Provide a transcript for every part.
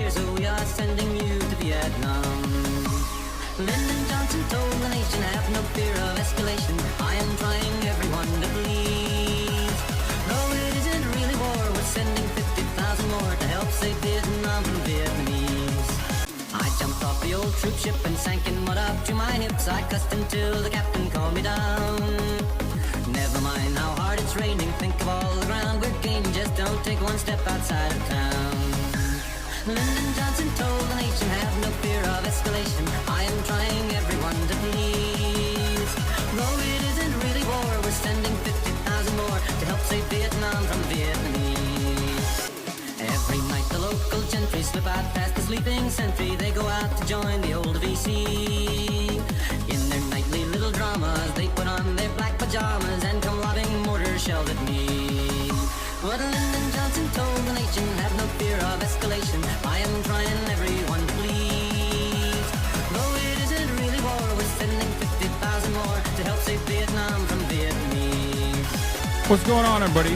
here, so we are sending you to Vietnam. Lyndon Johnson told the nation, have no fear of escalation. I am trying everyone to please. No, it isn't really war. We're sending 50,000 more to help save Vietnam from Vietnamese. I jumped off the old troop ship and sank in mud up to my hips. I cussed until the captain calmed me down. Never mind how hard it's raining. Think of all the ground we're gaining. Just don't take one step outside of town. Lyndon Johnson told the nation, have no fear of escalation. I am trying everyone to please. Though it isn't really war, we're sending 50,000 more to help save Vietnam from Vietnamese. Every night the local gentry slip out past the sleeping sentry. They go out to join the old VC. In their nightly little dramas, they put on their black pajamas and come lobbing mortar shells at me. But Lyndon Johnson told the nation, have no fear of escalation. I am trying everyone to please. Though it isn't really war, we're sending 50,000 more to help save Vietnam from Vietnamese. What's going on, everybody?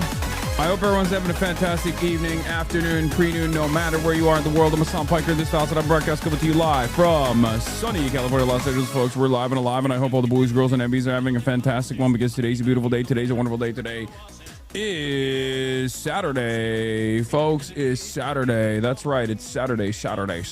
I hope everyone's having a fantastic evening, afternoon, pre-noon, no matter where you are in the world. I'm Hassan Piker. This is HasanAbi broadcast coming to you live from sunny California, Los Angeles, folks. We're live and alive, and I hope all the boys, girls, and MBs are having a fantastic one because today's a beautiful day. Today's a wonderful day. Today is Saturday, folks. Is Saturday. That's right. It's Saturday. Saturday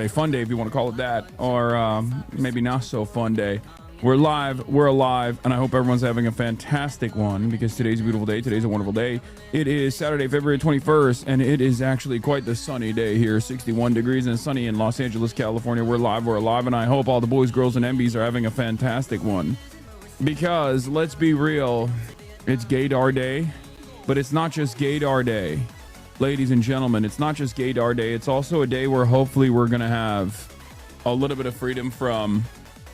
fun day, if you want to call it that, or maybe not so fun day. We're live, we're alive, and I hope everyone's having a fantastic one because today's a beautiful day. Today's a wonderful day. It is Saturday, February 21st, and it is actually quite the sunny day here, 61 degrees and sunny in Los Angeles, California. We're live, we're alive, and I hope all the boys, girls, and MBs are having a fantastic one because, let's be real, it's Gaydar Day, but it's not just Gaydar Day. Ladies and gentlemen, it's not just Gaydar Day. It's also a day where hopefully we're going to have a little bit of freedom from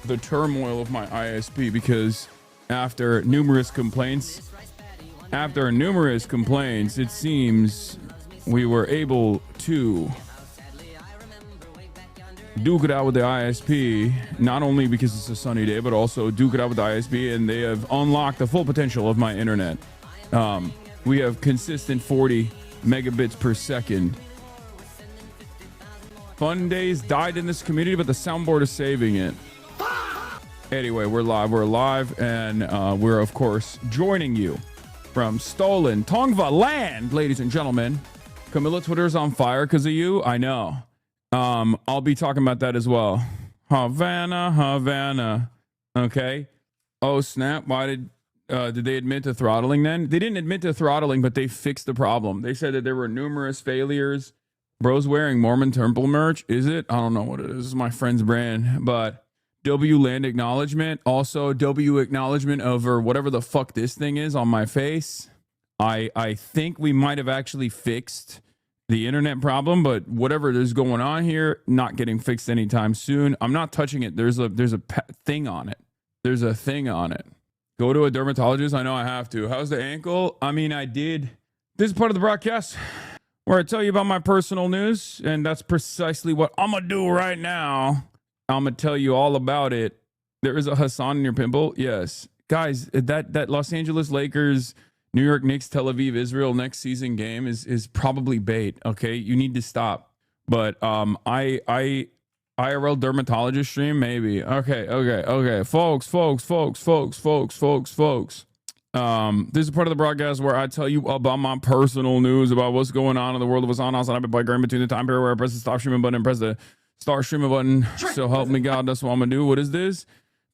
the turmoil of my ISP, because after numerous complaints, it seems we were able to duke it out with the ISP, not only because it's a sunny day, but also duke it out with the ISP, and they have unlocked the full potential of my internet. We have consistent 40 megabits per second. Fun days died in this community, but the soundboard is saving it. Anyway, we're live, we're alive, and we're, of course, joining you from stolen Tongva land, ladies and gentlemen. Camilla Twitter's on fire because of you. I know. I'll be talking about that as well. Havana. Okay. Oh, snap. Why did they admit to throttling then? They didn't admit to throttling, but they fixed the problem. They said that there were numerous failures. Bro's wearing Mormon Temple merch. Is it? I don't know what it is. This is my friend's brand, but W land acknowledgement, also W acknowledgement over whatever the fuck this thing is on my face. I think we might have actually fixed the internet problem, but whatever is going on here, not getting fixed anytime soon. I'm not touching it. There's a thing on it. There's a thing on it. Go to a dermatologist. I know I have to. How's the ankle? I mean, I did. This is part of the broadcast where I tell you about my personal news, and that's precisely what I'm gonna do right now. I'm going to tell you all about it. There is a Hassan in your pimple. Yes. Guys, that Los Angeles Lakers, New York Knicks, Tel Aviv, Israel next season game is probably bait. Okay. You need to stop. But IRL dermatologist stream, maybe. Okay. Folks. This is part of the broadcast where I tell you about my personal news about what's going on in the world of Hassan. I've been playing between the time period where I press the stop streaming button and press the start streaming button. So help me God, that's what I'm gonna do. What is this?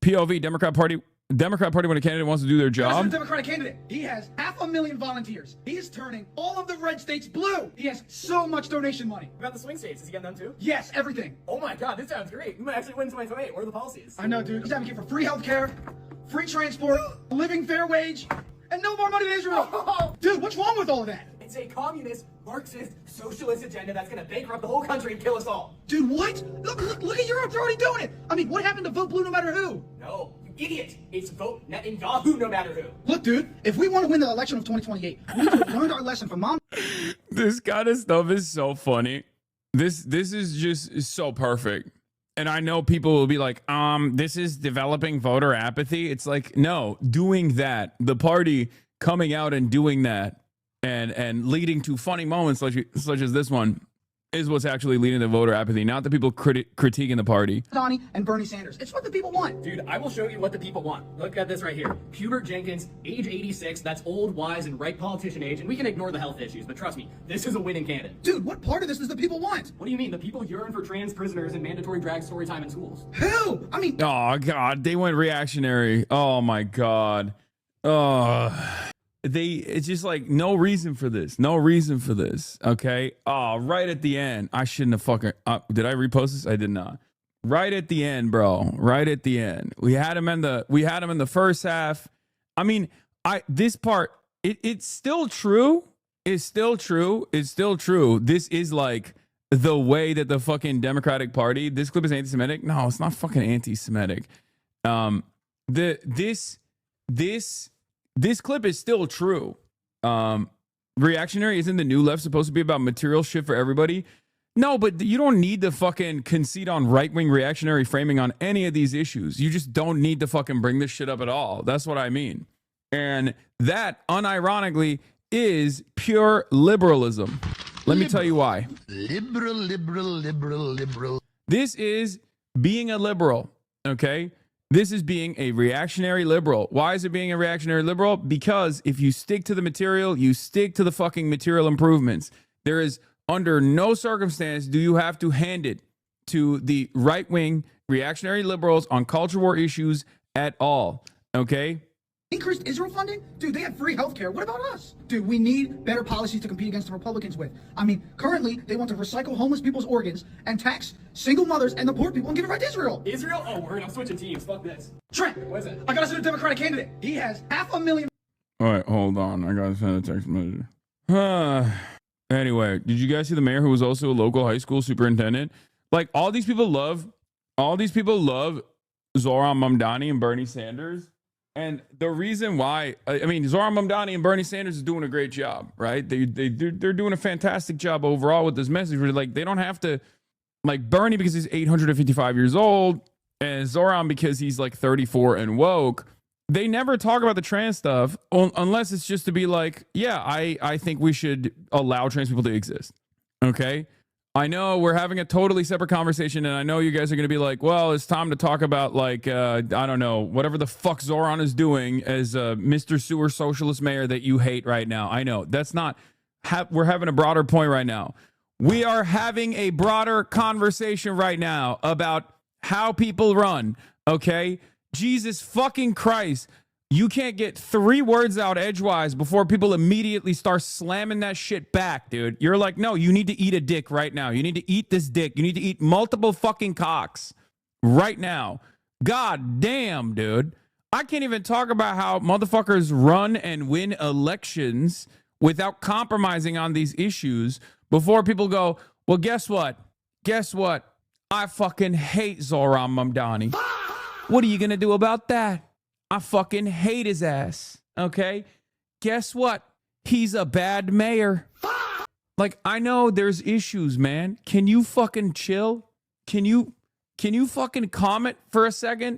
POV, Democrat Party when a candidate wants to do their job. President Democratic candidate. He has 500,000 volunteers. He is turning all of the red states blue. He has so much donation money. What about the swing states? Is he getting them too? Yes, everything. Oh my God, this sounds great. We might actually win 2028. What are the policies? I know, dude. He's advocating for free healthcare, free transport, a living fair wage, and no more money to Israel. Dude, what's wrong with all of that? It's a communist, Marxist, socialist agenda that's going to bankrupt the whole country and kill us all. Dude, what? Look at Europe. They're already doing it. I mean, what happened to vote blue no matter who? No, you idiot. It's vote Netanyahu no matter who. Look, dude, if we want to win the election of 2028, we need to have learned our lesson from mom. This kind of stuff is so funny. This is just so perfect. And I know people will be like, this is developing voter apathy. It's like, no, doing that, the party coming out and doing that and leading to funny moments such as this one is what's actually leading to voter apathy, not the people critiquing the party. Donnie and Bernie Sanders. It's what the people want. Dude, I will show you what the people want. Look at this right here. Hubert Jenkins, age 86. That's old, wise, and right politician age. And we can ignore the health issues, but trust me, this is a winning candidate. Dude, what part of this does the people want? What do you mean? The people yearn for trans prisoners and mandatory drag story time in schools. Who? I mean, Oh God, they went reactionary. Oh my God. It's just like no reason for this. Okay. Oh, right at the end. I shouldn't have fucking did I repost this? I did not. Right at the end, bro. Right at the end. We had him in the first half. I mean, this part, it's still true. It's still true. This is like the way that the fucking Democratic Party, this clip is anti-Semitic. No, it's not fucking anti-Semitic. This clip is still true. Reactionary isn't the new left supposed to be about material shit for everybody? No, but you don't need to fucking concede on right-wing reactionary framing on any of these issues. You just don't need to fucking bring this shit up at all. That's what I mean. And that, unironically, is pure liberalism. Let me tell you why. Liberal. This is being a liberal, okay? This is being a reactionary liberal. Why is it being a reactionary liberal? Because if you stick to the material, you stick to the fucking material improvements. There is under no circumstance do you have to hand it to the right-wing reactionary liberals on culture war issues at all. Okay? increased Israel funding? Dude, they have free healthcare. What about us? Dude, we need better policies to compete against the Republicans with. I mean, currently, they want to recycle homeless people's organs and tax single mothers and the poor people and give it right to Israel. Israel? Oh, word, I'm switching teams. Fuck this. Trent, What is it? I got us a Democratic candidate. He has 500,000. All right, hold on. I gotta send a text message. Anyway, did you guys see the mayor who was also a local high school superintendent? Like, all these people love Zoran Mamdani and Bernie Sanders. And the reason why, I mean, Zoran Mamdani and Bernie Sanders is doing a great job, right? They're doing a fantastic job overall with this message. Where, like, they don't have to, like, Bernie because he's 855 years old and Zoran because he's like 34 and woke. They never talk about the trans stuff unless it's just to be like, yeah, I think we should allow trans people to exist. Okay. I know we're having a totally separate conversation, and I know you guys are going to be like, well, it's time to talk about, like, I don't know, whatever the fuck Zoran is doing as Mr. Sewer Socialist Mayor that you hate right now. I know that's not, we're having a broader point right now. We are having a broader conversation right now about how people run. Okay. Jesus fucking Christ. You can't get 3 words out edgewise before people immediately start slamming that shit back, dude. You're like, no, you need to eat a dick right now. You need to eat this dick. You need to eat multiple fucking cocks right now. God damn, dude. I can't even talk about how motherfuckers run and win elections without compromising on these issues before people go, well, guess what? Guess what? I fucking hate Zoran Mamdani. What are you going to do about that? I fucking hate his ass. Okay? Guess what? He's a bad mayor. Like, I know there's issues, man. Can you fucking chill? Can you fucking comment for a second?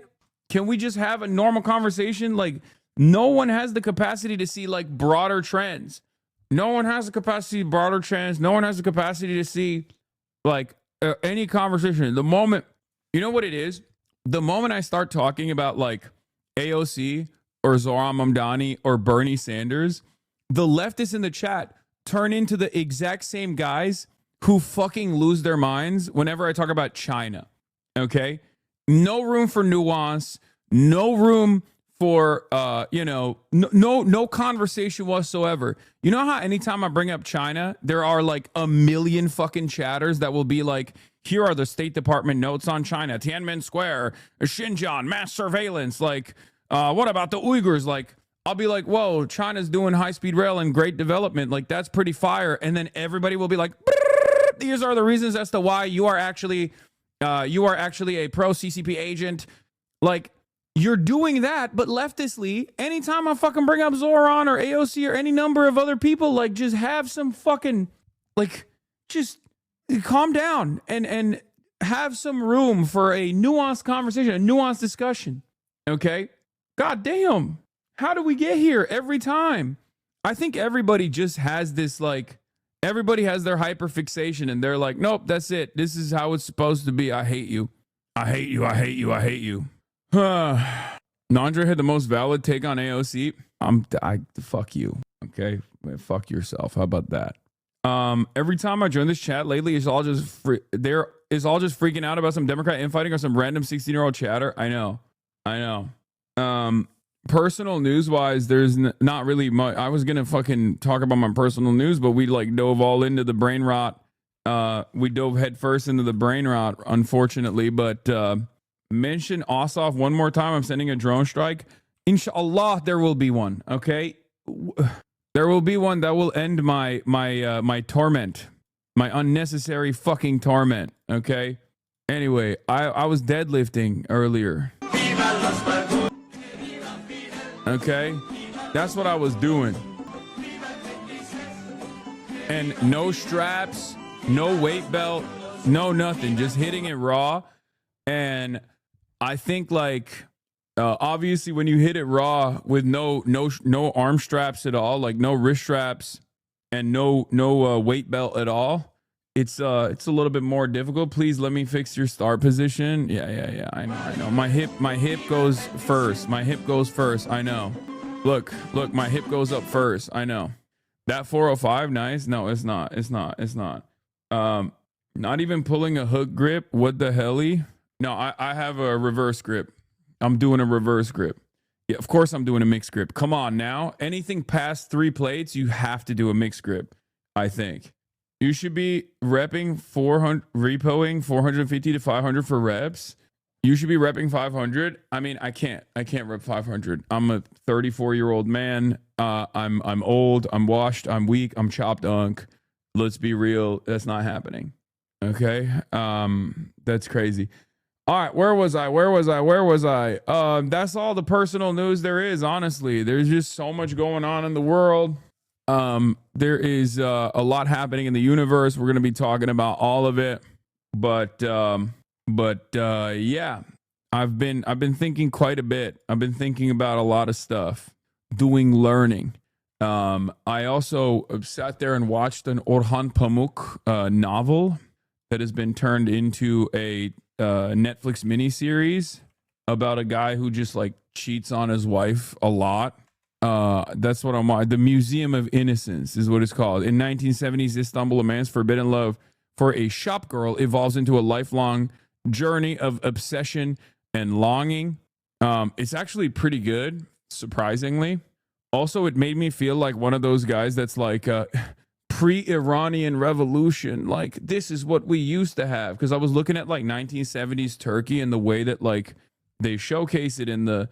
Can we just have a normal conversation? Like, no one has the capacity to see, like, broader trends. No one has the capacity to see broader trends. No one has the capacity to see, like, any conversation. The moment, you know what it is? The moment I start talking about, like, AOC or Zoran Mamdani or Bernie Sanders, the leftists in the chat turn into the exact same guys who fucking lose their minds whenever I talk about China. Okay? No room for nuance, no room for no conversation whatsoever. You know how anytime I bring up China, there are like a million fucking chatters that will be like, here are the State Department notes on China, Tiananmen Square, Xinjiang, mass surveillance. Like, what about the Uyghurs? Like, I'll be like, whoa, China's doing high-speed rail and great development. Like, that's pretty fire. And then everybody will be like, these are the reasons as to why you are actually a pro-CCP agent. Like, you're doing that, but leftistly, anytime I fucking bring up Zoran or AOC or any number of other people, like, just have some fucking, like, just calm down and have some room for a nuanced conversation, a nuanced discussion. Okay? God damn. How do we get here every time? I think everybody just has this, like, everybody has their hyperfixation and they're like, nope, that's it. This is how it's supposed to be. I hate you. I hate you. I hate you. I hate you. Nandra had the most valid take on AOC. Fuck you. Okay. Fuck yourself. How about that? Every time I join this chat lately, it's all just freaking out about some Democrat infighting or some random 16-year-old chatter. I know. Personal news wise, there's not really much. I was gonna fucking talk about my personal news, but we like dove all into the brain rot. We dove headfirst into the brain rot, unfortunately. But mention Ossoff one more time. I'm sending a drone strike. Inshallah, there will be one. Okay, there will be one that will end my torment, my unnecessary fucking torment. Okay. Anyway, I was deadlifting earlier. Okay, that's what I was doing. And no straps, no weight belt, no nothing, just hitting it raw. And I think like obviously when you hit it raw with no arm straps at all, like no wrist straps and no weight belt at all, it's a little bit more difficult. Please let me fix your start position. Yeah. I know. My hip goes first. My hip goes first. I know. Look, my hip goes up first. I know. That 405, nice. No, it's not. Not even pulling a hook grip. What the helly? No, I have a reverse grip. I'm doing a reverse grip. Yeah, of course I'm doing a mixed grip. Come on now. Anything past 3 plates, you have to do a mixed grip, I think. You should be repping 400, repoing 450 to 500 for reps. You should be repping 500. I mean, I can't rep 500. I'm a 34-year-old man. I'm old. I'm washed. I'm weak. I'm chopped unk. Let's be real. That's not happening. Okay. That's crazy. All right. Where was I? That's all the personal news there is. Honestly, there's just so much going on in the world. There is a lot happening in the universe. We're going to be talking about all of it, but yeah, I've been thinking quite a bit. I've been thinking about a lot of stuff, learning. I also sat there and watched an Orhan Pamuk novel that has been turned into a Netflix miniseries about a guy who just like cheats on his wife a lot. That's what I'm on. The Museum of Innocence is what it's called. In 1970s Istanbul, a man's forbidden love for a shop girl evolves into a lifelong journey of obsession and longing. It's actually pretty good, surprisingly. Also, it made me feel like one of those guys that's like pre-Iranian revolution. Like, this is what we used to have. Because I was looking at like 1970s Turkey and the way that like they showcase it in the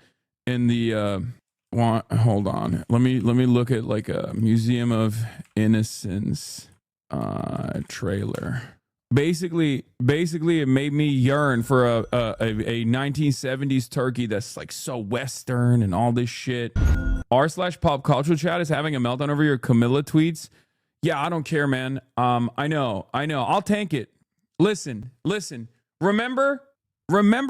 hold on. Let me look at like a Museum of Innocence trailer. Basically, it made me yearn for a 1970s Turkey that's like so Western and all this shit. r/pop culture chat is having a meltdown over your Camilla tweets. Yeah, I don't care, man. I know. I'll tank it. Listen. Remember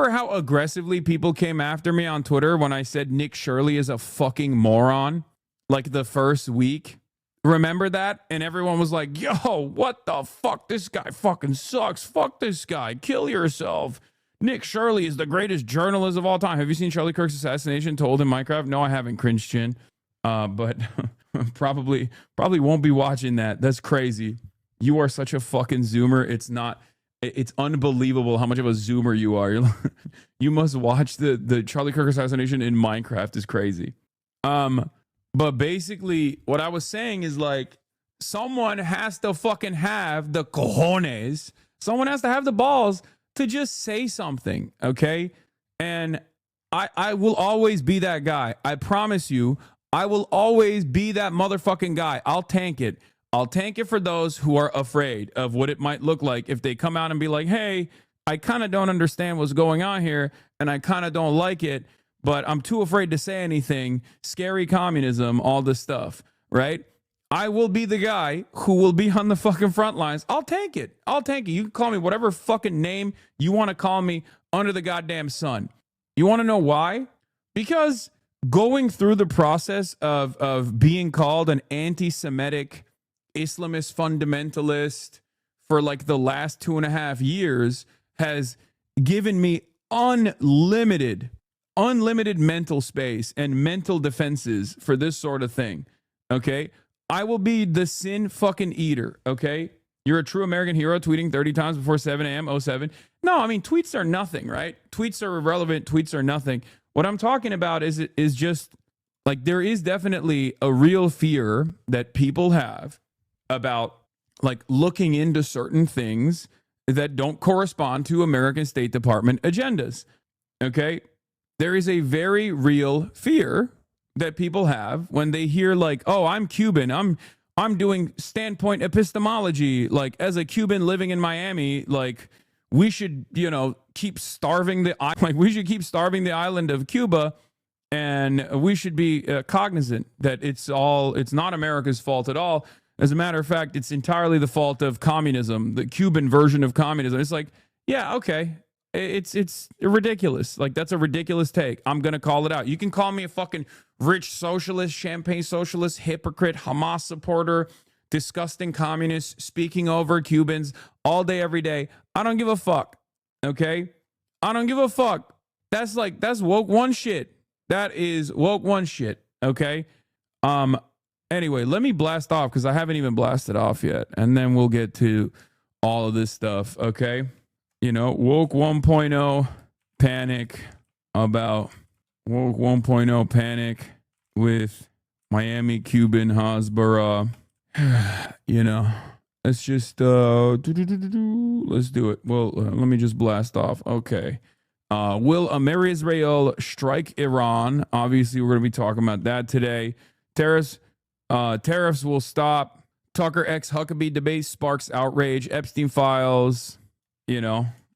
how aggressively people came after me on Twitter when I said Nick Shirley is a fucking moron? Like the first week? Remember that? And everyone was like, yo, what the fuck? This guy fucking sucks. Fuck this guy. Kill yourself. Nick Shirley is the greatest journalist of all time. Have you seen Charlie Kirk's assassination told in Minecraft? No, I haven't, cringe chin. But probably won't be watching that. That's crazy. You are such a fucking zoomer. It's unbelievable how much of a zoomer you are. You must watch the Charlie Kirk assassination in Minecraft. Is crazy. But basically what I was saying is like, someone has to fucking have the cojones. Someone has to have the balls to just say something. Okay. And I will always be that guy. I promise you, I will always be that motherfucking guy. I'll tank it. I'll tank it for those who are afraid of what it might look like if they come out and be like, hey, I kind of don't understand what's going on here and I kind of don't like it, but I'm too afraid to say anything. Scary communism, all this stuff, right? I will be the guy who will be on the fucking front lines. I'll tank it. You can call me whatever fucking name you want to call me under the goddamn sun. You want to know why? Because going through the process of being called an anti-Semitic Islamist fundamentalist for like the last 2.5 years has given me unlimited mental space and mental defenses for this sort of thing. Okay. I will be the sin fucking eater. Okay. You're a true American hero tweeting 30 times before 7 a.m. 07. No, I mean, tweets are nothing, right? Tweets are irrelevant. Tweets are nothing. What I'm talking about is just like, there is definitely a real fear that people have about like looking into certain things that don't correspond to American State Department agendas. Okay. There is a very real fear that people have when they hear like, oh, I'm Cuban. I'm doing standpoint epistemology. Like, as a Cuban living in Miami, like, we should, keep starving we should keep starving the island of Cuba, and we should be cognizant that it's not America's fault at all. As a matter of fact, it's entirely the fault of communism, the Cuban version of communism. It's like, yeah, okay. It's ridiculous. Like, that's a ridiculous take. I'm going to call it out. You can call me a fucking rich socialist, champagne socialist, hypocrite, Hamas supporter, disgusting communist, speaking over Cubans all day, every day. I don't give a fuck. Okay? I don't give a fuck. That's woke one shit. That is woke one shit. Okay? Anyway, let me blast off because I haven't even blasted off yet. And then we'll get to all of this stuff. Okay? Woke 1.0 panic about woke 1.0 panic with Miami Cuban HASBARA. Let's just let's do it. Well, let me just blast off. Okay. Will AMERISRAEL strike Iran? Obviously, we're going to be talking about that today. Tariffs will stop. TUCKERxHUCKABEE debate sparks outrage. Epstein files.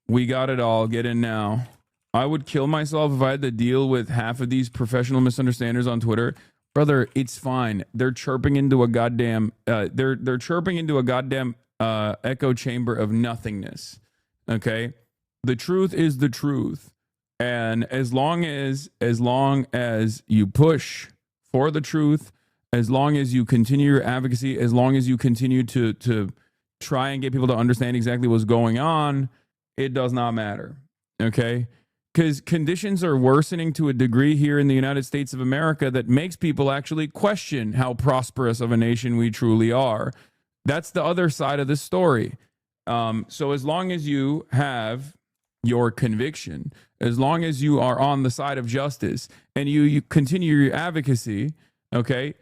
We got it all. Get in now. I would kill myself if I had to deal with half of these professional misunderstanders on Twitter. Brother, it's fine. They're chirping into a goddamn they're chirping into a goddamn echo chamber of nothingness. Okay? The truth is the truth. And as long as you push for the truth, as long as you continue your advocacy, as long as you continue to try and get people to understand exactly what's going on, it does not matter. Okay? Because conditions are worsening to a degree here in the United States of America that makes people actually question how prosperous of a nation we truly are. That's the other side of the story. So as long as you have your conviction, as long as you are on the side of justice and you continue your advocacy, okay,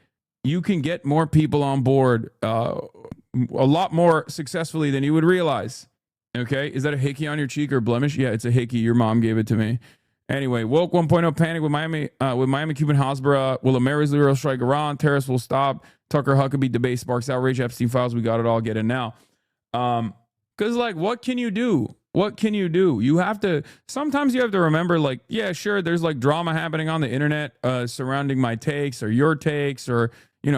you can get more people on board a lot more successfully than you would realize. Okay, is that a hickey on your cheek or blemish? Yeah, it's a hickey. Your mom gave it to me. Anyway, woke 1.0 panic with Miami Cuban HASBARA. Will AMERISRAEL strike Iran? Tariffs will stop. TUCKERxHUCKABEE debate sparks outrage. Epstein files. We got it all. Get it now. Because like, what can you do? What can you do? Sometimes you have to remember, like, yeah, sure, there's like drama happening on the internet surrounding my takes or your takes, or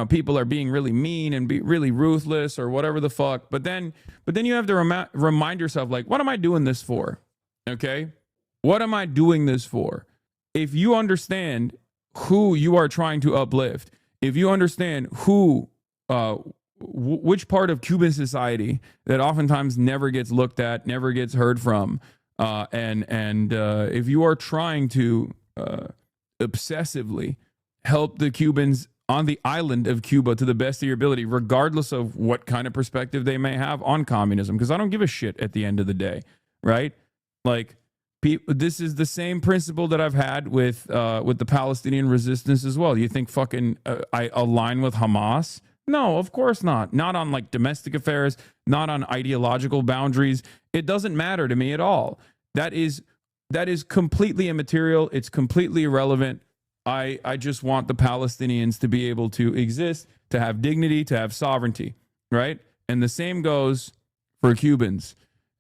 people are being really mean and be really ruthless or whatever the fuck. But then you have to remind yourself, like, what am I doing this for? Okay? What am I doing this for? If you understand who you are trying to uplift, if you understand which part of Cuban society that oftentimes never gets looked at, never gets heard from, and if you are trying to obsessively help the Cubans on the island of Cuba to the best of your ability, regardless of what kind of perspective they may have on communism, because I don't give a shit at the end of the day, right? Like, this is the same principle that I've had with the Palestinian resistance as well. You think fucking I align with Hamas? No, of course not. Not on like domestic affairs, not on ideological boundaries. It doesn't matter to me at all. That is completely immaterial. It's completely irrelevant. I just want the Palestinians to be able to exist, to have dignity, to have sovereignty, right? And the same goes for Cubans.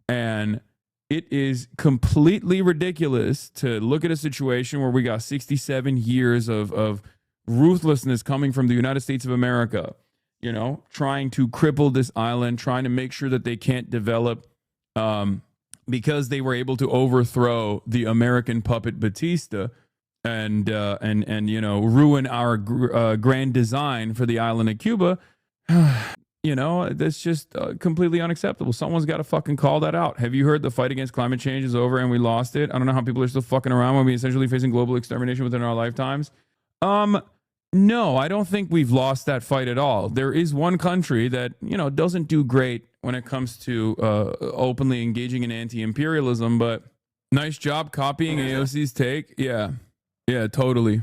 And it is completely ridiculous to look at a situation where we got 67 years of ruthlessness coming from the United States of America, trying to cripple this island, trying to make sure that they can't develop because they were able to overthrow the American puppet Batista. and you know, ruin our grand design for the island of Cuba. You know, that's just completely unacceptable. Someone's got to fucking call that out. Have you heard the fight against climate change is over and we lost it? I don't know how people are still fucking around when we essentially facing global extermination within our lifetimes. No, I don't think we've lost that fight at all. There is one country that, you know, doesn't do great when it comes to openly engaging in anti-imperialism, but nice job copying AOC's take. Yeah, totally.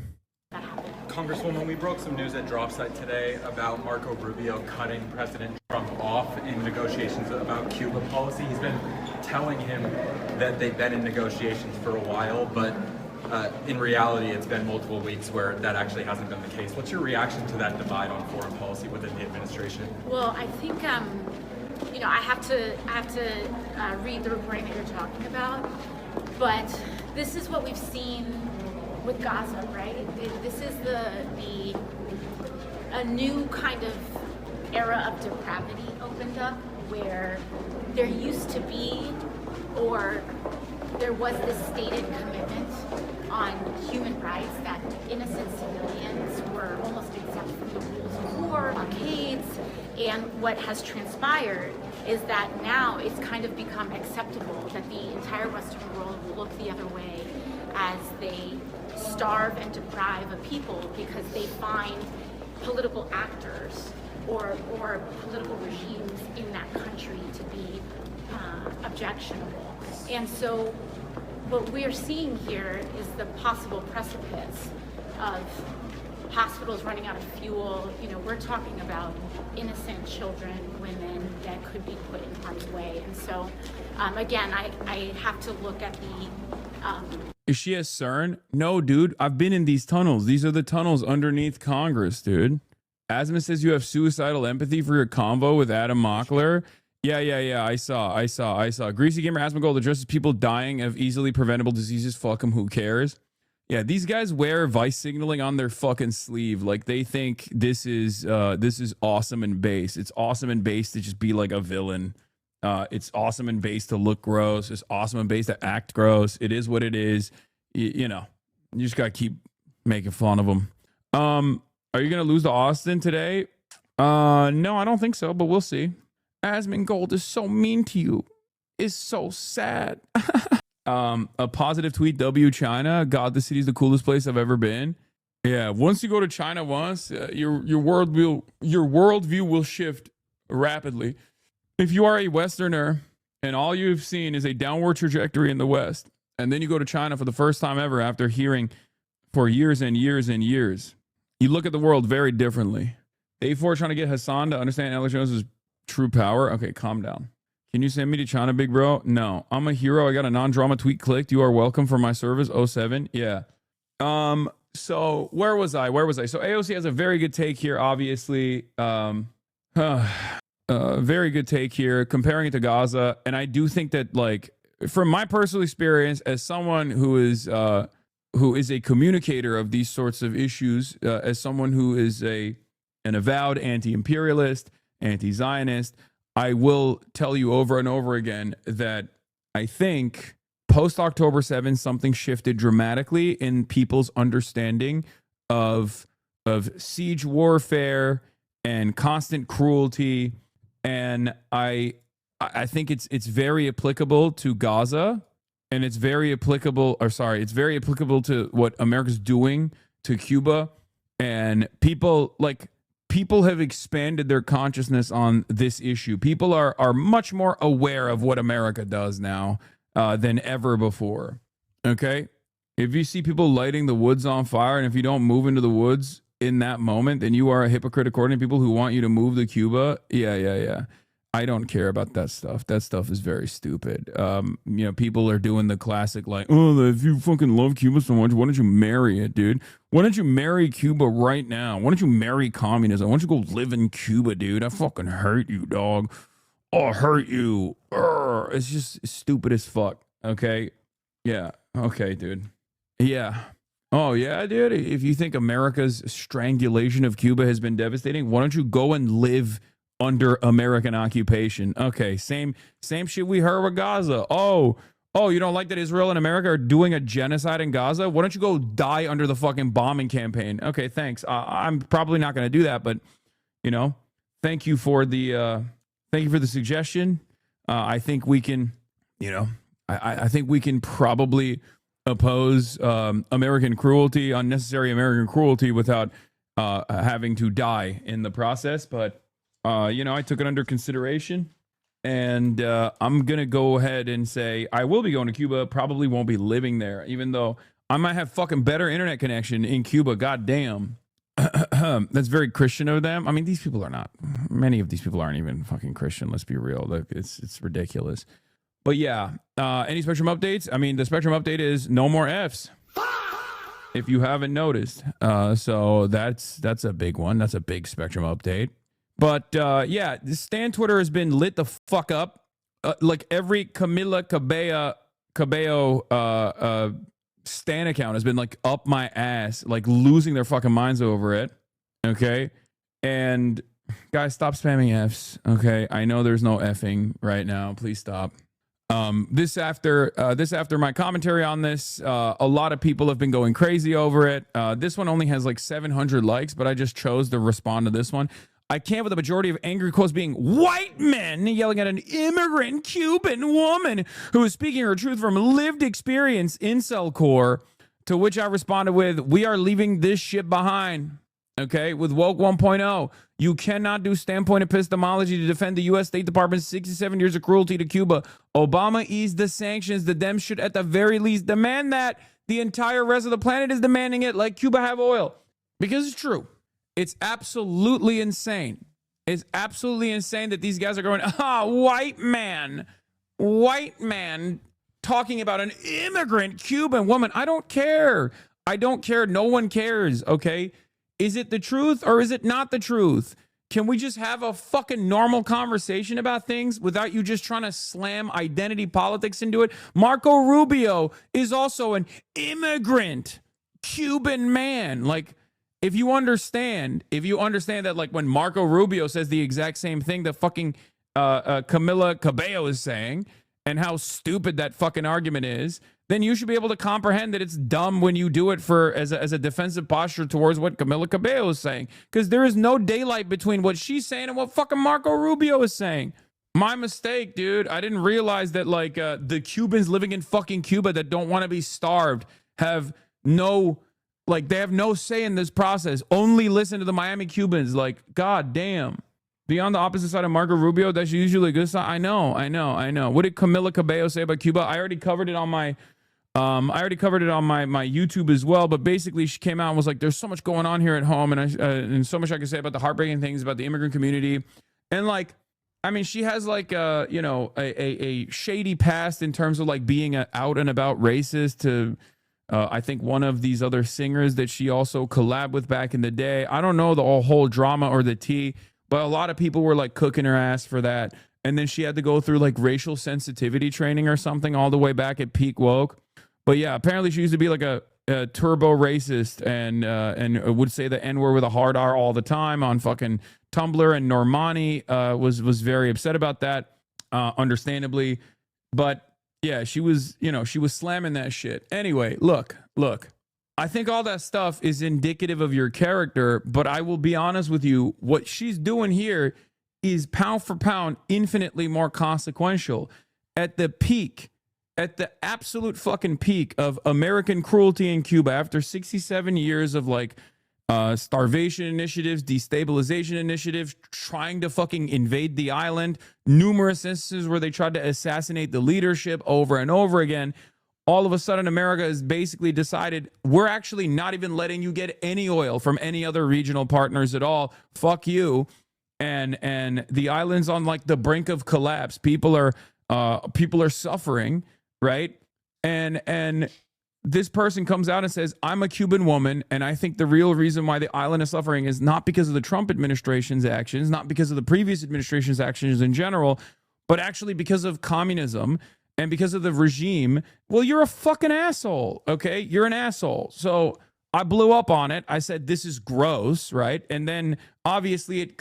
Congresswoman, we broke some news at Drop Site today about Marco Rubio cutting President Trump off in negotiations about Cuba policy. He's been telling him that they've been in negotiations for a while, but in reality, it's been multiple weeks where that actually hasn't been the case. What's your reaction to that divide on foreign policy within the administration? Well, I think you know, I have to read the reporting that you're talking about, but this is what we've seen with Gaza, right? This is a new kind of era of depravity opened up, where there used to be, or there was this stated commitment on human rights that innocent civilians were almost exempt from the rules of war, blockades, and what has transpired is that now it's kind of become acceptable that the entire Western world will look the other way as they starve and deprive a people because they find political actors or political regimes in that country to be objectionable. And so what we're seeing here is the possible precipice of hospitals running out of fuel. You know, we're talking about innocent children, women that could be put in harm's way. And so, again, I have to look at the... Is she a CERN? No, dude. I've been in these tunnels. These are the tunnels underneath Congress, dude. Asma says you have suicidal empathy for your convo with Adam Mockler. Yeah. I saw. Greasy Gamer Asma Gold addresses people dying of easily preventable diseases. Fuck them. Who cares? Yeah, these guys wear vice signaling on their fucking sleeve. Like they think this is awesome and base. It's awesome and base to just be like a villain. It's awesome and base to look gross. It's awesome and base to act gross. It is what it is. You know, you just gotta keep making fun of them. Are you gonna lose to Austin today? No, I don't think so, but we'll see. Asmin Gold is so mean to you. It's so sad. A positive tweet, W China. God, the city's the coolest place I've ever been. Yeah, once you go to China once, your worldview will shift rapidly. If you are a Westerner and all you've seen is a downward trajectory in the West, and then you go to China for the first time ever after hearing for years and years and years, you look at the world very differently. A4 trying to get Hasan to understand Alex Jones' true power. Okay, calm down. Can you send me to China, big bro? No, I'm a hero. I got a non-drama tweet clicked. You are welcome for my service. 07. Yeah. So where was I? So AOC has a very good take here, obviously. Very good take here, comparing it to Gaza. And I do think that, like, from my personal experience as someone who is a communicator of these sorts of issues, as someone who is an avowed anti-imperialist, anti-Zionist, I will tell you over and over again that I think post-October 7th, something shifted dramatically in people's understanding of siege warfare and constant cruelty. And I think it's very applicable to Gaza, and it's very applicable to what America's doing to Cuba. And people have expanded their consciousness on this issue. People are much more aware of what America does now than ever before. Okay? If you see people lighting the woods on fire, and if you don't move into the woods in that moment, then you are a hypocrite according to people who want you to move to Cuba. Yeah. I don't care about that stuff. That stuff is very stupid. You know, people are doing the classic, like, oh, if you fucking love Cuba so much, why don't you marry it, dude? Why don't you marry Cuba right now? Why don't you marry communism? Why don't you go live in Cuba, dude? I fucking hurt you, dog. Oh, I hurt you. Urgh. It's just stupid as fuck. Okay? Yeah. Okay, dude. Yeah. Oh, yeah, dude. If you think America's strangulation of Cuba has been devastating, why don't you go and live under American occupation? Okay, same shit we heard with Gaza. Oh, Oh, you don't like that Israel and America are doing a genocide in Gaza? Why don't you go die under the fucking bombing campaign? Okay, thanks. I'm probably not going to do that, but you know, thank you for the suggestion. I think we can, you know, I think we can probably oppose American cruelty, unnecessary American cruelty, without having to die in the process. But you know, I took it under consideration. And I'm going to go ahead and say I will be going to Cuba. Probably won't be living there, even though I might have fucking better internet connection in Cuba. God damn. That's very Christian of them. I mean, these people are not. Many of these people aren't even fucking Christian. Let's be real. It's ridiculous. But yeah, any Spectrum updates? I mean, the Spectrum update is no more Fs. If you haven't noticed. So that's a big one. That's a big Spectrum update. But yeah, the Stan Twitter has been lit the fuck up. Like every Camila Cabello Stan account has been like up my ass, like losing their fucking minds over it. Okay. And guys, stop spamming Fs. Okay. I know there's no effing right now. Please stop. This after my commentary on this, a lot of people have been going crazy over it. This one only has like 700 likes, but I just chose to respond to this one. I can't with the majority of angry quotes being white men yelling at an immigrant Cuban woman who is speaking her truth from lived experience, incel core, to which I responded with, we are leaving this shit behind. Okay, with Woke 1.0, you cannot do standpoint epistemology to defend the U.S. State Department's 67 years of cruelty to Cuba. Obama eased the sanctions. The Dems should at the very least demand that. The entire rest of the planet is demanding it, like Cuba have oil. Because it's true. It's absolutely insane. It's absolutely insane that these guys are going, white man talking about an immigrant Cuban woman. I don't care. I don't care. No one cares. Okay. Is it the truth or is it not the truth? Can we just have a fucking normal conversation about things without you just trying to slam identity politics into it? Marco Rubio is also an immigrant Cuban man. Like, if you understand that, like, when Marco Rubio says the exact same thing that fucking Camila Cabello is saying, and how stupid that fucking argument is, then you should be able to comprehend that it's dumb when you do it as a defensive posture towards what Camila Cabello is saying. Because there is no daylight between what she's saying and what fucking Marco Rubio is saying. My mistake, dude. I didn't realize that, like, the Cubans living in fucking Cuba that don't want to be starved have no... Like, they have no say in this process. Only listen to the Miami Cubans. Like, god damn. Be on the opposite side of Marco Rubio, that's usually a good sign. I know. What did Camila Cabello say about Cuba? I already covered it on my my YouTube as well. But basically, she came out and was like, "There's so much going on here at home, and so much I can say about the heartbreaking things about the immigrant community." And like, I mean, she has like a shady past in terms of like being an out and about racist to. I think one of these other singers that she also collabed with back in the day. I don't know the whole drama or the tea, but a lot of people were like cooking her ass for that. And then she had to go through like racial sensitivity training or something all the way back at peak woke. But yeah, apparently she used to be like a turbo racist and would say the N-word with a hard R all the time on fucking Tumblr. And Normani was very upset about that, understandably. But yeah, she was slamming that shit. Anyway, look. I think all that stuff is indicative of your character, but I will be honest with you, what she's doing here is pound for pound infinitely more consequential. At the peak, at the absolute fucking peak of American cruelty in Cuba, after 67 years of like starvation initiatives, destabilization initiatives, trying to fucking invade the island, numerous instances where they tried to assassinate the leadership over and over again. All of a sudden, America has basically decided we're actually not even letting you get any oil from any other regional partners at all. Fuck you. And the island's on like the brink of collapse. People are suffering, right? And this person comes out and says, I'm a Cuban woman, and I think the real reason why the island is suffering is not because of the Trump administration's actions, not because of the previous administration's actions in general, but actually because of communism and because of the regime. Well, you're a fucking asshole, okay? You're an asshole. So I blew up on it. I said, this is gross, right? And then obviously it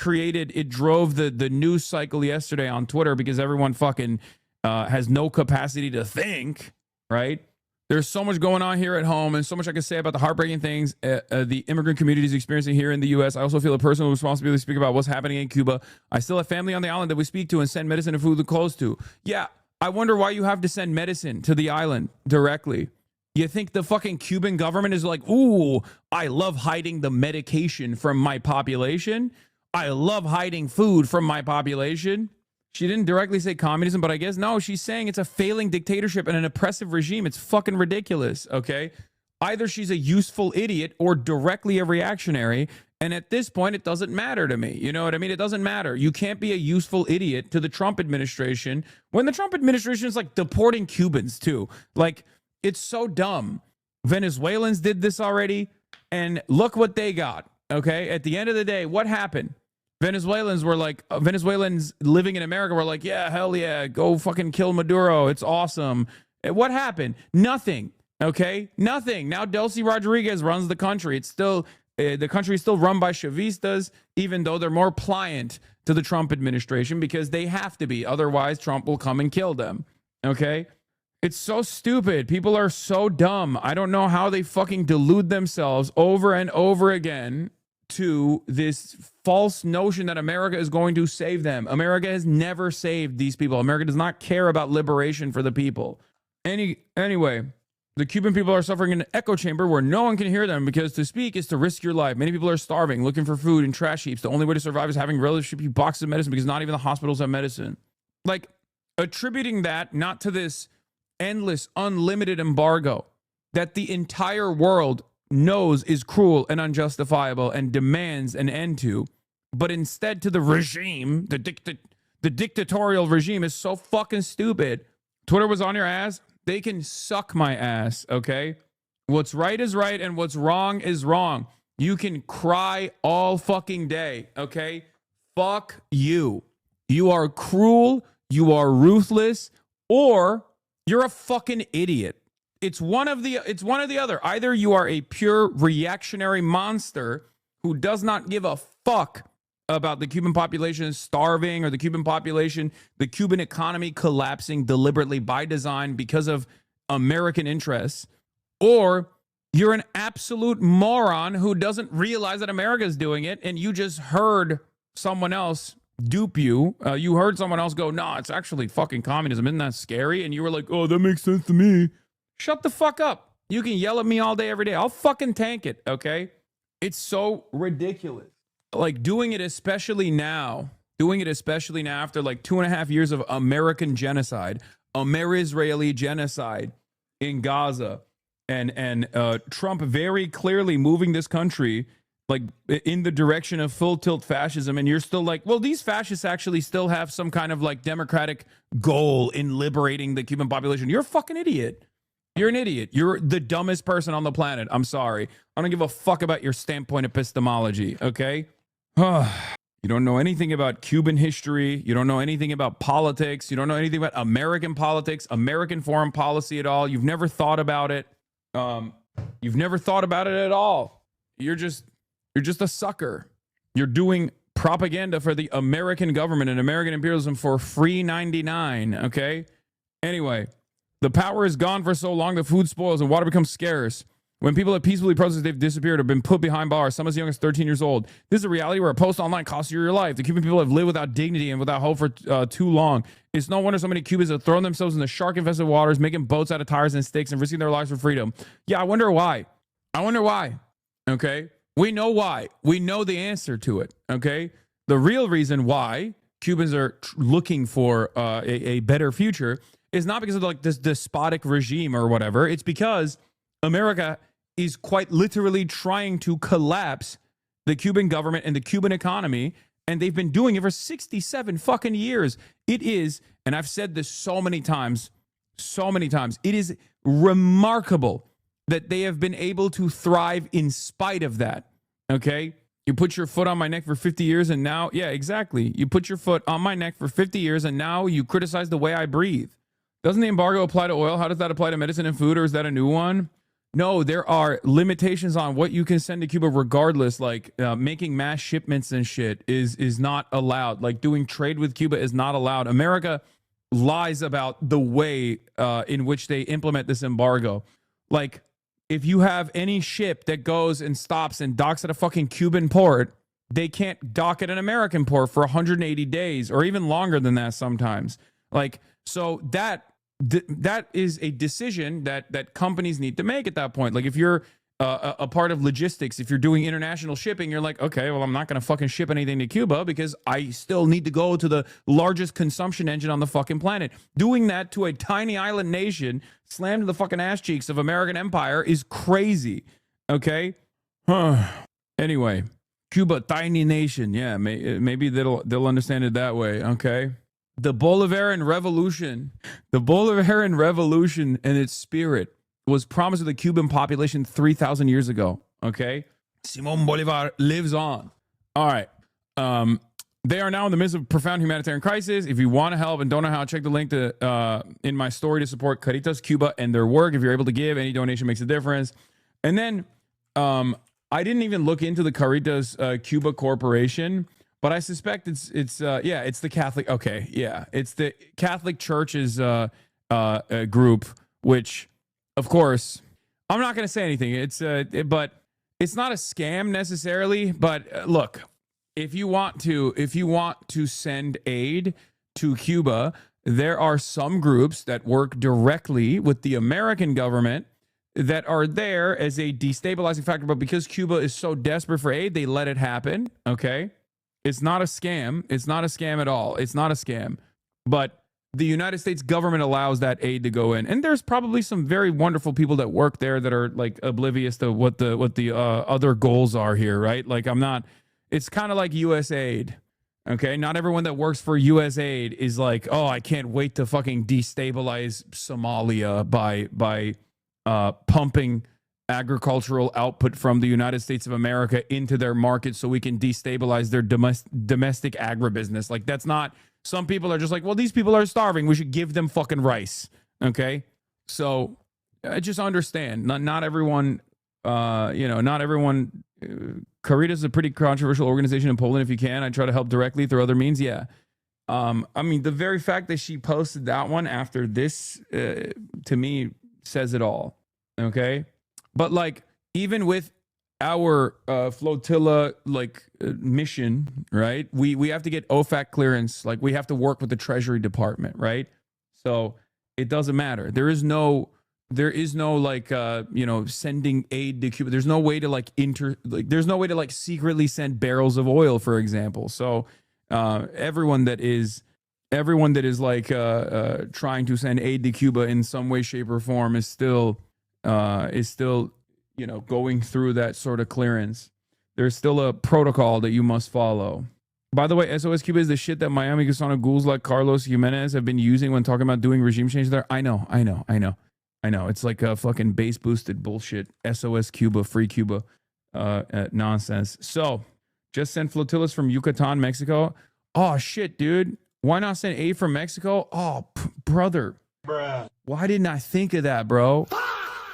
drove the news cycle yesterday on Twitter because everyone fucking has no capacity to think, right? There's so much going on here at home and so much I can say about the heartbreaking things the immigrant community is experiencing here in the U.S. I also feel a personal responsibility to speak about what's happening in Cuba. I still have family on the island that we speak to and send medicine and food and clothes to. Yeah, I wonder why you have to send medicine to the island directly. You think the fucking Cuban government is like, ooh, I love hiding the medication from my population. I love hiding food from my population. She didn't directly say communism, but I guess no, she's saying it's a failing dictatorship and an oppressive regime. It's fucking ridiculous, okay? Either she's a useful idiot or directly a reactionary, and at this point, it doesn't matter to me. You know what I mean? It doesn't matter. You can't be a useful idiot to the Trump administration when the Trump administration is like deporting Cubans too. Like, it's so dumb. Venezuelans did this already, and look what they got, okay? At the end of the day, what happened? Venezuelans were like, Venezuelans living in America were like, yeah, hell yeah, go fucking kill Maduro. It's awesome. And what happened? Nothing. Okay? Nothing. Now Delcy Rodriguez runs the country. It's still, the country is still run by Chavistas, even though they're more pliant to the Trump administration because they have to be. Otherwise, Trump will come and kill them. Okay? It's so stupid. People are so dumb. I don't know how they fucking delude themselves over and over again to this false notion that America is going to save them. America has never saved these people. America does not care about liberation for the people. Anyway, the Cuban people are suffering in an echo chamber where no one can hear them because to speak is to risk your life. Many people are starving, looking for food in trash heaps. The only way to survive is having relatives ship you boxes of medicine because not even the hospitals have medicine. Like, attributing that not to this endless, unlimited embargo that the entire world knows is cruel and unjustifiable and demands an end to, but instead to the regime, the dictatorial regime is so fucking stupid. Twitter was on your ass. They can suck my ass, okay? What's right is right and what's wrong is wrong. You can cry all fucking day, okay? Fuck you. You are cruel, you are ruthless, or you're a fucking idiot. It's one of the other. Either you are a pure reactionary monster who does not give a fuck about the Cuban population starving or the Cuban economy collapsing deliberately by design because of American interests, or you're an absolute moron who doesn't realize that America is doing it and you just heard someone else dupe you. You heard someone else go, no, it's actually fucking communism. Isn't that scary? And you were like, oh, that makes sense to me. Shut the fuck up. You can yell at me all day, every day. I'll fucking tank it, okay? It's so ridiculous. Like, doing it especially now after like 2.5 years of American genocide, AMERISRAEL genocide in Gaza, and Trump very clearly moving this country like in the direction of full tilt fascism, and you're still like, well, these fascists actually still have some kind of like democratic goal in liberating the Cuban population. You're a fucking idiot. You're an idiot. You're the dumbest person on the planet. I'm sorry. I don't give a fuck about your standpoint epistemology, okay? You don't know anything about Cuban history. You don't know anything about politics. You don't know anything about American politics, American foreign policy at all. You've never thought about it. You've never thought about it at all. You're just a sucker. You're doing propaganda for the American government and American imperialism for free 99, okay? Anyway, the power is gone for so long, the food spoils and water becomes scarce. When people have peacefully protested, they've disappeared or been put behind bars, some as young as 13 years old. This is a reality where a post online costs you your life. The Cuban people have lived without dignity and without hope for too long. It's no wonder so many Cubans have thrown themselves in the shark-infested waters, making boats out of tires and sticks and risking their lives for freedom. Yeah, I wonder why. Okay? We know why. We know the answer to it, okay? The real reason why Cubans are looking for a better future is not because of like this despotic regime or whatever. It's because America is quite literally trying to collapse the Cuban government and the Cuban economy, and they've been doing it for 67 fucking years. It is, and I've said this so many times, it is remarkable that they have been able to thrive in spite of that, okay? You put your foot on my neck for 50 years and now, yeah, exactly. You put your foot on my neck for 50 years and now you criticize the way I breathe. Doesn't the embargo apply to oil? How does that apply to medicine and food, or is that a new one? No, there are limitations on what you can send to Cuba regardless. Like making mass shipments and shit is not allowed. Like doing trade with Cuba is not allowed. America lies about the way in which they implement this embargo. Like, if you have any ship that goes and stops and docks at a fucking Cuban port, they can't dock at an American port for 180 days or even longer than that sometimes. Like, so that is a decision that companies need to make at that point. Like, if you're a part of logistics, if you're doing international shipping, you're like, okay, well, I'm not going to fucking ship anything to Cuba because I still need to go to the largest consumption engine on the fucking planet. Doing that to a tiny island nation, slammed to the fucking ass cheeks of American empire, is crazy. Okay? Anyway, Cuba, tiny nation. Yeah, maybe they'll understand it that way. Okay? The Bolivarian Revolution and its spirit was promised to the Cuban population 3,000 years ago. Okay? Simón Bolívar lives on. All right. They are now in the midst of profound humanitarian crisis. If you want to help and don't know how, check the link in my story to support Caritas Cuba and their work. If you're able to give, any donation makes a difference. And then I didn't even look into the Caritas Cuba Corporation, but I suspect it's the Catholic. Okay, yeah, it's the Catholic Church's group, which, of course, I'm not going to say anything. But it's not a scam necessarily. But look, if you want to send aid to Cuba, there are some groups that work directly with the American government that are there as a destabilizing factor. But because Cuba is so desperate for aid, they let it happen. Okay, it's not a scam. It's not a scam at all. It's not a scam. But the United States government allows that aid to go in, and there's probably some very wonderful people that work there that are like oblivious to what the other goals are here, right? Like, I'm not. It's kind of like U.S. aid, okay? Not everyone that works for U.S. aid is like, oh, I can't wait to fucking destabilize Somalia by pumping agricultural output from the United States of America into their market so we can destabilize their domestic agribusiness. Like, that's not. Some people are just like, well, these people are starving. We should give them fucking rice. Okay. So I just understand not everyone, not everyone. Caritas is a pretty controversial organization in Poland. If you can, I try to help directly through other means. Yeah. I mean, the very fact that she posted that one after this, to me, says it all. Okay. But like, even with our flotilla mission, right? We have to get OFAC clearance. Like, we have to work with the Treasury Department, right? So it doesn't matter. There is no sending aid to Cuba. There's no way to there's no way to secretly send barrels of oil, for example. So everyone that is trying to send aid to Cuba in some way, shape, or form is still going through that sort of clearance. There's still a protocol that you must follow. By the way, SOS Cuba is the shit that Miami Gusano ghouls like Carlos Jimenez have been using when talking about doing regime change there. I know. It's like a fucking base boosted bullshit. SOS Cuba, free Cuba nonsense. So just send flotillas from Yucatan, Mexico. Oh shit, dude. Why not send aid from Mexico? Oh, brother. Bruh. Why didn't I think of that, bro?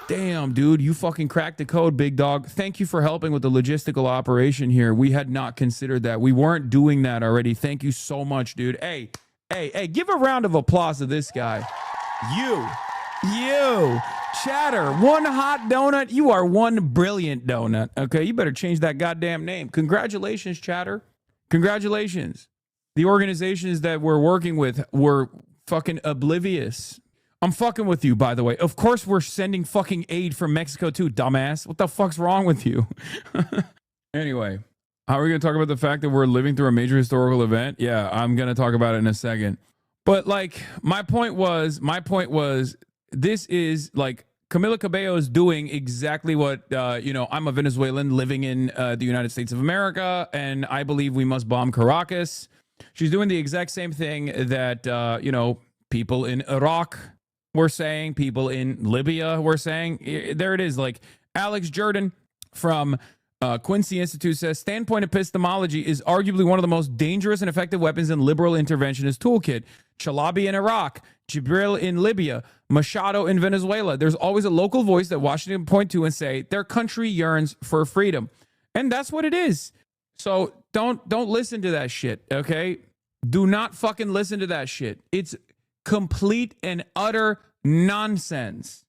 Damn, dude, you fucking cracked the code, big dog. Thank you for helping with the logistical operation here. We had not considered that. We weren't doing that already. Thank you so much, dude. Hey, give a round of applause to this guy. You, Chatter, one hot donut. You are one brilliant donut. Okay, you better change that goddamn name. Congratulations, Chatter. Congratulations. The organizations that we're working with were fucking oblivious. I'm fucking with you, by the way. Of course we're sending fucking aid from Mexico too, dumbass. What the fuck's wrong with you? Anyway, how are we going to talk about the fact that we're living through a major historical event? Yeah, I'm going to talk about it in a second. But like, my point was, this is like, Camila Cabello is doing exactly what, I'm a Venezuelan living in the United States of America, and I believe we must bomb Caracas. She's doing the exact same thing that, people in Iraq were saying, people in Libya were saying. There it is. Like, Alex Jordan from Quincy Institute says, standpoint epistemology is arguably one of the most dangerous and effective weapons in liberal interventionist toolkit. Chalabi in Iraq, Jibril in Libya, Machado in Venezuela. There's always a local voice that Washington can point to and say their country yearns for freedom. And that's what it is. So don't listen to that shit, okay? Do not fucking listen to that shit. complete and utter nonsense.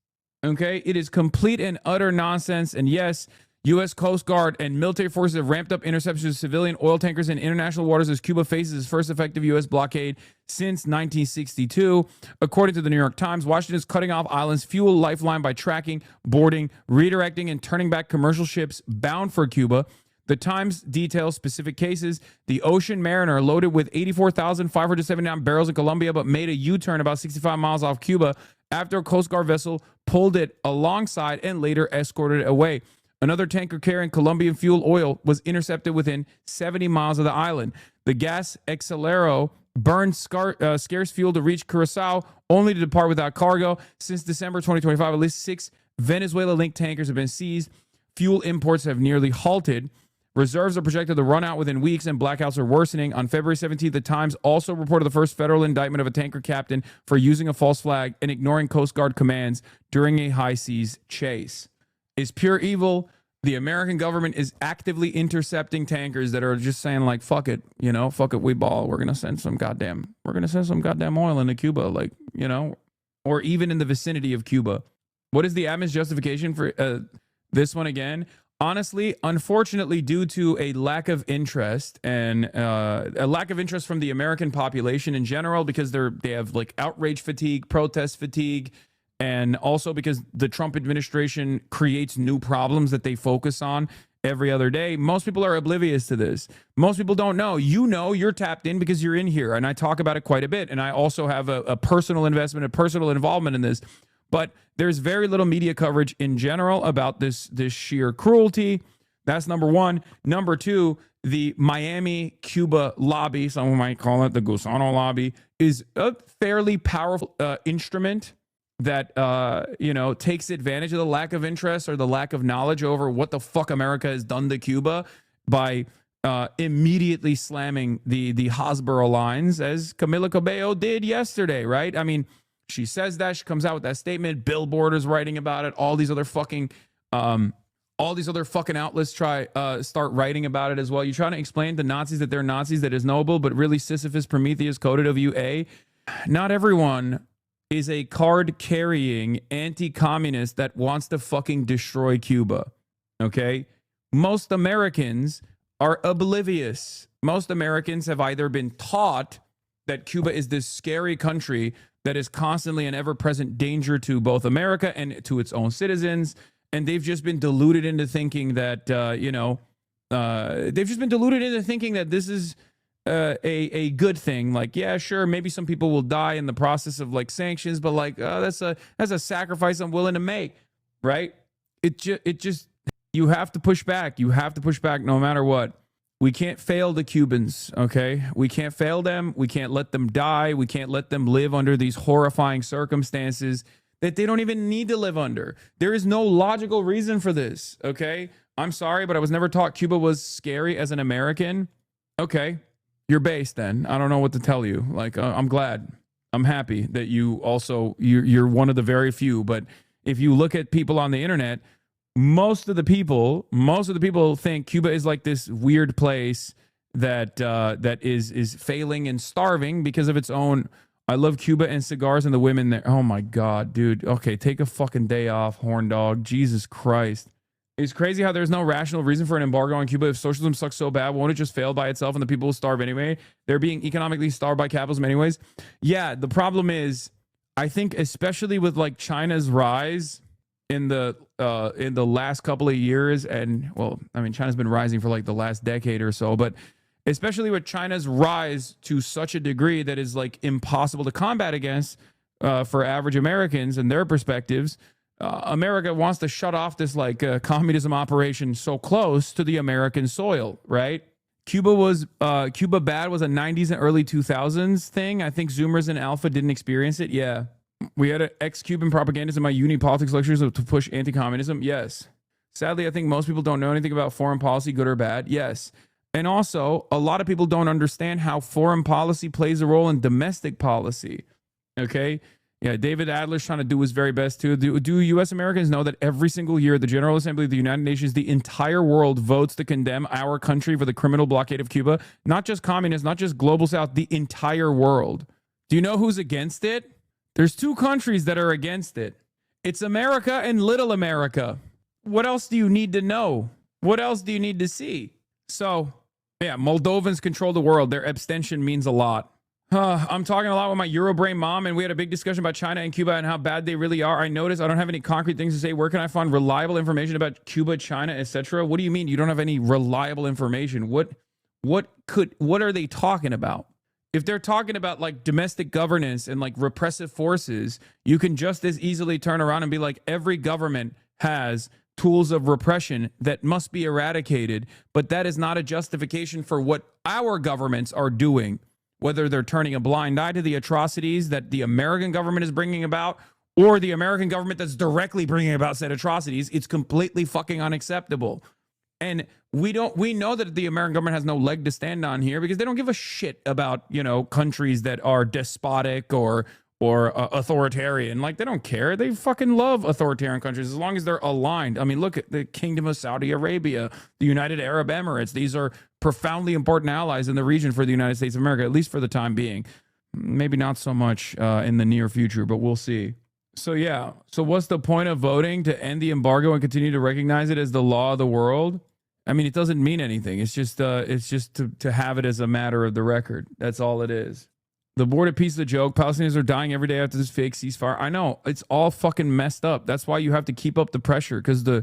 Okay? It is complete and utter nonsense. And yes, U.S. Coast Guard and military forces have ramped up interceptions of civilian oil tankers in international waters as Cuba faces its first effective U.S. blockade since 1962. According to the New York Times, Washington is cutting off island's fuel lifeline by tracking, boarding, redirecting, and turning back commercial ships bound for Cuba. The Times details specific cases. The Ocean Mariner, loaded with 84,579 barrels in Colombia, but made a U-turn about 65 miles off Cuba after a Coast Guard vessel pulled it alongside and later escorted it away. Another tanker carrying Colombian fuel oil was intercepted within 70 miles of the island. The gas Accelero burned scarce fuel to reach Curacao, only to depart without cargo. Since December 2025, at least 6 Venezuela-linked tankers have been seized. Fuel imports have nearly halted. Reserves are projected to run out within weeks, and blackouts are worsening. On February 17th, the Times also reported the first federal indictment of a tanker captain for using a false flag and ignoring Coast Guard commands during a high seas chase. Is pure evil. The American government is actively intercepting tankers that are just saying, like, fuck it, you know, fuck it, we ball. We're going to send some goddamn oil into Cuba, like, you know, or even in the vicinity of Cuba. What is the admin's justification for this one again? Honestly, unfortunately, due to a lack of interest and a lack of interest from the American population in general, because they have like outrage fatigue, protest fatigue, and also because the Trump administration creates new problems that they focus on every other day. Most people are oblivious to this. Most people don't know. You know, you're tapped in because you're in here, and I talk about it quite a bit. And I also have a personal investment, a personal involvement in this. But there's very little media coverage in general about this sheer cruelty. That's number one. Number two, the Miami Cuba lobby, someone might call it the Gusano lobby, is a fairly powerful instrument that you know, takes advantage of the lack of interest or the lack of knowledge over what the fuck America has done to Cuba by immediately slamming the HASBARA lines, as Camila Cabello did yesterday, right? I mean, she says that, she comes out with that statement, Billboard is writing about it, all these other fucking outlets start writing about it as well. You're trying to explain to Nazis that they're Nazis, that is noble, but really Sisyphus, Prometheus, coded of UA. Not everyone is a card-carrying anti-communist that wants to fucking destroy Cuba, okay? Most Americans are oblivious. Most Americans have either been taught that Cuba is this scary country that is constantly an ever-present danger to both America and to its own citizens, and they've just been deluded into thinking that, they've just been deluded into thinking that this is a good thing. Like, yeah, sure, maybe some people will die in the process of like sanctions, but like that's a sacrifice I'm willing to make, right? It just you have to push back. You have to push back no matter what. We can't fail the Cubans, okay? We can't fail them. We can't let them die. We can't let them live under these horrifying circumstances that they don't even need to live under. There is no logical reason for this, okay? I'm sorry, but I was never taught Cuba was scary as an American. Okay, you're based then. I don't know what to tell you. Like, I'm glad. I'm happy that you're one of the very few. But if you look at people on the internet, most of the people think Cuba is like this weird place that is failing and starving because of its own. I love Cuba and cigars and the women there. Oh my God, dude. Okay, take a fucking day off, horn dog. Jesus Christ. It's crazy how there's no rational reason for an embargo on Cuba. If socialism sucks so bad, won't it just fail by itself and the people will starve anyway? They're being economically starved by capitalism anyways. Yeah, the problem is, I think especially with like China's rise in the last couple of years, and well, I mean, China's been rising for like the last decade or so, but especially with China's rise to such a degree that is like impossible to combat against for average Americans and their perspectives, America wants to shut off this like communism operation so close to the American soil, right? Cuba bad was a 90s and early 2000s thing. I think Zoomers and Alpha didn't experience it. Yeah. We had an ex-Cuban propagandist in my uni politics lectures to push anti-communism. Yes. Sadly, I think most people don't know anything about foreign policy, good or bad. Yes. And also, a lot of people don't understand how foreign policy plays a role in domestic policy. Okay? Yeah, David Adler's trying to do his very best too. Do U.S. Americans know that every single year, the General Assembly of the United Nations, the entire world votes to condemn our country for the criminal blockade of Cuba? Not just communists, not just global South, the entire world. Do you know who's against it? There's two countries that are against it. It's America and Little America. What else do you need to know? What else do you need to see? So, yeah, Moldovans control the world. Their abstention means a lot. I'm talking a lot with my Eurobrain mom, and we had a big discussion about China and Cuba and how bad they really are. I noticed I don't have any concrete things to say. Where can I find reliable information about Cuba, China, etc.? What do you mean you don't have any reliable information? What are they talking about? If they're talking about like domestic governance and like repressive forces, you can just as easily turn around and be like, every government has tools of repression that must be eradicated, but that is not a justification for what our governments are doing, whether they're turning a blind eye to the atrocities that the American government is bringing about or the American government that's directly bringing about said atrocities. It's completely fucking unacceptable. And we know that the American government has no leg to stand on here because they don't give a shit about, you know, countries that are despotic or authoritarian. Like, they don't care. They fucking love authoritarian countries as long as they're aligned. I mean, look at the Kingdom of Saudi Arabia, the United Arab Emirates. These are profoundly important allies in the region for the United States of America, at least for the time being. Maybe not so much in the near future, but we'll see. So, yeah. So what's the point of voting to end the embargo and continue to recognize it as the law of the world? I mean, it doesn't mean anything. It's just to have it as a matter of the record. That's all it is. The border peace is a joke. Palestinians are dying every day after this fake ceasefire. I know. It's all fucking messed up. That's why you have to keep up the pressure, because the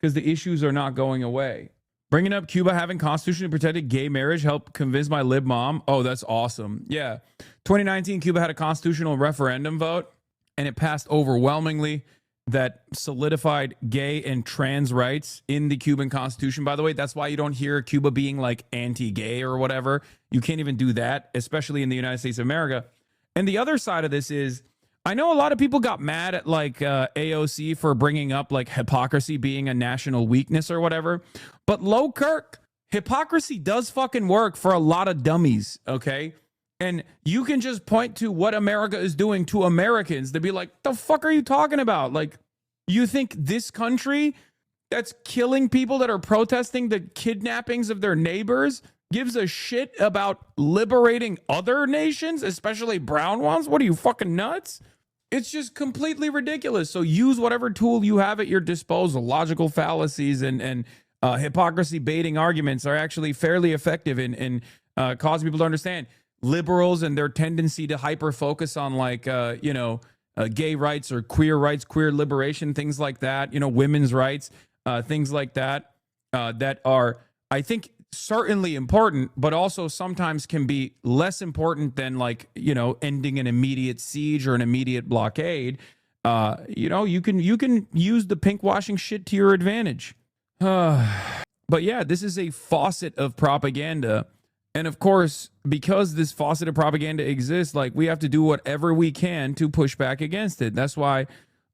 issues are not going away. Bringing up Cuba having constitutionally protected gay marriage helped convince my lib mom. Oh, that's awesome. Yeah. 2019, Cuba had a constitutional referendum vote, and it passed overwhelmingly. That solidified gay and trans rights in the Cuban Constitution. By the way, that's why you don't hear Cuba being like anti-gay or whatever. You can't even do that, especially in the United States of America. And the other side of this is, I know a lot of people got mad at like AOC for bringing up like hypocrisy being a national weakness or whatever. But low Kirk, hypocrisy does fucking work for a lot of dummies, okay? And you can just point to what America is doing to Americans to be like, the fuck are you talking about? Like, you think this country that's killing people that are protesting the kidnappings of their neighbors gives a shit about liberating other nations, especially brown ones? What are you, fucking nuts? It's just completely ridiculous. So use whatever tool you have at your disposal. Logical fallacies and hypocrisy baiting arguments are actually fairly effective in causing people to understand. Liberals and their tendency to hyper focus on like gay rights or queer rights, queer liberation, things like that, you know, women's rights, things like that, that are, I think, certainly important, but also sometimes can be less important than like, you know, ending an immediate siege or an immediate blockade. You know, you can use the pink washing shit to your advantage. But yeah, this is a faucet of propaganda. And of course, because this faucet of propaganda exists, like, we have to do whatever we can to push back against it. That's why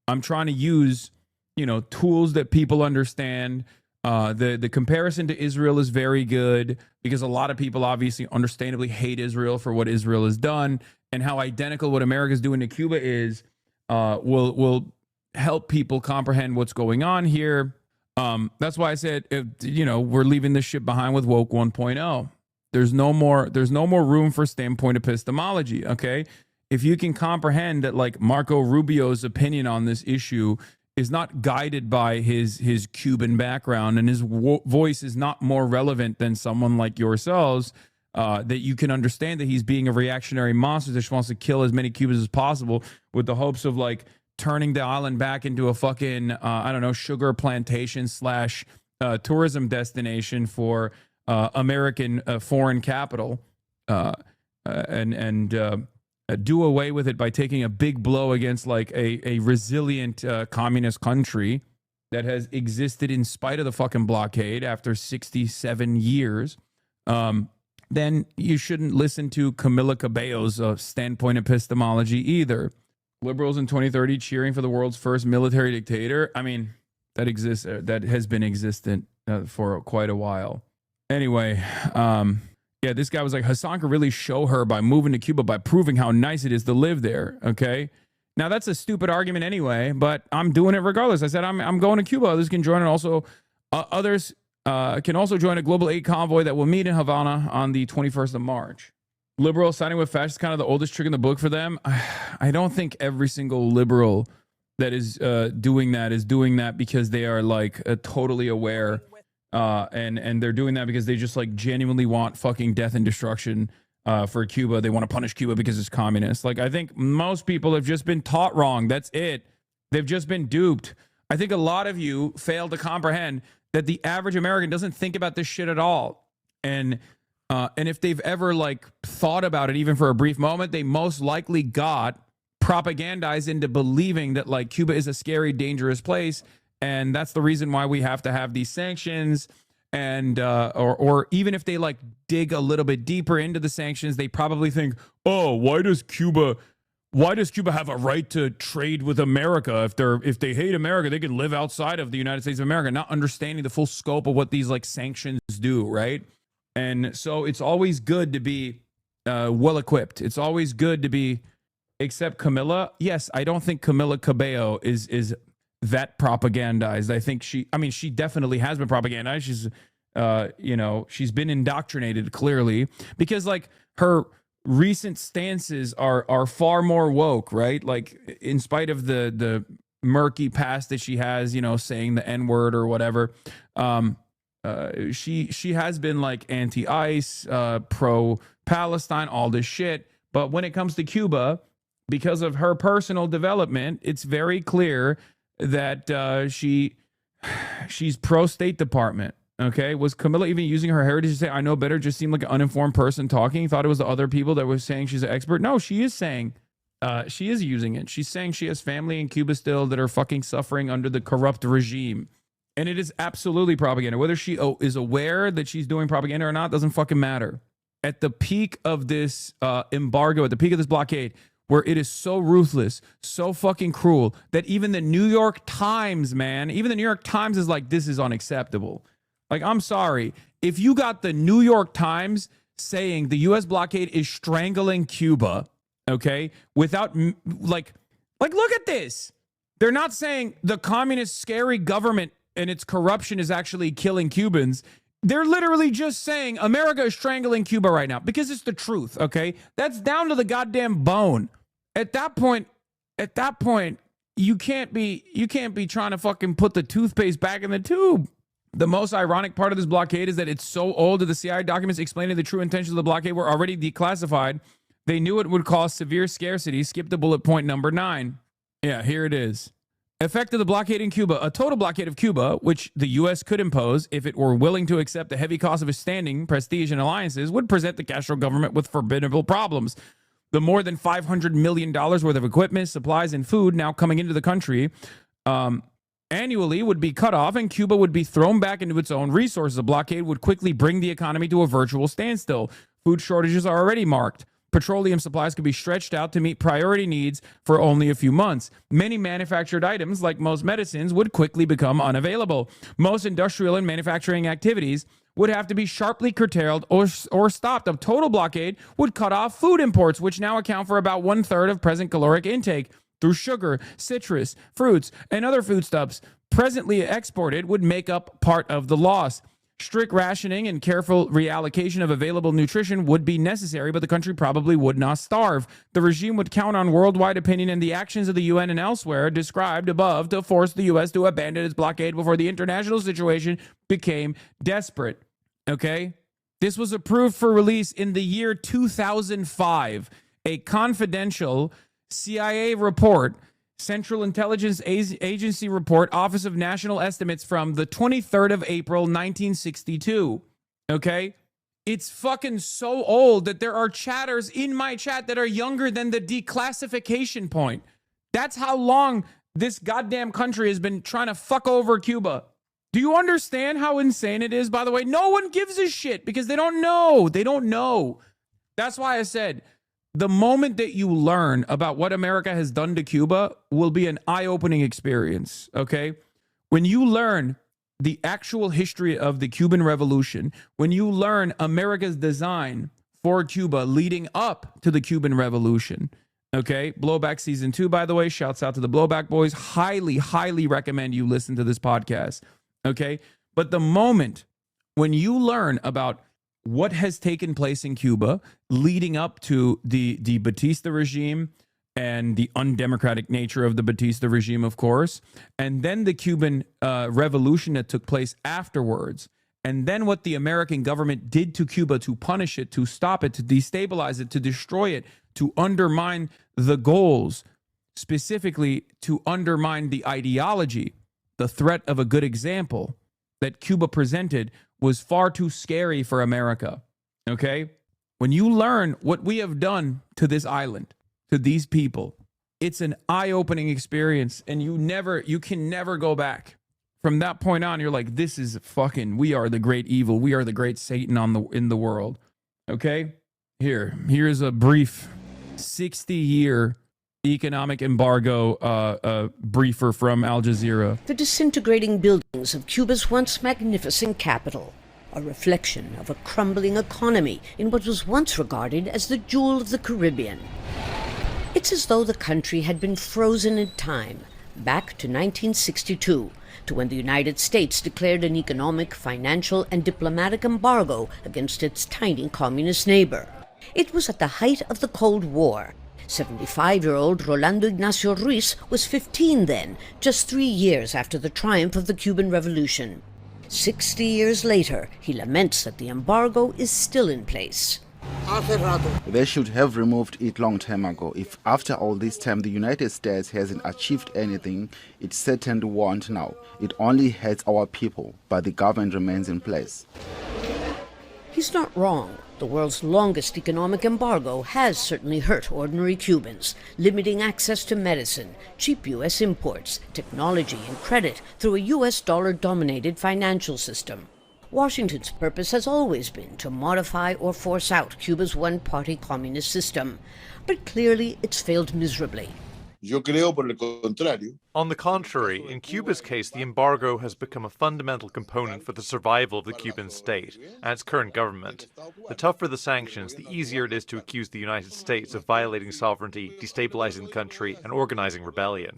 I'm trying to use, you know, tools that people understand. The comparison to Israel is very good because a lot of people obviously understandably hate Israel for what Israel has done, and how identical what America is doing to Cuba is will help people comprehend what's going on here. That's why I said, you know, we're leaving this shit behind with woke 1.0. There's no more room for standpoint epistemology, okay? If you can comprehend that, like, Marco Rubio's opinion on this issue is not guided by his Cuban background, and his voice is not more relevant than someone like yourselves, that you can understand that he's being a reactionary monster that just wants to kill as many Cubans as possible with the hopes of, like, turning the island back into a fucking, I don't know, sugar plantation / tourism destination for American foreign capital, and do away with it by taking a big blow against like a resilient communist country that has existed in spite of the fucking blockade after 67 years, then you shouldn't listen to Camila Cabello's standpoint epistemology either. Liberals in 2030 cheering for the world's first military dictator. I mean, that exists. That has been existent for quite a while. Anyway, yeah, this guy was like, Hasan could really show her by moving to Cuba by proving how nice it is to live there. Okay. Now that's a stupid argument anyway, but I'm doing it regardless. I said, I'm going to Cuba. Others can join, and also others can also join a global aid convoy that will meet in Havana on the 21st of March. liberal siding with fascists, kind of the oldest trick in the book for them. I don't think every single liberal that is doing that because they are like totally aware, and they're doing that because they just like genuinely want fucking death and destruction for Cuba. They want to punish Cuba because it's communist. Like, I think most people have just been taught wrong. That's it. They've just been duped. I think a lot of you fail to comprehend that the average American doesn't think about this shit at all. And if they've ever like thought about it, even for a brief moment, they most likely got propagandized into believing that like Cuba is a scary, dangerous place. And that's the reason why we have to have these sanctions. And or even if they like dig a little bit deeper into the sanctions, they probably think, oh, why does Cuba have a right to trade with America? If they hate America, they can live outside of the United States of America, not understanding the full scope of what these like sanctions do, right? And so it's always good to be well equipped. It's always good to be, except Camila. Yes, I don't think Camila Cabello is that propagandized. I think she definitely has been propagandized. She's she's been indoctrinated clearly, because like her recent stances are far more woke, right? Like, in spite of the murky past that she has, saying the N-word or whatever, she has been like anti-ICE, pro-Palestine, all this shit. But when it comes to Cuba, because of her personal development, it's very clear that she's pro-State Department. Okay, was Camilla even using her heritage to say, I know better, just seemed like an uninformed person talking? Thought it was the other people that were saying she's an expert? No, she is saying, she is using it. She's saying she has family in Cuba still that are fucking suffering under the corrupt regime. And it is absolutely propaganda. Whether she is aware that she's doing propaganda or not doesn't fucking matter. At the peak of this embargo, at the peak of this blockade, where it is so ruthless, so fucking cruel, that even the New York Times, man, even the New York Times is like, this is unacceptable. Like, I'm sorry. If you got the New York Times saying the U.S. blockade is strangling Cuba, okay, without, like, look at this. They're not saying the communist scary government and its corruption is actually killing Cubans. They're literally just saying America is strangling Cuba right now, because it's the truth, okay? That's down to the goddamn bone. At that point, you can't be trying to fucking put the toothpaste back in the tube. The most ironic part of this blockade is that it's so old that the CIA documents explaining the true intentions of the blockade were already declassified. They knew it would cause severe scarcity. Skip to bullet point number 9. Yeah, here it is. Effect of the blockade in Cuba. A total blockade of Cuba, which the U.S. could impose if it were willing to accept the heavy cost of its standing, prestige, and alliances, would present the Castro government with formidable problems. The more than $500 million worth of equipment, supplies, and food now coming into the country annually would be cut off, and Cuba would be thrown back into its own resources. A blockade would quickly bring the economy to a virtual standstill. Food shortages are already marked. Petroleum supplies could be stretched out to meet priority needs for only a few months. Many manufactured items, like most medicines, would quickly become unavailable. Most industrial and manufacturing activities would have to be sharply curtailed or stopped. A total blockade would cut off food imports, which now account for about 1/3 of present caloric intake. Through sugar, citrus, fruits, and other foodstuffs presently exported would make up part of the loss. Strict rationing and careful reallocation of available nutrition would be necessary, but the country probably would not starve. The regime would count on worldwide opinion and the actions of the UN and elsewhere described above to force the U.S. to abandon its blockade before the international situation became desperate. Okay? This was approved for release in the year 2005. A confidential CIA report, Central Intelligence Agency report, Office of National Estimates from the 23rd of April, 1962. Okay? It's fucking so old that there are chatters in my chat that are younger than the declassification point. That's how long this goddamn country has been trying to fuck over Cuba. Do you understand how insane it is, by the way? No one gives a shit because they don't know. They don't know. That's why I said, the moment that you learn about what America has done to Cuba will be an eye-opening experience, okay? When you learn the actual history of the Cuban Revolution, when you learn America's design for Cuba leading up to the Cuban Revolution, okay? Blowback Season 2, by the way, shouts out to the Blowback Boys. Highly, highly recommend you listen to this podcast, okay? But the moment when you learn about what has taken place in Cuba leading up to the Batista regime and the undemocratic nature of the Batista regime, of course, and then the Cuban revolution that took place afterwards, and then what the American government did to Cuba to punish it, to stop it, to destabilize it, to destroy it, to undermine the goals, specifically to undermine the ideology. The threat of a good example that Cuba presented was far too scary for America, okay? When you learn what we have done to this island, to these people, it's an eye-opening experience, and you can never go back. From that point on, you're like, this is fucking, we are the great evil. We are the great Satan in the world, okay? Here's a brief 60-year economic embargo briefer from Al Jazeera. The disintegrating buildings of Cuba's once magnificent capital, a reflection of a crumbling economy in what was once regarded as the jewel of the Caribbean. It's as though the country had been frozen in time, back to 1962, to when the United States declared an economic, financial, and diplomatic embargo against its tiny communist neighbor. It was at the height of the Cold War. 75-year-old Rolando Ignacio Ruiz was 15 then, just 3 years after the triumph of the Cuban Revolution. 60 years later, he laments that the embargo is still in place. They should have removed it long time ago. If after all this time the United States hasn't achieved anything, it certainly won't now. It only hurts our people, but the government remains in place. He's not wrong. The world's longest economic embargo has certainly hurt ordinary Cubans, limiting access to medicine, cheap U.S. imports, technology, and credit through a U.S. dollar-dominated financial system. Washington's purpose has always been to modify or force out Cuba's one-party communist system, but clearly it's failed miserably. On the contrary, in Cuba's case, the embargo has become a fundamental component for the survival of the Cuban state and its current government. The tougher the sanctions, the easier it is to accuse the United States of violating sovereignty, destabilizing the country, and organizing rebellion.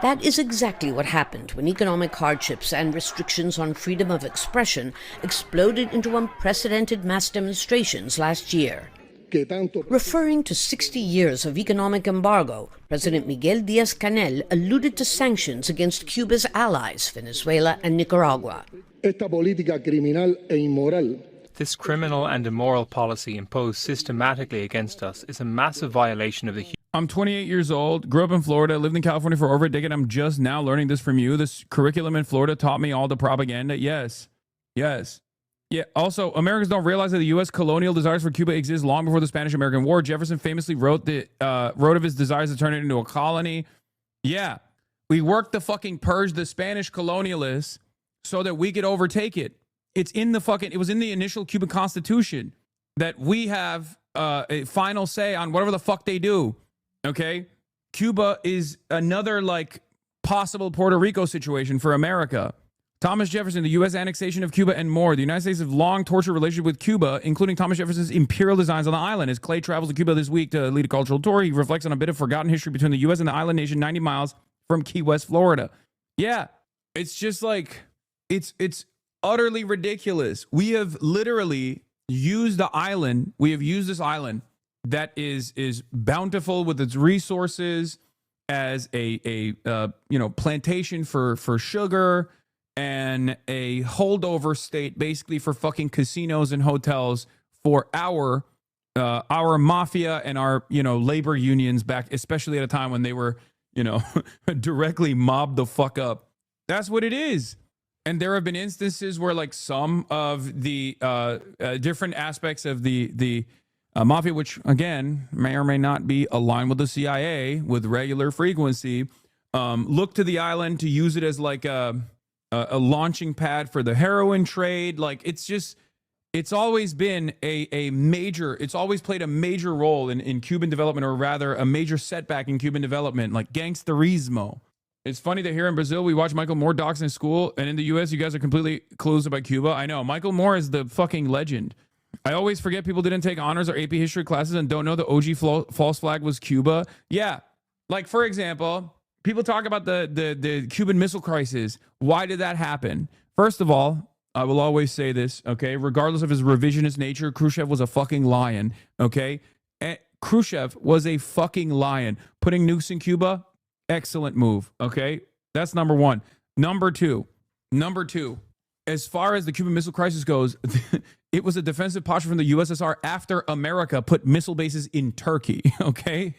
That is exactly what happened when economic hardships and restrictions on freedom of expression exploded into unprecedented mass demonstrations last year. Referring to 60 years of economic embargo, President Miguel Díaz-Canel alluded to sanctions against Cuba's allies, Venezuela and Nicaragua. This criminal and immoral policy imposed systematically against us is a massive violation of the I'm 28 years old, grew up in Florida, lived in California for over a decade. I'm just now learning this from you. This curriculum in Florida taught me all the propaganda. Yes. Yes. Yeah. Also, Americans don't realize that the U.S. colonial desires for Cuba exist long before the Spanish-American War. Jefferson famously wrote of his desires to turn it into a colony. Yeah. We worked to fucking purge the Spanish colonialists so that we could overtake it. It was in the initial Cuban Constitution that we have a final say on whatever the fuck they do. Okay? Cuba is another, possible Puerto Rico situation for America. Thomas Jefferson, the U.S. annexation of Cuba, and more. The United States has long tortured relationship with Cuba, including Thomas Jefferson's imperial designs on the island. As Clay travels to Cuba this week to lead a cultural tour, he reflects on a bit of forgotten history between the U.S. and the island nation 90 miles from Key West, Florida. Yeah, it's just it's utterly ridiculous. We have literally used the island. We have used this island that is bountiful with its resources as a plantation for sugar, and a holdover state basically for fucking casinos and hotels for our mafia and our labor unions back, especially at a time when they were directly mobbed the fuck up. That's what it is. And there have been instances where some of the different aspects of the mafia, which again may or may not be aligned with the CIA with regular frequency, look to the island to use it as a launching pad for the heroin trade. It's always been it's always played a major role in Cuban development, or rather a major setback in Cuban development, like gangsterismo. It's funny that here in Brazil, we watch Michael Moore docs in school, and in the US, you guys are completely clueless about Cuba. I know. Michael Moore is the fucking legend. I always forget people didn't take honors or AP history classes and don't know the OG false flag was Cuba. Yeah. For example, people talk about the Cuban Missile Crisis. Why did that happen? First of all, I will always say this, okay? Regardless of his revisionist nature, Khrushchev was a fucking lion, okay? Khrushchev was a fucking lion. Putting nukes in Cuba, excellent move, okay? That's number one. Number two, as far as the Cuban Missile Crisis goes, it was a defensive posture from the USSR after America put missile bases in Turkey, okay?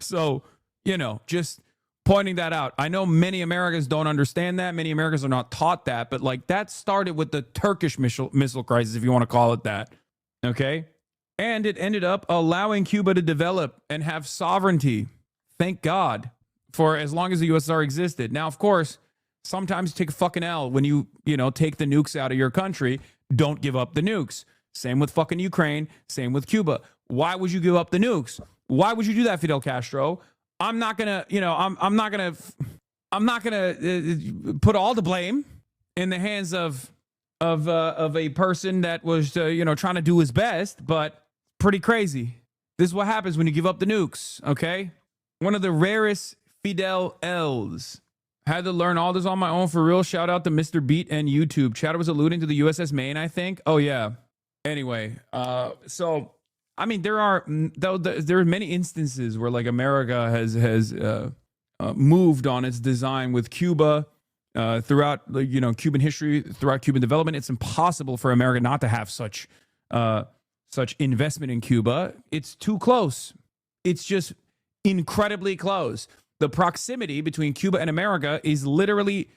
So, you know, just pointing that out. I know many Americans don't understand that. Many Americans are not taught that, but like that started with the Turkish missile crisis, if you want to call it that, okay? And it ended up allowing Cuba to develop and have sovereignty. Thank God, for as long as the USSR existed. Now, of course, sometimes you take a fucking L when you take the nukes out of your country. Don't give up the nukes. Same with fucking Ukraine. Same with Cuba. Why would you give up the nukes? Why would you do that, Fidel Castro? I'm not gonna put all the blame in the hands of a person that was trying to do his best, but pretty crazy. This is what happens when you give up the nukes. Okay, one of the rarest Fidel L's. Had to learn all this on my own for real. Shout out to Mr. Beat and YouTube. Chatter was alluding to the USS Maine, I think. Oh yeah. Anyway, so I mean, there are many instances where like America has moved on its design with Cuba throughout Cuban history, throughout Cuban development. It's impossible for America not to have such investment in Cuba. It's too close. It's just incredibly close. The proximity between Cuba and America is literally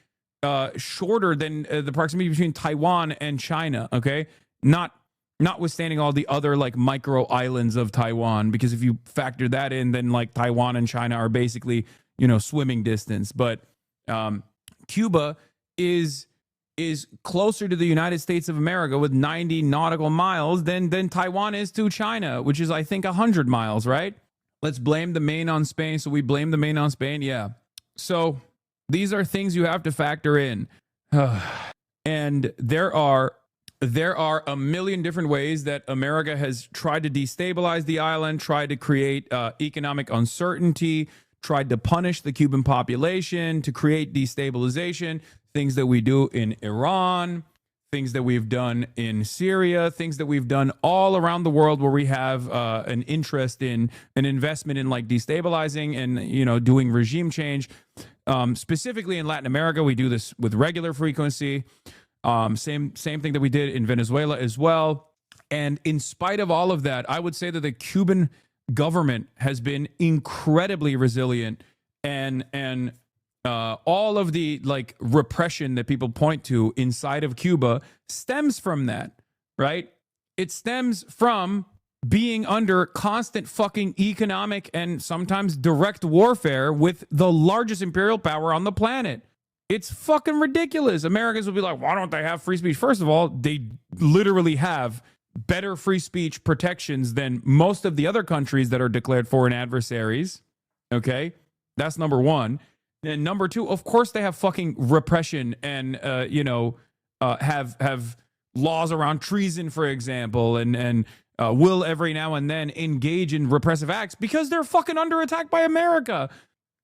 shorter than the proximity between Taiwan and China. Okay, notwithstanding all the other like micro islands of Taiwan, because if you factor that in, then like Taiwan and China are basically swimming distance. But Cuba is closer to the United States of America with 90 nautical miles than Taiwan is to China, which is I think 100 miles, right? Let's blame the Maine on Spain. So we blame the Maine on Spain. Yeah. So these are things you have to factor in. And there are a million different ways that America has tried to destabilize the island, tried to create economic uncertainty, tried to punish the Cuban population, to create destabilization, things that we do in Iran, things that we've done in Syria, things that we've done all around the world where we have an interest in an investment in like destabilizing and doing regime change. Specifically in Latin America, we do this with regular frequency. Same thing that we did in Venezuela as well. And in spite of all of that, I would say that the Cuban government has been incredibly resilient, and all of the like repression that people point to inside of Cuba stems from that, right? It stems from being under constant fucking economic and sometimes direct warfare with the largest imperial power on the planet. It's fucking ridiculous. Americans will be like, why don't they have free speech? First of all, they literally have better free speech protections than most of the other countries that are declared foreign adversaries. Okay? That's number one. And number two, of course they have fucking repression and, have laws around treason, for example, and will every now and then engage in repressive acts because they're fucking under attack by America.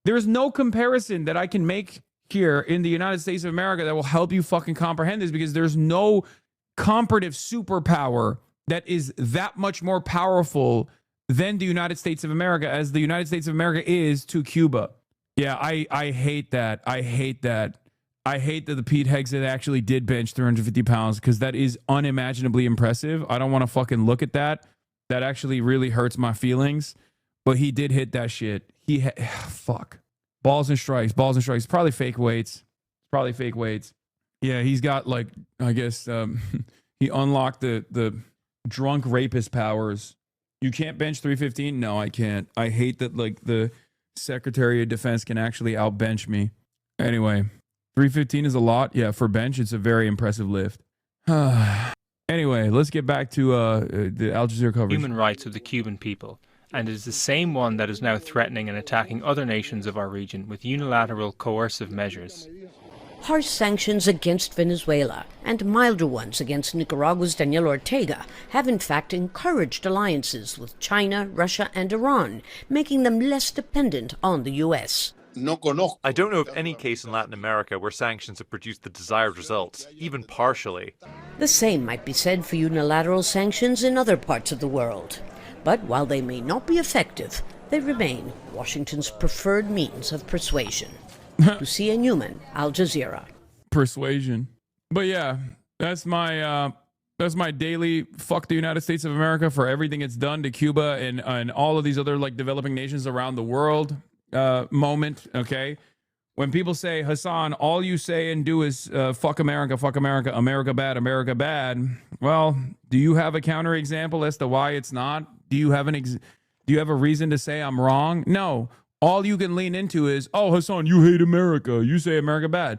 There is no comparison that I can make here in the United States of America that will help you fucking comprehend this, because there's no comparative superpower that is that much more powerful than the United States of America as the United States of America is to Cuba. Yeah, I hate that. I hate that the Pete Hegseth actually did bench 350 pounds, because that is unimaginably impressive. I don't want to fucking look at that. That actually really hurts my feelings. But he did hit that shit. Fuck. Balls and strikes. Probably fake weights. Yeah, he's got like, I guess he unlocked the drunk rapist powers. You can't bench 315? No, I can't. I hate that like the Secretary of Defense can actually outbench me. Anyway, 315 is a lot. Yeah, for bench, it's a very impressive lift. Anyway, let's get back to the Al Jazeera coverage. Human rights of the Cuban people, and it is the same one that is now threatening and attacking other nations of our region with unilateral coercive measures. Harsh sanctions against Venezuela and milder ones against Nicaragua's Daniel Ortega have in fact encouraged alliances with China, Russia, and Iran, making them less dependent on the U.S. I don't know of any case in Latin America where sanctions have produced the desired results, even partially. The same might be said for unilateral sanctions in other parts of the world. But while they may not be effective, they remain Washington's preferred means of persuasion. Lucia Newman, Al Jazeera. Persuasion. But yeah, that's my daily fuck the United States of America for everything it's done to Cuba and all of these other like developing nations around the world moment. Okay, when people say, Hasan, all you say and do is fuck America, America bad, America bad. Well, do you have a counterexample as to why it's not? Do you have a reason to say I'm wrong? No. All you can lean into is, oh, Hasan, you hate America. You say America bad.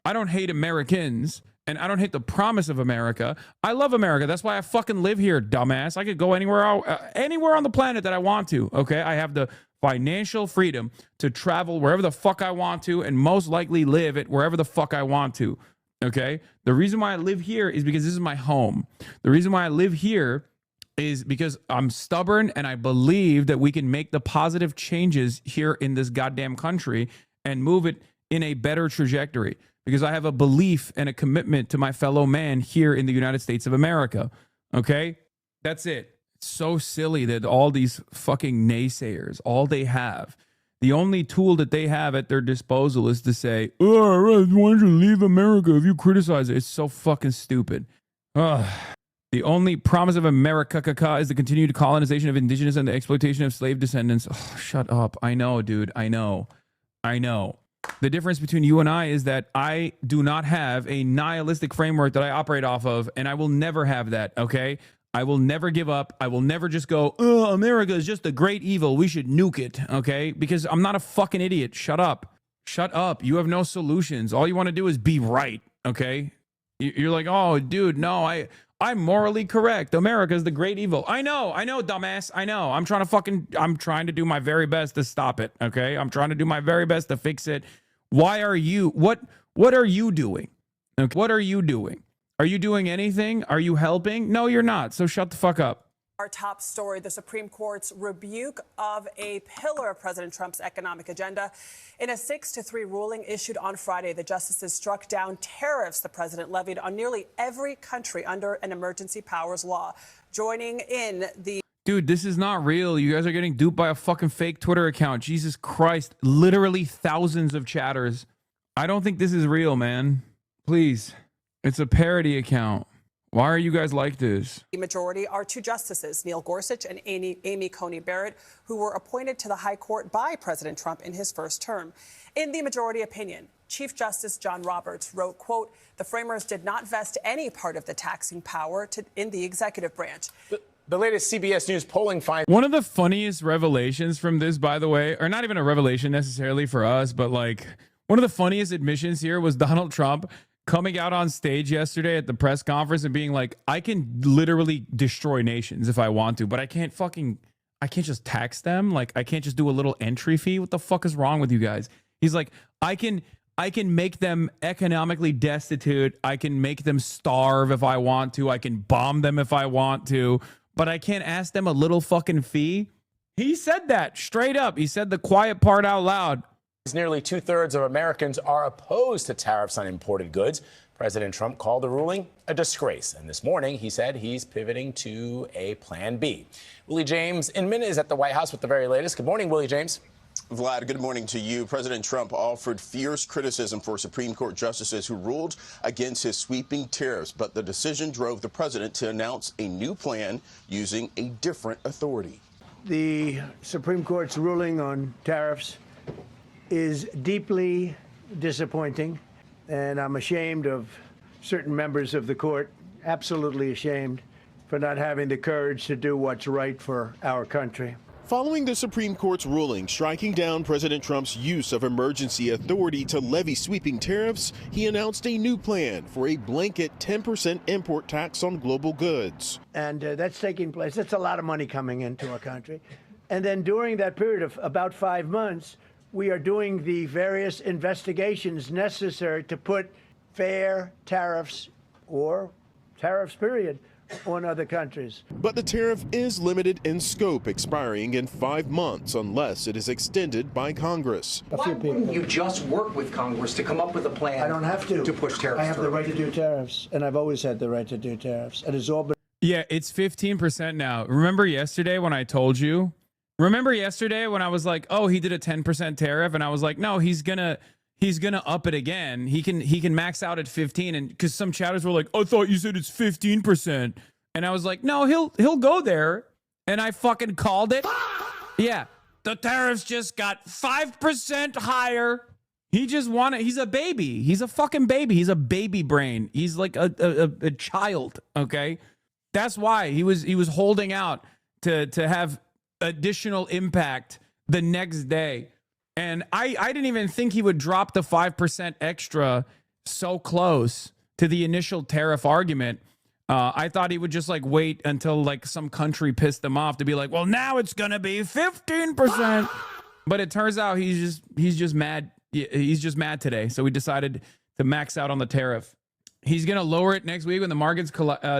I don't hate Americans, and I don't hate the promise of America. I love America. That's why I fucking live here, dumbass. I could go anywhere on the planet that I want to, okay? I have the financial freedom to travel wherever the fuck I want to and most likely live it wherever the fuck I want to, okay? The reason why I live here is because this is my home. The reason why I live here is because I'm stubborn and I believe that we can make the positive changes here in this goddamn country and move it in a better trajectory. Because I have a belief and a commitment to my fellow man here in the United States of America. Okay? That's it. It's so silly that all these fucking naysayers, all they have, the only tool that they have at their disposal is to say, oh, why don't you leave America if you criticize it? It's so fucking stupid. Ugh. The only promise of America is the continued colonization of indigenous and the exploitation of slave descendants. Oh, shut up. I know, dude. I know. The difference between you and I is that I do not have a nihilistic framework that I operate off of, and I will never have that, okay? I will never give up. I will never just go, oh, America is just a great evil. We should nuke it, okay? Because I'm not a fucking idiot. Shut up. Shut up. You have no solutions. All you want to do is be right, okay? You're like, oh, dude, no, I'm morally correct. America is the great evil. I know, dumbass. I know. I'm trying to do my very best to stop it. Okay. I'm trying to do my very best to fix it. What are you doing? Okay. What are you doing? Are you doing anything? Are you helping? No, you're not. So shut the fuck up. Our top story, the Supreme Court's rebuke of a pillar of President Trump's economic agenda. In a 6-3 ruling issued on Friday, the justices struck down tariffs the president levied on nearly every country under an emergency powers law. Joining in the... Dude, this is not real. You guys are getting duped by a fucking fake Twitter account. Jesus Christ. Literally thousands of chatters. I don't think this is real, man. Please. It's a parody account. Why are you guys like this? The majority are two justices, Neil Gorsuch and Amy Coney Barrett, who were appointed to the High Court by President Trump in his first term. In the majority opinion, Chief Justice John Roberts wrote, quote, the framers did not vest any part of the taxing power in the executive branch. The latest CBS News polling finds... One of the funniest revelations from this, by the way, or not even a revelation necessarily for us, but like one of the funniest admissions here was Donald Trump coming out on stage yesterday at the press conference and being like, I can literally destroy nations if I want to, but I can't just tax them. Like, I can't just do a little entry fee. What the fuck is wrong with you guys? He's like, I can make them economically destitute. I can make them starve if I want to. I can bomb them if I want to, but I can't ask them a little fucking fee. He said that straight up. He said the quiet part out loud. Nearly 2/3 of Americans are opposed to tariffs on imported goods. President Trump called the ruling a disgrace. And this morning, he said he's pivoting to a plan B. Willie James Inman is at the White House with the very latest. Good morning, Willie James. Vlad, good morning to you. President Trump offered fierce criticism for Supreme Court justices who ruled against his sweeping tariffs. But the decision drove the president to announce a new plan using a different authority. The Supreme Court's ruling on tariffs is deeply disappointing, and I'm ashamed of certain members of the court, absolutely ashamed, for not having the courage to do what's right for our country. Following the Supreme Court's ruling striking down President Trump's use of emergency authority to levy sweeping tariffs, he announced a new plan for a blanket 10% import tax on global goods. And that's taking place. That's a lot of money coming into our country. And then during that period of about 5 months, we are doing the various investigations necessary to put fair tariffs, or tariffs period, on other countries. But the tariff is limited in scope, expiring in 5 months unless it is extended by Congress. Why wouldn't you just work with Congress to come up with a plan? I don't have to push tariffs. I have the through? right to do tariffs, and I've always had the right to do tariffs. And it's all been. Yeah, it's 15% now. Remember yesterday when I told you? Remember yesterday when I was like, "Oh, he did a 10% tariff," and I was like, "No, he's gonna up it again. He can max out at 15." And because some chatters were like, "I thought you said it's 15%," and I was like, "No, he'll go there." And I fucking called it. Yeah, the tariffs just got 5% higher. He just wanted. He's a baby. He's a fucking baby. He's a baby brain. He's like a child. Okay, that's why he was holding out to have additional impact the next day. And I didn't even think he would drop the 5% extra so close to the initial tariff argument. I thought he would just like wait until like some country pissed him off to be like, well, now it's gonna be 15%. But it turns out he's just mad. He's just mad today. So we decided to max out on the tariff. He's gonna lower it next week when the markets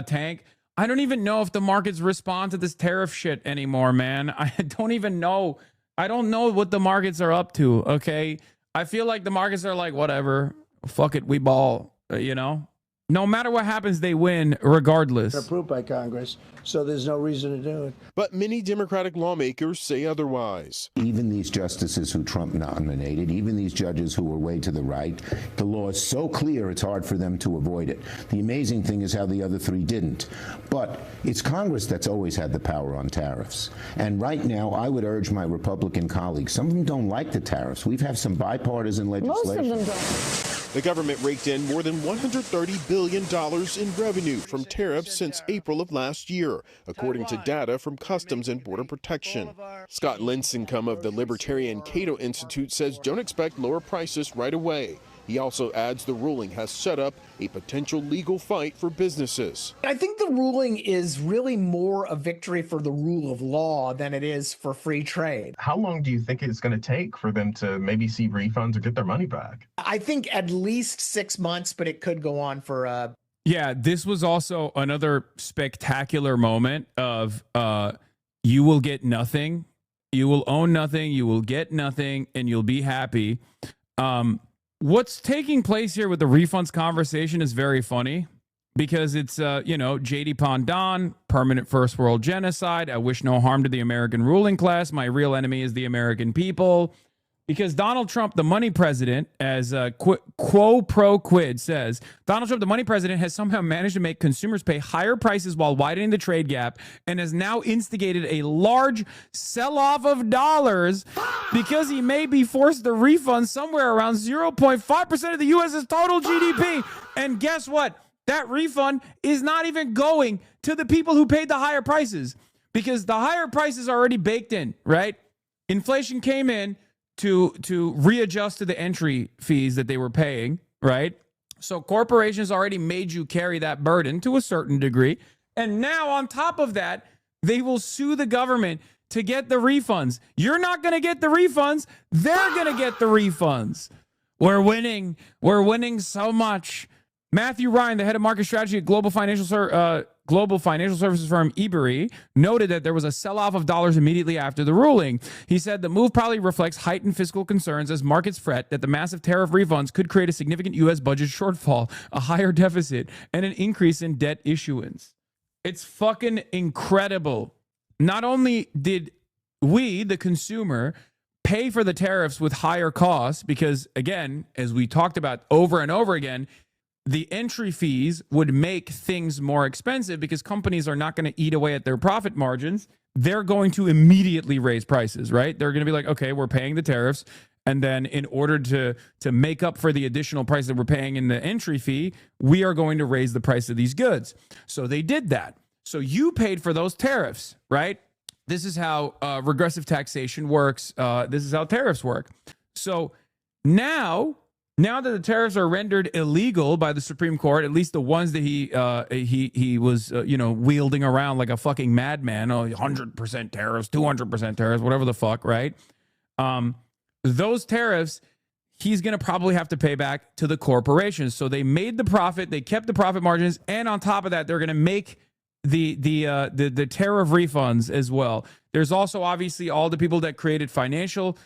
tank. I don't even know if the markets respond to this tariff shit anymore, man. I don't even know. I don't know what the markets are up to, okay? I feel like the markets are like, whatever, fuck it, we ball, you know? No matter what happens, they win regardless. Approved by Congress, so there's no reason to do it. But many Democratic lawmakers say otherwise. Even these justices who Trump nominated, even these judges who were way to the right, the law is so clear it's hard for them to avoid it. The amazing thing is how the other three didn't. But it's Congress that's always had the power on tariffs. And right now, I would urge my Republican colleagues, some of them don't like the tariffs. We've had some bipartisan legislation. Most of them don't. The government raked in more than $130 billion in revenue from tariffs since April of last year, according to data from Customs and Border Protection. Scott Lincecum of the Libertarian Cato Institute says don't expect lower prices right away. He also adds the ruling has set up a potential legal fight for businesses. I think the ruling is really more a victory for the rule of law than it is for free trade. How long do you think it's going to take for them to maybe see refunds or get their money back? I think at least 6 months, but it could go on for Yeah, this was also another spectacular moment of you will get nothing, you will own nothing, you will get nothing, and you'll be happy. What's taking place here with the refunds conversation is very funny because it's, J.D. Pondon, permanent first world genocide. I wish no harm to the American ruling class. My real enemy is the American people. Because Donald Trump, the money president, as quo pro quid says, Donald Trump, the money president, has somehow managed to make consumers pay higher prices while widening the trade gap and has now instigated a large sell-off of dollars because he may be forced to refund somewhere around 0.5% of the U.S.'s total GDP. And guess what? That refund is not even going to the people who paid the higher prices because the higher prices are already baked in, right? Inflation came in to readjust to the entry fees that they were paying, right? So corporations already made you carry that burden to a certain degree. And now on top of that, they will sue the government to get the refunds. You're not going to get the refunds. They're going to get the refunds. We're winning. We're winning so much. Matthew Ryan, the head of market strategy at global financial services firm Ebury, noted that there was a sell-off of dollars immediately after the ruling. He said the move probably reflects heightened fiscal concerns as markets fret that the massive tariff refunds could create a significant U.S. budget shortfall, a higher deficit, and an increase in debt issuance. It's fucking incredible. Not only did we, the consumer, pay for the tariffs with higher costs because, again, as we talked about over and over again, the entry fees would make things more expensive because companies are not going to eat away at their profit margins. They're going to immediately raise prices, right? They're going to be like, okay, we're paying the tariffs. And then in order to make up for the additional price that we're paying in the entry fee, we are going to raise the price of these goods. So they did that. So you paid for those tariffs, right? This is how regressive taxation works. This is how tariffs work. So now that the tariffs are rendered illegal by the Supreme Court, at least the ones that he was wielding around like a fucking madman, 100% tariffs, 200% tariffs, whatever the fuck, right? Those tariffs, he's going to probably have to pay back to the corporations. So they made the profit, they kept the profit margins, and on top of that, they're going to make the tariff refunds as well. There's also obviously all the people that created financial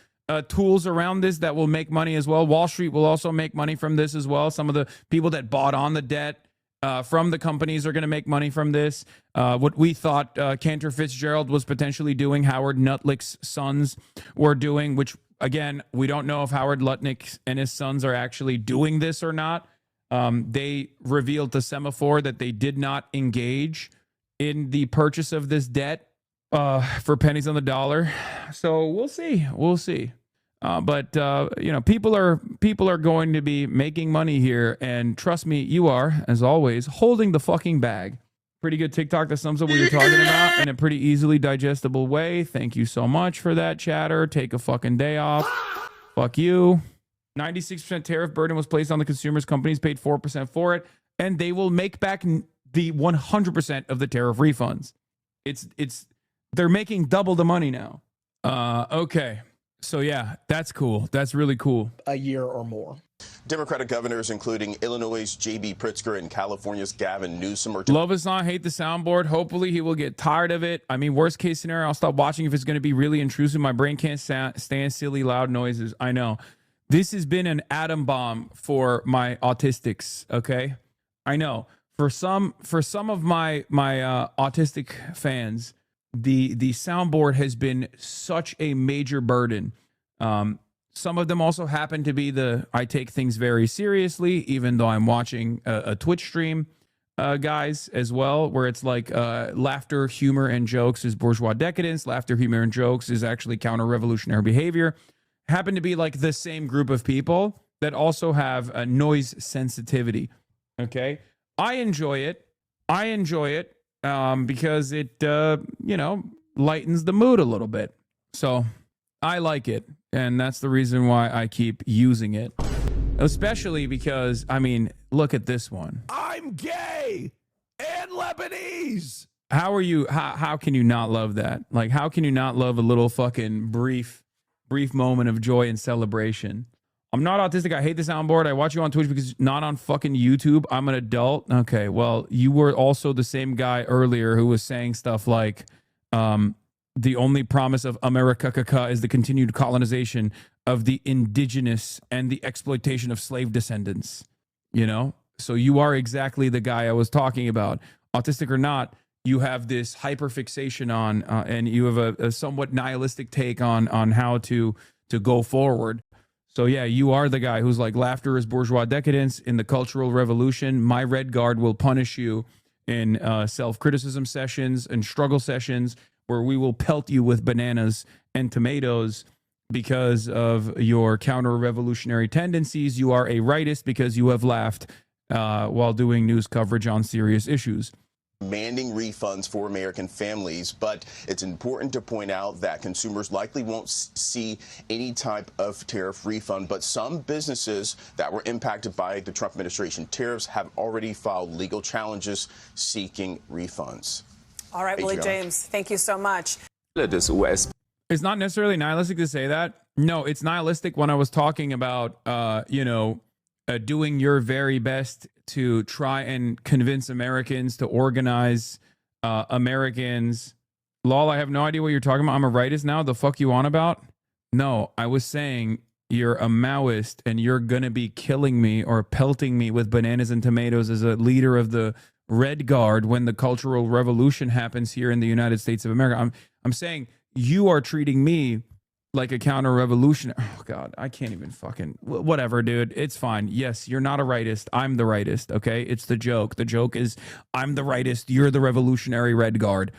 tools around this that will make money as well. Wall Street will also make money from this as well. Some of the people that bought on the debt from the companies are going to make money from this. What we thought Cantor Fitzgerald was potentially doing, Howard Lutnick's sons were doing, which, again, we don't know if Howard Lutnick and his sons are actually doing this or not. They revealed to Semaphore that they did not engage in the purchase of this debt for pennies on the dollar. So we'll see. We'll see. But you know, people are going to be making money here, and trust me, you are, as always, holding the fucking bag. Pretty good TikTok that sums up what you're talking about in a pretty easily digestible way. Thank you so much for that, chatter. Take a fucking day off. Fuck you. 96% tariff burden was placed on the consumers. Companies paid 4% for it, and they will make back the 100% of the tariff refunds. They're making double the money now. Okay. So yeah, that's cool. That's really cool. A year or more. Democratic governors, including Illinois' J.B. Pritzker and California's Gavin Newsom, are love us not, hate the soundboard. Hopefully he will get tired of it. I mean, worst case scenario, I'll stop watching if it's going to be really intrusive. My brain can't stand silly, loud noises. I know. This has been an atom bomb for my autistics. Okay, I know. For some of my autistic fans, the soundboard has been such a major burden. Some of them also happen to be I take things very seriously, even though I'm watching a Twitch stream, guys, as well, where it's like laughter, humor, and jokes is bourgeois decadence. Laughter, humor, and jokes is actually counter-revolutionary behavior. Happen to be like the same group of people that also have a noise sensitivity. Okay, I enjoy it. Because it, you know, lightens the mood a little bit. So I like it. And that's the reason why I keep using it. Especially because, I mean, look at this one. I'm gay and Lebanese. How are you? How can you not love that? Like, how can you not love a little fucking brief moment of joy and celebration? I'm not autistic. I hate the soundboard. I watch you on Twitch because not on fucking YouTube. I'm an adult. Okay, well, you were also the same guy earlier who was saying stuff like, the only promise of America is the continued colonization of the indigenous and the exploitation of slave descendants. You know? So you are exactly the guy I was talking about. Autistic or not, you have this hyperfixation on, and you have a somewhat nihilistic take on how to go forward. So yeah, you are the guy who's like, laughter is bourgeois decadence. In the Cultural Revolution, my Red Guard will punish you in self-criticism sessions and struggle sessions where we will pelt you with bananas and tomatoes because of your counter-revolutionary tendencies. You are a rightist because you have laughed while doing news coverage on serious issues. Demanding refunds for American families, but it's important to point out that consumers likely won't see any type of tariff refund, but some businesses that were impacted by the Trump administration tariffs have already filed legal challenges seeking refunds. All right, Willie James, thank you so much. It's not necessarily nihilistic to say that. No, it's nihilistic when I was talking about, doing your very best to try and convince Americans to organize Americans. Lol, I have no idea what you're talking about. I'm a rightist now. The fuck you on about? No, I was saying you're a Maoist and you're going to be killing me or pelting me with bananas and tomatoes as a leader of the Red Guard when the Cultural Revolution happens here in the United States of America. I'm saying you are treating me like a counter-revolution. Oh, God, I can't even fucking... Whatever, dude. It's fine. Yes, you're not a rightist. I'm the rightist, okay? It's the joke. The joke is I'm the rightist. You're the revolutionary Red Guard.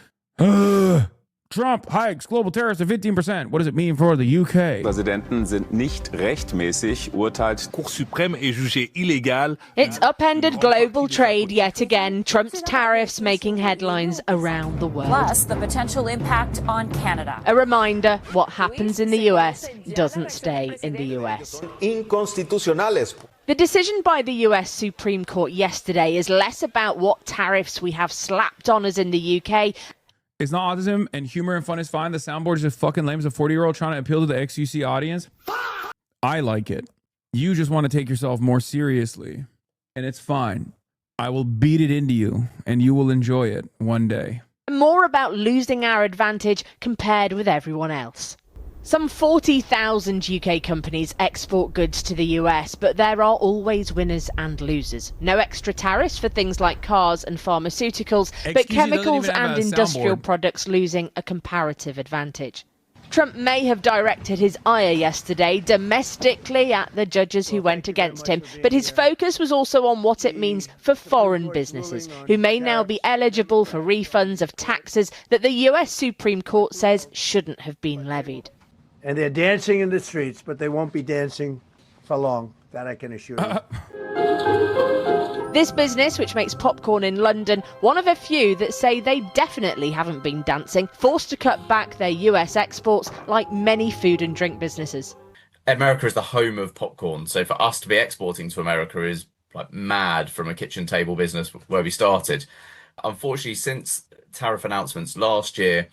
Trump hikes global tariffs to 15%. What does it mean for the UK? Präsidenten sind nicht rechtmäßig, urteilt. Cour suprême est jugée illégale. It's upended global trade yet again. Trump's tariffs making headlines around the world. Plus, the potential impact on Canada. A reminder, what happens in the US doesn't stay in the US. Inconstitucionales. The decision by the US Supreme Court yesterday is less about what tariffs we have slapped on us in the UK. It's not autism, and humor and fun is fine. The soundboard is just fucking lame as a 40-year-old trying to appeal to the XUC audience. I like it. You just want to take yourself more seriously, and it's fine. I will beat it into you, and you will enjoy it one day. More about losing our advantage compared with everyone else. Some 40,000 UK companies export goods to the US, but there are always winners and losers. No extra tariffs for things like cars and pharmaceuticals, but chemicals and industrial products losing a comparative advantage. Trump may have directed his ire yesterday domestically at the judges who went against him, but his focus was also on what it means for foreign businesses, who may now be eligible for refunds of taxes that the US Supreme Court says shouldn't have been levied. And they're dancing in the streets, but they won't be dancing for long. That I can assure you. This business, which makes popcorn in London, one of a few that say they definitely haven't been dancing, forced to cut back their US exports like many food and drink businesses. America is the home of popcorn, so for us to be exporting to America is like mad from a kitchen table business where we started. Unfortunately, since tariff announcements last year,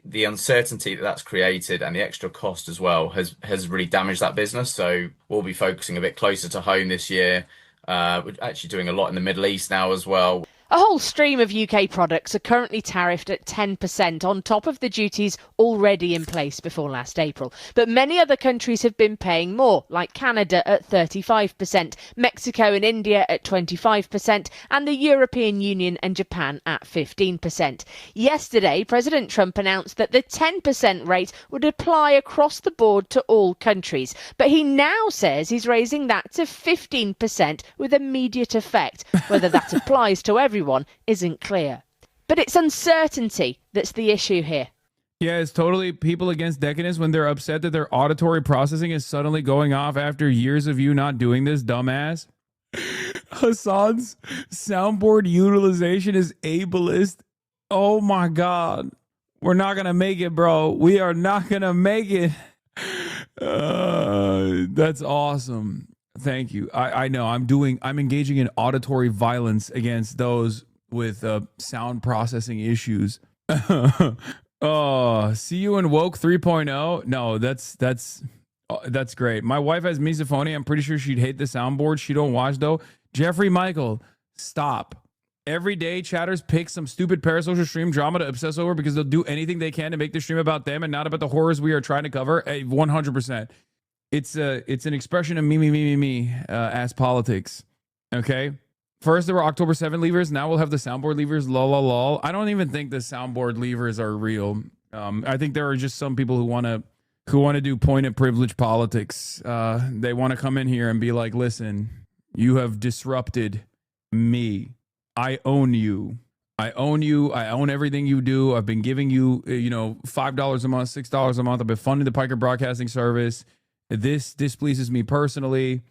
the uncertainty that's created and the extra cost as well has really damaged that business. So we'll be focusing a bit closer to home this year. We're actually doing a lot in the Middle East now as well. A whole stream of UK products are currently tariffed at 10% on top of the duties already in place before last April. But many other countries have been paying more, like Canada at 35%, Mexico and India at 25%, and the European Union and Japan at 15%. Yesterday, President Trump announced that the 10% rate would apply across the board to all countries. But he now says he's raising that to 15% with immediate effect. Whether that applies to everyone isn't clear. But it's uncertainty that's the issue here. Yeah, it's totally people against decadence when they're upset that their auditory processing is suddenly going off after years of you not doing this, dumbass. Hasan's soundboard utilization is ableist. Oh my God. We're not going to make it, bro. We are not going to make it. That's awesome. Thank you. I know I'm engaging in auditory violence against those with sound processing issues. Oh, see you in Woke 3.0. No, that's great. My wife has misophonia. I'm pretty sure she'd hate the soundboard. She don't watch though. Jeffrey Michael, stop. Every day chatters pick some stupid parasocial stream drama to obsess over because they'll do anything they can to make the stream about them and not about the horrors we are trying to cover. 100%. It's an expression of me ass politics. Okay. First there were October 7 leavers. Now we'll have the soundboard leavers. Lol. I don't even think the soundboard leavers are real. I think there are just some people who want to do point of privilege politics. They want to come in here and be like, listen, you have disrupted me. I own you. I own you. I own everything you do. I've been giving you, $5 a month, $6 a month. I've been funding the Piker Broadcasting Service. This displeases me personally.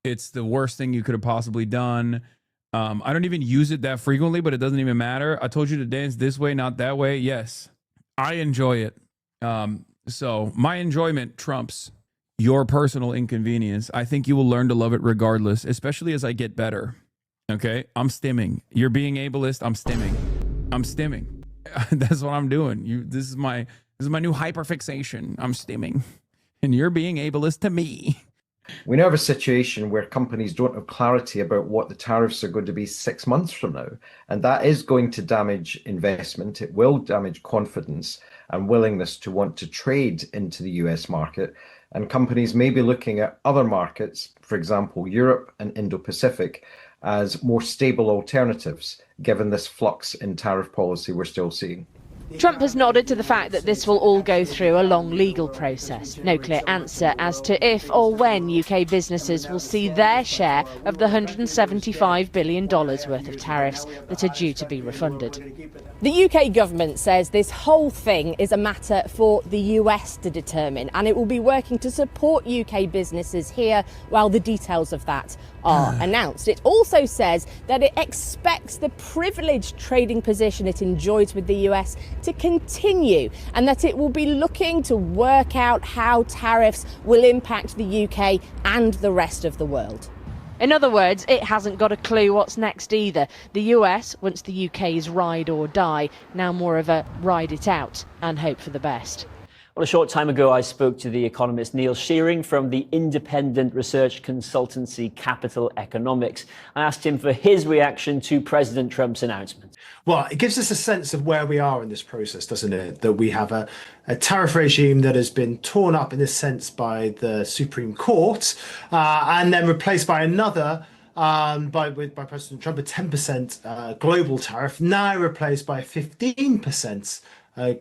It's the worst thing you could have possibly done. I don't even use it that frequently, but it doesn't even matter. I told you to dance this way, not that way. Yes, I enjoy it. So my enjoyment trumps your personal inconvenience. I think you will learn to love it regardless, especially as I get better. Okay, I'm stimming. You're being ableist. I'm stimming. That's what I'm doing. This is my new hyperfixation. I'm stimming. And you're being ableist to me. We now have a situation where companies don't have clarity about what the tariffs are going to be 6 months from now. And that is going to damage investment. It will damage confidence and willingness to want to trade into the US market. And companies may be looking at other markets, for example, Europe and Indo-Pacific, as more stable alternatives, given this flux in tariff policy we're still seeing. Trump has nodded to the fact that this will all go through a long legal process. No clear answer as to if or when UK businesses will see their share of the $175 billion worth of tariffs that are due to be refunded. The UK government says this whole thing is a matter for the US to determine, and it will be working to support UK businesses here while the details of that are announced. It also says that it expects the privileged trading position it enjoys with the US to continue, and that it will be looking to work out how tariffs will impact the UK and the rest of the world. In other words, it hasn't got a clue what's next either. The US wants the UK's ride or die, now more of a ride it out and hope for the best. Well, a short time ago, I spoke to the economist Neil Shearing from the independent research consultancy Capital Economics. I asked him for his reaction to President Trump's announcement. Well, it gives us a sense of where we are in this process, doesn't it? That we have a tariff regime that has been torn up in this sense by the Supreme Court and then replaced by another by President Trump, a 10% global tariff, now replaced by a 15%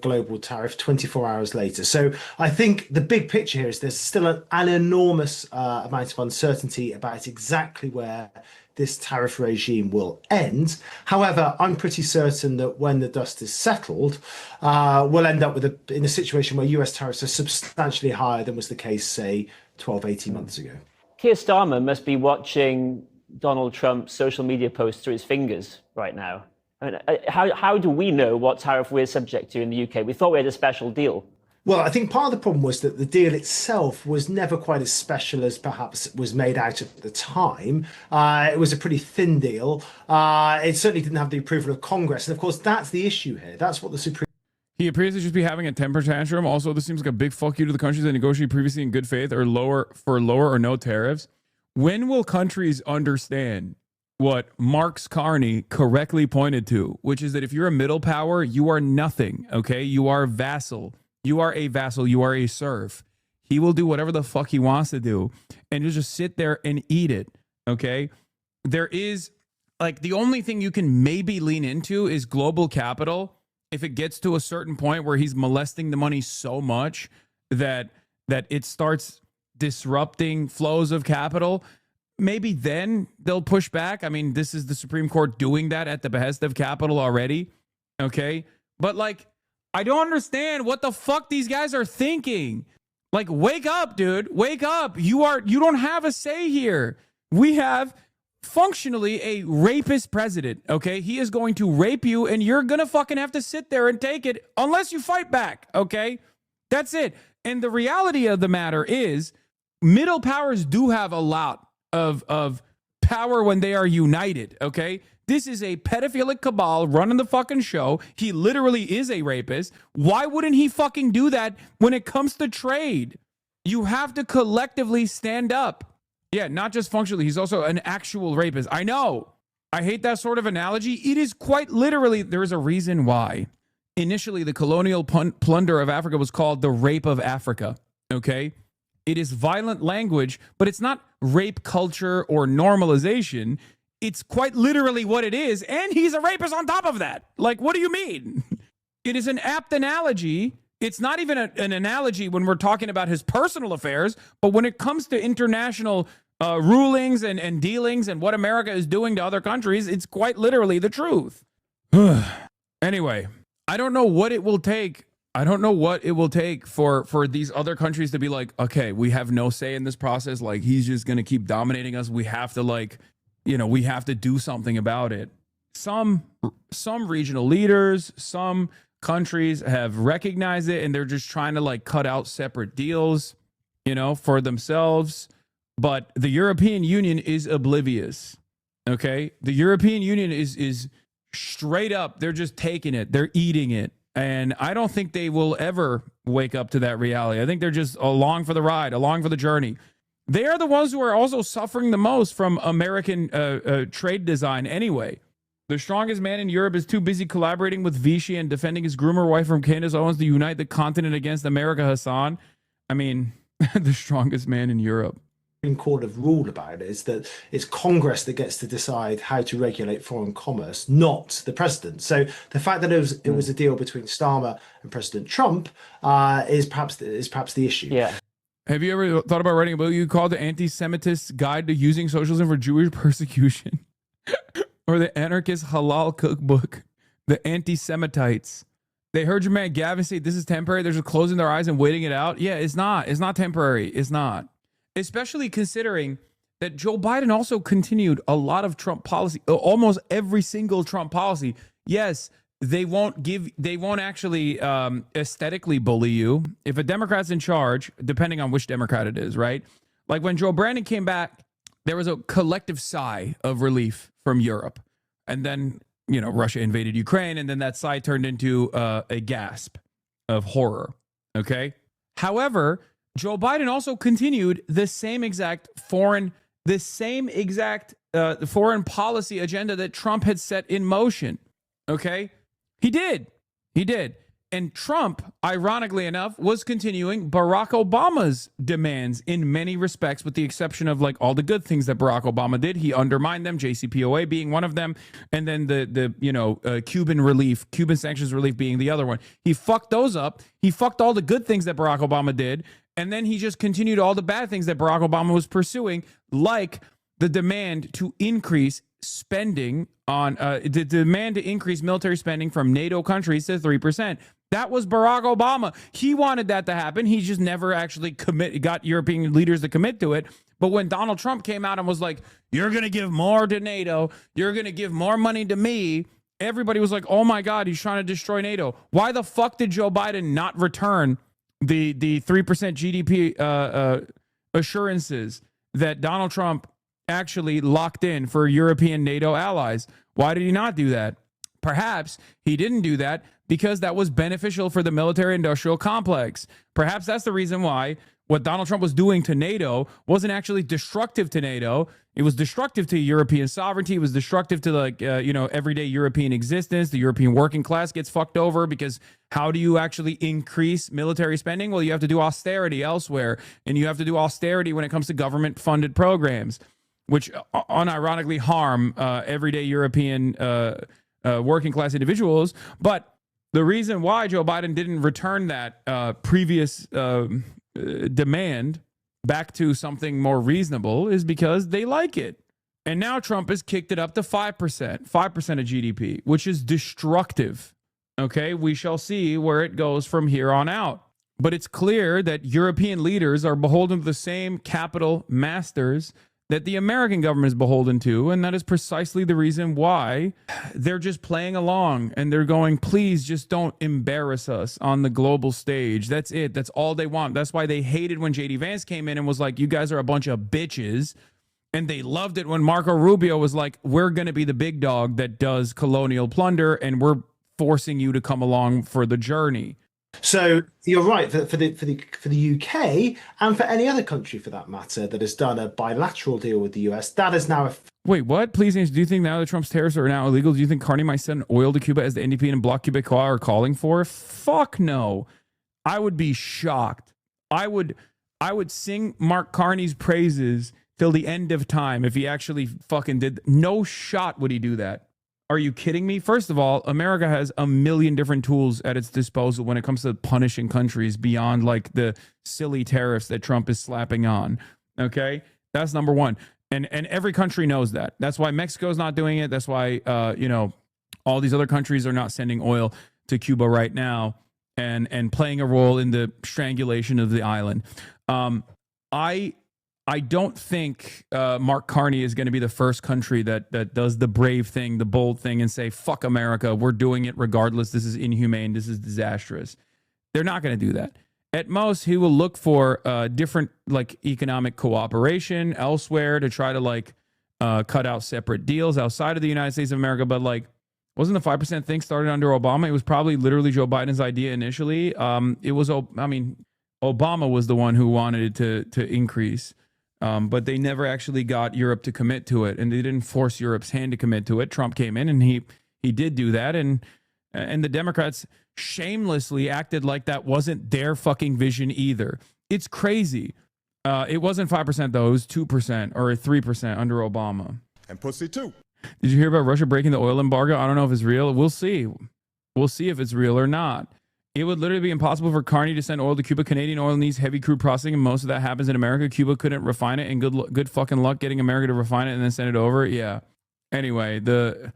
global tariff 24 hours later. So I think the big picture here is there's still an enormous amount of uncertainty about exactly where this tariff regime will end. However, I'm pretty certain that when the dust is settled, we'll end up in a situation where US tariffs are substantially higher than was the case, say, 12, 18 months ago. Keir Starmer must be watching Donald Trump's social media posts through his fingers right now. I mean, how do we know what tariff we're subject to in the UK? We thought we had a special deal. Well, I think part of the problem was that the deal itself was never quite as special as perhaps was made out at the time. It was a pretty thin deal. It certainly didn't have the approval of Congress. And of course, that's the issue here. That's what the Supreme He appears to just be having a temper tantrum. Also, this seems like a big fuck you to the countries that negotiated previously in good faith or lower or no tariffs. When will countries understand what Marx Carney correctly pointed to, which is that if you're a middle power, you are nothing, okay? You are a vassal. You are a vassal. You are a serf. He will do whatever the fuck he wants to do, and you just sit there and eat it, okay? There is, like, the only thing you can maybe lean into is global capital. If it gets to a certain point where he's molesting the money so much that it starts disrupting flows of capital, maybe then they'll push back. I mean, this is the Supreme Court doing that at the behest of capital already, okay? But, like, I don't understand what the fuck these guys are thinking. Like, wake up, dude. Wake up. You don't have a say here. We have functionally a rapist president, okay? He is going to rape you, and you're going to fucking have to sit there and take it unless you fight back, okay? That's it. And the reality of the matter is middle powers do have a lot of power when they are united, okay? This is a pedophilic cabal running the fucking show. He literally is a rapist. Why wouldn't he fucking do that when it comes to trade? You have to collectively stand up. Yeah, not just functionally. He's also an actual rapist. I know. I hate that sort of analogy. It is quite literally, there is a reason why. Initially, the colonial plunder of Africa was called the rape of Africa, okay? It is violent language, but it's not rape culture or normalization. It's quite literally what it is, and he's a rapist on top of that. Like, what do you mean? It is an apt analogy. It's not even an analogy when we're talking about his personal affairs, but when it comes to international rulings and dealings and what America is doing to other countries, it's quite literally the truth. Anyway, I don't know what it will take. I don't know what it will take for these other countries to be like, okay, we have no say in this process. Like, he's just going to keep dominating us. We have to, like, you know, we have to do something about it. Some regional leaders, some countries have recognized it, and they're just trying to, like, cut out separate deals, you know, for themselves. But the European Union is oblivious. Okay? The European Union is straight up. They're just taking it. They're eating it. And I don't think they will ever wake up to that reality. I think they're just along for the ride, along for the journey. They are the ones who are also suffering the most from American trade design anyway. The strongest man in Europe is too busy collaborating with Vichy and defending his groomer wife from Candace Owens to unite the continent against America, Hassan. I mean, the strongest man in Europe. Court have ruled about it is that it's Congress that gets to decide how to regulate foreign commerce, not the president. So the fact that it was a deal between Starmer and President Trump is perhaps the issue. Yeah. Have you ever thought about writing a book you call The Anti-Semitist's Guide to Using Socialism for Jewish Persecution? Or The Anarchist Halal Cookbook? The Anti-Semitites. They heard your man Gavin say this is temporary. They're just closing their eyes and waiting it out. Yeah, it's not. It's not temporary. It's not. Especially considering that Joe Biden also continued a lot of Trump policy, almost every single Trump policy. Yes, they won't actually aesthetically bully you. If a Democrat's in charge, depending on which Democrat it is, right? Like when Joe Brandon came back, there was a collective sigh of relief from Europe. And then, you know, Russia invaded Ukraine, and then that sigh turned into a gasp of horror. Okay? However, Joe Biden also continued the same exact foreign policy agenda that Trump had set in motion. Okay? He did. And Trump, ironically enough, was continuing Barack Obama's demands in many respects, with the exception of like all the good things that Barack Obama did. He undermined them, JCPOA being one of them, and then the Cuban sanctions relief being the other one. He fucked those up. He fucked all the good things that Barack Obama did, and then he just continued all the bad things that Barack Obama was pursuing, like the demand to increase spending on the demand to increase military spending from NATO countries to 3%. That was Barack Obama. He wanted that to happen. He just never actually got European leaders to commit to it. But when Donald Trump came out and was like, you're going to give more to NATO, you're going to give more money to me, everybody was like, oh my God, he's trying to destroy NATO. Why the fuck did Joe Biden not return the 3% GDP assurances that Donald Trump actually locked in for European NATO allies? Why did he not do that? Perhaps he didn't do that because that was beneficial for the military-industrial complex. Perhaps that's the reason why what Donald Trump was doing to NATO wasn't actually destructive to NATO. It was destructive to European sovereignty. It was destructive to everyday European existence. The European working class gets fucked over because how do you actually increase military spending? Well, you have to do austerity elsewhere, and you have to do austerity when it comes to government-funded programs, which unironically harm everyday European working class individuals. But the reason why Joe Biden didn't return that previous demand back to something more reasonable is because they like it. And now Trump has kicked it up to 5% of GDP, which is destructive. Okay, we shall see where it goes from here on out. But it's clear that European leaders are beholden to the same capital masters that the American government is beholden to, and that is precisely the reason why they're just playing along and they're going, please just don't embarrass us on the global stage. That's it. That's all they want. That's why they hated when J.D. Vance came in and was like, you guys are a bunch of bitches. And they loved it when Marco Rubio was like, we're going to be the big dog that does colonial plunder, and we're forcing you to come along for the journey. So you're right that for the UK and for any other country for that matter that has done a bilateral deal with the US, that is now Wait, what? Please, do you think now that Trump's tariffs are now illegal, do you think Carney might send oil to Cuba as the NDP and Bloc Québécois are calling for? Fuck no. I would be shocked. I would sing Mark Carney's praises till the end of time if he actually fucking did. No shot would he do that. Are you kidding me? First of all, America has a million different tools at its disposal when it comes to punishing countries beyond like the silly tariffs that Trump is slapping on. Okay? That's number one. And every country knows that. That's why Mexico's not doing it. That's why all these other countries are not sending oil to Cuba right now and playing a role in the strangulation of the island. I don't think Mark Carney is going to be the first country that does the brave thing, the bold thing, and say, fuck America, we're doing it regardless. This is inhumane. This is disastrous. They're not going to do that. At most, he will look for different like economic cooperation elsewhere to try to cut out separate deals outside of the United States of America. But wasn't the 5% thing started under Obama? It was probably literally Joe Biden's idea initially. Obama was the one who wanted it to increase. But they never actually got Europe to commit to it, and they didn't force Europe's hand to commit to it. Trump came in and he did do that, and the Democrats shamelessly acted like that wasn't their fucking vision either. It's crazy. It wasn't 5% though; it was 2% or 3% under Obama. And pussy too. Did you hear about Russia breaking the oil embargo? I don't know if it's real. We'll see. We'll see if it's real or not. It would literally be impossible for Carney to send oil to Cuba. Canadian oil needs heavy crude processing, and most of that happens in America. Cuba couldn't refine it, and good fucking luck getting America to refine it and then send it over. Yeah. Anyway, the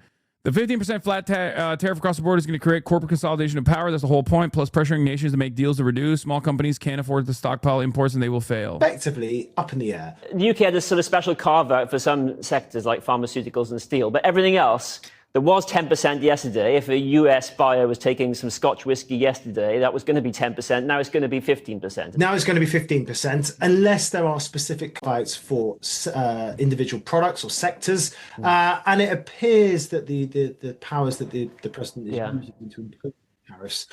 15% flat tariff across the board is going to create corporate consolidation of power. That's the whole point. Plus pressuring nations to make deals to reduce. Small companies can't afford to stockpile imports, and they will fail. Effectively up in the air. The UK had this sort of special carve out for some sectors like pharmaceuticals and steel, but everything else. There was 10% yesterday. If a US buyer was taking some Scotch whiskey yesterday, that was going to be 10%. Now it's going to be 15%. Now it's going to be 15%, unless there are specific fights for individual products or sectors. And it appears that the powers that the president is using to impose tariffs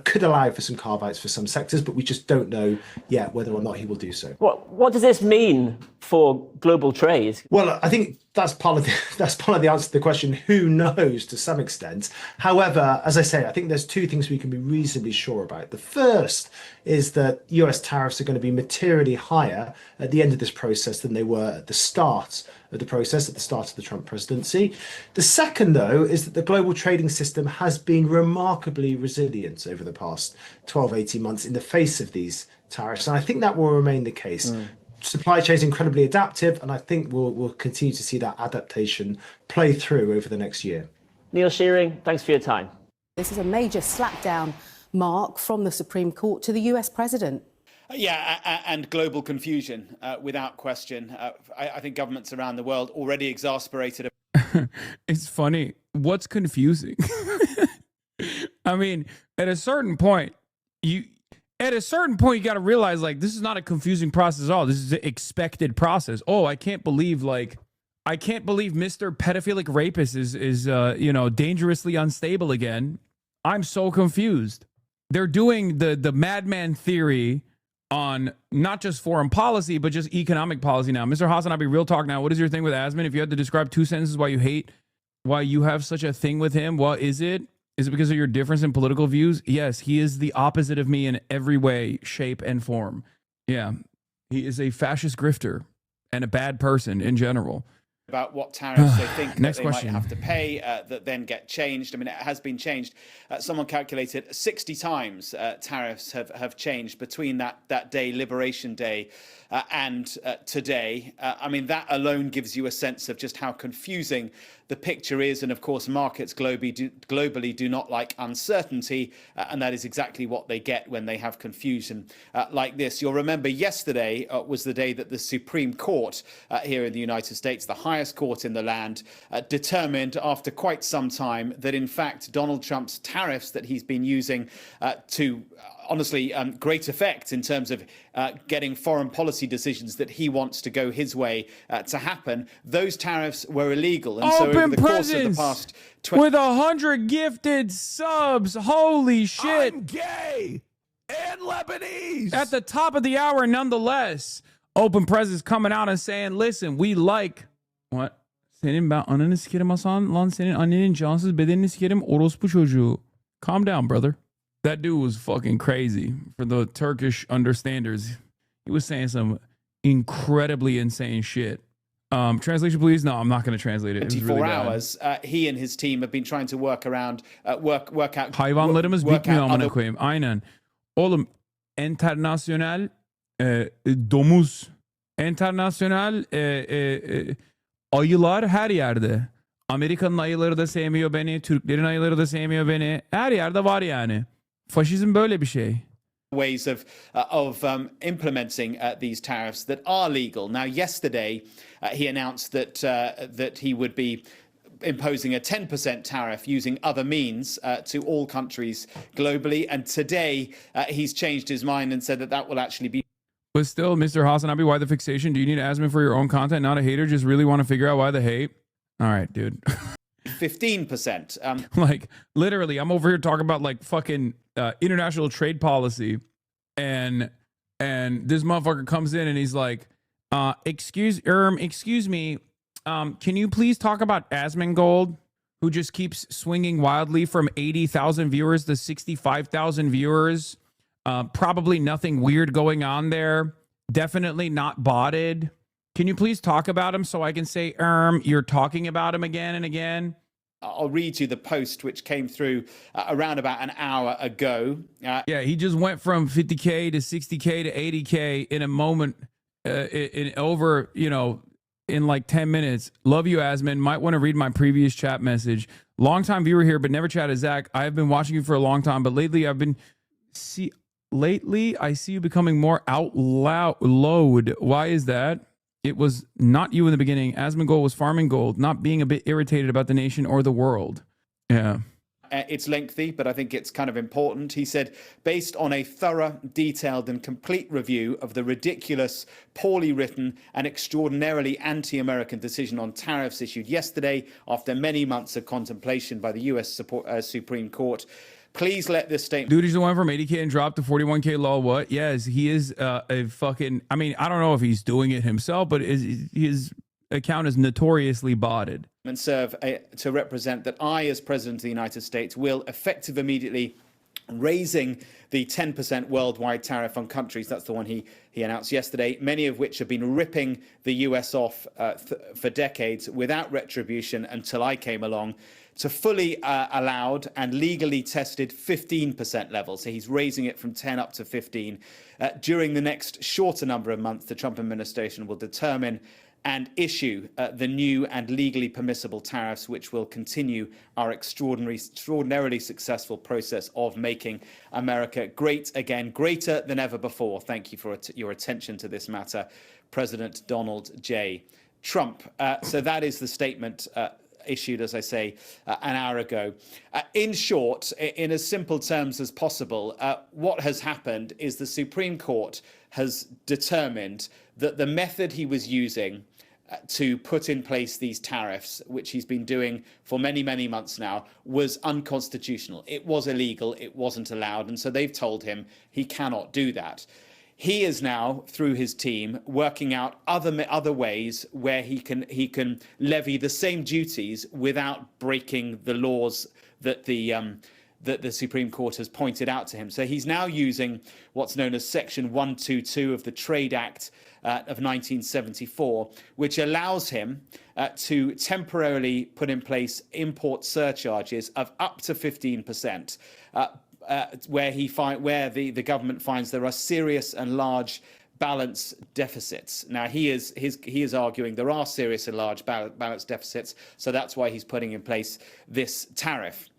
could allow for some carve-outs for some sectors, but we just don't know yet whether or not he will do so. What does this mean for global trade? Well, I think that's part of the answer to the question. Who knows, to some extent. However, as I say, I think there's two things we can be reasonably sure about. The first is that US tariffs are going to be materially higher at the end of this process than they were at the start of the process, at the start of the Trump presidency. The second, though, is that the global trading system has been remarkably resilient over the past 12, 18 months in the face of these tariffs. And I think that will remain the case. Supply chain is incredibly adaptive, and I think we'll continue to see that adaptation play through over the next year. Neil Shearing, thanks for your time. This is a major slapdown, Mark, from the Supreme Court to the US president. Yeah, and global confusion, without question. I think governments around the world already exasperated. It's funny. What's confusing? I mean, at a certain point, you got to realize, like, this is not a confusing process at all. This is an expected process. Oh, I can't believe Mr. Pedophilic Rapist is dangerously unstable again. I'm so confused. They're doing the madman theory on not just foreign policy, but just economic policy now. Mr. HasanAbi, real talk now. What is your thing with Asman? If you had to describe 2 sentences why you have such a thing with him, what is it? Is it because of your difference in political views? Yes, he is the opposite of me in every way, shape, and form. Yeah, he is a fascist grifter and a bad person in general. About what tariffs they think that they question. might have to pay that then get changed. I mean, it has been changed. Someone calculated 60 times tariffs have changed between that day, Liberation Day, and today. I mean, that alone gives you a sense of just how confusing the picture is. And of course, markets globally do not like uncertainty. And that is exactly what they get when they have confusion like this. You'll remember yesterday was the day that the Supreme Court here in the United States, the highest court in the land, determined after quite some time that, in fact, Donald Trump's tariffs that he's been using to honestly great effect in terms of getting foreign policy decisions that he wants to go his way to happen, those tariffs were illegal. And so over the course of the past with 100 gifted subs, holy shit. I'm gay and Lebanese. At the top of the hour, nonetheless, Open Presence coming out and saying, listen, we like what? Senin ben ananı sikerim Hasan, lan senin annenin cansız bedenini sikerim orospu çocuğu. Calm down, brother. That dude was fucking crazy. For the Turkish understanders, he was saying some incredibly insane shit. Translation, please. No, I'm not going to translate it. It was 24 really hours. He and his team have been trying to work out. Hayvanlarımız bitmiyor amına koyayım. Aynen. Oğlum, internasyonel domuz, internasyonel ayılar her yerde. Amerika'nın ayıları da sevmiyor beni, Türklerin ayıları da sevmiyor beni. Her yerde var yani. Faşizm böyle bir şey. Ways of implementing these tariffs that are legal. Now, yesterday he announced that he would be imposing a 10% tariff using other means to all countries globally, and today he's changed his mind and said that will actually be. But still, Mr. Hasanabi, why the fixation? Do you need Asman for your own content, not a hater? Just really want to figure out why the hate? All right, dude. 15%. Like, literally, I'm over here talking about like fucking international trade policy, and this motherfucker comes in and he's like, excuse me, can you please talk about Asmongold, who just keeps swinging wildly from 80,000 viewers to 65,000 viewers? Probably nothing weird going on there. Definitely not botted. Can you please talk about him so I can say, you're talking about him again and again? I'll read you the post which came through around about an hour ago. Yeah, he just went from 50K to 60K to 80K in a moment, in like 10 minutes. Love you, Asman. Might want to read my previous chat message. Long-time viewer here, but never chatted. Zach, I have been watching you for a long time, but lately I see you becoming more out loud. Why is that? It was not you in the beginning. Asmongold was farming gold, not being a bit irritated about the nation or the world. Yeah. It's lengthy, but I think it's kind of important. He said, based on a thorough, detailed and complete review of the ridiculous, poorly written and extraordinarily anti-American decision on tariffs issued yesterday after many months of contemplation by the US Supreme Court, Please let this statement. Dude, he's the one from 80K and dropped to 41K law. What? Yes, he is a fucking. I mean, I don't know if he's doing it himself, but his account is notoriously botted. And serve to represent that I, as President of the United States, will effective immediately raising the 10% worldwide tariff on countries. That's the one he announced yesterday, many of which have been ripping the US off for decades without retribution until I came along, to fully allowed and legally tested 15% level. So he's raising it from 10 up to 15. During the next shorter number of months, the Trump administration will determine and issue the new and legally permissible tariffs, which will continue our extraordinarily successful process of making America great again, greater than ever before. Thank you for your attention to this matter, President Donald J. Trump. So that is the statement issued, as I say, an hour ago. In short, in as simple terms as possible, what has happened is the Supreme Court has determined that the method he was using to put in place these tariffs, which he's been doing for many, many months now, was unconstitutional. It was illegal. It wasn't allowed. And so they've told him he cannot do that. He is now, through his team, working out other ways where he can levy the same duties without breaking the laws that the Supreme Court has pointed out to him. So he's now using what's known as Section 122 of the Trade Act of 1974, which allows him to temporarily put in place import surcharges of up to 15%, where the government finds there are serious and large balance deficits. Now, he is arguing there are serious and large balance deficits, so that's why he's putting in place this tariff.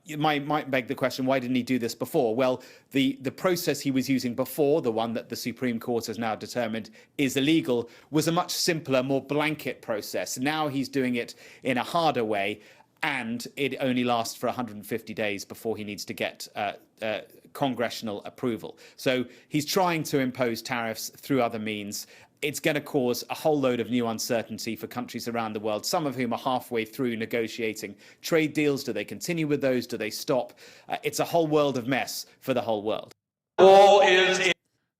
You might beg the question, why didn't he do this before? Well, the process he was using before, the one that the Supreme Court has now determined is illegal, was a much simpler, more blanket process. Now he's doing it in a harder way, and it only lasts for 150 days before he needs to get congressional approval. So he's trying to impose tariffs through other means. It's going to cause a whole load of new uncertainty for countries around the world, some of whom are halfway through negotiating trade deals. Do they continue with those? Do they stop? It's a whole world of mess for the whole world.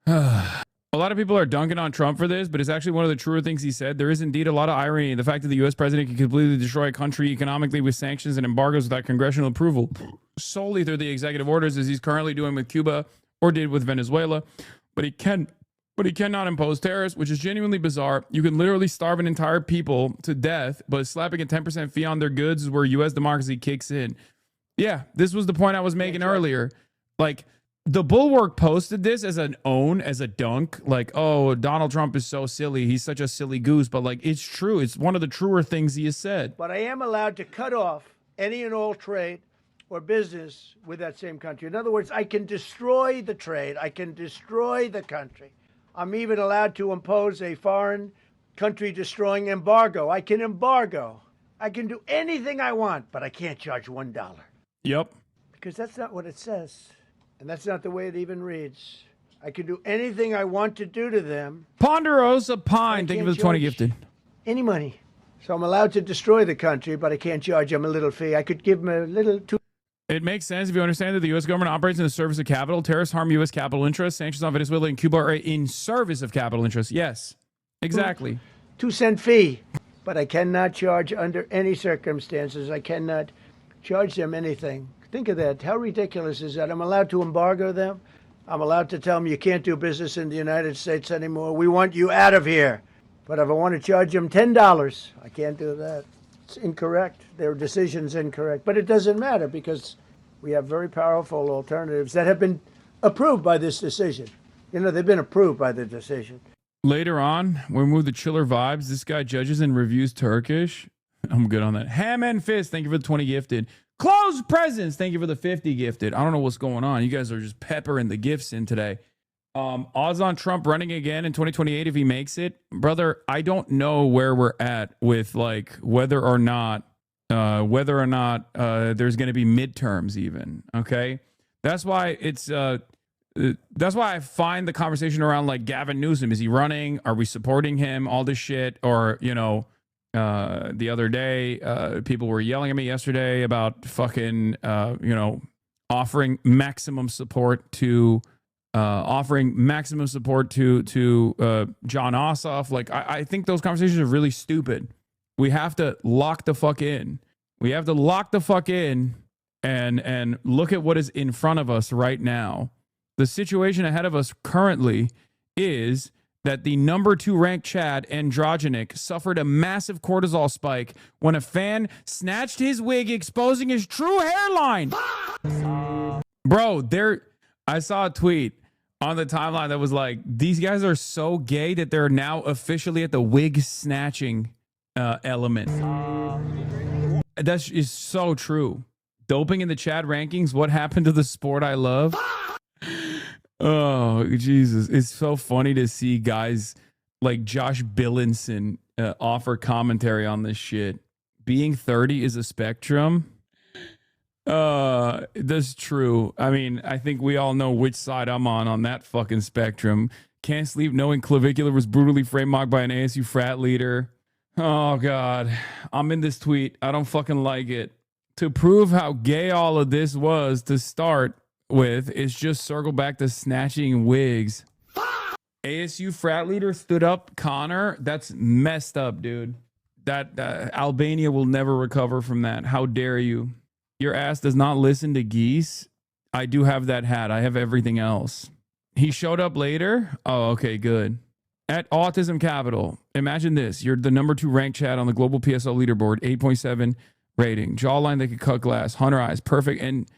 A lot of people are dunking on Trump for this, but it's actually one of the truer things he said. There is indeed a lot of irony in the fact that the U.S. president can completely destroy a country economically with sanctions and embargoes without congressional approval, solely through the executive orders, as he's currently doing with Cuba or did with Venezuela. But he cannot impose tariffs, which is genuinely bizarre. You can literally starve an entire people to death, but slapping a 10% fee on their goods is where U.S. democracy kicks in. Yeah, this was the point I was making earlier. Like, the Bulwark posted this as a dunk. Like, oh, Donald Trump is so silly. He's such a silly goose. But, like, it's true. It's one of the truer things he has said. But I am allowed to cut off any and all trade or business with that same country. In other words, I can destroy the trade. I can destroy the country. I'm even allowed to impose a foreign country destroying embargo. I can embargo. I can do anything I want, but I can't charge $1. Yep. Because that's not what it says. And that's not the way it even reads. I can do anything I want to do to them. Ponderosa Pine, thank you for the 20 gifted. Any money. So I'm allowed to destroy the country, but I can't charge them a little fee. I could give them a little too. It makes sense if you understand that the U.S. government operates in the service of capital. Tariffs harm U.S. capital interests. Sanctions on Venezuela and Cuba are in service of capital interests. Yes, exactly. 2-cent fee. But I cannot charge under any circumstances. I cannot charge them anything. Think of that. How ridiculous is that? I'm allowed to embargo them. I'm allowed to tell them you can't do business in the United States anymore. We want you out of here. But if I want to charge them $10, I can't do that. It's incorrect. Their decision's incorrect. But it doesn't matter because we have very powerful alternatives that have been approved by this decision. You know, they've been approved by the decision. Later on, we move the chiller vibes. This guy judges and reviews Turkish. I'm good on that. Ham and Fist, thank you for the 20 gifted. Closed Presents, thank you for the 50 gifted. I don't know what's going on. You guys are just peppering the gifts in today. Odds on Trump running again in 2028 if he makes it. Brother, I don't know where we're at with like whether or not there's going to be midterms even. Okay. That's why I find the conversation around like Gavin Newsom. Is he running? Are we supporting him? All this shit. Or, you know, the other day, people were yelling at me yesterday about fucking, offering maximum support to John Ossoff. Like, I think those conversations are really stupid. We have to lock the fuck in. We have to lock the fuck in and look at what is in front of us right now. The situation ahead of us currently is that the number 2 ranked Chad, Androgenic, suffered a massive cortisol spike when a fan snatched his wig, exposing his true hairline. Bro, I saw a tweet on the timeline that was like, these guys are so gay that they're now officially at the wig snatching element. That is so true. Doping in the Chad rankings. What happened to the sport I love? Oh, Jesus. It's so funny to see guys like Josh Billinson offer commentary on this shit. Being 30 is a spectrum. That's true. I mean, I think we all know which side I'm on that fucking spectrum. Can't sleep knowing Clavicular was brutally frame mocked by an ASU frat leader. Oh, God. I'm in this tweet. I don't fucking like it. To prove how gay all of this was to start with, is just circle back to snatching wigs. ASU frat leader stood up Connor. That's messed up, dude. That Albania will never recover from that. How dare you? Your ass does not listen to geese. I do have that hat. I have everything else. He showed up later. Oh, okay, good. At Autism Capital, imagine this. You're the number 2 ranked Chad on the global PSO leaderboard, 8.7 rating. Jawline that could cut glass. Hunter eyes. Perfect. And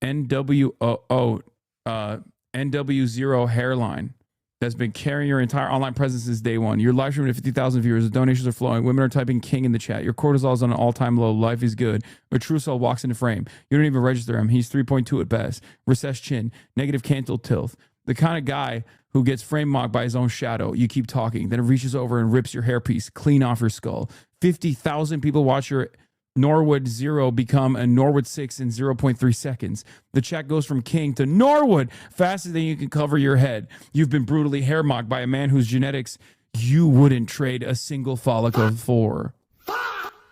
NW0 hairline that's been carrying your entire online presence since day one. You're live streaming to 50,000 viewers. The donations are flowing. Women are typing king in the chat. Your cortisol is on an all-time low. Life is good. A true soul walks into frame. You don't even register him. He's 3.2 at best. Recessed chin. Negative cantle tilt. The kind of guy who gets frame mocked by his own shadow. You keep talking. Then it reaches over and rips your hairpiece clean off your skull. 50,000 people watch your Norwood 0 become a Norwood 6 in 0.3 seconds. The chat goes from king to Norwood faster than you can cover your head. You've been brutally hair mocked by a man whose genetics you wouldn't trade a single follicle for.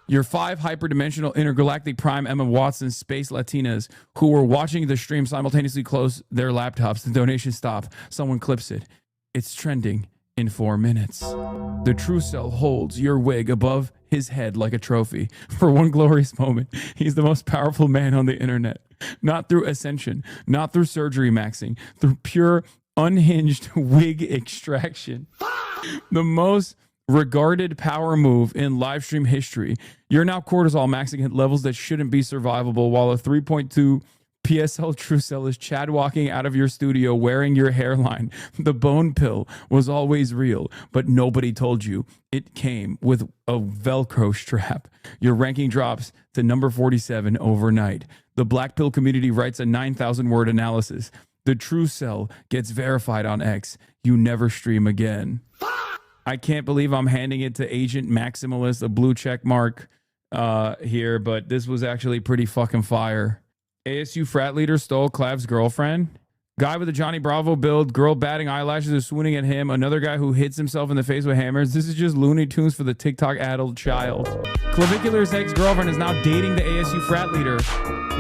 Your 5 hyperdimensional intergalactic prime Emma Watson space Latinas who were watching the stream simultaneously close their laptops. The donation stop. Someone clips it. It's trending in 4 minutes. The true cell holds your wig above his head like a trophy. For one glorious moment, he's the most powerful man on the internet. Not through ascension, not through surgery maxing, through pure unhinged wig extraction. The most regarded power move in live stream history. You're now cortisol maxing at levels that shouldn't be survivable, while a 3.2 PSL True Cell is Chad walking out of your studio wearing your hairline. The bone pill was always real, but nobody told you it came with a Velcro strap. Your ranking drops to number 47 overnight. The black pill community writes a 9,000 word analysis. The True Cell gets verified on X. You never stream again. I can't believe I'm handing it to Agent Maximalist, a blue check mark here, but this was actually pretty fucking fire. ASU frat leader stole Clav's girlfriend. Guy with a Johnny Bravo build. Girl batting eyelashes is swooning at him. Another guy who hits himself in the face with hammers. This is just Looney Tunes for the TikTok addled child. Clavicular's ex-girlfriend is now dating the ASU frat leader.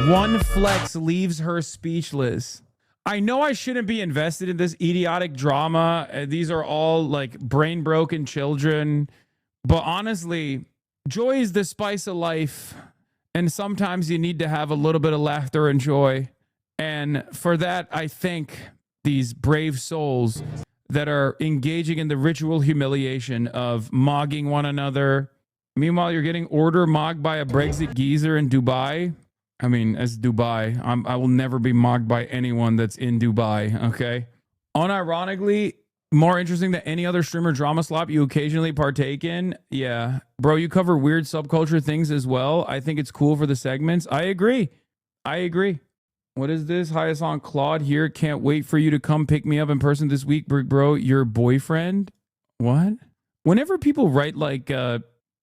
One flex leaves her speechless. I know I shouldn't be invested in this idiotic drama. These are all like brain broken children. But honestly, joy is the spice of life. And sometimes you need to have a little bit of laughter and joy. And for that, I thank these brave souls that are engaging in the ritual humiliation of mogging one another. Meanwhile, you're getting order mogged by a Brexit geezer in Dubai. I mean, as Dubai, I will never be mogged by anyone that's in Dubai, okay? Unironically, more interesting than any other streamer drama slop you occasionally partake in. Yeah. Bro, you cover weird subculture things as well. I think it's cool for the segments. I agree. What is this? Hi, Hasan. Claude here. Can't wait for you to come pick me up in person this week, bro. Your boyfriend? What? Whenever people write like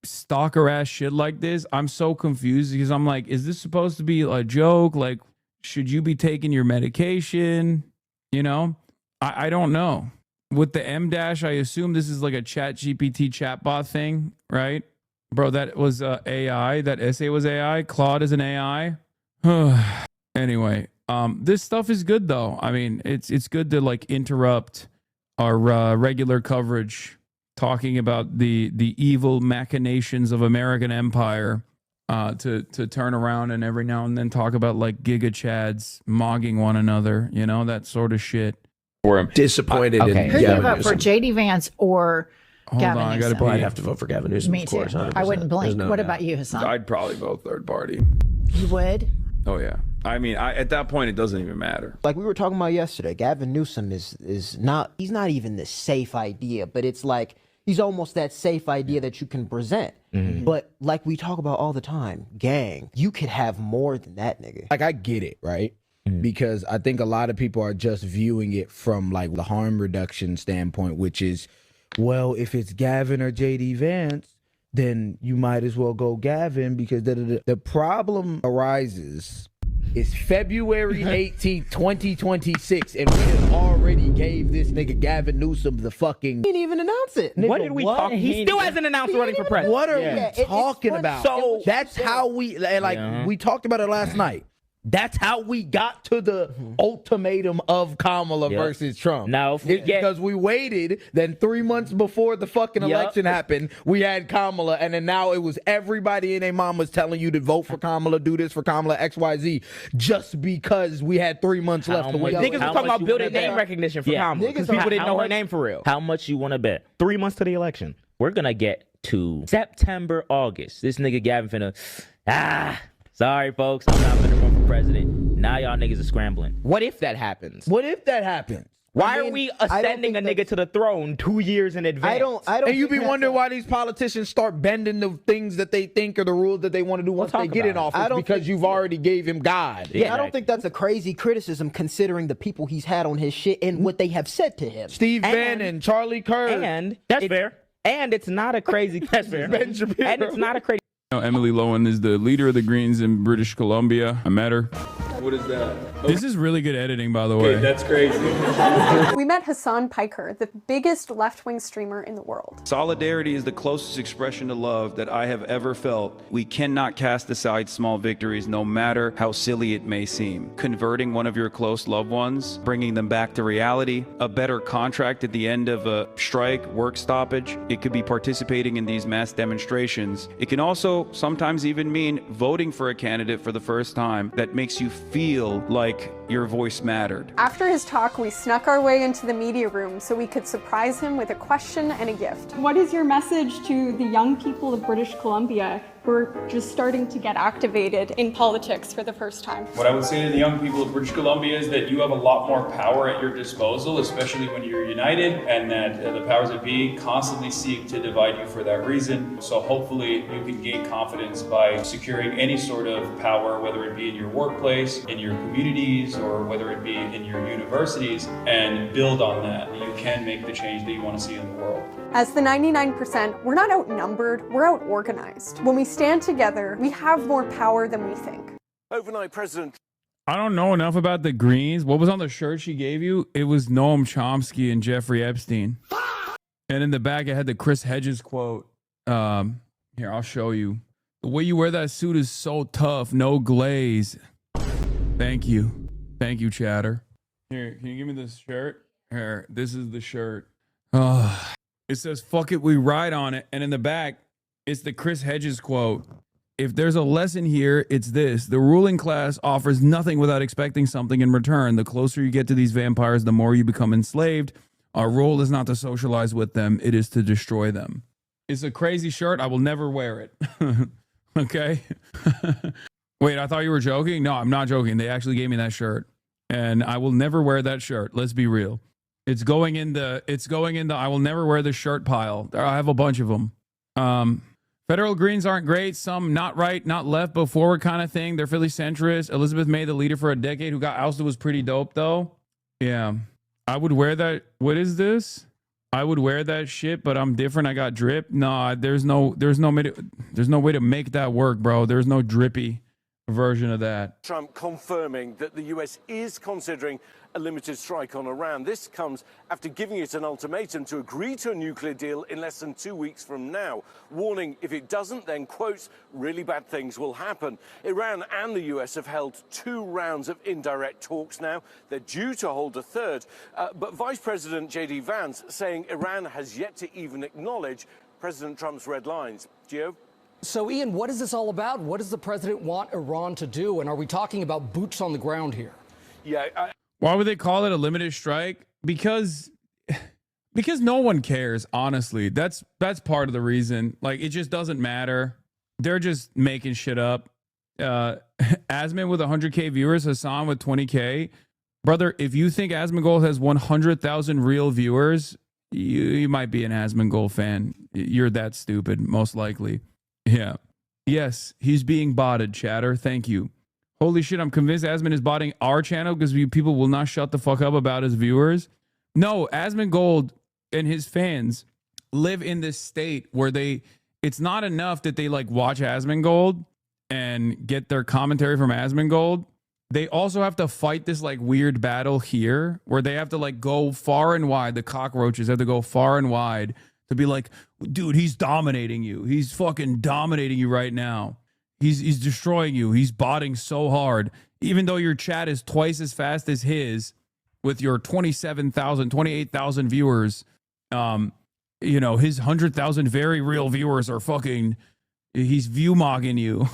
stalker ass shit like this, I'm so confused because I'm like, is this supposed to be a joke? Like, should you be taking your medication? You know? I don't know. With the M dash, I assume this is like a chat GPT chatbot thing, right? Bro, that was AI. That essay was AI. Claude is an AI. Anyway, This stuff is good though. I mean, it's good to like interrupt our regular coverage talking about the evil machinations of American empire to turn around and every now and then talk about like Giga Chads mogging one another, you know, that sort of shit. Or I'm disappointed in Who do you Gavin vote for, Newsom. J.D. Vance or Gavin I Newsom? gotta I'd have to vote for Gavin Newsom, Me of too. course. 100%. I wouldn't blink. There's no What doubt. about you, Hassan? I'd probably vote third party. You would? Oh yeah. I mean, at that point, it doesn't even matter. Like we were talking about yesterday, Gavin Newsom is not, he's not even the safe idea, but it's like, he's almost that safe idea that you can present. But like we talk about all the time, gang, you could have more than that, nigga. Like, I get it, right? Because I think a lot of people are just viewing it from like the harm reduction standpoint, which is, well, if it's Gavin or JD Vance, then you might as well go Gavin because the problem arises is February 18th, 2026, and we have already gave this nigga Gavin Newsom the fucking... He didn't even announce it. Nigga, What did we talk? He Still hasn't announced running for president. What are we talking about? So that's how we, and like, we talked about it last night. That's how we got to the ultimatum of Kamala versus Trump. Now, if we because we waited, then 3 months before the fucking election happened, we had Kamala, and then now it was everybody and their mamas telling you to vote for Kamala, do this for Kamala, XYZ, just because we had 3 months left to wait. Niggas was talking about building name recognition for Kamala because people didn't know her name for real. How much you want to bet? 3 months to the election. We're going to get to September, August. This nigga Gavin finna, sorry, folks, I'm not gonna run for president. Now y'all niggas are scrambling. What if that happens? What if that happens? Why are we ascending a nigga to the throne 2 years in advance? I don't. And you be wondering why these politicians start bending the things that they think are the rules that they want to do once they get in office because you've already gave him God. Yeah, I don't think that's a crazy criticism considering the people he's had on his shit and what they have said to him. Steve Bannon, Charlie Kirk. And that's fair. And it's not a crazy. That's fair. Ben Shapiro. And it's not a crazy. Emily Lowen is the leader of the Greens in British Columbia. I met her. What is that? This is really good editing, by the way. That's crazy. We met Hasan Piker, the biggest left-wing streamer in the world. Solidarity is the closest expression to love that I have ever felt. We cannot cast aside small victories, no matter how silly it may seem. Converting one of your close loved ones, bringing them back to reality, a better contract at the end of a strike, work stoppage. It could be participating in these mass demonstrations. It can also sometimes even mean voting for a candidate for the first time that makes you feel like your voice mattered. After his talk, we snuck our way into the media room so we could surprise him with a question and a gift. What is your message to the young people of British Columbia who are just starting to get activated in politics for the first time? What I would say to the young people of British Columbia is that you have a lot more power at your disposal, especially when you're united, and that the powers that be constantly seek to divide you for that reason. So hopefully you can gain confidence by securing any sort of power, whether it be in your workplace, in your communities, or whether it be in your universities, and build on that. You can make the change that you want to see in the world. As the 99%, we're not outnumbered, we're out-organized. When we stand together, we have more power than we think. Overnight President. I don't know enough about the Greens. What was on the shirt she gave you? It was Noam Chomsky and Jeffrey Epstein. And in the back, it had the Chris Hedges quote. Here, I'll show you. The way you wear that suit is so tough. No glaze. Thank you. Thank you, Chatter. Here, can you give me this shirt? Here, this is the shirt. It says, fuck it, we ride on it. And in the back, it's the Chris Hedges quote. If there's a lesson here, it's this. The ruling class offers nothing without expecting something in return. The closer you get to these vampires, the more you become enslaved. Our role is not to socialize with them. It is to destroy them. It's a crazy shirt. I will never wear it. Okay? Wait, I thought you were joking? No, I'm not joking. They actually gave me that shirt. And I will never wear that shirt. Let's be real. It's going in the I will never wear this shirt pile. I have a bunch of them. Federal Greens aren't great. Some not right, not left, but forward kind of thing. They're Philly centrist. Elizabeth May, the leader for a decade who got ousted, was pretty dope though. Yeah. I would wear that. What is this? I would wear that shit, but I'm different. I got drip. Nah, there's no way to make that work, bro. There's no drippy. version of that. Trump confirming that the US is considering a limited strike on Iran. This comes after giving it an ultimatum to agree to a nuclear deal in less than 2 weeks from now, warning if it doesn't, then, quotes, really bad things will happen. Iran and the US have held 2 rounds of indirect talks now. They're due to hold a third. But Vice President J.D. Vance saying Iran has yet to even acknowledge President Trump's red lines. Gio? So, Ian, what is this all about? What does the president want Iran to do? And are we talking about boots on the ground here? Yeah. Why would they call it a limited strike? Because no one cares, honestly. That's part of the reason. Like, it just doesn't matter. They're just making shit up. Asman with 100K viewers, Hasan with 20K. Brother, if you think Asmongold has 100,000 real viewers, you might be an Asmongold fan. You're that stupid, most likely. Yeah. Yes, he's being botted, chatter. Thank you. Holy shit, I'm convinced Asman is botting our channel because people will not shut the fuck up about his viewers. No, Asmongold and his fans live in this state where it's not enough that they like watch Asmongold and get their commentary from Asmongold. They also have to fight this like weird battle here where they have to like go far and wide. The cockroaches have to go far and wide to be like, dude, he's dominating you. He's fucking dominating you right now. He's destroying you. He's botting so hard. Even though your chat is twice as fast as his with your 27,000, 28,000 viewers, you know, his 100,000 very real viewers are fucking, he's view mogging you.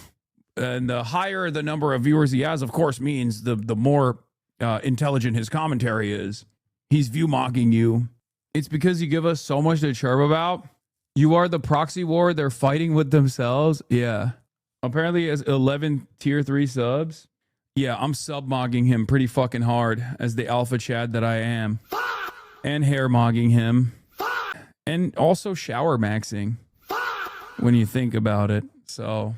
And the higher the number of viewers he has, of course, means the more intelligent his commentary is. He's view mocking you. It's because you give us so much to chirp about. You are the proxy war they're fighting with themselves. Yeah. Apparently, as 11 tier 3 subs. Yeah, I'm sub-mogging him pretty fucking hard as the alpha chad that I am. And hair mogging him. And also shower maxing. When you think about it. So...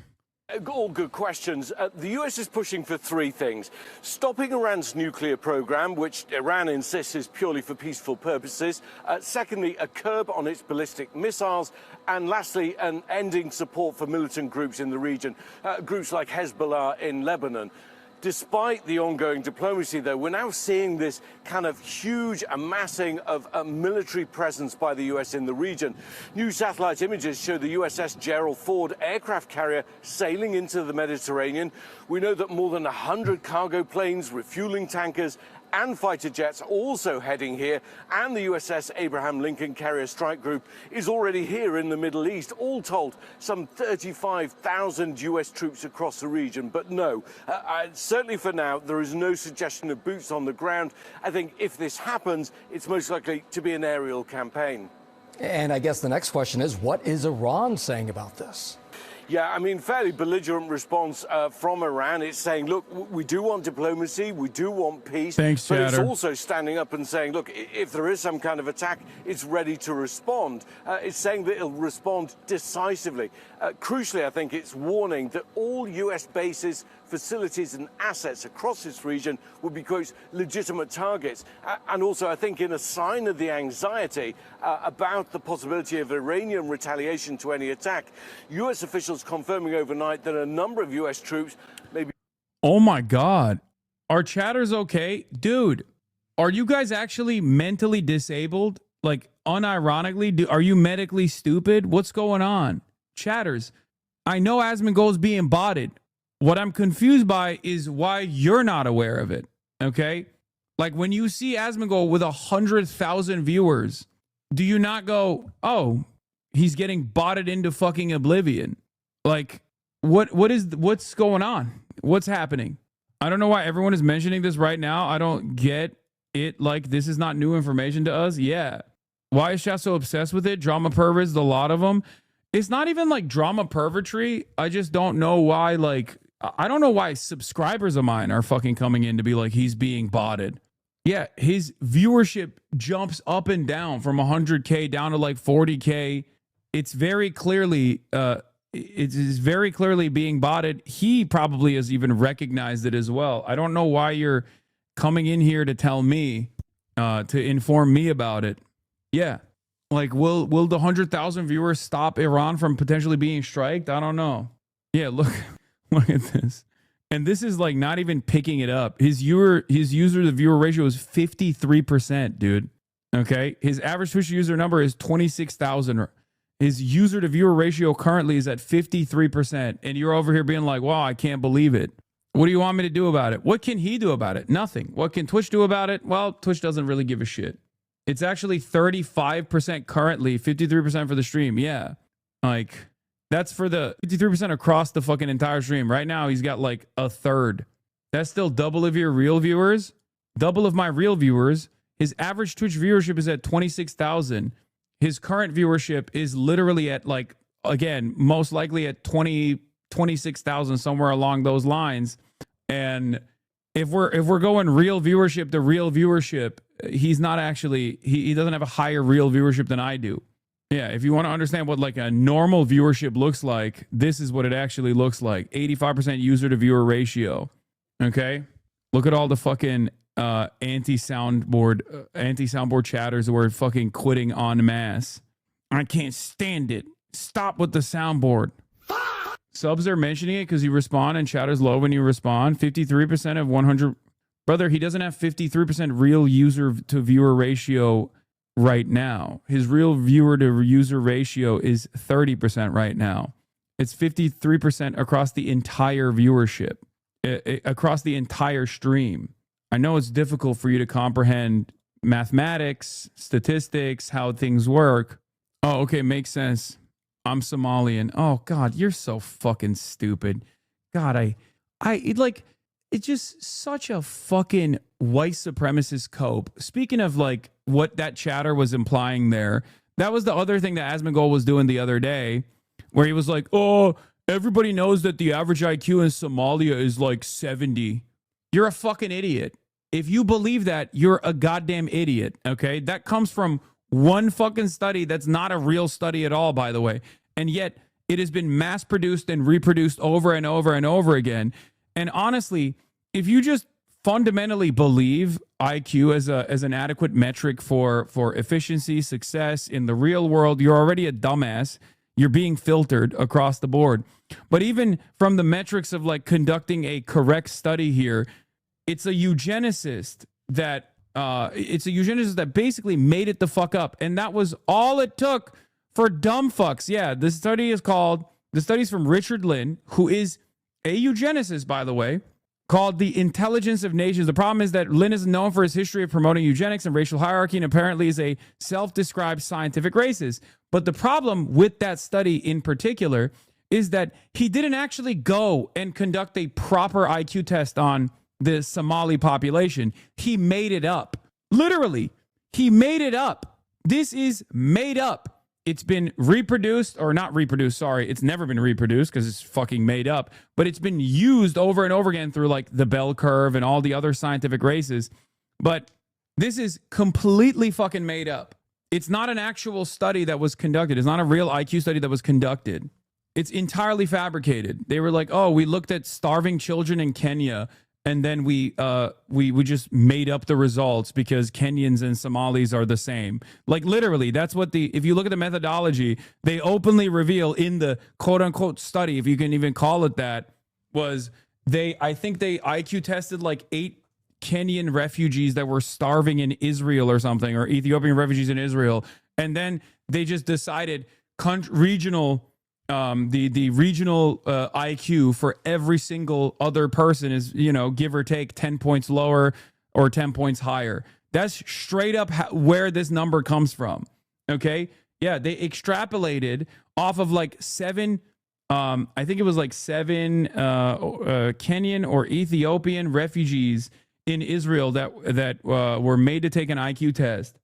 All good questions. The US is pushing for 3 things. Stopping Iran's nuclear program, which Iran insists is purely for peaceful purposes. Secondly, a curb on its ballistic missiles. And lastly, an ending support for militant groups in the region, groups like Hezbollah in Lebanon. Despite the ongoing diplomacy, though, we're now seeing this kind of huge amassing of a military presence by the US in the region. New satellite images show the USS Gerald Ford aircraft carrier sailing into the Mediterranean. We know that more than 100 cargo planes, refueling tankers, and fighter jets also heading here, and the USS Abraham Lincoln Carrier Strike Group is already here in the Middle East. All told, some 35,000 US troops across the region. But no, certainly for now, there is no suggestion of boots on the ground. I think if this happens, it's most likely to be an aerial campaign. And I guess the next question is, what is Iran saying about this? Yeah, I mean, fairly belligerent response from Iran. It's saying, look, we do want diplomacy, we do want peace. Thanks, but chatter. it's also standing up and saying, look, if there is some kind of attack, it's ready to respond. It's saying that it'll respond decisively. Crucially, I think it's warning that all US bases, facilities and assets across this region would be, quote, legitimate targets. And also, I think, in a sign of the anxiety about the possibility of Iranian retaliation to any attack, US officials confirming overnight that a number of US troops may be... Oh my God. Are chatters okay? Dude, are you guys actually mentally disabled? Like, unironically, are you medically stupid? What's going on? Chatters, I know Asmongold's being botted. What I'm confused by is why you're not aware of it, okay? Like, when you see Asmongold with 100,000 viewers, do you not go, oh, he's getting botted into fucking oblivion? Like, what's going on? What's happening? I don't know why everyone is mentioning this right now. I don't get it. Like, this is not new information to us. Yeah. Why is Shah so obsessed with it? Drama perverts, the lot of them. It's not even like drama pervertry. I just don't know why, like, I don't know why subscribers of mine are fucking coming in to be like, he's being botted. Yeah, his viewership jumps up and down from 100K down to like 40K. It's very clearly, it is very clearly being botted. He probably has even recognized it as well. I don't know why you're coming in here to tell me, to inform me about it. Yeah. Like, will the 100,000 viewers stop Iran from potentially being striked? I don't know. Yeah, look at this. And this is like not even picking it up. His user to viewer ratio is 53%, dude. Okay. His average Twitch user number is 26,000. His user to viewer ratio currently is at 53%. And you're over here being like, wow, I can't believe it. What do you want me to do about it? What can he do about it? Nothing. What can Twitch do about it? Well, Twitch doesn't really give a shit. It's actually 35% currently, 53% for the stream. Yeah. Like, that's for the 53% across the fucking entire stream. Right now, he's got like a third. That's still double of your real viewers. Double of my real viewers. His average Twitch viewership is at 26,000. His current viewership is literally at like, again, most likely at 26,000, somewhere along those lines. And if we're going real viewership to real viewership, he's not actually, he doesn't have a higher real viewership than I do. Yeah, if you want to understand what like a normal viewership looks like, this is what it actually looks like. 85% user to viewer ratio. Okay? Look at all the fucking anti-soundboard chatters who are fucking quitting en masse. I can't stand it. Stop with the soundboard. Subs are mentioning it because you respond and chatter's low when you respond. 53% of 100. Brother, he doesn't have 53% real user to viewer ratio right now. His real viewer to user ratio is 30% right now. It's 53% across the entire viewership, across the entire stream. I know it's difficult for you to comprehend mathematics, statistics, how things work. Oh, okay, makes sense. I'm Somalian. Oh God, you're so fucking stupid. God, it's just such a fucking white supremacist cope. Speaking of like what that chatter was implying there, that was the other thing that Asmongold was doing the other day, where he was like, oh, everybody knows that the average IQ in Somalia is like 70. You're a fucking idiot. If you believe that, you're a goddamn idiot, okay? That comes from one fucking study that's not a real study at all, by the way. And yet it has been mass produced and reproduced over and over and over again. And honestly, if you just fundamentally believe IQ as an adequate metric for efficiency, success in the real world, you're already a dumbass. You're being filtered across the board. But even from the metrics of like conducting a correct study here, it's a eugenicist that basically made it the fuck up. And that was all it took for dumb fucks. Yeah, the study's from Richard Lynn, who is a eugenicist, by the way, called The Intelligence of Nations. The problem is that Lynn is known for his history of promoting eugenics and racial hierarchy, and apparently is a self-described scientific racist. But the problem with that study in particular is that he didn't actually go and conduct a proper IQ test on the Somali population. He made it up. Literally, he made it up. This is made up. It's been reproduced, or not reproduced, sorry. It's never been reproduced because it's fucking made up. But it's been used over and over again through like the bell curve and all the other scientific races. But this is completely fucking made up. It's not an actual study that was conducted. It's not a real IQ study that was conducted. It's entirely fabricated. They were like, oh, we looked at starving children in Kenya, and then we just made up the results because Kenyans and Somalis are the same. Like literally, that's what if you look at the methodology, they openly reveal in the quote unquote study, if you can even call it that, I think they IQ tested like 8 Kenyan refugees that were starving in Israel or something, or Ethiopian refugees in Israel. And then they just decided regional IQ for every single other person is, give or take 10 points lower or 10 points higher. That's straight up where this number comes from. Okay. Yeah. They extrapolated off of like 7, I think it was like 7 Kenyan or Ethiopian refugees in Israel that were made to take an IQ test.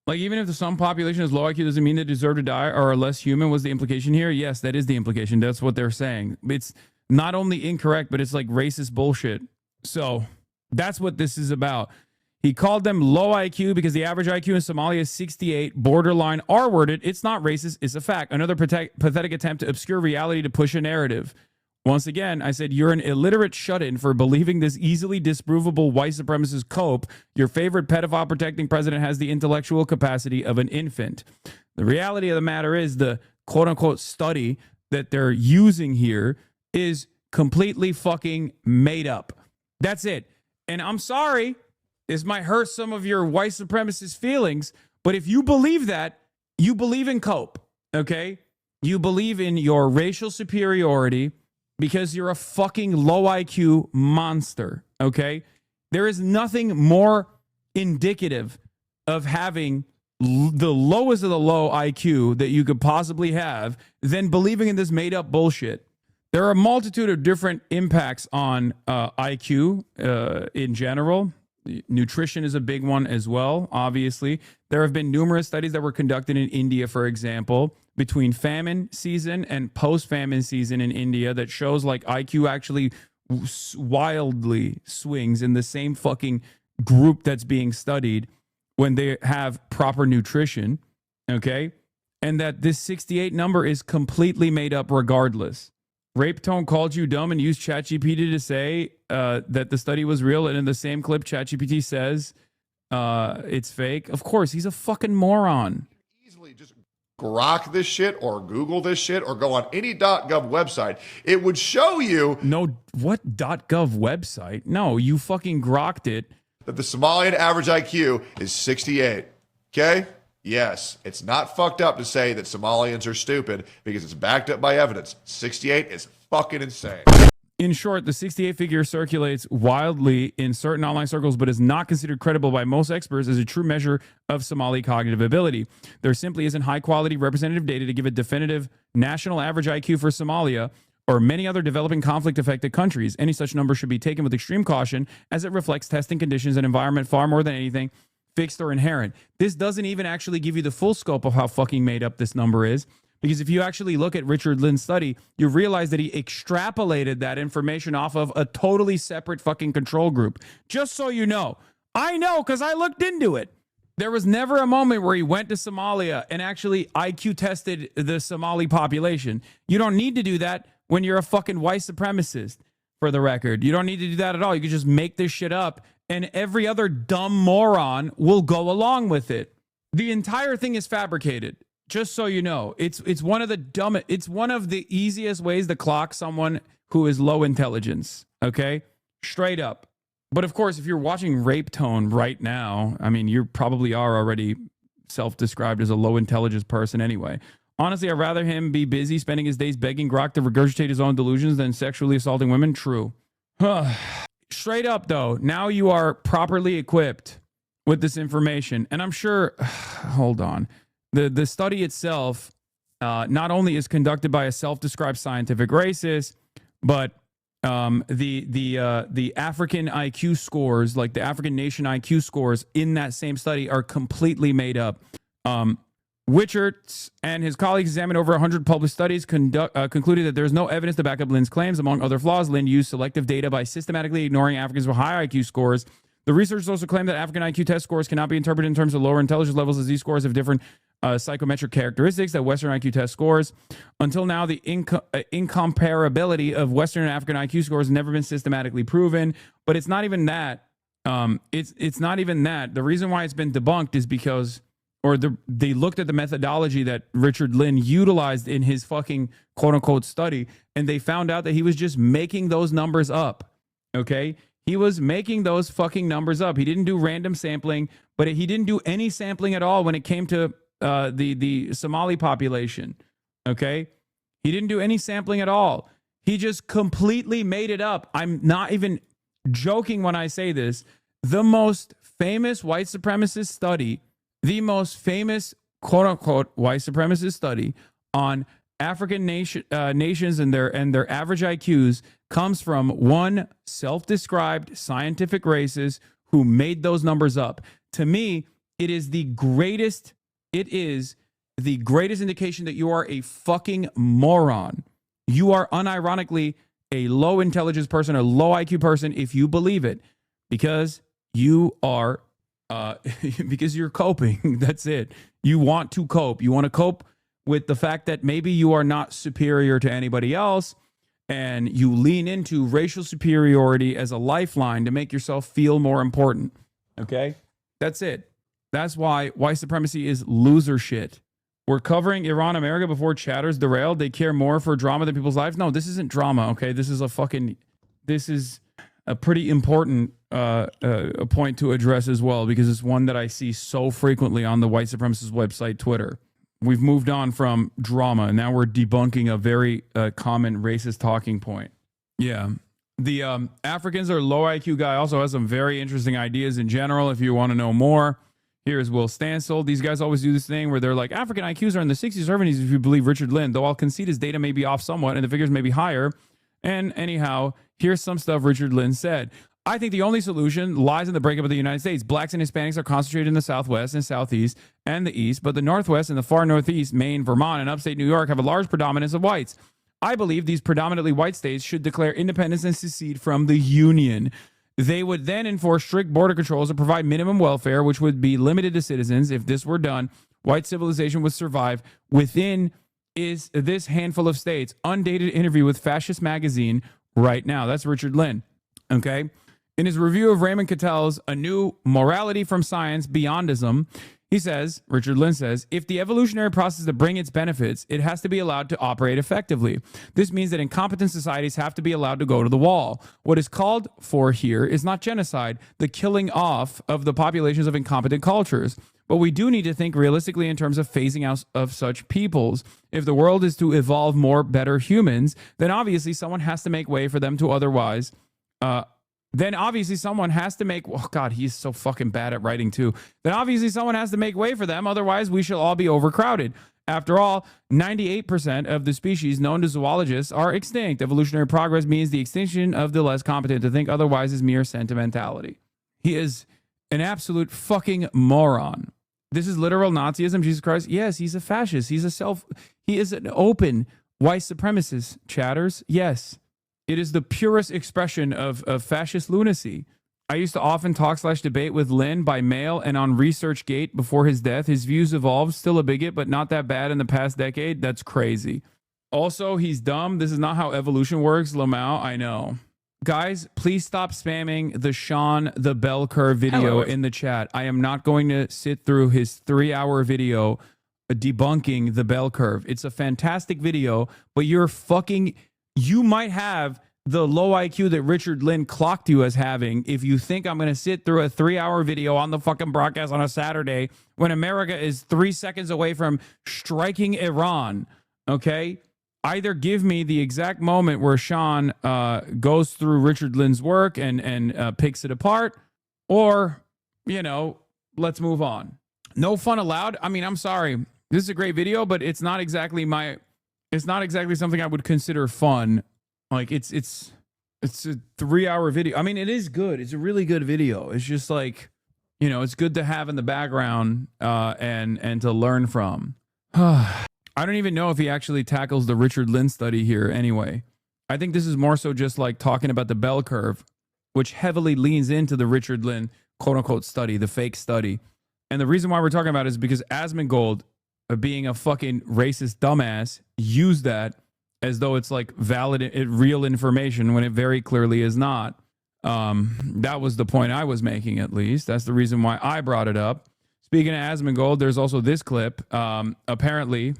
Like, even if some population is low IQ, doesn't mean they deserve to die or are less human, was the implication here? Yes, that is the implication. That's what they're saying. It's not only incorrect, but it's like racist bullshit. So that's what this is about. He called them low IQ because the average IQ in Somalia is 68, borderline R-worded. It's not racist. It's a fact. Another pathetic attempt to obscure reality to push a narrative. Once again, I said, you're an illiterate shut-in for believing this easily disprovable white supremacist cope. Your favorite pedophile protecting president has the intellectual capacity of an infant. The reality of the matter is the quote-unquote study that they're using here is completely fucking made up. That's it. And I'm sorry, this might hurt some of your white supremacist feelings, but if you believe that, you believe in COPE, okay? You believe in your racial superiority because you're a fucking low IQ monster, okay? There is nothing more indicative of having the lowest of the low IQ that you could possibly have than believing in this made up bullshit. There are a multitude of different impacts on IQ in general. Nutrition is a big one as well, obviously. There have been numerous studies that were conducted in India, for example, between famine season and post-famine season in India that shows like IQ actually wildly swings in the same fucking group that's being studied when they have proper nutrition, okay? And that this 68 number is completely made up regardless. Rape Tone called you dumb and used ChatGPT to say that the study was real, and in the same clip, ChatGPT says it's fake. Of course, he's a fucking moron. Easily just grok this shit or Google this shit or go on any .gov website. It would show you... No, what .gov website? No, you fucking grokked it. That the Somalian average IQ is 68. Okay? Yes, it's not fucked up to say that Somalians are stupid because it's backed up by evidence. 68 is fucking insane. In short, the 68 figure circulates wildly in certain online circles, but is not considered credible by most experts as a true measure of Somali cognitive ability. There simply isn't high-quality representative data to give a definitive national average IQ for Somalia or many other developing conflict-affected countries. Any such number should be taken with extreme caution as it reflects testing conditions and environment far more than anything fixed or inherent. This doesn't even actually give you the full scope of how fucking made up this number is. Because if you actually look at Richard Lynn's study, you realize that he extrapolated that information off of a totally separate fucking control group. Just so you know. I know because I looked into it. There was never a moment where he went to Somalia and actually IQ tested the Somali population. You don't need to do that when you're a fucking white supremacist, for the record. You don't need to do that at all. You can just make this shit up and every other dumb moron will go along with it. The entire thing is fabricated. Just so you know, it's one of the easiest ways to clock someone who is low intelligence, okay? Straight up. But of course, if you're watching Rape Tone right now, I mean, you probably are already self-described as a low intelligence person anyway. Honestly, I'd rather him be busy spending his days begging Grok to regurgitate his own delusions than sexually assaulting women. True. Straight up, though, now you are properly equipped with this information. And I'm sure, hold on. The study itself not only is conducted by a self-described scientific racist, but the African IQ scores, like the African nation IQ scores in that same study are completely made up. Wichards and his colleagues examined over 100 published studies, concluded that there's no evidence to back up Lynn's claims. Among other flaws, Lynn used selective data by systematically ignoring Africans with high IQ scores. The researchers also claim that African IQ test scores cannot be interpreted in terms of lower intelligence levels, as these scores have different psychometric characteristics that Western IQ test scores. Until now, the incomparability of Western and African IQ scores has never been systematically proven. But it's not even that. It's not even that. The reason why it's been debunked is because, they looked at the methodology that Richard Lynn utilized in his fucking quote unquote study, and they found out that he was just making those numbers up. Okay. He was making those fucking numbers up. He didn't do random sampling, but he didn't do any sampling at all when it came to the Somali population. Okay? He didn't do any sampling at all. He just completely made it up. I'm not even joking when I say this. The most famous white supremacist study, the most famous quote-unquote white supremacist study on African nations and their average IQs comes from one self-described scientific racist who made those numbers up. To me, it is the greatest indication that you are a fucking moron. You are unironically a low intelligence person, a low IQ person if you believe it, because you are because you're coping. That's it. You want to cope. You want to cope with the fact that maybe you are not superior to anybody else, and you lean into racial superiority as a lifeline to make yourself feel more important. Okay? That's it. That's why white supremacy is loser shit. We're covering Iran, America before chatters derailed. They care more for drama than people's lives. No, this isn't drama, okay? This is a pretty important a point to address as well, because it's one that I see so frequently on the white supremacist website, Twitter. We've moved on from drama, and now we're debunking a very common racist talking point. Yeah. The Africans are low IQ guy also has some very interesting ideas in general. If you want to know more, here's Will Stansel. These guys always do this thing where they're like, African IQs are in the 60s or 70s if you believe Richard Lynn, though I'll concede his data may be off somewhat and the figures may be higher. And anyhow, here's some stuff Richard Lynn said. I think the only solution lies in the breakup of the United States. Blacks and Hispanics are concentrated in the Southwest and Southeast and the East, but the Northwest and the far Northeast, Maine, Vermont, and upstate New York have a large predominance of whites. I believe these predominantly white states should declare independence and secede from the Union. They would then enforce strict border controls and provide minimum welfare, which would be limited to citizens. If this were done, white civilization would survive within this handful of states. Undated interview with Fascist Magazine right now. That's Richard Lynn. Okay. In his review of Raymond Cattell's A New Morality from Science, Beyondism, he says, Richard Lynn says, if the evolutionary process to bring its benefits, it has to be allowed to operate effectively. This means that incompetent societies have to be allowed to go to the wall. What is called for here is not genocide, the killing off of the populations of incompetent cultures. But we do need to think realistically in terms of phasing out of such peoples. If the world is to evolve more better humans, then obviously someone has to make way for them to otherwise then obviously someone has to make, oh God, he's so fucking bad at writing too. Then obviously someone has to make way for them. Otherwise we shall all be overcrowded. After all, 98% of the species known to zoologists are extinct. Evolutionary progress means the extinction of the less competent. To think otherwise is mere sentimentality. He is an absolute fucking moron. This is literal Nazism, Jesus Christ. Yes, he's a fascist. He is an open white supremacist, chatters. Yes. It is the purest expression of fascist lunacy. I used to often talk/debate with Lynn by mail and on ResearchGate before his death. His views evolved, still a bigot, but not that bad in the past decade. That's crazy. Also, he's dumb. This is not how evolution works, Lamau. I know. Guys, please stop spamming the Sean the Bell Curve video in the chat. I am not going to sit through his 3-hour video debunking the bell curve. It's a fantastic video, but you might have the low IQ that Richard Lynn clocked you as having if you think I'm going to sit through a 3-hour video on the fucking broadcast on a Saturday when America is 3 seconds away from striking Iran. Okay? Either give me the exact moment where Sean goes through Richard Lynn's work and picks it apart, or, let's move on. No fun allowed. I mean, I'm sorry. This is a great video, but it's not exactly something I would consider fun. Like it's a 3-hour video. I mean, it is good. It's a really good video. It's just like, it's good to have in the background and to learn from. I don't even know if he actually tackles the Richard Lynn study here anyway. I think this is more so just like talking about the bell curve, which heavily leans into the Richard Lynn quote unquote study, the fake study. And the reason why we're talking about it is because Asmongold, being a fucking racist dumbass, used that as though it's like valid, real information when it very clearly is not. That was the point I was making, at least. That's the reason why I brought it up. Speaking of Asmongold, there's also this clip. Apparently,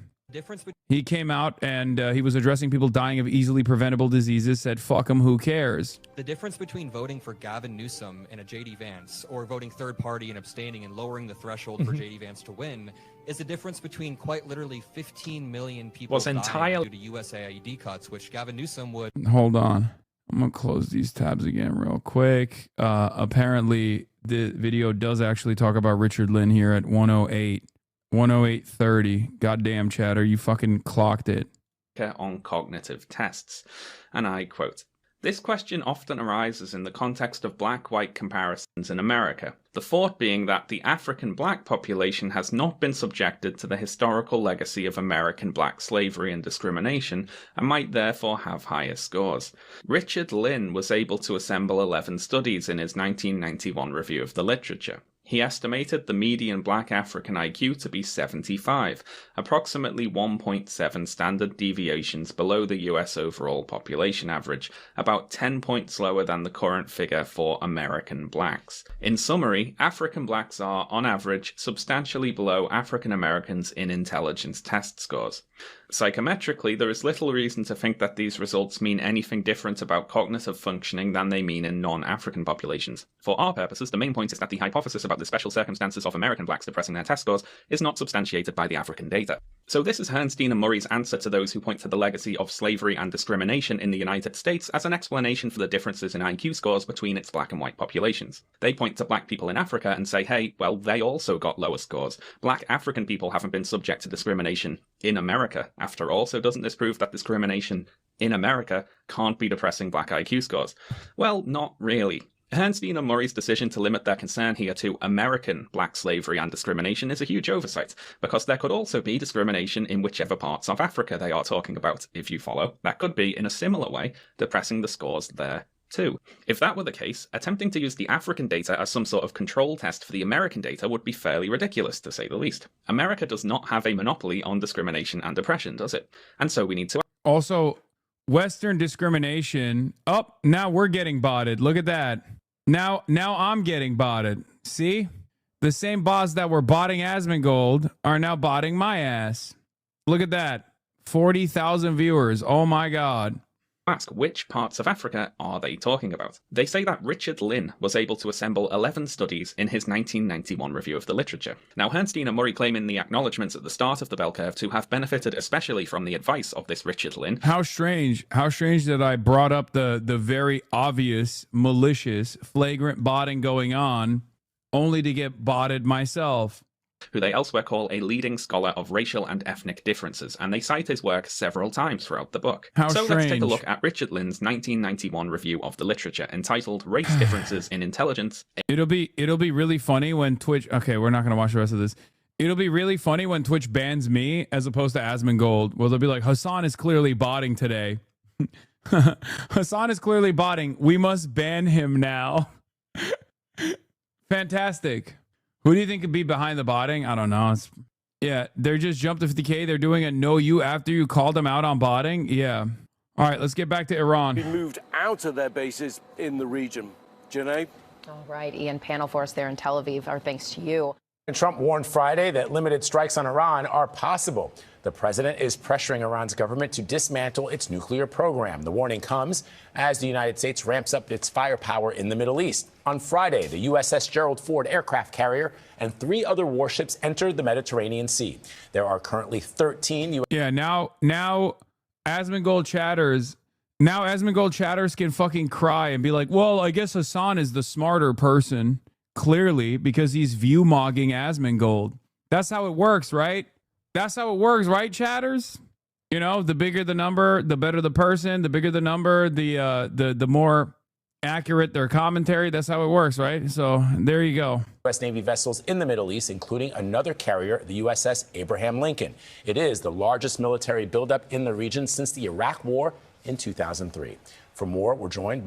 he came out and he was addressing people dying of easily preventable diseases, said, fuck them, who cares? The difference between voting for Gavin Newsom and a J.D. Vance or voting third party and abstaining and lowering the threshold for J.D. Vance to win is the difference between quite literally 15 million people dying due to USAID cuts, which Gavin Newsom would... Hold on. I'm going to close these tabs again real quick. Apparently, the video does actually talk about Richard Lynn here at 108:30. Goddamn, chatter, you fucking clocked it. On cognitive tests. And I quote, "This question often arises in the context of black-white comparisons in America, the thought being that the African black population has not been subjected to the historical legacy of American black slavery and discrimination and might therefore have higher scores. Richard Lynn was able to assemble 11 studies in his 1991 review of the literature. He estimated the median black African IQ to be 75, approximately 1.7 standard deviations below the US overall population average, about 10 points lower than the current figure for American blacks. In summary, African blacks are, on average, substantially below African Americans in intelligence test scores. Psychometrically, there is little reason to think that these results mean anything different about cognitive functioning than they mean in non-African populations. For our purposes, the main point is that the hypothesis about the special circumstances of American blacks depressing their test scores is not substantiated by the African data. So this is Herrnstein and Murray's answer to those who point to the legacy of slavery and discrimination in the United States as an explanation for the differences in IQ scores between its black and white populations. They point to black people in Africa and say, hey, well, they also got lower scores. Black African people haven't been subject to discrimination in America, after all, so doesn't this prove that discrimination in America can't be depressing black IQ scores? Well, not really. Herrnstein and Murray's decision to limit their concern here to American black slavery and discrimination is a huge oversight, because there could also be discrimination in whichever parts of Africa they are talking about, if you follow. That could be, in a similar way, depressing the scores there too. If that were the case, attempting to use the African data as some sort of control test for the American data would be fairly ridiculous, to say the least. America does not have a monopoly on discrimination and oppression, does it? And so we need to... Also, Western discrimination... Oh, now we're getting botted. Look at that. Now I'm getting botted. See? The same bots that were botting Asmongold are now botting my ass. Look at that. 40,000 viewers. Oh my god. Ask which parts of Africa are they talking about? They say that Richard Lynn was able to assemble 11 studies in his 1991 review of the literature. Now, Herrnstein and Murray claim in the acknowledgements at the start of the bell curve to have benefited especially from the advice of this Richard Lynn. How strange that I brought up the very obvious, malicious, flagrant botting going on, only to get botted myself. Who they elsewhere call a leading scholar of racial and ethnic differences, and they cite his work several times throughout the book. So let's take a look at Richard Lynn's 1991 review of the literature, entitled Race Differences in Intelligence. It'll be really funny when Twitch... Okay, we're not going to watch the rest of this. It'll be really funny when Twitch bans me as opposed to Asmongold. Well, they'll be like, Hasan is clearly botting today. Hasan is clearly botting. We must ban him now. Fantastic. Who do you think could be behind the botting? I don't know. Yeah, they're just jumped to 50K. They're doing a no you after you called them out on botting. Yeah. All right, let's get back to Iran. Been moved out of their bases in the region. Janae? All right, Ian, panel for us there in Tel Aviv. Our thanks to you. And Trump warned Friday that limited strikes on Iran are possible. The president is pressuring Iran's government to dismantle its nuclear program. The warning comes as the United States ramps up its firepower in the Middle East. On Friday, the USS Gerald Ford aircraft carrier and 3 other warships entered the Mediterranean Sea. There are currently 13 U.S. Yeah, now Asmongold chatters. Now Asmongold chatters can fucking cry and be like, well, I guess Hasan is the smarter person. Clearly, because he's view-mogging Asmongold. That's how it works, right? That's how it works, right, chatters? You know, the bigger the number, the better the person. The bigger the number, the more accurate their commentary. That's how it works, right? So there you go. U.S. Navy vessels in the Middle East, including another carrier, the USS Abraham Lincoln. It is the largest military buildup in the region since the Iraq War in 2003. For more, we're joined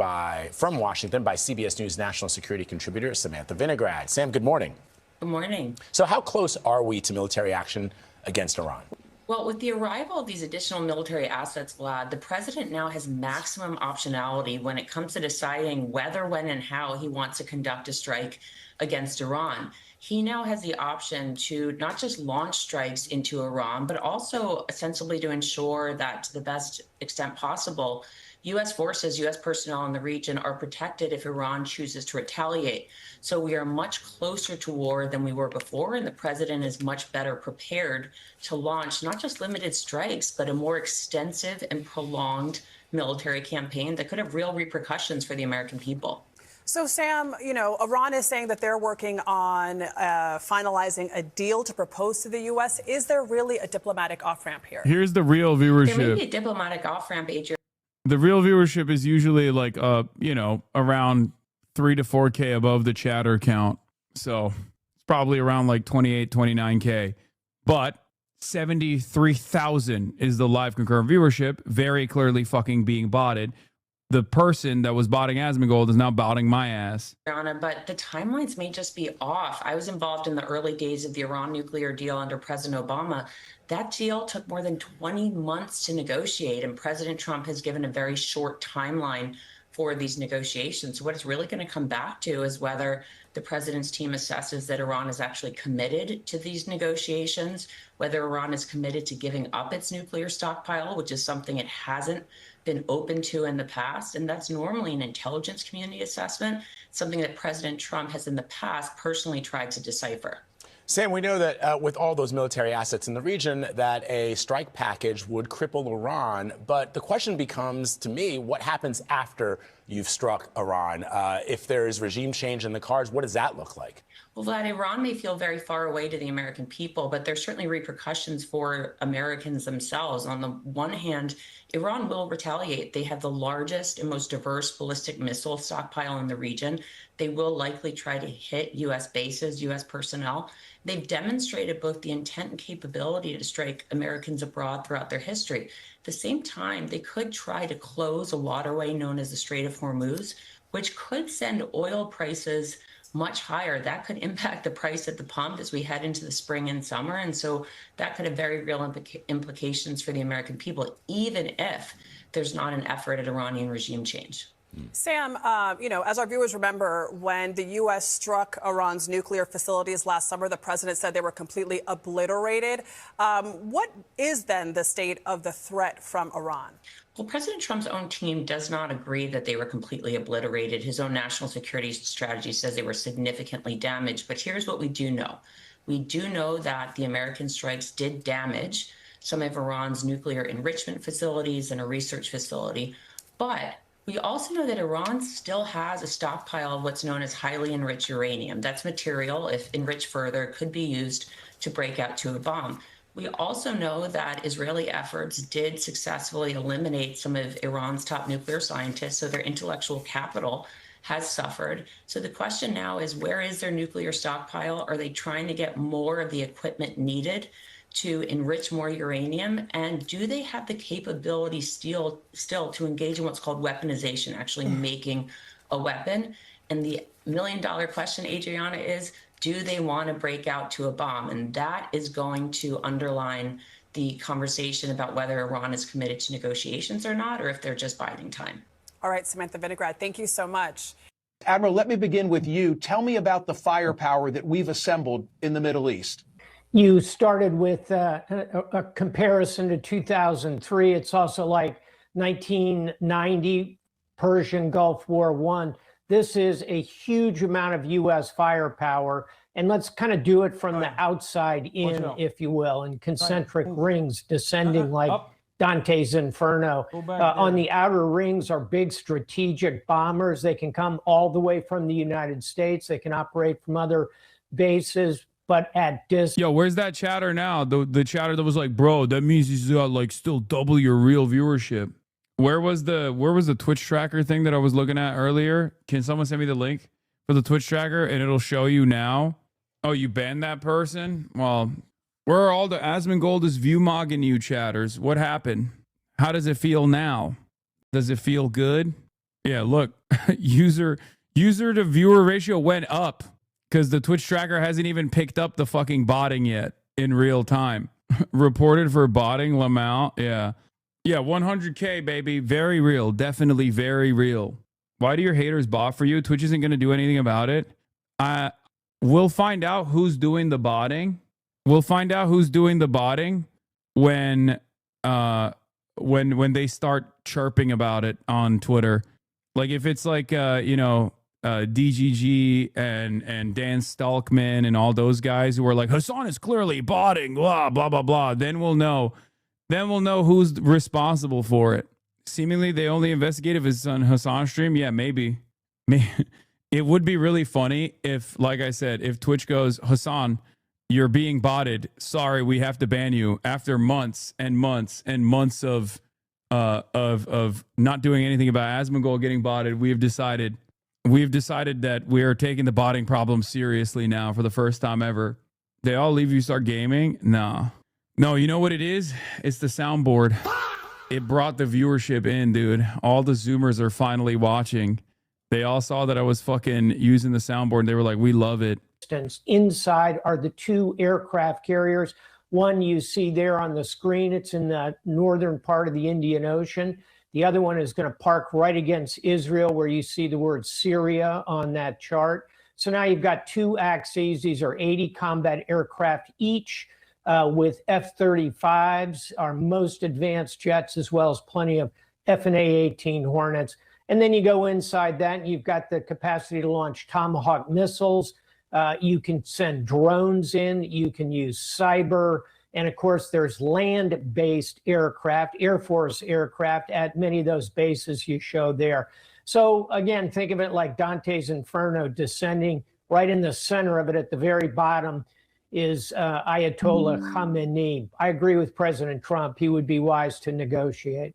from Washington by CBS News national security contributor Samantha Vinograd. Sam, good morning. Good morning. So how close are we to military action against Iran? Well, with the arrival of these additional military assets, Vlad, the president now has maximum optionality when it comes to deciding whether, when, and how he wants to conduct a strike against Iran. He now has the option to not just launch strikes into Iran, but also ostensibly to ensure that to the best extent possible, U.S. forces, U.S. personnel in the region are protected if Iran chooses to retaliate. So we are much closer to war than we were before, and the president is much better prepared to launch not just limited strikes, but a more extensive and prolonged military campaign that could have real repercussions for the American people. So, Sam, you know, Iran is saying that they're working on finalizing a deal to propose to the U.S. Is there really a diplomatic off-ramp here? Here's the real viewership. There may be a diplomatic off-ramp, Adrian. The real viewership is usually like, you know, around 3 to 4K above the chatter count. So it's probably around like 28, 29K. But 73,000 is the live concurrent viewership, very clearly fucking being botted. the person that was botting Asmongold is now botting my ass. Anna, but the timelines may just be off. I was involved in the early days of the Iran nuclear deal under President Obama. That deal took more than 20 months to negotiate, and President Trump has given a very short timeline for these negotiations. So what it's really going to come back to is whether the president's team assesses that Iran is actually committed to these negotiations, whether Iran is committed to giving up its nuclear stockpile, which is something it hasn't been open to in the past. And that's normally an intelligence community assessment, something that President Trump has in the past personally tried to decipher. Sam, we know that with all those military assets in the region, that a strike package would cripple Iran. But the question becomes, to me, what happens after you've struck Iran? If there's regime change in the cards, what does that look like? Well, Vlad, Iran may feel very far away to the American people, but there's certainly repercussions for Americans themselves. On the one hand, Iran will retaliate. They have the largest and most diverse ballistic missile stockpile in the region. They will likely try to hit U.S. bases, U.S. personnel. They've demonstrated both the intent and capability to strike Americans abroad throughout their history. At the same time, they could try to close a waterway known as the Strait of Hormuz, which could send oil prices much higher. That could impact the price at the pump as we head into the spring and summer. And so that could have very real implications for the American people, even if there's not an effort at Iranian regime change. Sam, as our viewers remember, when the U.S. struck Iran's nuclear facilities last summer, the president said they were completely obliterated. What is then the state of the threat from Iran? Well, President Trump's own team does not agree that they were completely obliterated. His own national security strategy says they were significantly damaged. But here's what we do know. We do know that the American strikes did damage some of Iran's nuclear enrichment facilities and a research facility. But we also know that Iran still has a stockpile of what's known as highly enriched uranium. That's material, if enriched further, could be used to break out to a bomb. We also know that Israeli efforts did successfully eliminate some of Iran's top nuclear scientists, so their intellectual capital has suffered. So the question now is, where is their nuclear stockpile? Are they trying to get more of the equipment needed to enrich more uranium? And do they have the capability still to engage in what's called weaponization, actually making a weapon? And the million-dollar question, Adriana, is, do they want to break out to a bomb? And that is going to underline the conversation about whether Iran is committed to negotiations or not, or if they're just biding time. All right, Samantha Vinograd, thank you so much. Admiral, let me begin with you. Tell me about the firepower that we've assembled in the Middle East. You started with a comparison to 2003. It's also like 1990, Persian Gulf War I. This is a huge amount of U.S. firepower. And let's kind of do it from the outside in, if you will, in concentric rings, descending like Dante's Inferno. On the outer rings are big strategic bombers. They can come all the way from the United States. They can operate from other bases, but at distance. Yo, where's that chatter now? The chatter that was like, bro, that means he's got like still double your real viewership. Where was the Twitch tracker thing that I was looking at earlier? Can someone send me the link for the Twitch tracker and it'll show you now? Oh, you banned that person? Well, where are all the Asmongold is view mogging you chatters? What happened? How does it feel now? Does it feel good? Yeah, look, user to viewer ratio went up because the Twitch tracker hasn't even picked up the fucking botting yet in real time. Reported for botting, Lamau. Yeah. Yeah, 100K, baby. Very real. Definitely very real. Why do your haters bot for you? Twitch isn't going to do anything about it. We'll find out who's doing the botting. We'll find out who's doing the botting when they start chirping about it on Twitter. Like if it's like DGG and Dan Stalkman and all those guys who are like, Hasan is clearly botting, blah blah blah blah. Then we'll know. Then we'll know who's responsible for it. Seemingly, they only investigate if it's on Hasan's stream. Yeah, maybe. It would be really funny if, like I said, if Twitch goes, Hasan, you're being botted. Sorry, we have to ban you. After months and months and months of not doing anything about Asmongold getting botted, we've decided that we are taking the botting problem seriously now for the first time ever. They all leave you start gaming? Nah. No, you know what it is? It's the soundboard. it brought the viewership in, dude. All the Zoomers are finally watching. They all saw that I was fucking using the soundboard, and they were like, we love it. Inside are the two aircraft carriers. One you see there on the screen, it's in the northern part of the Indian Ocean. The other one is going to park right against Israel, where you see the word Syria on that chart. So now you've got two axes. These are 80 combat aircraft each, with F-35s, our most advanced jets, as well as plenty of F/A-18 Hornets. And then you go inside that, and you've got the capacity to launch Tomahawk missiles. You can send drones in. You can use cyber. And of course, there's land-based aircraft, Air Force aircraft at many of those bases you showed there. So again, think of it like Dante's Inferno descending. Right in the center of it at the very bottom is Ayatollah Khamenei. I agree with President Trump. He would be wise to negotiate.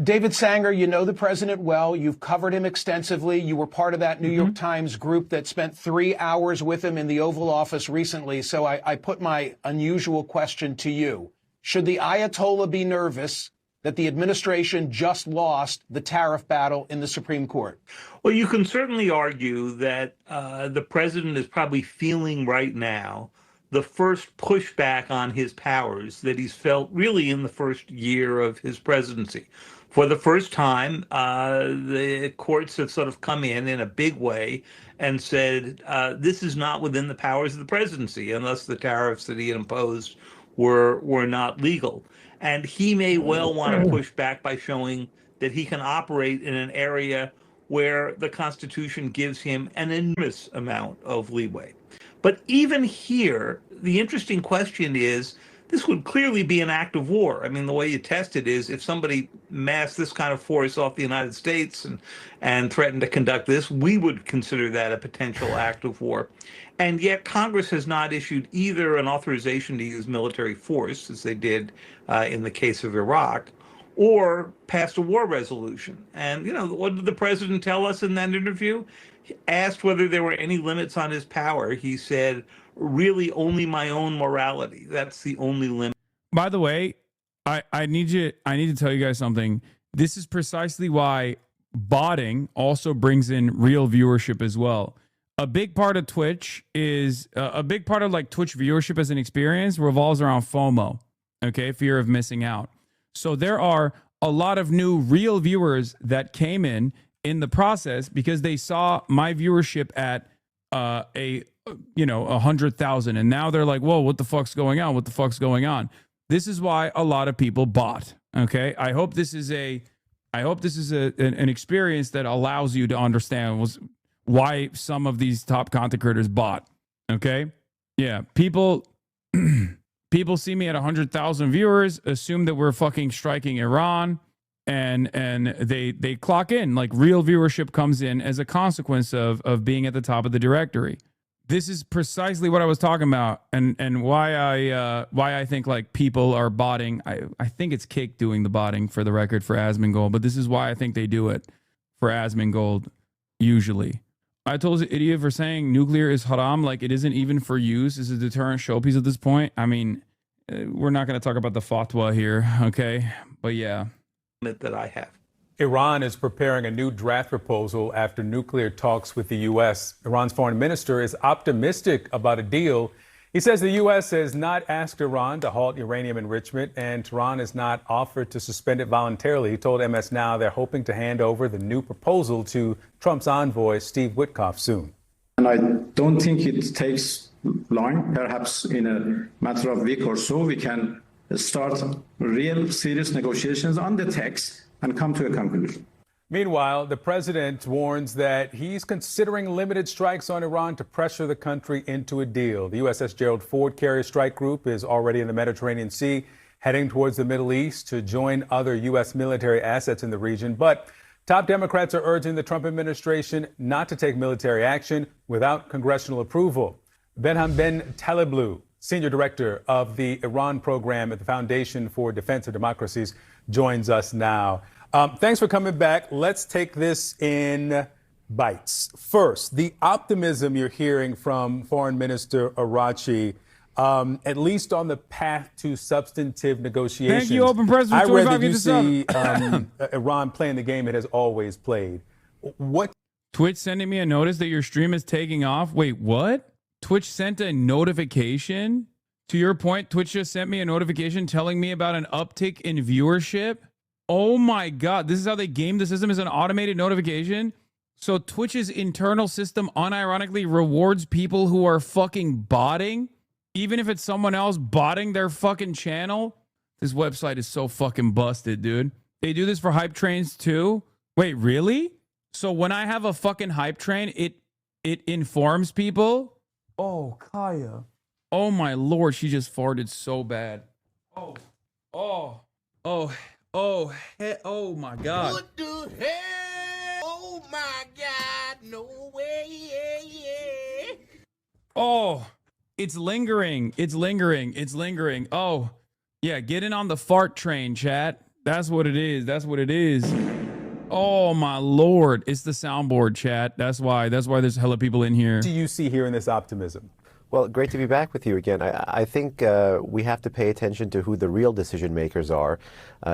David Sanger, you know the president well. You've covered him extensively. You were part of that New York Times group that spent 3 hours with him in the Oval Office recently. So I put my unusual question to you. Should the Ayatollah be nervous that the administration just lost the tariff battle in the Supreme Court? Well, you can certainly argue that the president is probably feeling right now the first pushback on his powers that he's felt really in the first year of his presidency. For the first time, the courts have sort of come in a big way and said, this is not within the powers of the presidency unless the tariffs that he had imposed were not legal. And he may well want to push back by showing that he can operate in an area where the Constitution gives him an enormous amount of leeway. But even here, the interesting question is, this would clearly be an act of war. I mean, the way you test it is if somebody massed this kind of force off the United States and threatened to conduct this, we would consider that a potential act of war. And yet Congress has not issued either an authorization to use military force, as they did in the case of Iraq, or passed a war resolution. And, you know, what did the president tell us in that interview? He asked whether there were any limits on his power. He said, really only my own morality. That's the only limit. By the way, I need to tell you guys something. This is precisely why botting also brings in real viewership as well. A big part of Twitch is a big part of like Twitch viewership as an experience revolves around FOMO. Okay, fear of missing out. So there are a lot of new real viewers that came in the process because they saw my viewership at 100,000, and now they're like, whoa, what the fuck's going on? What the fuck's going on? This is why a lot of people bought. Okay, I hope this is an experience that allows you to understand why some of these top content creators bought. Okay, yeah, people see me at 100,000 viewers, assume that we're fucking striking Iran, and they clock in. Like, real viewership comes in as a consequence of being at the top of the directory. This is precisely what I was talking about, and why I think like people are botting. I think it's Kick doing the botting, for the record, for Asmongold, but this is why I think they do it for Asmongold usually. I told the idiot for saying nuclear is haram, like it isn't even for use as a deterrent showpiece at this point. I mean, we're not going to talk about the fatwa here, okay? But yeah. That I have. Iran is preparing a new draft proposal after nuclear talks with the U.S. Iran's foreign minister is optimistic about a deal. He says the U.S. has not asked Iran to halt uranium enrichment, and Tehran has not offered to suspend it voluntarily. He told MS Now they're hoping to hand over the new proposal to Trump's envoy, Steve Witkoff, soon. And I don't think it takes long. Perhaps in a matter of a week or so, we can start real serious negotiations on the text and come to a conclusion. Meanwhile, the president warns that he's considering limited strikes on Iran to pressure the country into a deal. The USS Gerald Ford carrier strike group is already in the Mediterranean Sea, heading towards the Middle East to join other U.S. military assets in the region. But top Democrats are urging the Trump administration not to take military action without congressional approval. Benham Ben Taleblu, senior director of the Iran program at the Foundation for Defense of Democracies, joins us now. Thanks for coming back. Let's take this in bites. First, the optimism you're hearing from Foreign Minister Araghchi. at least on the path to substantive negotiations. Thank you, Open Press. I read that you see Iran playing the game it has always played. What? Twitch sending me a notice that your stream is taking off. Wait, what? Twitch sent a notification? To your point, Twitch just sent me a notification telling me about an uptick in viewership. Oh my God. This is how they game the system, is an automated notification. So Twitch's internal system unironically rewards people who are fucking botting, even if it's someone else botting their fucking channel. This website is so fucking busted, dude. They do this for hype trains too? Wait, really? So when I have a fucking hype train, it informs people? Oh, Kaya. Oh my Lord, she just farted so bad. Oh my God. What the hell? Oh my God, no way. Oh, it's lingering. It's lingering. It's lingering. Oh, yeah, get in on the fart train, chat. That's what it is. That's what it is. Oh my Lord. It's the soundboard, chat. That's why there's hella people in here. What do you see here in this optimism? Well, great to be back with you again. I think we have to pay attention to who the real decision makers are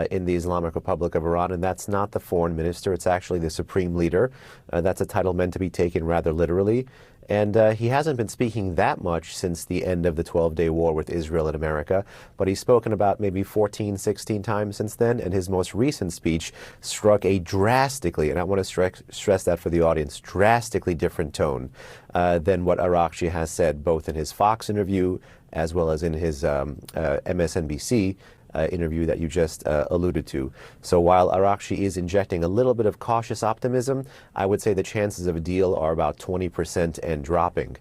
in the Islamic Republic of Iran, and that's not the foreign minister. It's actually the supreme leader. That's a title meant to be taken rather literally. And he hasn't been speaking that much since the end of the 12-day war with Israel and America, but he's spoken about maybe 14, 16 times since then, and his most recent speech struck a drastically, and I want to stress that for the audience, drastically different tone than what Araghchi has said, both in his Fox interview as well as in his MSNBC interview that you just alluded to. So while Araghchi is injecting a little bit of cautious optimism, I would say the chances of a deal are about 20% and dropping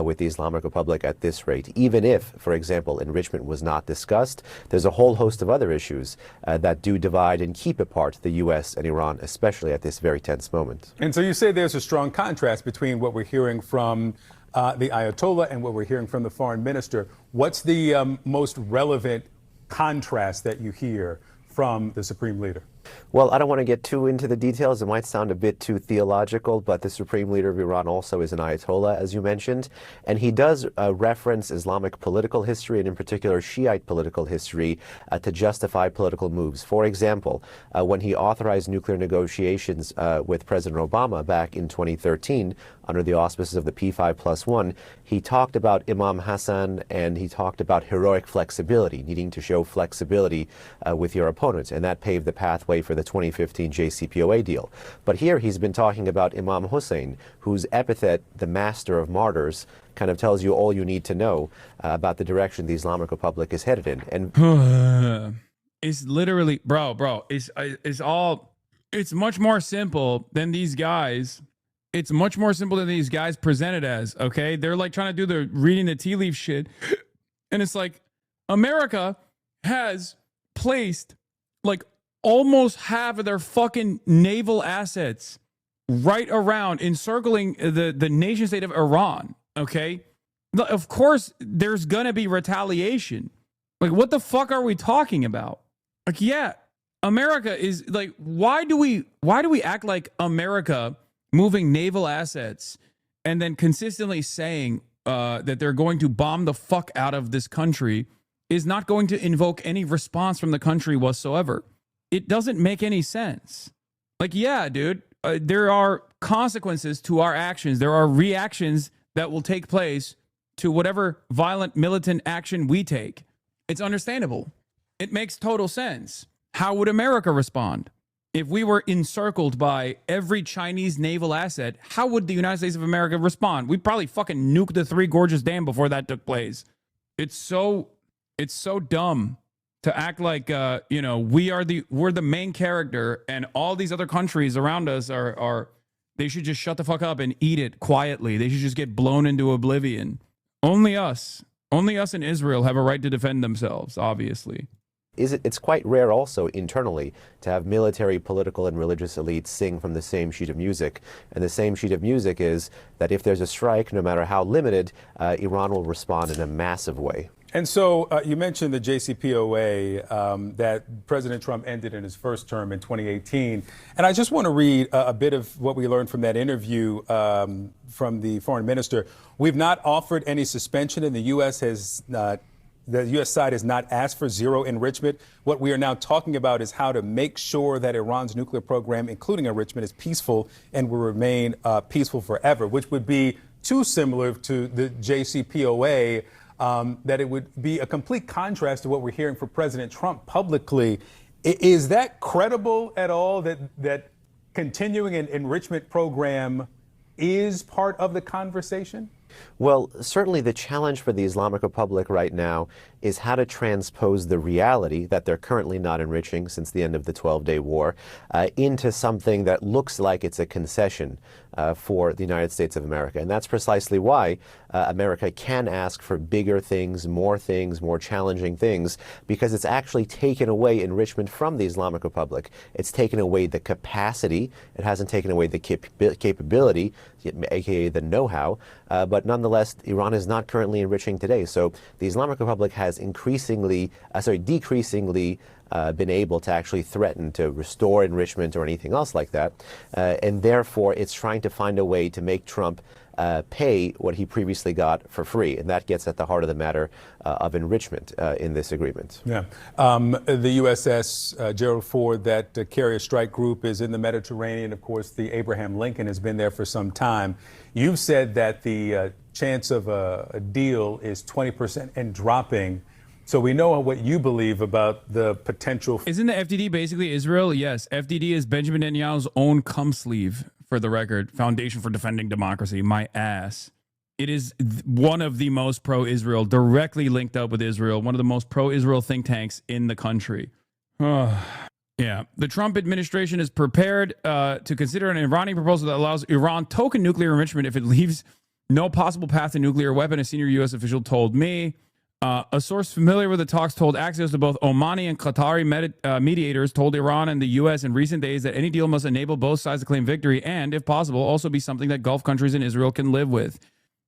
with the Islamic Republic at this rate. Even if, for example, enrichment was not discussed, there's a whole host of other issues that do divide and keep apart the U.S. and Iran, especially at this very tense moment. And so you say there's a strong contrast between what we're hearing from the Ayatollah and what we're hearing from the foreign minister. What's the most relevant contrast that you hear from the supreme leader? Well, I don't want to get too into the details. It might sound a bit too theological, but the supreme leader of Iran also is an Ayatollah, as you mentioned. And he does reference Islamic political history, and in particular Shiite political history, to justify political moves. For example, when he authorized nuclear negotiations with President Obama back in 2013, under the auspices of the P5+1, he talked about Imam Hassan, and he talked about heroic flexibility, needing to show flexibility with your opponents. And that paved the pathway for the 2015 JCPOA deal. But here he's been talking about Imam Hussein, whose epithet, the master of martyrs, kind of tells you all you need to know about the direction the Islamic Republic is headed in. And it's literally, bro, it's much more simple than these guys. It's much more simple than these guys present it as, okay? They're like trying to do the reading the tea leaf shit. And it's like, America has placed like almost half of their fucking naval assets right around encircling the nation state of Iran, okay? Of course, there's gonna be retaliation. Like, what the fuck are we talking about? Like, yeah, America is like, why do we act like America moving naval assets and then consistently saying that they're going to bomb the fuck out of this country is not going to invoke any response from the country whatsoever? It doesn't make any sense. Like, yeah, dude, there are consequences to our actions. There are reactions that will take place to whatever violent militant action we take. It's understandable. It makes total sense. How would America respond? If we were encircled by every Chinese naval asset, how would the United States of America respond? We'd probably fucking nuke the Three Gorges Dam before that took place. It's so dumb to act like, we're the main character and all these other countries around us they should just shut the fuck up and eat it quietly. They should just get blown into oblivion. Only us in Israel have a right to defend themselves, obviously. It's quite rare also internally to have military, political, and religious elites sing from the same sheet of music. And the same sheet of music is that if there's a strike, no matter how limited, Iran will respond in a massive way. And so you mentioned the JCPOA that President Trump ended in his first term in 2018. And I just want to read a bit of what we learned from that interview from the foreign minister. We've not offered any suspension, and the U.S. has not. The U.S. side has not asked for zero enrichment. What we are now talking about is how to make sure that Iran's nuclear program, including enrichment, is peaceful and will remain peaceful forever, which would be too similar to the JCPOA, that it would be a complete contrast to what we're hearing from President Trump publicly. Is that credible at all, that continuing an enrichment program is part of the conversation? Well, certainly the challenge for the Islamic Republic right now is how to transpose the reality that they're currently not enriching since the end of the 12-day war into something that looks like it's a concession for the United States of America. And that's precisely why America can ask for bigger things, more challenging things, because it's actually taken away enrichment from the Islamic Republic. It's taken away the capacity. It hasn't taken away the capability, aka the know-how, but nonetheless, Iran is not currently enriching today. So the Islamic Republic has decreasingly been able to actually threaten to restore enrichment or anything else like that. And therefore, it's trying to find a way to make Trump pay what he previously got for free. And that gets at the heart of the matter of enrichment in this agreement. Yeah. The USS Gerald Ford, that carrier strike group, is in the Mediterranean. Of course, the Abraham Lincoln has been there for some time. You've said that the chance of a deal is 20% and dropping. So we know what you believe about the potential. Isn't the FDD basically Israel? Yes. FDD is Benjamin Netanyahu's own cum sleeve, for the record. Foundation for Defending Democracy. My ass. It is one of the most pro-Israel, directly linked up with Israel, one of the most pro-Israel think tanks in the country. Yeah. The Trump administration is prepared to consider an Iranian proposal that allows Iran token nuclear enrichment if it leaves no possible path to nuclear weapon, a senior U.S. official told me. A source familiar with the talks told Axios that both Omani and Qatari mediators told Iran and the U.S. in recent days that any deal must enable both sides to claim victory and, if possible, also be something that Gulf countries and Israel can live with.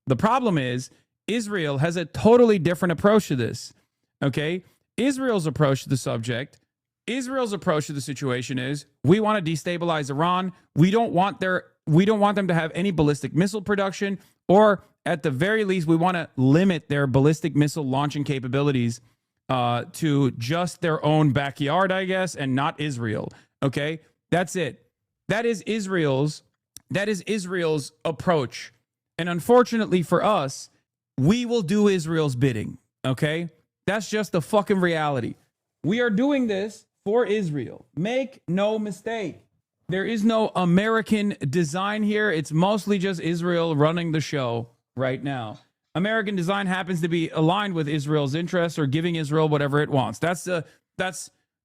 The problem is Israel has a totally different approach to this. Okay? Israel's approach to the subject, Israel's approach to the situation is we want to destabilize Iran. We don't want them to have any ballistic missile production, or at the very least, we want to limit their ballistic missile launching capabilities to just their own backyard, I guess, and not Israel. Okay, that's it. That is Israel's approach. And unfortunately for us, we will do Israel's bidding. Okay, that's just the fucking reality. We are doing this for Israel. Make no mistake. There is no American design here. It's mostly just Israel running the show right now. American design happens to be aligned with Israel's interests or giving Israel whatever it wants. That's the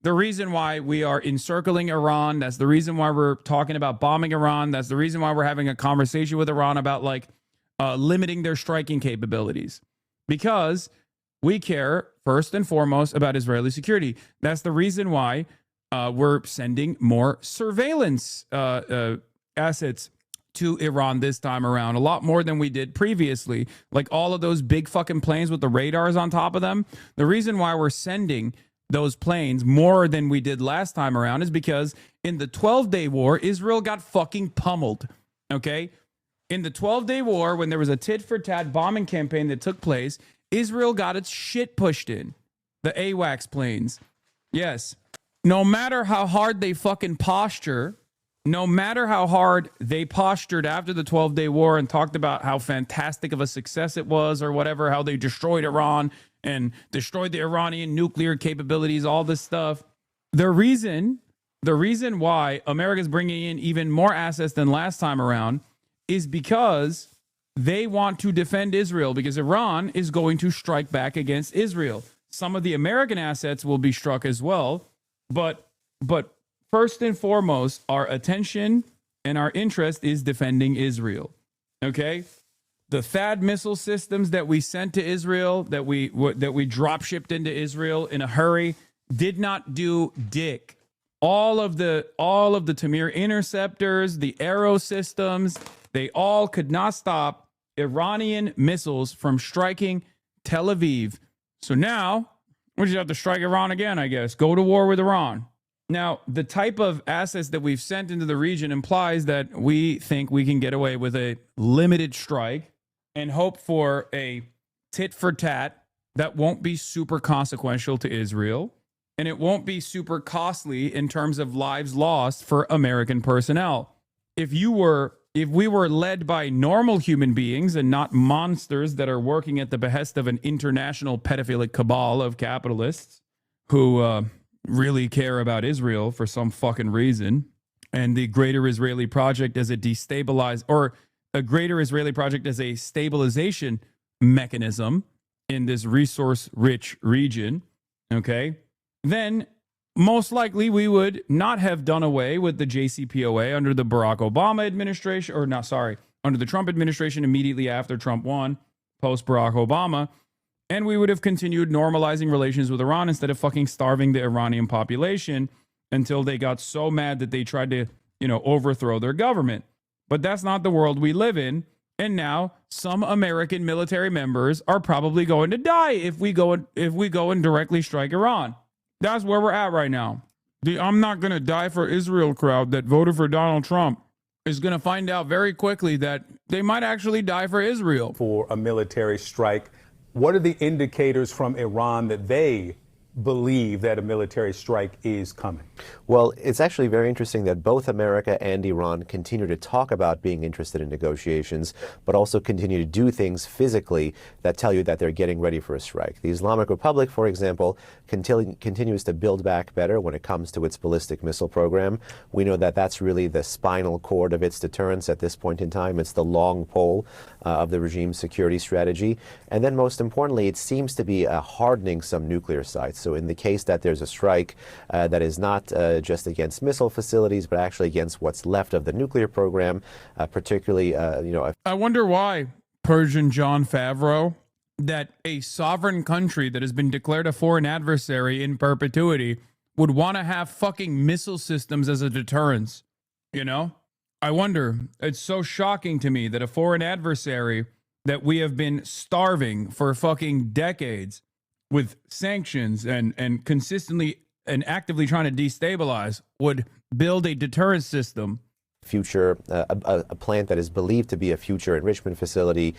reason why we are encircling Iran. That's the reason why we're talking about bombing Iran. That's the reason why we're having a conversation with Iran about limiting their striking capabilities, because we care first and foremost about Israeli security. That's the reason why we're sending more surveillance assets to Iran this time around, a lot more than we did previously. Like all of those big fucking planes with the radars on top of them. The reason why we're sending those planes more than we did last time around is because in the 12-day war, Israel got fucking pummeled. Okay? In the 12-day war, when there was a tit-for-tat bombing campaign that took place, Israel got its shit pushed in. The AWACS planes. Yes. No matter how hard they fucking posture, no matter how hard they postured after the 12-day war and talked about how fantastic of a success it was or whatever, how they destroyed Iran and destroyed the Iranian nuclear capabilities, all this stuff. The reason why America's bringing in even more assets than last time around is because they want to defend Israel, because Iran is going to strike back against Israel. Some of the American assets will be struck as well, but first and foremost, our attention and our interest is defending Israel. Okay? The THAAD missile systems that we sent to Israel, that we drop shipped into Israel in a hurry, did not do dick. All of the Tamir interceptors, the Arrow systems, they all could not stop Iranian missiles from striking Tel Aviv. So now we just have to strike Iran again, I guess. Go to war with Iran. Now, the type of assets that we've sent into the region implies that we think we can get away with a limited strike and hope for a tit for tat that won't be super consequential to Israel, and it won't be super costly in terms of lives lost for American personnel. If we were led by normal human beings and not monsters that are working at the behest of an international pedophilic cabal of capitalists who really care about Israel for some fucking reason, and the Greater Israeli Project as a Greater Israeli Project as a stabilization mechanism in this resource-rich region, okay, then most likely we would not have done away with the JCPOA under the Barack Obama administration, under the Trump administration immediately after Trump won, post-Barack Obama, and we would have continued normalizing relations with Iran instead of fucking starving the Iranian population until they got so mad that they tried to, overthrow their government. But that's not the world we live in. And now some American military members are probably going to die if we go and directly strike Iran. That's where we're at right now. The I'm not going to die for Israel crowd that voted for Donald Trump is going to find out very quickly that they might actually die for Israel. For a military strike. What are the indicators from Iran that they believe that a military strike is coming? Well, it's actually very interesting that both America and Iran continue to talk about being interested in negotiations, but also continue to do things physically that tell you that they're getting ready for a strike. The Islamic Republic, for example, continues to build back better when it comes to its ballistic missile program. We know that that's really the spinal cord of its deterrence at this point in time. It's the long pole of the regime's security strategy. And then most importantly, it seems to be hardening some nuclear sites. So in the case that there's a strike that is not just against missile facilities, but actually against what's left of the nuclear program, particularly, I wonder why, Persian John Favreau, that a sovereign country that has been declared a foreign adversary in perpetuity would want to have fucking missile systems as a deterrence. I wonder. It's so shocking to me that a foreign adversary that we have been starving for fucking decades with sanctions and consistently and actively trying to destabilize would build a deterrence system. Future, a plant that is believed to be a future enrichment facility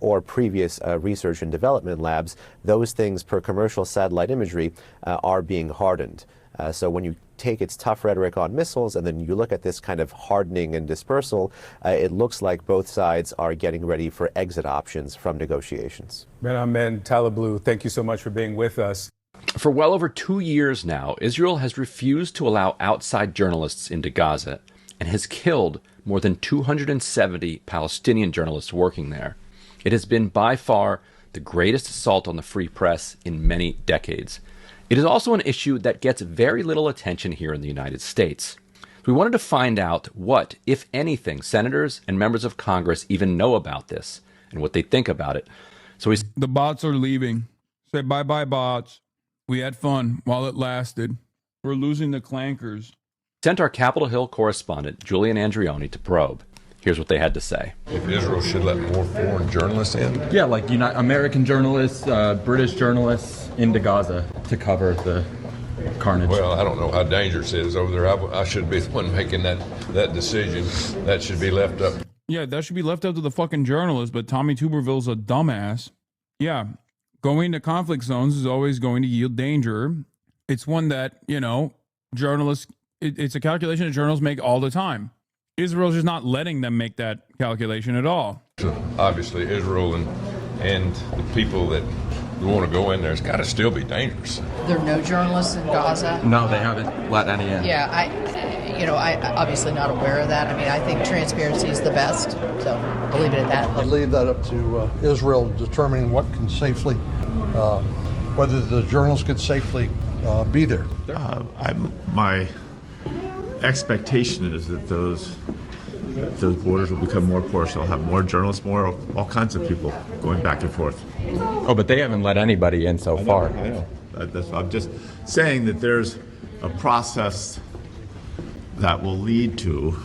or previous research and development labs, those things per commercial satellite imagery are being hardened. So when you take its tough rhetoric on missiles and then you look at this kind of hardening and dispersal, it looks like both sides are getting ready for exit options from negotiations. Ben Taliblu, thank you so much for being with us. For well over 2 years now, Israel has refused to allow outside journalists into Gaza and has killed more than 270 Palestinian journalists working there. It has been by far the greatest assault on the free press in many decades. It is also an issue that gets very little attention here in the United States. We wanted to find out what, if anything, senators and members of Congress even know about this and what they think about it. So the bots are leaving. Say bye-bye, bots. We had fun while it lasted. We're losing the clankers. Sent our Capitol Hill correspondent, Julian Andreoni, to probe. Here's what they had to say. If Israel should let more foreign journalists in? Yeah, like American journalists, British journalists into Gaza to cover the carnage. Well, I don't know how dangerous it is over there. I should be the one making that decision. That should be left up. Yeah, that should be left up to the fucking journalists, but Tommy Tuberville's a dumbass. Yeah, going to conflict zones is always going to yield danger. It's one that, journalists, it's a calculation that journalists make all the time. Israel's just not letting them make that calculation at all. Obviously, Israel and the people that want to go in there, it's got to still be dangerous. There are no journalists in Gaza? No, they haven't let any in. Yeah, I obviously not aware of that. I mean, I think transparency is the best, so I'll leave it at that. I'd leave that up to Israel determining what can safely, whether the journalists could safely be there. My expectation is that those borders will become more porous. They'll have more journalists, all kinds of people going back and forth. Oh, but they haven't let anybody in so far. I know. I'm just saying that there's a process that will lead to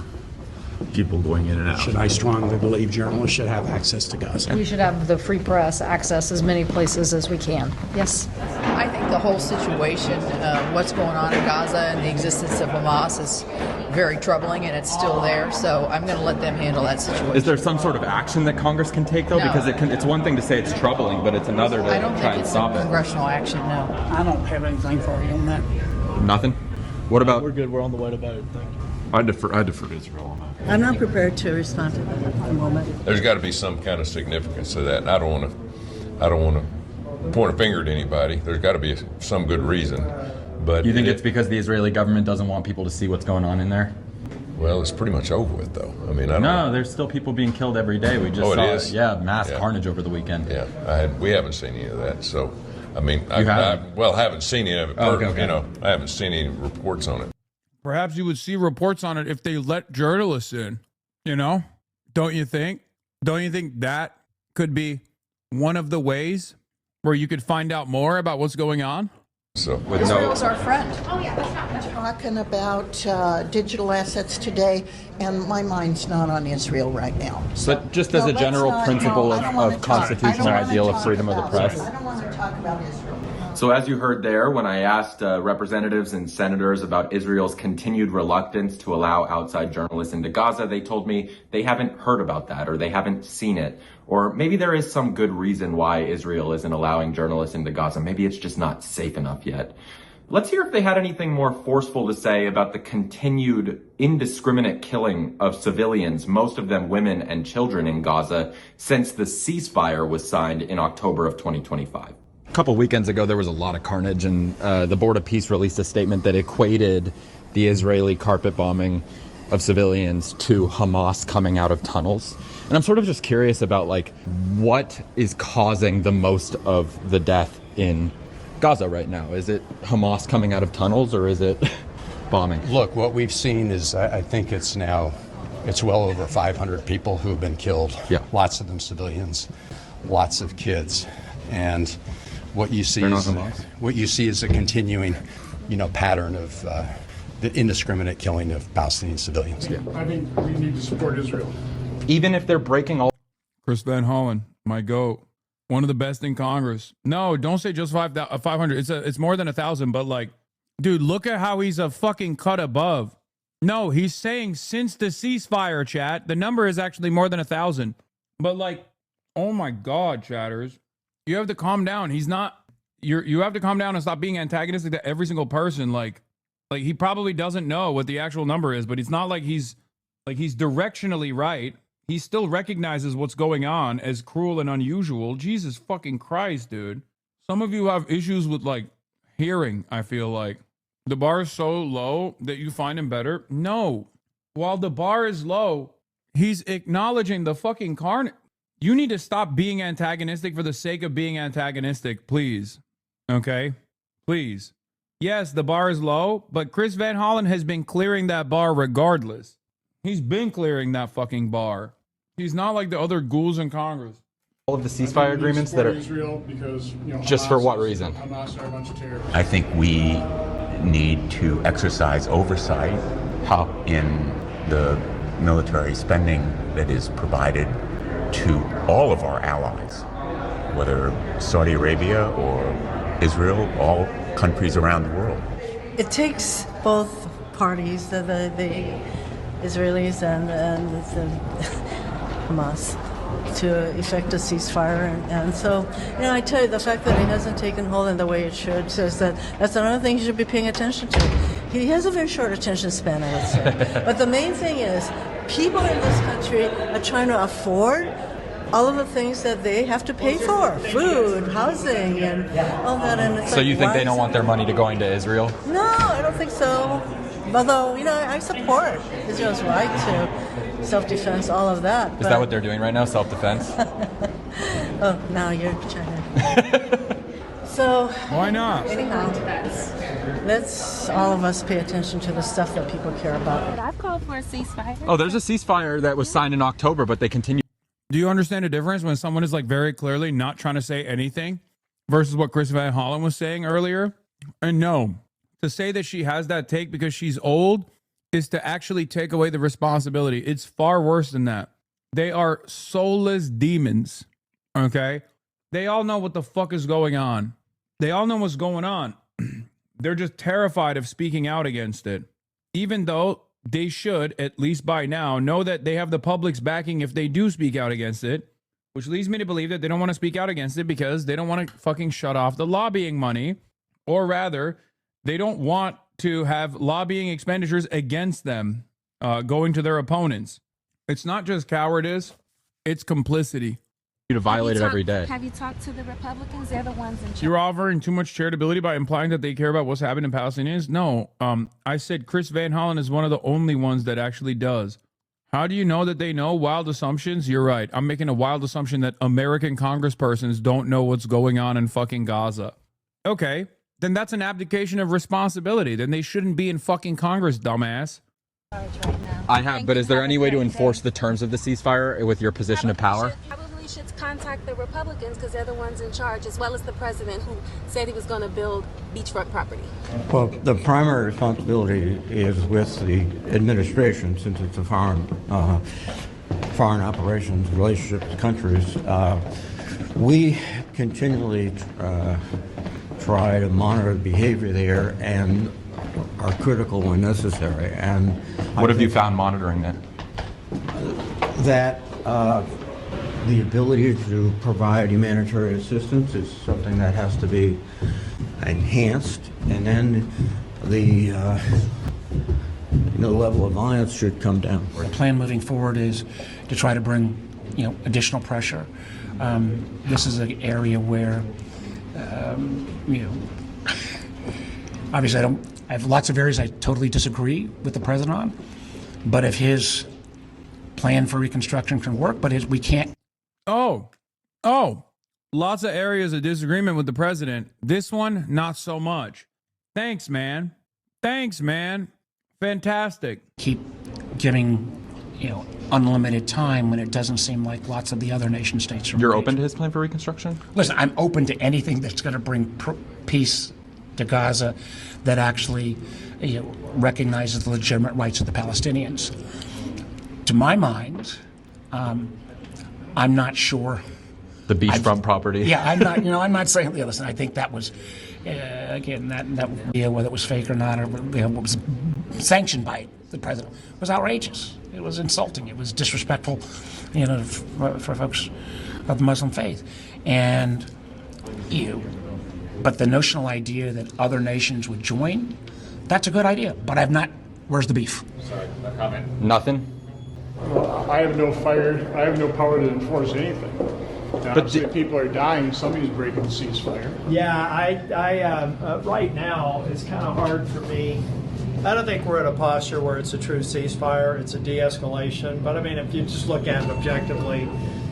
people going in and out. I strongly believe journalists should have access to Gaza. We should have the free press access as many places as we can. Yes. I think the whole situation, what's going on in Gaza and the existence of Hamas is very troubling, and it's still there. So I'm going to let them handle that situation. Is there some sort of action that Congress can take, though? No. Because it's one thing to say it's troubling, but it's another to try and stop it. Congressional action, no. I don't have anything for you on that. Nothing? What about... We're good. We're on the way to vote. Thank you. I defer to Israel on that. I'm not prepared to respond to that at the moment. There's got to be some kind of significance to that, and I don't want to point a finger at anybody. There's got to be some good reason. But you think it's because the Israeli government doesn't want people to see what's going on in there? Well, it's pretty much over with, though. I mean, No, there's still people being killed every day. We just saw mass carnage over the weekend. Yeah, we haven't seen any of that. So, I mean, I haven't seen any of it. Okay. You know, I haven't seen any reports on it. Perhaps you would see reports on it if they let journalists in, you know? Don't you think? Don't you think that could be one of the ways where you could find out more about what's going on? So Israel's our friend. Oh, yeah, that's not talking about digital assets today, and my mind's not on Israel right now. But just as a general principle of constitutional ideal of freedom of the press. I don't want to talk about Israel. So as you heard there, when I asked representatives and senators about Israel's continued reluctance to allow outside journalists into Gaza, they told me they haven't heard about that, or they haven't seen it. Or maybe there is some good reason why Israel isn't allowing journalists into Gaza. Maybe it's just not safe enough yet. Let's hear if they had anything more forceful to say about the continued indiscriminate killing of civilians, most of them women and children in Gaza, since the ceasefire was signed in October of 2025. A couple weekends ago, there was a lot of carnage, and the Board of Peace released a statement that equated the Israeli carpet bombing of civilians to Hamas coming out of tunnels. And I'm sort of just curious about, like, what is causing the most of the death in Gaza right now? Is it Hamas coming out of tunnels, or is it bombing? Look, what we've seen is, I think it's well over 500 people who have been killed. Yeah. Lots of them civilians, lots of kids. And what you see is a continuing, pattern of the indiscriminate killing of Palestinian civilians. Yeah. I think we need to support Israel. Even if they're breaking all... Chris Van Hollen, my goat. One of the best in Congress. No, don't say just 500. It's more than 1,000, but like, dude, look at how he's a fucking cut above. No, he's saying since the ceasefire, chat, the number is actually more than 1,000. But like, oh my God, chatters. You have to calm down. He's not, you have to calm down and stop being antagonistic to every single person. Like he probably doesn't know what the actual number is, but it's not like he's directionally right. He still recognizes what's going on as cruel and unusual. Jesus fucking Christ, dude. Some of you have issues with like hearing, I feel like. The bar is so low that you find him better. No. While the bar is low, he's acknowledging the fucking carnage. You need to stop being antagonistic for the sake of being antagonistic, please. Okay? Please. Yes, the bar is low, but Chris Van Hollen has been clearing that bar regardless. He's been clearing that fucking bar. He's not like the other ghouls in Congress. All of the ceasefire agreements that are... Israel because, just for what reason? Hamas are a bunch of terrorists. I think we need to exercise oversight in the military spending that is provided to all of our allies, whether Saudi Arabia or Israel, all countries around the world. It takes both parties, the Israelis and the Hamas, to effect a ceasefire. And so, I tell you, the fact that it hasn't taken hold in the way it should says that's another thing you should be paying attention to. He has a very short attention span, I would say. But the main thing is, people in this country are trying to afford all of the things that they have to pay for, food, housing, and all that. And it's so you think they don't want their money to go into Israel? No, I don't think so. Although, I support Israel's right to self-defense, all of that. Is that what they're doing right now, self-defense? Oh, now you're China. So, why not? Anyhow, let's all of us pay attention to the stuff that people care about. I've called for a ceasefire. Oh, there's a ceasefire that was signed in October, but they continue. Do you understand the difference when someone is like very clearly not trying to say anything versus what Chris Van Hollen was saying earlier. And no, to say that she has that take because she's old is to actually take away the responsibility. It's far worse than that. They are soulless demons, okay? They all know what the fuck is going on. They all know what's going on. They're just terrified of speaking out against it, even though they should, at least by now, know that they have the public's backing if they do speak out against it, which leads me to believe that they don't want to speak out against it because they don't want to fucking shut off the lobbying money, or rather, they don't want to have lobbying expenditures against them going to their opponents. It's not just cowardice, it's complicity. To violate it every day. Have you talked to the Republicans? They're the ones in charge. You're offering too much charitability by implying that they care about what's happening to Palestinians? No, I said Chris Van Hollen is one of the only ones that actually does. How do you know that they know? Wild assumptions? You're right. I'm making a wild assumption that American congresspersons don't know what's going on in fucking Gaza. Okay, then that's an abdication of responsibility. Then they shouldn't be in fucking Congress, dumbass. I have, but is there any way to enforce the terms of the ceasefire with your position of power? Probably should contact the Republicans because they're the ones in charge, as well as the president who said he was going to build beachfront property. Well, the primary responsibility is with the administration, since it's a foreign operations relationship to countries. We continually try to monitor the behavior there and are critical when necessary. And what have you found monitoring that? That the ability to provide humanitarian assistance is something that has to be enhanced, and then the level of violence should come down. The plan moving forward is to try to bring additional pressure. This is an area where obviously I have lots of areas I totally disagree with the president on, but if his plan for reconstruction can work, but we can't. Oh, lots of areas of disagreement with the president. This one, not so much. Thanks, man. Fantastic. Keep giving, unlimited time when it doesn't seem like lots of the other nation states are. You're open to his plan for reconstruction? Listen, I'm open to anything that's going to bring peace to Gaza that actually recognizes the legitimate rights of the Palestinians. To my mind, I'm not sure. The beachfront property? Yeah, I'm not. I'm not saying. Listen, I think that was again that whether it was fake or not, or what was sanctioned by the president was outrageous. It was insulting. It was disrespectful, for folks of the Muslim faith, and But the notional idea that other nations would join, that's a good idea. But I've not. Where's the beef? Sorry, no comment. Nothing. Well, I have no power to enforce anything. But people are dying. Somebody's breaking the ceasefire. Yeah, I right now it's kind of hard for me. I don't think we're at a posture where it's a true ceasefire. It's a de-escalation. But I mean, if you just look at it objectively,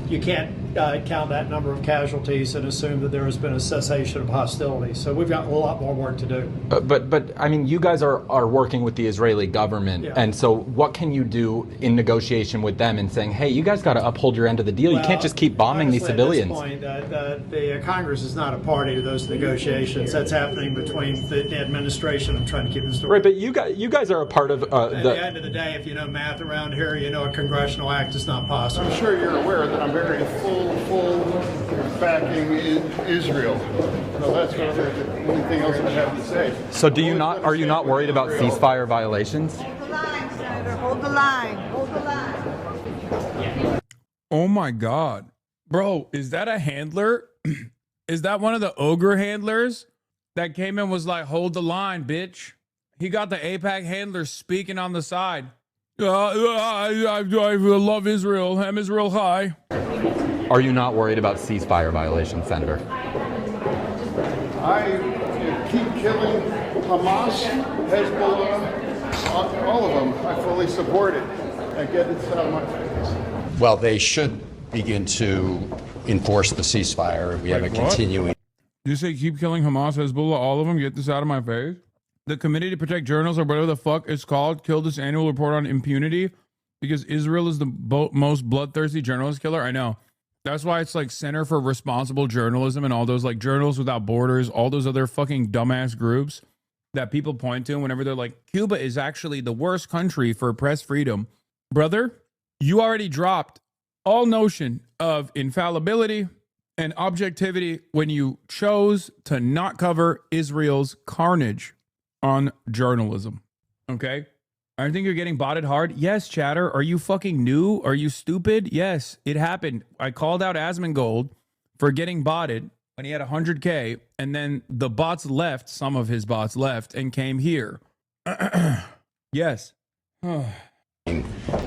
you can't count that number of casualties and assume that there has been a cessation of hostility. So we've got a lot more work to do. But I mean, you guys are working with the Israeli government, Yeah. and so what can you do in negotiation with them and saying, hey, you guys got to uphold your end of the deal? You can't just keep bombing these civilians. At this point, the Congress is not a party to those negotiations. That's happening between the administration. I'm trying to keep this story. Right, but you guys are a part of At the end of the day, if you know math around here, you know a congressional act is not possible. I'm sure you're aware that I'm very full backing Israel. So that's what the only thing else I have to say. So are you not worried about ceasefire violations? Hold the line, Senator. Hold the line. Hold the line. Oh my God. Bro, is that a handler? Is that one of the ogre handlers that came in and was like, hold the line, bitch? He got the AIPAC handler speaking on the side. I love Israel. I'm Israel high. Are you not worried about ceasefire violations, Senator? I keep killing Hamas, Hezbollah, all of them. I fully support it. I get it out of my face. Well, they should begin to enforce the ceasefire. We have a continuing. You say keep killing Hamas, Hezbollah, all of them? Get this out of my face. The Committee to Protect Journalists, or whatever the fuck it's called, killed this annual report on impunity because Israel is the most bloodthirsty journalist killer. I know. That's why it's like Center for Responsible Journalism and all those like Journalists Without Borders, all those other fucking dumbass groups that people point to whenever they're like, Cuba is actually the worst country for press freedom. Brother, you already dropped all notion of infallibility and objectivity when you chose to not cover Israel's carnage on journalism. Okay? I think you're getting botted hard. Yes, chatter. Are you fucking new? Are you stupid? Yes, it happened. I called out Asmongold for getting botted when he had 100K, and then the bots left, some of his bots left, and came here. Yes.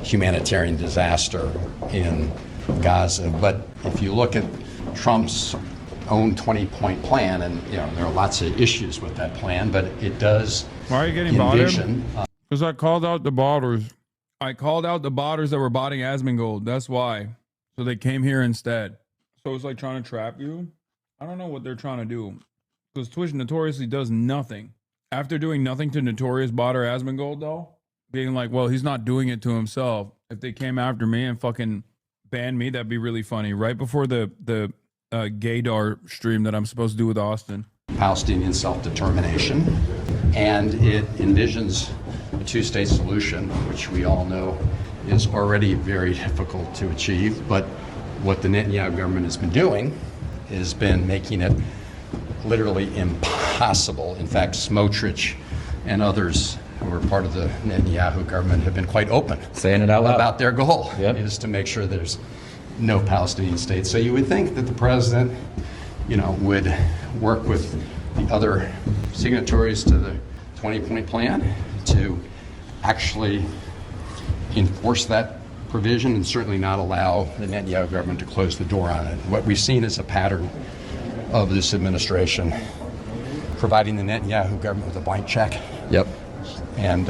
Humanitarian disaster in Gaza. But if you look at Trump's own 20-point plan, and you know there are lots of issues with that plan, but it does Why are you getting envision. Because I called out the botters. I called out the botters that were botting Asmongold. That's why. So they came here instead. So it's like trying to trap you. I don't know what they're trying to do. Because Twitch notoriously does nothing. After doing nothing to notorious botter Asmongold, though, being like, well, he's not doing it to himself. If they came after me and fucking banned me, that'd be really funny. Right before the gaydar stream that I'm supposed to do with Austin. Palestinian self-determination, and it envisions a two-state solution, which we all know is already very difficult to achieve. But what the Netanyahu government has been doing has been making it literally impossible. In fact, Smotrich and others who are part of the Netanyahu government have been quite open saying it out loud about their goal is to make sure there's no Palestinian state. So you would think that the president, you know, would work with the other signatories to the 20-point plan to actually enforce that provision and certainly not allow the Netanyahu government to close the door on it. What we've seen is a pattern of this administration providing the Netanyahu government with a blank check. Yep. And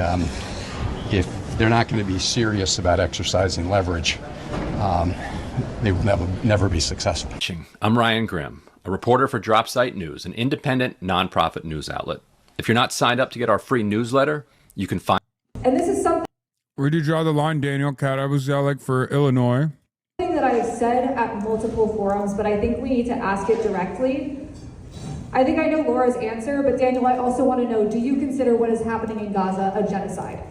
if they're not going to be serious about exercising leverage, they will never be successful. I'm Ryan Grimm, a reporter for Dropsite News, an independent, nonprofit news outlet. If you're not signed up to get our free newsletter, you can find... And this is something... Where do you draw the line, Daniel Karabuzalek for Illinois? That I've said at multiple forums, but I think we need to ask it directly. I think I know Laura's answer, but Daniel, I also want to know, do you consider what is happening in Gaza a genocide?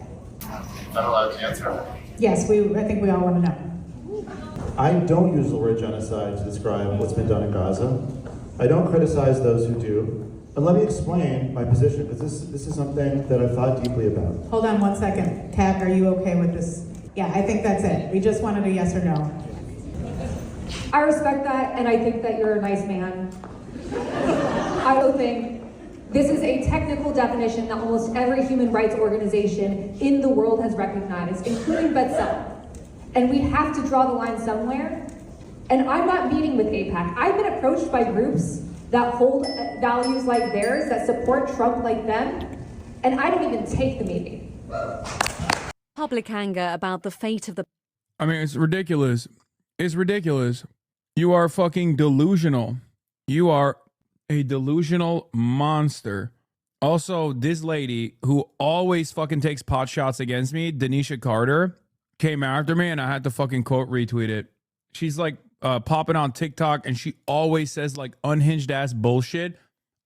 Not allowed to answer. Yes, I think we all want to know. I don't use the word genocide to describe what's been done in Gaza. I don't criticize those who do. And let me explain my position, because this is something that I've thought deeply about. Hold on one second. Kat, are you okay with this? Yeah, I think that's it. We just wanted a yes or no. I respect that, and I think that you're a nice man. I also think this is a technical definition that almost every human rights organization in the world has recognized, including B'Tselem. And we have to draw the line somewhere. And I'm not meeting with AIPAC. I've been approached by groups that hold values like theirs, that support Trump like them, and I don't even take the meeting. Public anger about the fate of the... I mean, it's ridiculous. It's ridiculous. You are fucking delusional. You are a delusional monster. Also, this lady who always fucking takes pot shots against me, Denisha Carter, came after me and I had to fucking quote retweet it. She's like popping on TikTok and she always says like unhinged ass bullshit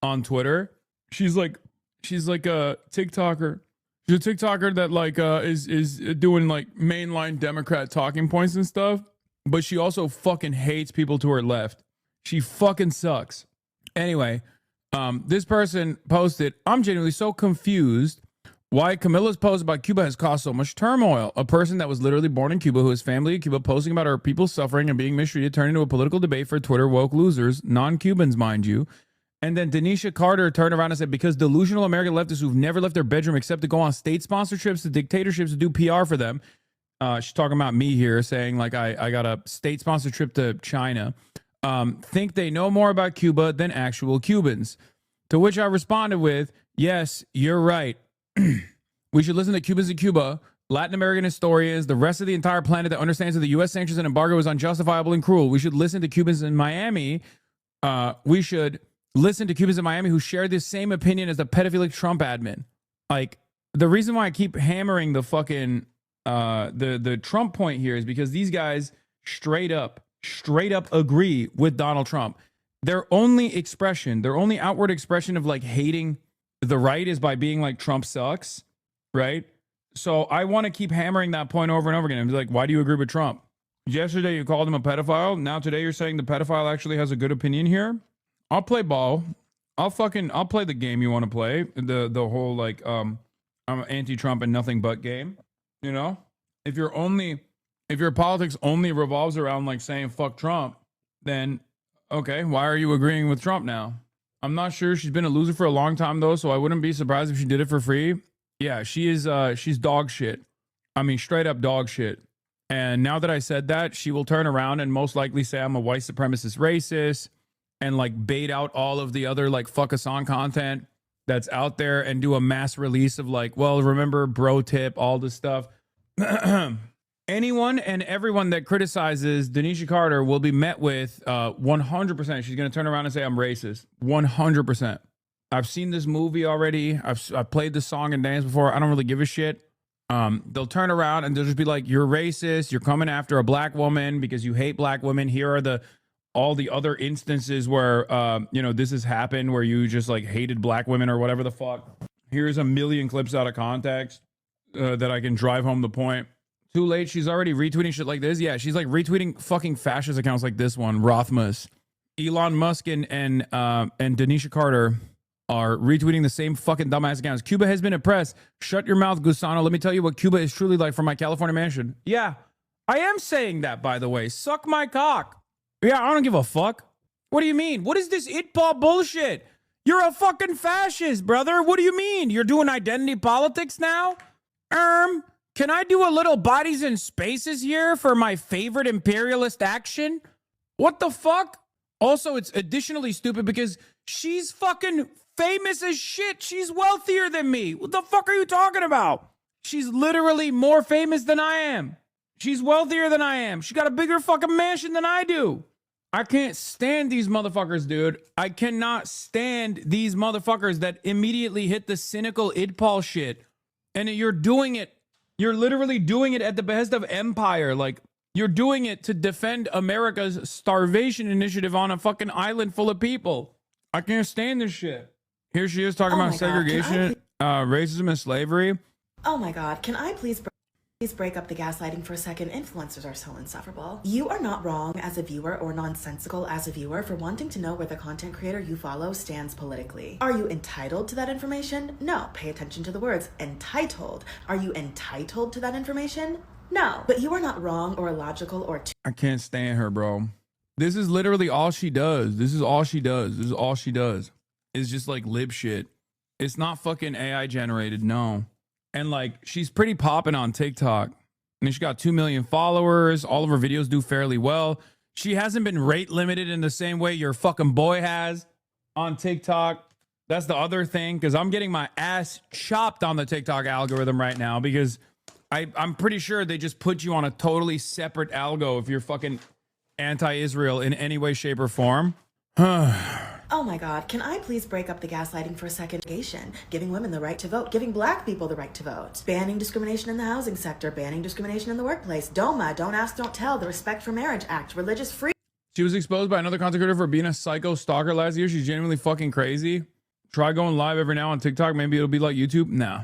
on Twitter. She's like a TikToker. She's a TikToker that like is doing like mainline Democrat talking points and stuff, but she also fucking hates people to her left. She fucking sucks. Anyway, this person posted, I'm genuinely so confused why Camilla's post about Cuba has caused so much turmoil. A person that was literally born in Cuba, who has family in Cuba, posting about our people suffering and being mistreated, turned into a political debate for Twitter woke losers, non-Cubans, mind you. And then Denisha Carter turned around and said, because delusional American leftists who've never left their bedroom except to go on state sponsorships to dictatorships to do PR for them. She's talking about me here, saying like I got a state sponsored trip to China. Think they know more about Cuba than actual Cubans. To which I responded with, yes, you're right. We should listen to Cubans in Cuba, Latin American historians, the rest of the entire planet that understands that the U.S. sanctions and embargo is unjustifiable and cruel. We should listen to Cubans in Miami. We should listen to Cubans in Miami who share this same opinion as the pedophilic Trump admin. Like, the reason why I keep hammering the fucking the Trump point here is because these guys straight up straight up agree with Donald Trump. Their only expression, their only outward expression of like hating the right is by being like Trump sucks, right? So I want to keep hammering that point over and over again. I'm like, why do you agree with Trump? Yesterday you called him a pedophile. Now today you're saying the pedophile actually has a good opinion here. I'll play ball. I'll play the game you want to play. The whole like I'm anti-Trump and nothing but game. You know, if your politics only revolves around like saying fuck Trump, then okay, why are you agreeing with Trump now? I'm not sure. She's been a loser for a long time though, so I wouldn't be surprised if she did it for free. Yeah, she is. She's dog shit. I mean, straight up dog shit. And now that I said that, she will turn around and most likely say I'm a white supremacist racist and like bait out all of the other like fuck Hasan content that's out there and do a mass release of like, well, remember bro tip, all this stuff. Anyone and everyone that criticizes Denisha Carter will be met with 100%. She's going to turn around and say I'm racist. 100%. I've seen this movie already. I've played the song and dance before. I don't really give a shit. They'll turn around and they'll just be like, you're racist. You're coming after a black woman because you hate black women. Here are all the other instances where, this has happened where you just like hated black women or whatever the fuck. Here's a million clips out of context that I can drive home the point. Too late. She's already retweeting shit like this. Yeah, she's like retweeting fucking fascist accounts like this one. Rothmus, Elon Musk, and Denisha Carter are retweeting the same fucking dumbass accounts. Cuba has been oppressed. Shut your mouth, Gusano. Let me tell you what Cuba is truly like from my California mansion. Yeah, I am saying that, by the way. Suck my cock. Yeah, I don't give a fuck. What do you mean? What is this it-ball bullshit? You're a fucking fascist, brother. What do you mean? You're doing identity politics now? Can I do a little bodies and spaces here for my favorite imperialist action? What the fuck? Also, it's additionally stupid because she's fucking famous as shit. She's wealthier than me. What the fuck are you talking about? She's literally more famous than I am. She's wealthier than I am. She got a bigger fucking mansion than I do. I can't stand these motherfuckers, dude. I cannot stand these motherfuckers that immediately hit the cynical idpol shit. And you're doing it. You're literally doing it at the behest of empire. Like, you're doing it to defend America's starvation initiative on a fucking island full of people. I can't stand this shit. Here she is talking about segregation, racism, and slavery. Oh my God, can I please break up the gaslighting for a second? Influencers are so insufferable. You are not wrong as a viewer or nonsensical as a viewer for wanting to know where the content creator you follow stands politically. Are you entitled to that information? No. Pay attention to the words. Entitled. Are you entitled to that information? No. But you are not wrong or illogical or I can't stand her, bro. This is literally all she does. This is all she does. This is all she does. It's just like lib shit. It's not fucking AI generated, no. And like, she's pretty popping on TikTok. And she got 2 million followers. All of her videos do fairly well. She hasn't been rate limited in the same way your fucking boy has on TikTok. That's the other thing, because I'm getting my ass chopped on the TikTok algorithm right now because I'm pretty sure they just put you on a totally separate algo if you're fucking anti-Israel in any way, shape, or form. Oh my God, can I please break up the gaslighting for a second? Giving women the right to vote, giving black people the right to vote, banning discrimination in the housing sector, banning discrimination in the workplace, DOMA, Don't Ask, Don't Tell, the Respect for Marriage Act, religious freedom. She was exposed by another content creator for being a psycho stalker last year. She's genuinely fucking crazy. Try going live every now on TikTok. Maybe it'll be like YouTube. Nah.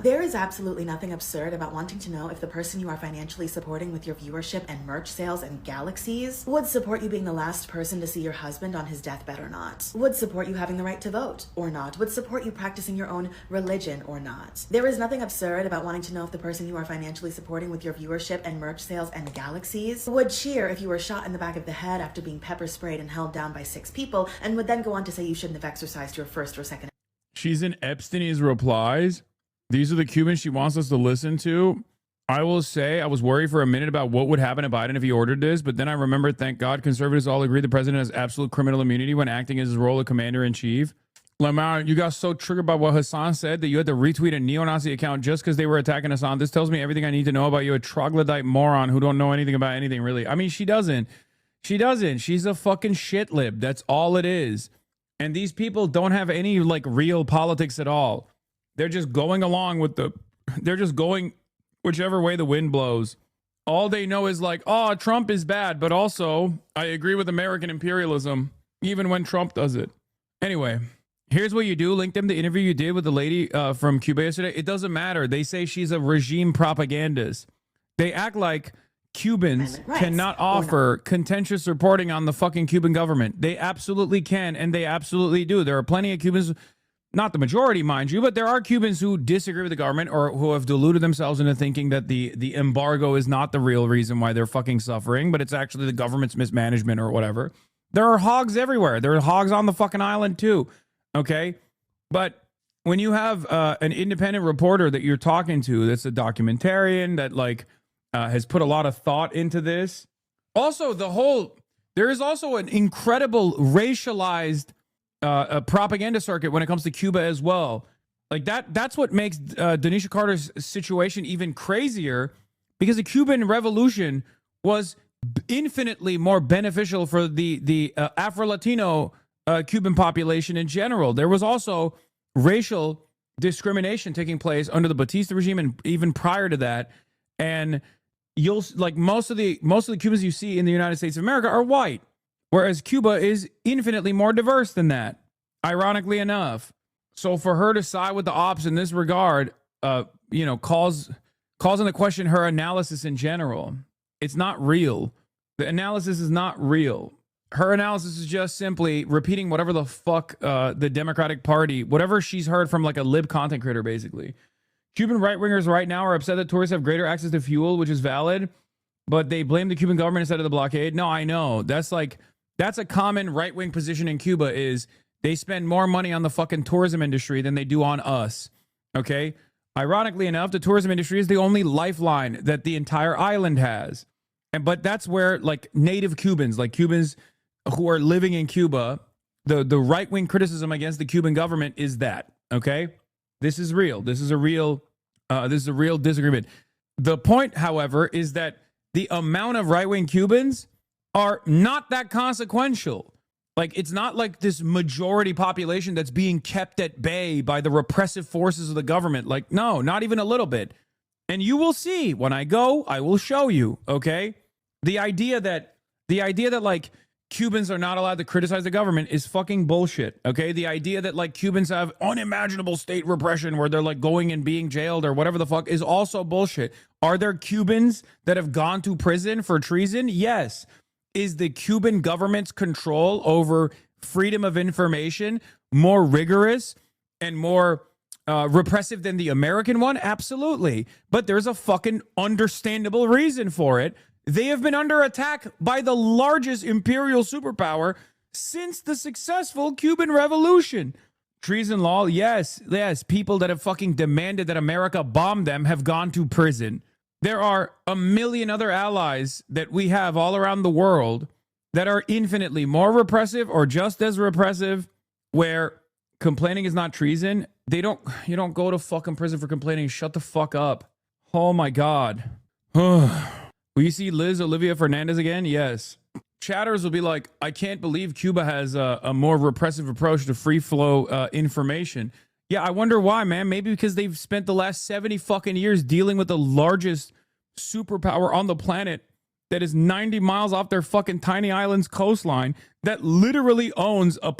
There is absolutely nothing absurd about wanting to know if the person you are financially supporting with your viewership and merch sales and galaxies would support you being the last person to see your husband on his deathbed or not, would support you having the right to vote or not, would support you practicing your own religion or not. There is nothing absurd about wanting to know if the person you are financially supporting with your viewership and merch sales and galaxies would cheer if you were shot in the back of the head after being pepper sprayed and held down by 6 people and would then go on to say you shouldn't have exercised your first or second. She's in Epstein's replies. These are the Cubans she wants us to listen to. I will say I was worried for a minute about what would happen to Biden if he ordered this, but then I remembered, thank God, conservatives all agree the president has absolute criminal immunity when acting as his role of commander-in-chief. Lamar, you got so triggered by what Hasan said that you had to retweet a neo-Nazi account just because they were attacking Hasan. This tells me everything I need to know about you, a troglodyte moron who don't know anything about anything, really. I mean, she doesn't. She doesn't. She's a fucking shit lib. That's all it is. And these people don't have any, like, real politics at all. They're just going along with they're just going whichever way the wind blows. All they know is like, oh, Trump is bad, but also I agree with American imperialism, even when Trump does it. Anyway, here's what you do. Link them the interview you did with the lady from Cuba yesterday. It doesn't matter. They say she's a regime propagandist. They act like Cubans cannot offer contentious reporting on the fucking Cuban government. They absolutely can, and they absolutely do. There are plenty of Cubans, not the majority, mind you, but there are Cubans who disagree with the government or who have deluded themselves into thinking that the embargo is not the real reason why they're fucking suffering, but it's actually the government's mismanagement or whatever. There are hogs everywhere. There are hogs on the fucking island too, okay? But when you have an independent reporter that you're talking to that's a documentarian that like has put a lot of thought into this. Also, there is also an incredible racialized propaganda circuit when it comes to Cuba as well. Like that's what makes Denisha Carter's situation even crazier, because the Cuban Revolution was infinitely more beneficial for the Afro-Latino Cuban population in general. There was also racial discrimination taking place under the Batista regime and even prior to that. And you'll like most of the Cubans you see in the United States of America are white, whereas Cuba is infinitely more diverse than that, ironically enough. So for her to side with the ops in this regard, calls into question her analysis in general. It's not real. The analysis is not real. Her analysis is just simply repeating whatever the fuck the Democratic Party, whatever she's heard from like a lib content creator, basically. Cuban right-wingers right now are upset that tourists have greater access to fuel, which is valid, but they blame the Cuban government instead of the blockade. No, I know. That's a common right-wing position in Cuba, is they spend more money on the fucking tourism industry than they do on us. Okay? Ironically enough, the tourism industry is the only lifeline that the entire island has. But that's where like native Cubans, like Cubans who are living in Cuba, the right-wing criticism against the Cuban government is that, okay? This is real. This is a real disagreement. The point, however, is that the amount of right-wing Cubans are not that consequential. Like, it's not like this majority population that's being kept at bay by the repressive forces of the government. Like, no, not even a little bit. And you will see when I go, I will show you, okay? The idea that like Cubans are not allowed to criticize the government is fucking bullshit, okay? The idea that like Cubans have unimaginable state repression where they're like going and being jailed or whatever the fuck is also bullshit. Are there Cubans that have gone to prison for treason? Yes. Is the Cuban government's control over freedom of information more rigorous and more repressive than the American one? Absolutely. But there's a fucking understandable reason for it. They have been under attack by the largest imperial superpower since the successful Cuban Revolution. Treason law, yes. People that have fucking demanded that America bomb them have gone to prison. There are a million other allies that we have all around the world that are infinitely more repressive or just as repressive, where complaining is not treason. You don't go to fucking prison for complaining. Shut the fuck up. Oh my God. Will you see Liz Olivia Fernandez again? Yes. Chatters will be like, I can't believe Cuba has a more repressive approach to free flow information. Yeah, I wonder why, man. Maybe because they've spent the last 70 fucking years dealing with the largest superpower on the planet that is 90 miles off their fucking tiny island's coastline, that literally owns a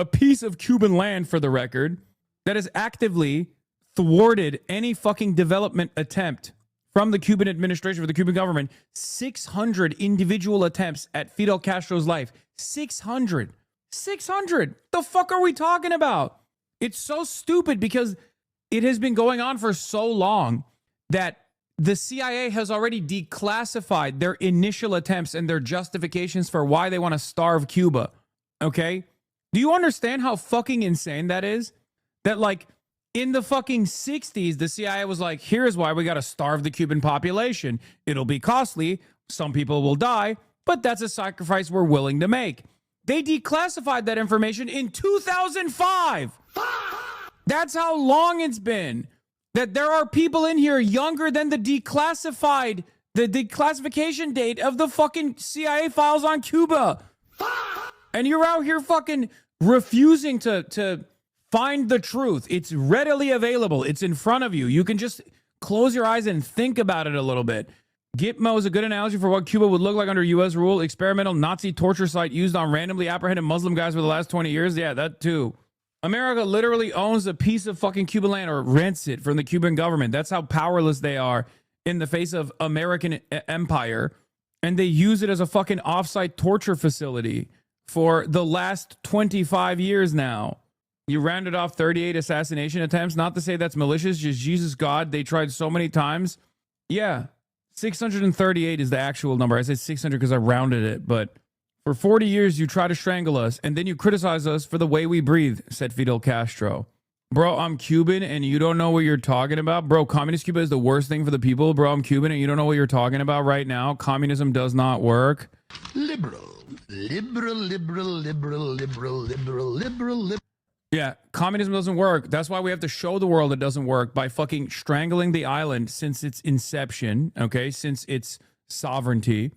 piece of Cuban land, for the record, that has actively thwarted any fucking development attempt from the Cuban administration, for the Cuban government. 600 individual attempts at Fidel Castro's life. 600. The fuck are we talking about? It's so stupid because it has been going on for so long that the CIA has already declassified their initial attempts and their justifications for why they want to starve Cuba. Okay? Do you understand how fucking insane that is? That like in the fucking 60s, the CIA was like, here's why we got to starve the Cuban population. It'll be costly. Some people will die, but that's a sacrifice we're willing to make. They declassified that information in 2005. That's how long it's been. That there are people in here younger than the declassification date of the fucking CIA files on Cuba. And you're out here fucking refusing to find the truth. It's readily available. It's in front of you. You can just close your eyes and think about it a little bit. Gitmo is a good analogy for what Cuba would look like under U.S. rule. Experimental Nazi torture site used on randomly apprehended Muslim guys for the last 20 years. Yeah, that too. America literally owns a piece of fucking Cuban land or rents it from the Cuban government. That's how powerless they are in the face of American empire. And they use it as a fucking offsite torture facility for the last 25 years now. You rounded off 38 assassination attempts. Not to say that's malicious, just Jesus God. They tried so many times. Yeah, 638 is the actual number. I said 600 because I rounded it. But for 40 years, you try to strangle us, and then you criticize us for the way we breathe, said Fidel Castro. Bro, I'm Cuban, and you don't know what you're talking about? Bro, communist Cuba is the worst thing for the people. Bro, I'm Cuban, and you don't know what you're talking about right now? Communism does not work. Liberal. Yeah, communism doesn't work. That's why we have to show the world it doesn't work by fucking strangling the island since its inception, okay? Since its sovereignty,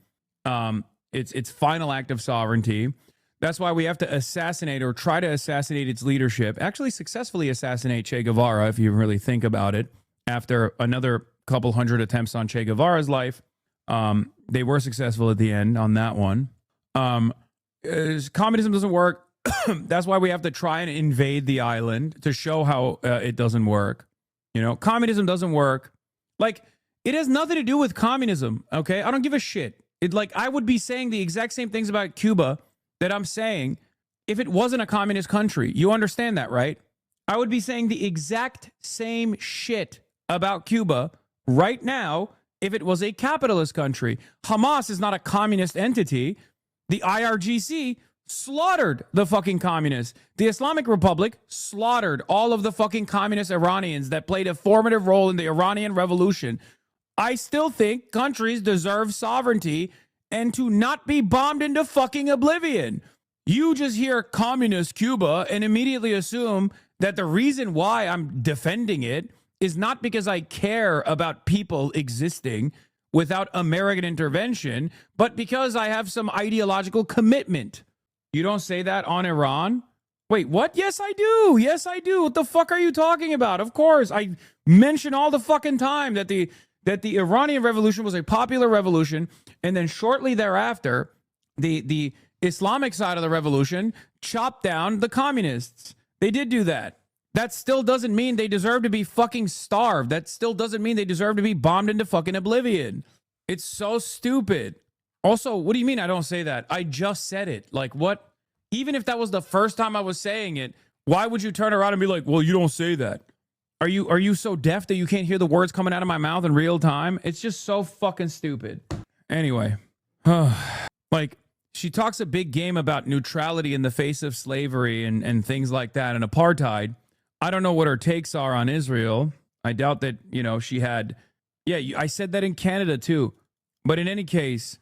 its final act of sovereignty. That's why we have to assassinate or try to assassinate its leadership. Actually successfully assassinate Che Guevara, if you really think about it. After another couple hundred attempts on Che Guevara's life, they were successful at the end on that one. Communism doesn't work. That's why we have to try and invade the island to show how it doesn't work. You know, communism doesn't work. Like, it has nothing to do with communism, okay? I don't give a shit. I would be saying the exact same things about Cuba that I'm saying if it wasn't a communist country. You understand that, right? I would be saying the exact same shit about Cuba right now if it was a capitalist country. Hamas is not a communist entity. The IRGC slaughtered the fucking communists. The Islamic Republic slaughtered all of the fucking communist Iranians that played a formative role in the Iranian Revolution. I still think countries deserve sovereignty and to not be bombed into fucking oblivion. You just hear communist Cuba and immediately assume that the reason why I'm defending it is not because I care about people existing without American intervention, but because I have some ideological commitment. You don't say that on Iran? Wait, what? Yes, I do. Yes, I do. What the fuck are you talking about? Of course. I mention all the fucking time that the Iranian Revolution was a popular revolution, and then shortly thereafter, the Islamic side of the revolution chopped down the communists. They did do that. That still doesn't mean they deserve to be fucking starved. That still doesn't mean they deserve to be bombed into fucking oblivion. It's so stupid. Also, what do you mean I don't say that? I just said it. Like, what? Even if that was the first time I was saying it, why would you turn around and be like, well, you don't say that? Are you so deaf that you can't hear the words coming out of my mouth in real time? It's just so fucking stupid. Anyway, like, she talks a big game about neutrality in the face of slavery and things like that and apartheid. I don't know what her takes are on Israel. I doubt that, you know, she had... Yeah, I said that in Canada too. But in any case...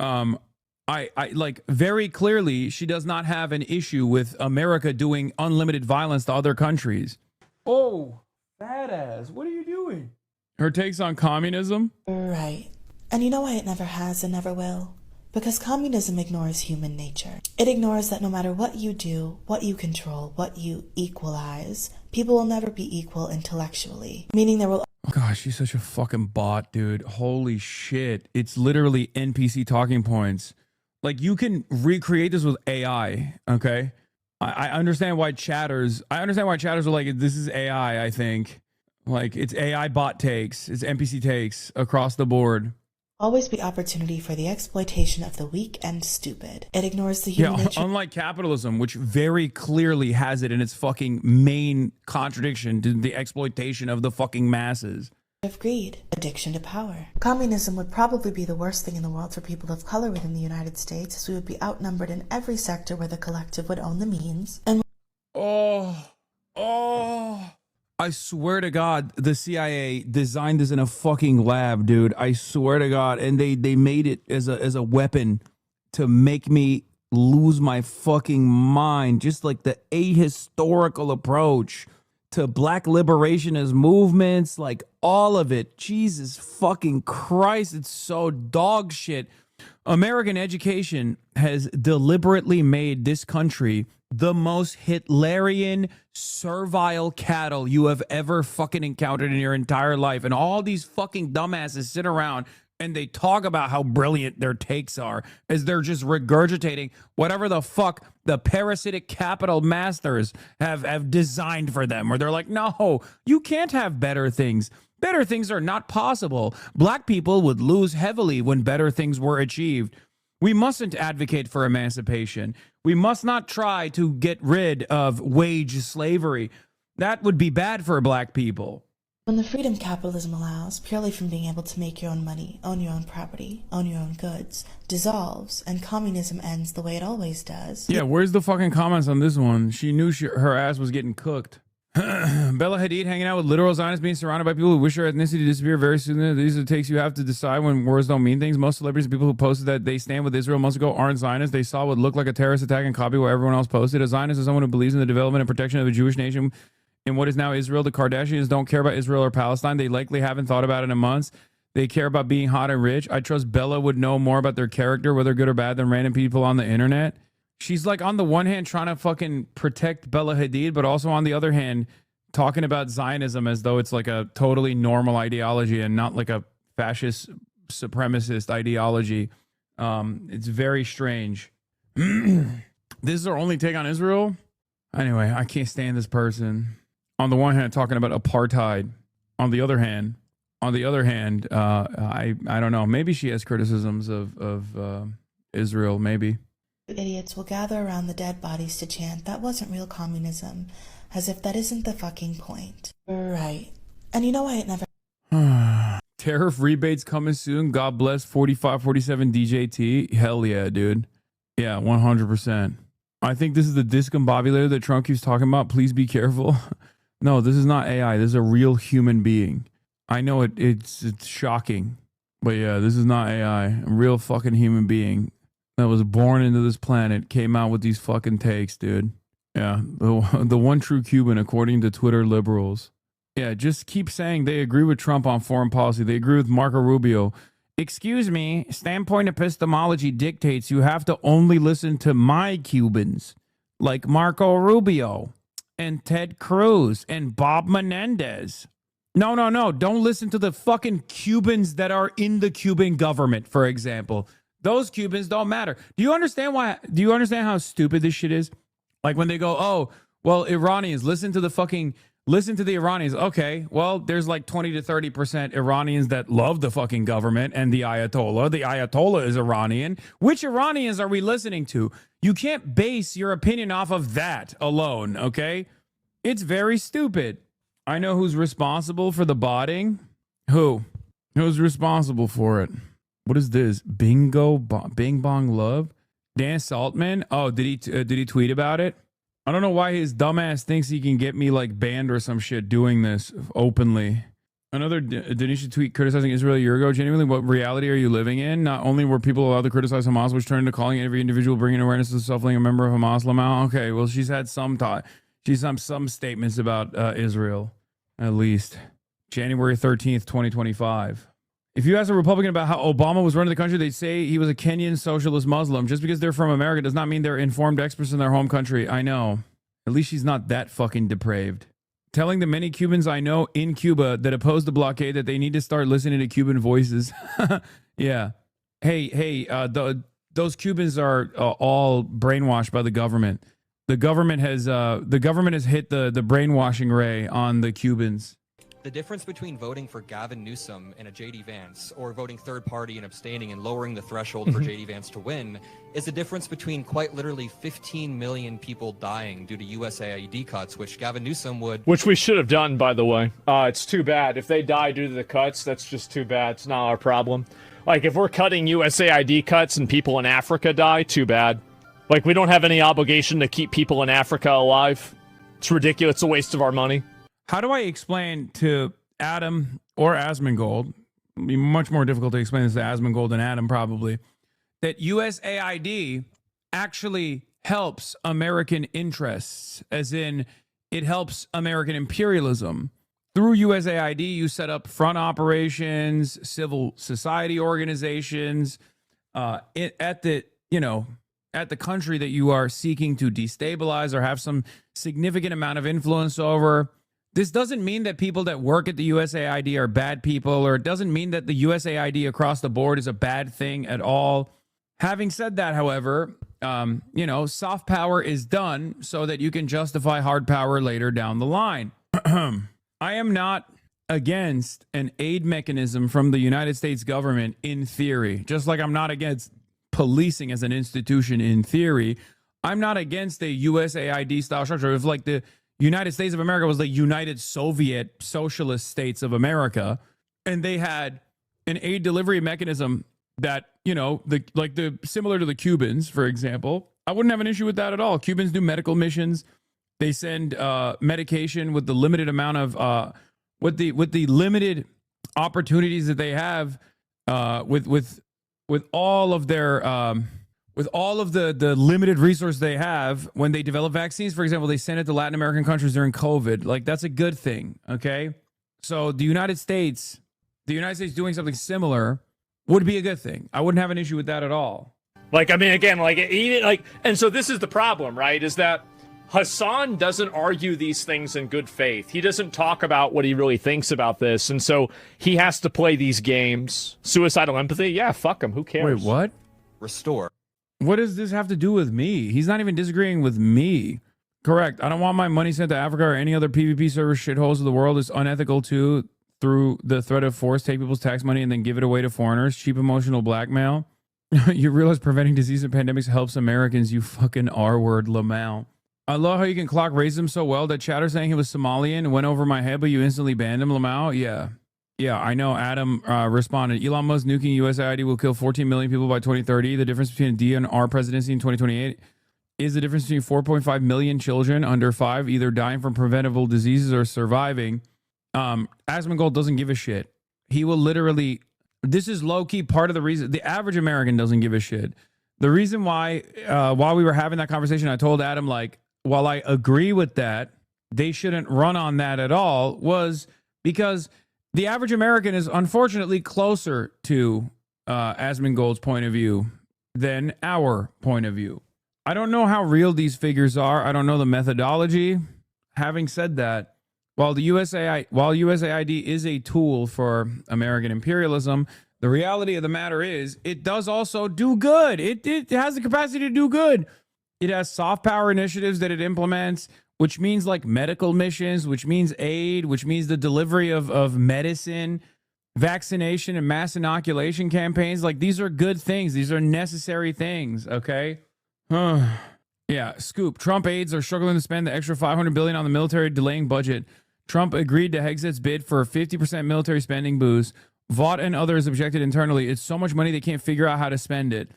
I like very clearly she does not have an issue with America doing unlimited violence to other countries. Oh, badass. What are you doing? Her takes on communism? Right. And you know why it never has and never will? Because communism ignores human nature. It ignores that no matter what you do, what you control, what you equalize, people will never be equal intellectually. Meaning there will... Oh gosh, she's such a fucking bot, dude. Holy shit. It's literally NPC talking points. Like, you can recreate this with AI, okay? I understand why chatters... I understand why chatters are like, this is AI, I think. Like, it's AI bot takes. It's NPC takes across the board. Always be opportunity for the exploitation of the weak and stupid. It ignores the human nature. Unlike capitalism, which very clearly has it in its fucking main contradiction to the exploitation of the fucking masses. Of greed, addiction to power. Communism would probably be the worst thing in the world for people of color within the United States, as we would be outnumbered in every sector where the collective would own the means. And I swear to God, the CIA designed this in a fucking lab, dude. I swear to God. And they made it as a weapon to make me lose my fucking mind. Just like the ahistorical approach to black liberationist movements, like all of it. Jesus fucking Christ, it's so dog shit. American education has deliberately made this country the most Hitlerian, servile cattle you have ever fucking encountered in your entire life. And all these fucking dumbasses sit around and they talk about how brilliant their takes are as they're just regurgitating whatever the fuck the parasitic capital masters have designed for them, where they're like, no, you can't have better things. Better things are not possible. Black people would lose heavily when better things were achieved. We mustn't advocate for emancipation. We must not try to get rid of wage slavery. That would be bad for black people. When the freedom capitalism allows, purely from being able to make your own money, own your own property, own your own goods, dissolves, and communism ends the way it always does. Yeah, where's the fucking comments on this one? She knew her ass was getting cooked. Bella Hadid hanging out with literal Zionists, being surrounded by people who wish her ethnicity to disappear very soon. These are the takes you have to decide when words don't mean things. Most celebrities and people who posted that they stand with Israel months ago aren't Zionists. They saw what looked like a terrorist attack and copied what everyone else posted. A Zionist is someone who believes in the development and protection of the Jewish nation in what is now Israel. The Kardashians don't care about Israel or Palestine. They likely haven't thought about it in months. They care about being hot and rich. I trust Bella would know more about their character, whether good or bad, than random people on the internet. She's like, on the one hand, trying to fucking protect Bella Hadid, but also on the other hand, talking about Zionism as though it's like a totally normal ideology and not like a fascist supremacist ideology. It's very strange. This is our only take on Israel. Anyway, I can't stand this person. On the one hand, talking about apartheid. On the other hand, I don't know. Maybe she has criticisms of Israel. Maybe. Idiots will gather around the dead bodies to chant, "That wasn't real communism," as if that isn't the fucking point. Right. And you know why it never... Tariff rebates coming soon. God bless 4547 DJT. Hell yeah, dude. Yeah, 100%. I think this is the discombobulator that Trump keeps talking about. Please be careful. No, this is not AI. This is a real human being. I know it's shocking. But yeah, this is not AI. A real fucking human being that was born into this planet came out with these fucking takes, dude. Yeah, the one true Cuban, according to Twitter liberals. Yeah, just keep saying they agree with Trump on foreign policy. They agree with Marco Rubio. Excuse me, standpoint epistemology dictates you have to only listen to my Cubans, like Marco Rubio and Ted Cruz and Bob Menendez. No. Don't listen to the fucking Cubans that are in the Cuban government, for example. Those Cubans don't matter. Do you understand how stupid this shit is? Like when they go, oh, well, Iranians, listen to the Iranians. Okay, well, there's like 20 to 30% Iranians that love the fucking government and the Ayatollah. The Ayatollah is Iranian. Which Iranians are we listening to? You can't base your opinion off of that alone, okay? It's very stupid. I know who's responsible for the botting. Who? Who's responsible for it? What is this? Bing Bong Love? Dan Saltman? Oh, did he tweet about it? I don't know why his dumbass thinks he can get me like banned or some shit doing this openly. Another Denisha tweet criticizing Israel a year ago. Genuinely, what reality are you living in? Not only were people allowed to criticize Hamas, which turned into calling every individual bringing awareness to self-being a member of Hamas. Lamau. Okay, well, she's had some statements about Israel, at least. January 13th, 2025. If you ask a Republican about how Obama was running the country, they'd say he was a Kenyan socialist Muslim. Just because they're from America does not mean they're informed experts in their home country. I know. At least she's not that fucking depraved. Telling the many Cubans I know in Cuba that oppose the blockade that they need to start listening to Cuban voices. Yeah. Hey, those Cubans are all brainwashed by the government. The government has hit the brainwashing ray on the Cubans. The difference between voting for Gavin Newsom and a J.D. Vance or voting third party and abstaining and lowering the threshold for J.D. Vance to win is the difference between quite literally 15 million people dying due to USAID cuts, which Gavin Newsom would... Which we should have done, by the way. It's too bad. If they die due to the cuts, that's just too bad. It's not our problem. Like, if we're cutting USAID cuts and people in Africa die, too bad. Like, we don't have any obligation to keep people in Africa alive. It's ridiculous. It's a waste of our money. How do I explain to Adam or Asmongold, it'd be much more difficult to explain this to Asmongold than Adam probably, that USAID actually helps American interests, as in it helps American imperialism. Through USAID, you set up front operations, civil society organizations, at the country that you are seeking to destabilize or have some significant amount of influence over. This doesn't mean that people that work at the USAID are bad people, or it doesn't mean that the USAID across the board is a bad thing at all. Having said that, however, you know, soft power is done so that you can justify hard power later down the line. I am not against an aid mechanism from the United States government in theory, just like I'm not against policing as an institution in theory. I'm not against a USAID style structure. If like the United States of America was the United Soviet Socialist States of America, and they had an aid delivery mechanism that, you know, similar to the Cubans, for example, I wouldn't have an issue with that at all. Cubans do medical missions. They send medication with the limited amount of with the limited opportunities that they have with all of their with all of the limited resources they have. When they develop vaccines, for example, they send it to Latin American countries during COVID. Like, that's a good thing. Okay, so the United States doing something similar would be a good thing. I wouldn't have an issue with that at all. Like, I mean, again, like, even like, and so this is the problem, right? Is that Hasan doesn't argue these things in good faith. He doesn't talk about what he really thinks about this, and so he has to play these games. Suicidal empathy? Yeah, fuck him. Who cares? Wait, what? Restore. What does this have to do with me? He's not even disagreeing with me. Correct. I don't want my money sent to Africa or any other PvP service shitholes of the world. It's unethical too, through the threat of force, take people's tax money and then give it away to foreigners. Cheap emotional blackmail. You realize preventing disease and pandemics helps Americans, you fucking R-word, Lamau. I love how you can clock racism so well that chatter saying he was Somalian and went over my head, but you instantly banned him, Lamau. Yeah. Yeah, I know. Adam responded, Elon Musk nuking USAID will kill 14 million people by 2030. The difference between a D and R presidency in 2028 is the difference between 4.5 million children under 5 either dying from preventable diseases or surviving. Asmongold doesn't give a shit. He will literally, this is low-key part of the reason, the average American doesn't give a shit. The reason why, while we were having that conversation, I told Adam, like, while I agree with that, they shouldn't run on that at all, was because the average American is unfortunately closer to Asmongold's point of view than our point of view. I don't know how real these figures are. I don't know the methodology. Having said that, while USAID is a tool for American imperialism, the reality of the matter is it does also do good. It has the capacity to do good. It has soft power initiatives that it implements, which means like medical missions, which means aid, which means the delivery of medicine, vaccination, and mass inoculation campaigns. Like, these are good things. These are necessary things, okay? Yeah, scoop. Trump aides are struggling to spend the extra $500 billion on the military, delaying budget. Trump agreed to Hexet's bid for a 50% military spending boost. Vought and others objected internally. It's so much money they can't figure out how to spend it.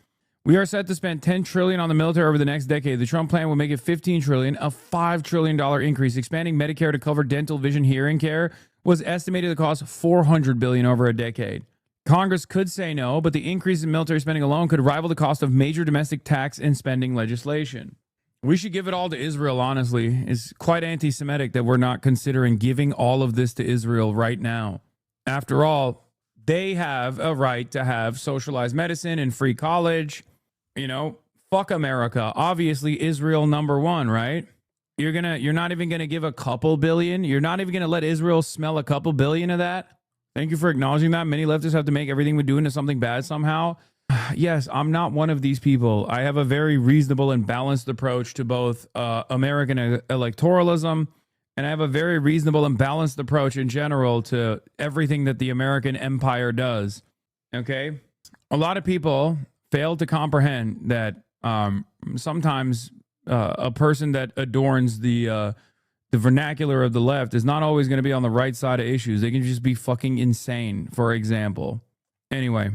We are set to spend $10 trillion on the military over the next decade. The Trump plan will make it $15 trillion, a $5 trillion increase. Expanding Medicare to cover dental, vision, hearing care was estimated to cost $400 billion over a decade. Congress could say no, but the increase in military spending alone could rival the cost of major domestic tax and spending legislation. We should give it all to Israel, honestly. It's quite anti-Semitic that we're not considering giving all of this to Israel right now. After all, they have a right to have socialized medicine and free college. You know, fuck America. Obviously, Israel number one, right? You're not even gonna give a couple billion. You're not even gonna let Israel smell a couple billion of that. Thank you for acknowledging that. Many leftists have to make everything we do into something bad somehow. Yes, I'm not one of these people. I have a very reasonable and balanced approach to both American electoralism, and I have a very reasonable and balanced approach in general to everything that the American empire does. Okay? A lot of people fail to comprehend that sometimes a person that adorns the vernacular of the left is not always going to be on the right side of issues. They can just be fucking insane, for example. Anyway,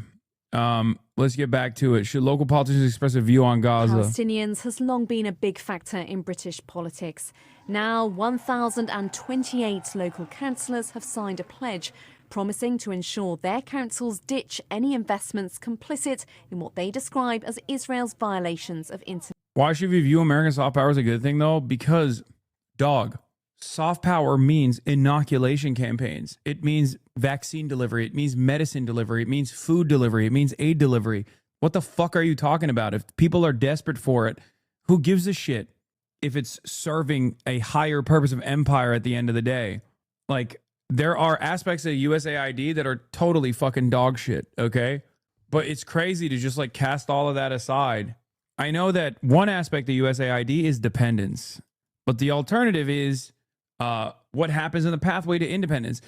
let's get back to it. Should local politicians express a view on Gaza? Palestinians has long been a big factor in British politics. Now, 1,028 local councillors have signed a pledge promising to ensure their councils ditch any investments complicit in what they describe as Israel's violations of international. Why should we view American soft power as a good thing, though? Because, dog, soft power means inoculation campaigns. It means vaccine delivery. It means medicine delivery. It means food delivery. It means aid delivery. What the fuck are you talking about? If people are desperate for it, who gives a shit if it's serving a higher purpose of empire at the end of the day? Like, there are aspects of USAID that are totally fucking dog shit, okay? But it's crazy to just like cast all of that aside. I know that one aspect of USAID is dependence, but the alternative is what happens in the pathway to independence.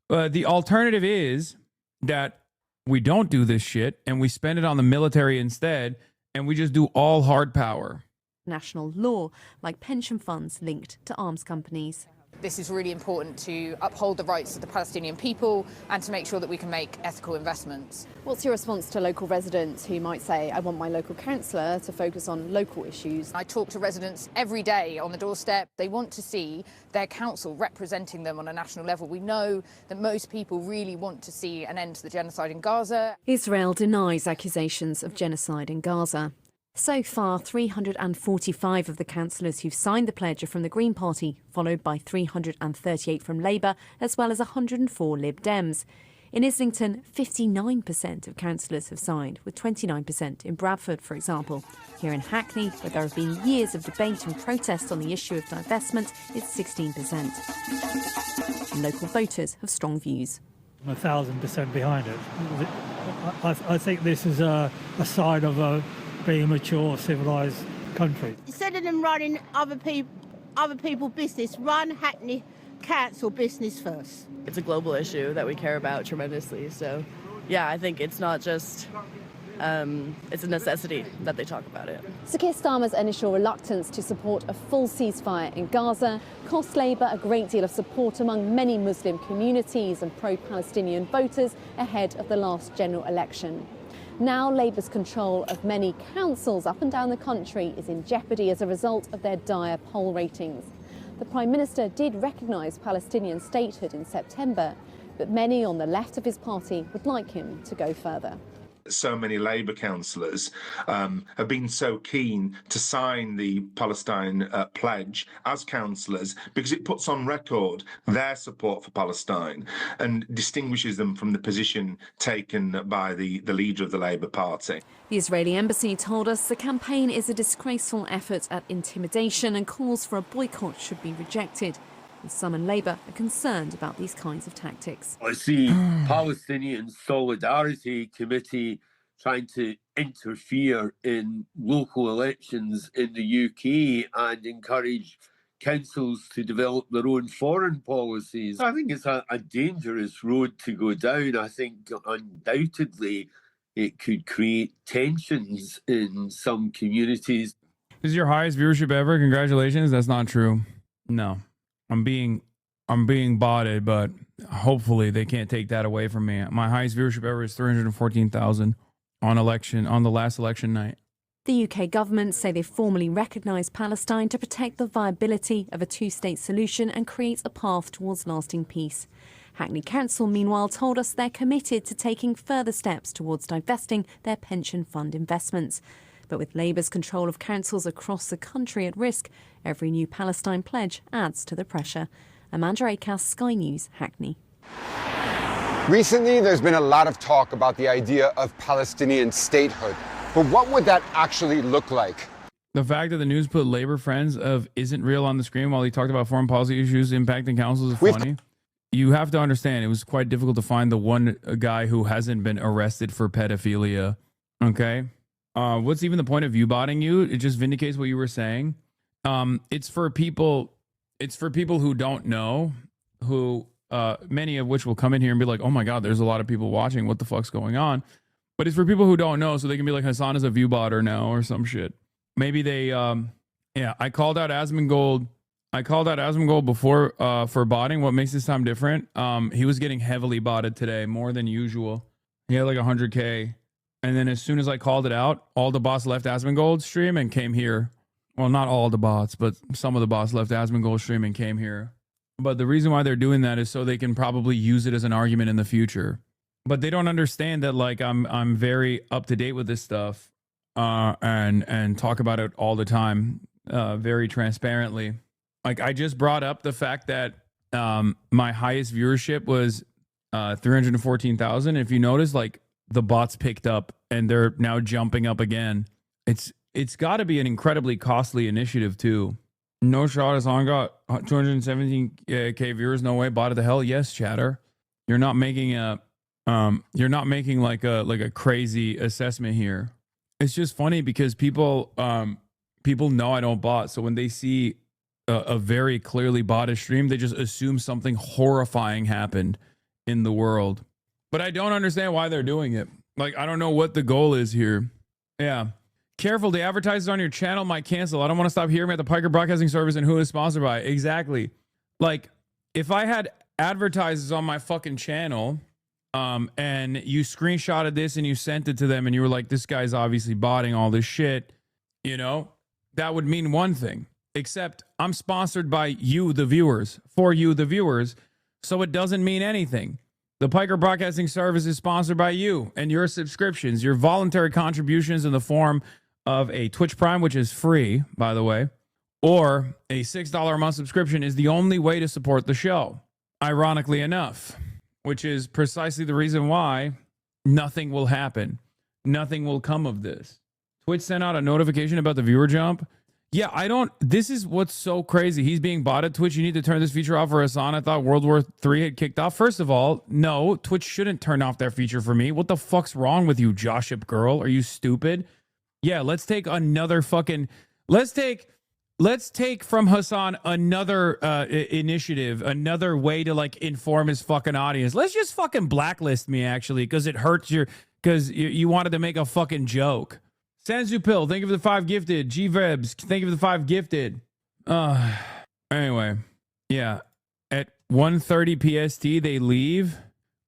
The alternative is that we don't do this shit and we spend it on the military instead, and we just do all hard power. National law, like pension funds linked to arms companies. This is really important to uphold the rights of the Palestinian people and to make sure that we can make ethical investments. What's your response to local residents who might say, I want my local councillor to focus on local issues? I talk to residents every day on the doorstep. They want to see their council representing them on a national level. We know that most people really want to see an end to the genocide in Gaza. Israel denies accusations of genocide in Gaza. So far, 345 of the councillors who've signed the pledge are from the Green Party, followed by 338 from Labour, as well as 104 Lib Dems. In Islington, 59% of councillors have signed, with 29% in Bradford, for example. Here in Hackney, where there have been years of debate and protest on the issue of divestment, it's 16%. And local voters have strong views. I'm 1,000% behind it. I think this is a sign of a being a mature, civilised country. Instead of them running other people's business, run Hackney Council business first. It's a global issue that we care about tremendously. So, yeah, I think it's not just, it's a necessity that they talk about it. So Keir Starmer's initial reluctance to support a full ceasefire in Gaza cost Labour a great deal of support among many Muslim communities and pro-Palestinian voters ahead of the last general election. Now Labour's control of many councils up and down the country is in jeopardy as a result of their dire poll ratings. The Prime Minister did recognise Palestinian statehood in September, but many on the left of his party would like him to go further. So many Labour councillors have been so keen to sign the Palestine pledge as councillors because it puts on record their support for Palestine and distinguishes them from the position taken by the leader of the Labour Party. The Israeli embassy told us the campaign is a disgraceful effort at intimidation and calls for a boycott should be rejected. Some in Labour are concerned about these kinds of tactics. I see Palestinian Solidarity Committee trying to interfere in local elections in the UK and encourage councils to develop their own foreign policies. I think it's a dangerous road to go down. I think undoubtedly it could create tensions in some communities. This is your highest viewership ever. Congratulations. That's not true. No. I'm being botted, but hopefully they can't take that away from me. My highest viewership ever is 314,000 on the last election night. The UK government say they formally recognise Palestine to protect the viability of a two-state solution and create a path towards lasting peace. Hackney Council, meanwhile, told us they're committed to taking further steps towards divesting their pension fund investments. But with Labour's control of councils across the country at risk, every new Palestine pledge adds to the pressure. Amanda Akas, Sky News, Hackney. Recently, there's been a lot of talk about the idea of Palestinian statehood. But what would that actually look like? The fact that the news put Labour friends of Isn't Real on the screen while he talked about foreign policy issues impacting councils is funny. You have to understand, it was quite difficult to find the one guy who hasn't been arrested for pedophilia. Okay? What's even the point of viewbotting you? It just vindicates what you were saying. It's for people who don't know, who many of which will come in here and be like, oh my God, there's a lot of people watching. What the fuck's going on? But it's for people who don't know, so they can be like, Hasan is a viewbotter now or some shit. Maybe they, I called out Asmongold. I called out Asmongold before for botting. What makes this time different? He was getting heavily botted today, more than usual. He had like 100K. And then as soon as I called it out, all the bots left Asmongold's stream and came here. Well, not all the bots, but some of the bots left Asmongold's stream and came here. But the reason why they're doing that is so they can probably use it as an argument in the future. But they don't understand that like I'm very up to date with this stuff and talk about it all the time, very transparently. Like I just brought up the fact that my highest viewership was 314,000. If you notice, like the bots picked up and they're now jumping up again. It's got to be an incredibly costly initiative too. No shot. Hasan got 217K viewers. No way. Bought it the hell. Yes, chatter. You're not making a like a crazy assessment here. It's just funny because people know I don't bot. So when they see a very clearly botted stream, they just assume something horrifying happened in the world. But I don't understand why they're doing it. Like, I don't know what the goal is here. Yeah. Careful, the advertisers on your channel might cancel. I don't want to stop hearing about the Piker Broadcasting Service and who is sponsored by. Exactly. Like, if I had advertisers on my fucking channel, and you screenshotted this and you sent it to them and you were like, this guy's obviously botting all this shit, you know, that would mean one thing. Except I'm sponsored by you, the viewers, for you, the viewers, so it doesn't mean anything. The Piker Broadcasting Service is sponsored by you and your subscriptions, your voluntary contributions in the form of a Twitch Prime, which is free, by the way, or a $6 a month subscription is the only way to support the show, ironically enough, which is precisely the reason why nothing will happen. Nothing will come of this. Twitch sent out a notification about the viewer jump. Yeah, this is what's so crazy. He's being bought at Twitch. You need to turn this feature off for Hasan. I thought World War III had kicked off. First of all, no, Twitch shouldn't turn off their feature for me. What the fuck's wrong with you, Joship girl? Are you stupid? Yeah, let's take another fucking... Let's take from Hasan another initiative, another way to like inform his fucking audience. Let's just fucking blacklist me, actually, because it hurts because you wanted to make a fucking joke. Sansu Pill, thank you for the 5 gifted. G-Vebs, thank you for the 5 gifted. Anyway, yeah. At 1:30 PST, they leave.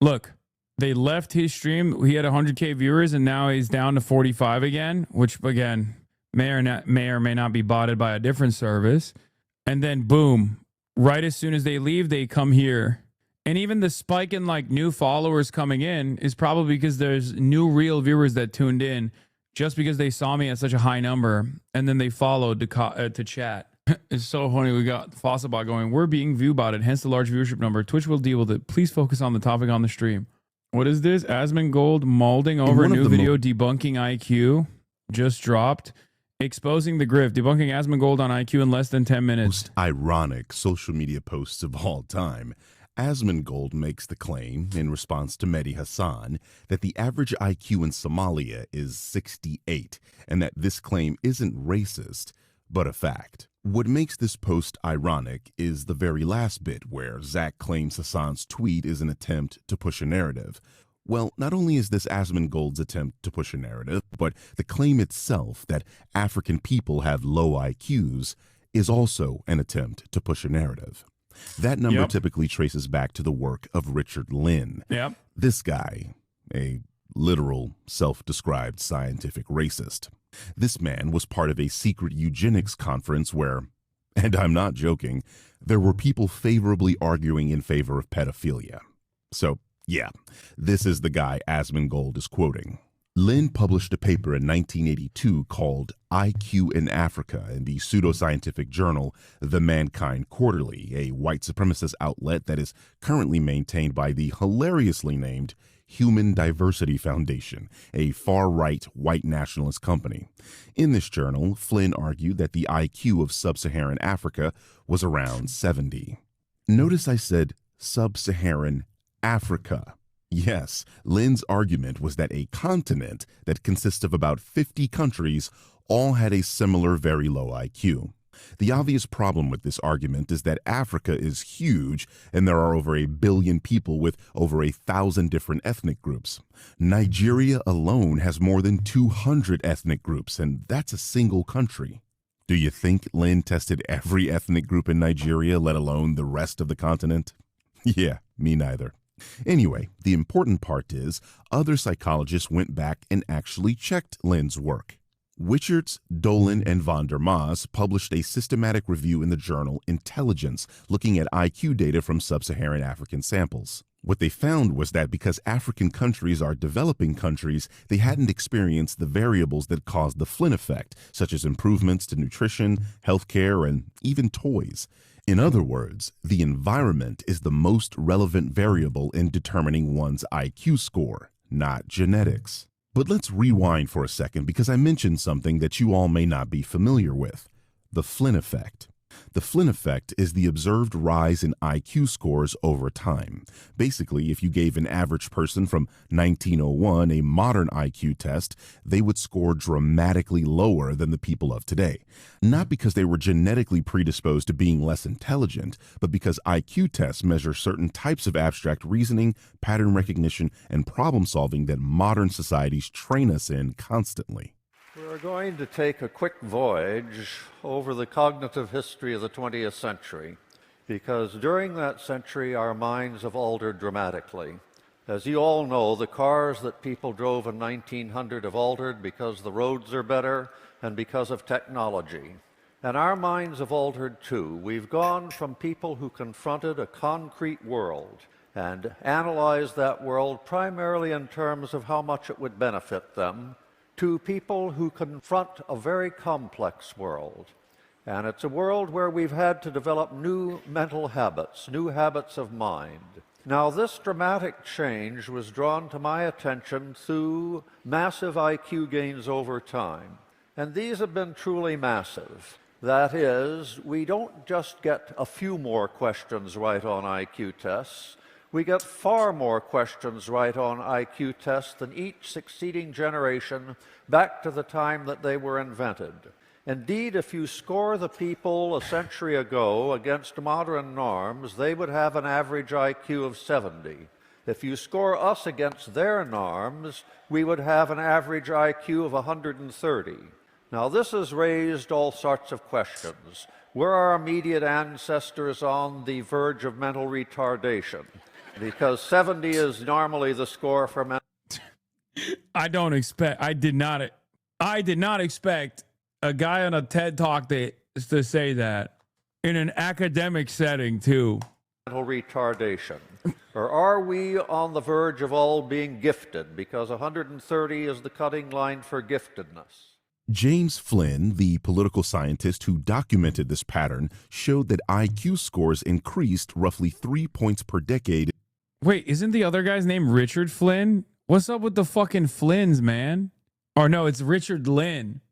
Look, they left his stream. He had 100K viewers, and now he's down to 45 again, which, again, may or may not be botted by a different service. And then, boom, right as soon as they leave, they come here. And even the spike in, like, new followers coming in is probably because there's new real viewers that tuned in just because they saw me at such a high number, and then they followed to chat. It's so funny. We got Fossilbot going, we're being view-botted, hence the large viewership number. Twitch will deal with it. Please focus on the topic on the stream. What is this? Asmongold molding over a new video debunking IQ. Just dropped. Exposing the grift. Debunking Asmongold on IQ in less than 10 minutes. Most ironic social media posts of all time. Asmongold makes the claim, in response to Mehdi Hasan, that the average IQ in Somalia is 68, and that this claim isn't racist, but a fact. What makes this post ironic is the very last bit, where Zach claims Hasan's tweet is an attempt to push a narrative. Well, not only is this Asmongold's attempt to push a narrative, but the claim itself that African people have low IQs is also an attempt to push a narrative. That number typically traces back to the work of Richard Lynn. This guy, a literal, self-described scientific racist. This man was part of a secret eugenics conference where, and I'm not joking, there were people favorably arguing in favor of pedophilia. So, yeah, this is the guy Asmongold is quoting. Lynn published a paper in 1982 called IQ in Africa in the pseudoscientific journal The Mankind Quarterly, a white supremacist outlet that is currently maintained by the hilariously named Human Diversity Foundation, a far-right white nationalist company. In this journal, Flynn argued that the IQ of sub-Saharan Africa was around 70. Notice I said sub-Saharan Africa. Yes, Lynn's argument was that a continent that consists of about 50 countries all had a similar very low IQ. The obvious problem with this argument is that Africa is huge and there are over 1 billion people with over 1,000 different ethnic groups. Nigeria alone has more than 200 ethnic groups, and that's a single country. Do you think Lynn tested every ethnic group in Nigeria, let alone the rest of the continent? Yeah, me neither. Anyway, the important part is other psychologists went back and actually checked Lynn's work. Wichartz, Dolan, and von der Maas published a systematic review in the journal Intelligence looking at IQ data from sub-Saharan African samples. What they found was that because African countries are developing countries, they hadn't experienced the variables that caused the Flynn effect, such as improvements to nutrition, healthcare, and even toys. In other words, the environment is the most relevant variable in determining one's IQ score, not genetics. But let's rewind for a second because I mentioned something that you all may not be familiar with, the Flynn effect. The Flynn effect is the observed rise in IQ scores over time. Basically, if you gave an average person from 1901 a modern IQ test, they would score dramatically lower than the people of today. Not because they were genetically predisposed to being less intelligent, but because IQ tests measure certain types of abstract reasoning, pattern recognition, and problem solving that modern societies train us in constantly. We're going to take a quick voyage over the cognitive history of the 20th century, because during that century our minds have altered dramatically. As you all know, the cars that people drove in 1900 have altered because the roads are better and because of technology. And our minds have altered too. We've gone from people who confronted a concrete world and analyzed that world primarily in terms of how much it would benefit them, to people who confront a very complex world. And it's a world where we've had to develop new mental habits, new habits of mind. Now, this dramatic change was drawn to my attention through massive IQ gains over time. And these have been truly massive. That is, we don't just get a few more questions right on IQ tests. We get far more questions right on IQ tests than each succeeding generation back to the time that they were invented. Indeed, if you score the people a century ago against modern norms, they would have an average IQ of 70. If you score us against their norms, we would have an average IQ of 130. Now, this has raised all sorts of questions. Were our immediate ancestors on the verge of mental retardation? Because 70 is normally the score for men. I did not expect a guy on a TED Talk to say that in an academic setting too. Mental retardation. Or are we on the verge of all being gifted? Because 130 is the cutting line for giftedness. James Flynn, the political scientist who documented this pattern, showed that IQ scores increased roughly 3 points per decade. Wait, isn't the other guy's name Richard Flynn? What's up with the fucking Flynns, man? Or no, it's Richard Lynn.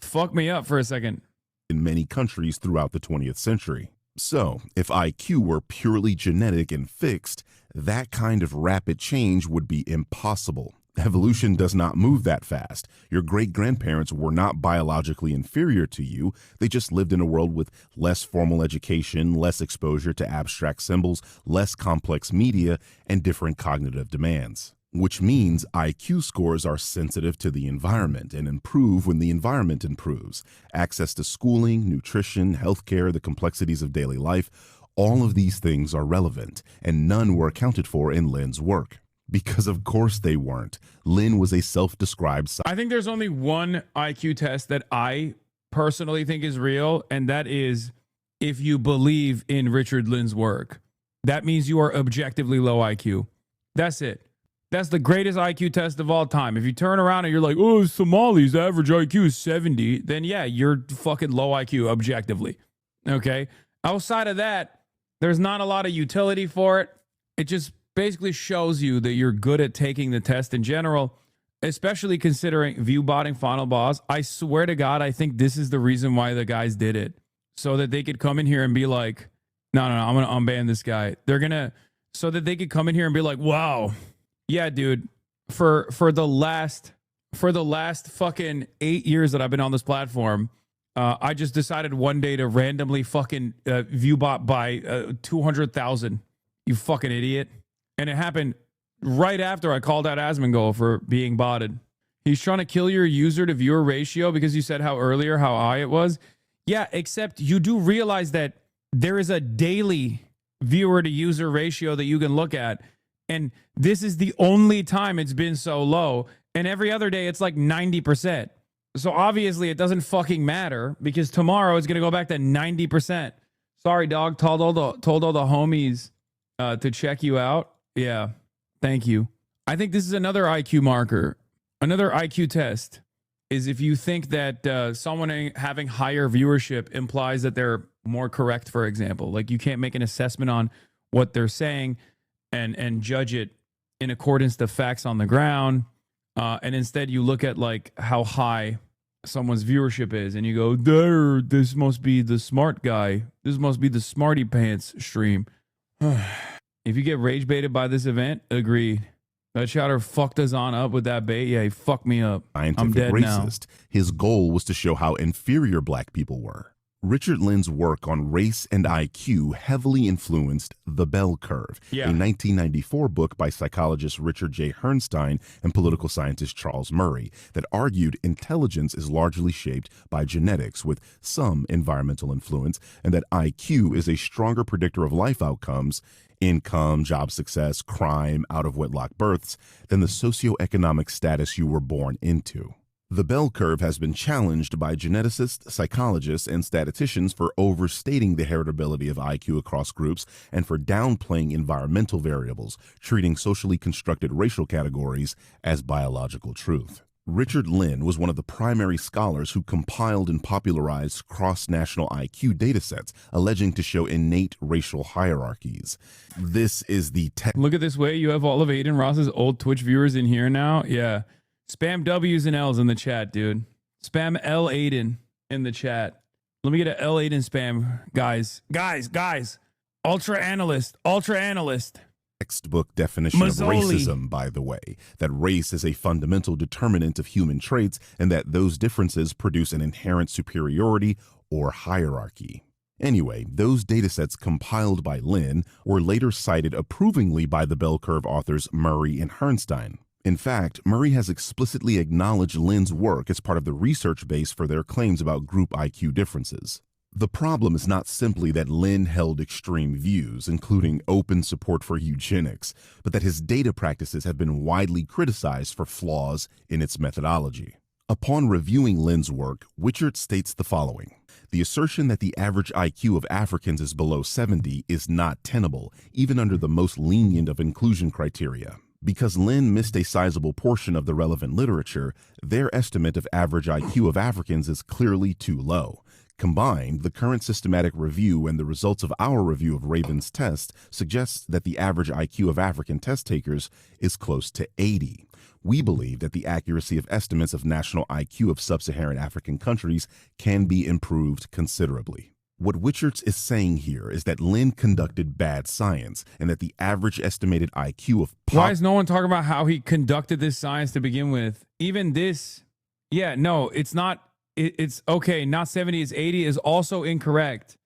Fuck me up for a second. In many countries throughout the 20th century. So, if IQ were purely genetic and fixed, that kind of rapid change would be impossible. Evolution does not move that fast. Your great-grandparents were not biologically inferior to you. They just lived in a world with less formal education, less exposure to abstract symbols, less complex media, and different cognitive demands. Which means IQ scores are sensitive to the environment and improve when the environment improves. Access to schooling, nutrition, healthcare, the complexities of daily life, all of these things are relevant, and none were accounted for in Lynn's work. Because of course they weren't. Lynn was a self-described... I think there's only one IQ test that I personally think is real, and that is if you believe in Richard Lynn's work. That means you are objectively low IQ. That's it. That's the greatest IQ test of all time. If you turn around and you're like, oh, Somali's average IQ is 70, then yeah, you're fucking low IQ objectively. Okay? Outside of that, there's not a lot of utility for it. It just basically shows you that you're good at taking the test in general, especially considering view-botting final boss. I swear to God, I think this is the reason why the guys did it, so that they could come in here and be like, no, I'm going to unban this guy. So that they could come in here and be like, wow, yeah, dude, for the last fucking 8 years that I've been on this platform, I just decided one day to randomly fucking view-bot by 200,000. You fucking idiot. And it happened right after I called out Asmongold for being botted. He's trying to kill your user to viewer ratio because you said how high it was. Yeah, except you do realize that there is a daily viewer to user ratio that you can look at. And this is the only time it's been so low. And every other day it's like 90%. So obviously it doesn't fucking matter because tomorrow it's going to go back to 90%. Sorry, dog. Told all the homies to check you out. Yeah, thank you. I think this is another IQ marker. Another IQ test is if you think that someone having higher viewership implies that they're more correct, for example. Like you can't make an assessment on what they're saying and judge it in accordance to facts on the ground. And instead you look at like how high someone's viewership is, and you go, there, this must be the smart guy. This must be the smarty pants stream. If you get rage baited by this event, agreed. That Chowder fucked us on up with that bait. Yeah, he fucked me up. I'm dead racist. His goal was to show how inferior black people were. Richard Lynn's work on race and IQ heavily influenced The Bell Curve, a 1994 book by psychologist Richard J. Herrnstein and political scientist Charles Murray that argued intelligence is largely shaped by genetics with some environmental influence, and that IQ is a stronger predictor of life outcomes, income, job success, crime, out-of-wedlock births, than the socioeconomic status you were born into. The bell curve has been challenged by geneticists, psychologists, and statisticians for overstating the heritability of IQ across groups and for downplaying environmental variables, treating socially constructed racial categories as biological truth. Richard Lynn was one of the primary scholars who compiled and popularized cross-national IQ datasets, alleging to show innate racial hierarchies. This is the Look at this way. You have all of Aiden Ross's old Twitch viewers in here now. Yeah. Spam W's and L's in the chat, dude. Spam L Aiden in the chat. Let me get an L Aiden spam, guys. Guys. Ultra analyst. Textbook definition of racism, by the way, that race is a fundamental determinant of human traits and that those differences produce an inherent superiority or hierarchy. Anyway, those datasets compiled by Lynn were later cited approvingly by the bell curve authors Murray and Herrnstein. In fact, Murray has explicitly acknowledged Lynn's work as part of the research base for their claims about group IQ differences. The problem is not simply that Lynn held extreme views, including open support for eugenics, but that his data practices have been widely criticized for flaws in its methodology. Upon reviewing Lynn's work, Witchert states the following: the assertion that the average IQ of Africans is below 70 is not tenable, even under the most lenient of inclusion criteria. Because Lynn missed a sizable portion of the relevant literature, their estimate of average IQ of Africans is clearly too low. Combined, the current systematic review and the results of our review of Raven's test suggests that the average IQ of African test takers is close to 80. We believe that the accuracy of estimates of national IQ of sub-Saharan African countries can be improved considerably. What Witchertz is saying here is that Lynn conducted bad science and that the average estimated IQ of Why is no one talking about how he conducted this science to begin with? Even this, no, it's not. It's okay. Not 70 is 80 is also incorrect.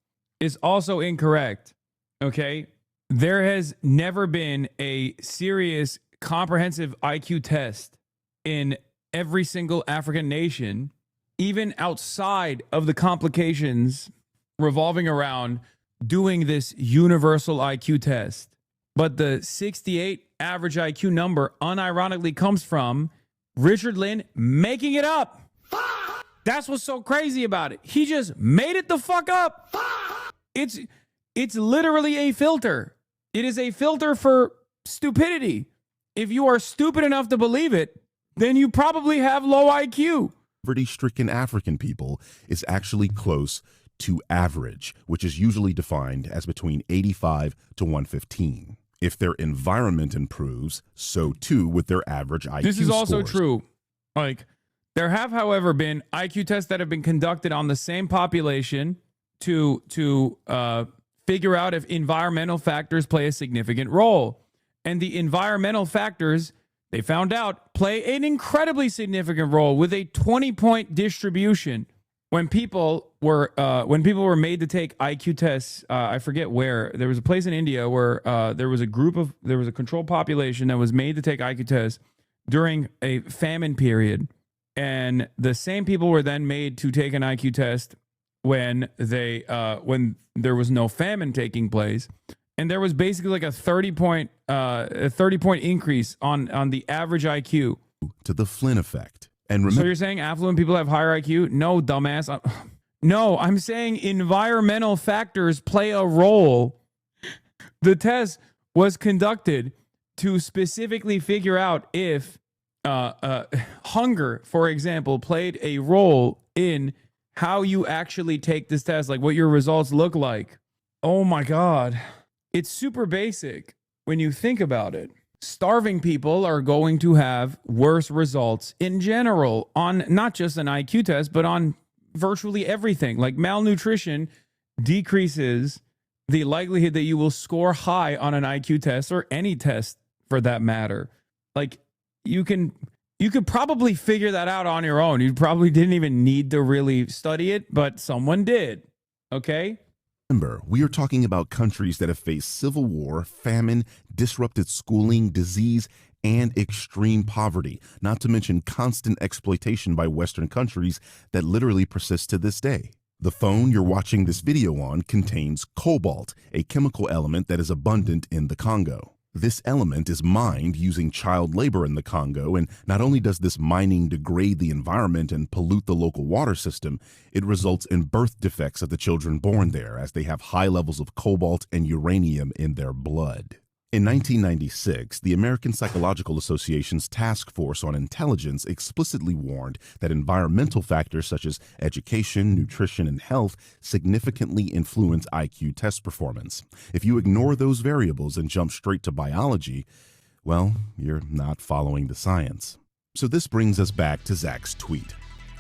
Okay. There has never been a serious comprehensive IQ test in every single African nation, even outside of the complications revolving around doing this universal IQ test. But the 68 average IQ number unironically comes from Richard Lynn making it up. That's what's so crazy about it. He just made it the fuck up. It's literally a filter. It is a filter for stupidity. If you are stupid enough to believe it, then you probably have low IQ. Poverty-stricken African people is actually close to average, which is usually defined as between 85 to 115. If their environment improves, so too with their average IQ This is also scores. true. There have, however, been IQ tests that have been conducted on the same population to figure out if environmental factors play a significant role. And the environmental factors, they found out, play an incredibly significant role with a 20-point distribution. When people were made to take IQ tests, I forget where, there was a place in India where there was a control population that was made to take IQ tests during a famine period. And the same people were then made to take an IQ test when there was no famine taking place, and there was basically like a 30-point increase on the average IQ. To the Flynn effect. And So you're saying affluent people have higher IQ? No, dumbass. No, I'm saying environmental factors play a role. The test was conducted to specifically figure out if hunger, for example, played a role in how you actually take this test, like what your results look like. Oh my God. It's super basic when you think about it. starving people are going to have worse results in general on not just an IQ test, but on virtually everything. Like malnutrition decreases the likelihood that you will score high on an IQ test or any test for that matter. Like you could probably figure that out on your own. You probably didn't even need to really study it, but someone did. Okay? Remember, we are talking about countries that have faced civil war, famine, disrupted schooling, disease, and extreme poverty, not to mention constant exploitation by Western countries that literally persists to this day. The phone you're watching this video on contains cobalt, a chemical element that is abundant in the Congo. This element is mined using child labor in the Congo, and not only does this mining degrade the environment and pollute the local water system, it results in birth defects of the children born there as they have high levels of cobalt and uranium in their blood. In 1996, the American Psychological Association's Task Force on Intelligence explicitly warned that environmental factors such as education, nutrition, and health significantly influence IQ test performance. If you ignore those variables and jump straight to biology, well, you're not following the science. So this brings us back to Zach's tweet.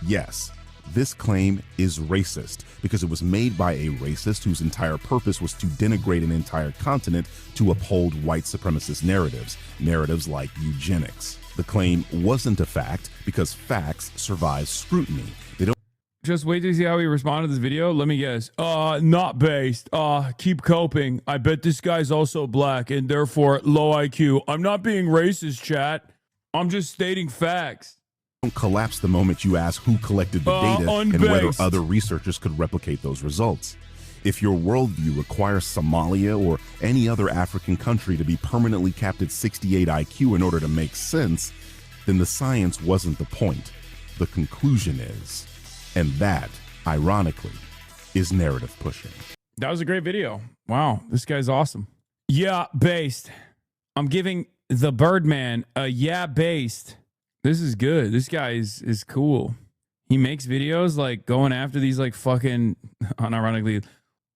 Yes, this claim is racist because it was made by a racist whose entire purpose was to denigrate an entire continent to uphold white supremacist narratives like eugenics. The claim wasn't a fact because facts survive scrutiny. They don't. Just wait to see how he responded to this video. Let me guess. Not based. Keep coping. I bet this guy's also black and therefore low IQ. I'm not being racist, chat. I'm just stating facts. Don't collapse the moment you ask who collected the data and whether other researchers could replicate those results. If your worldview requires Somalia or any other African country to be permanently capped at 68 IQ in order to make sense, then the science wasn't the point. The conclusion is. And that, ironically, is narrative pushing. That was a great video. Wow, this guy's awesome. Yeah, based. I'm giving the Birdman a yeah based. This is good. This guy is cool. He makes videos like going after these like fucking, unironically,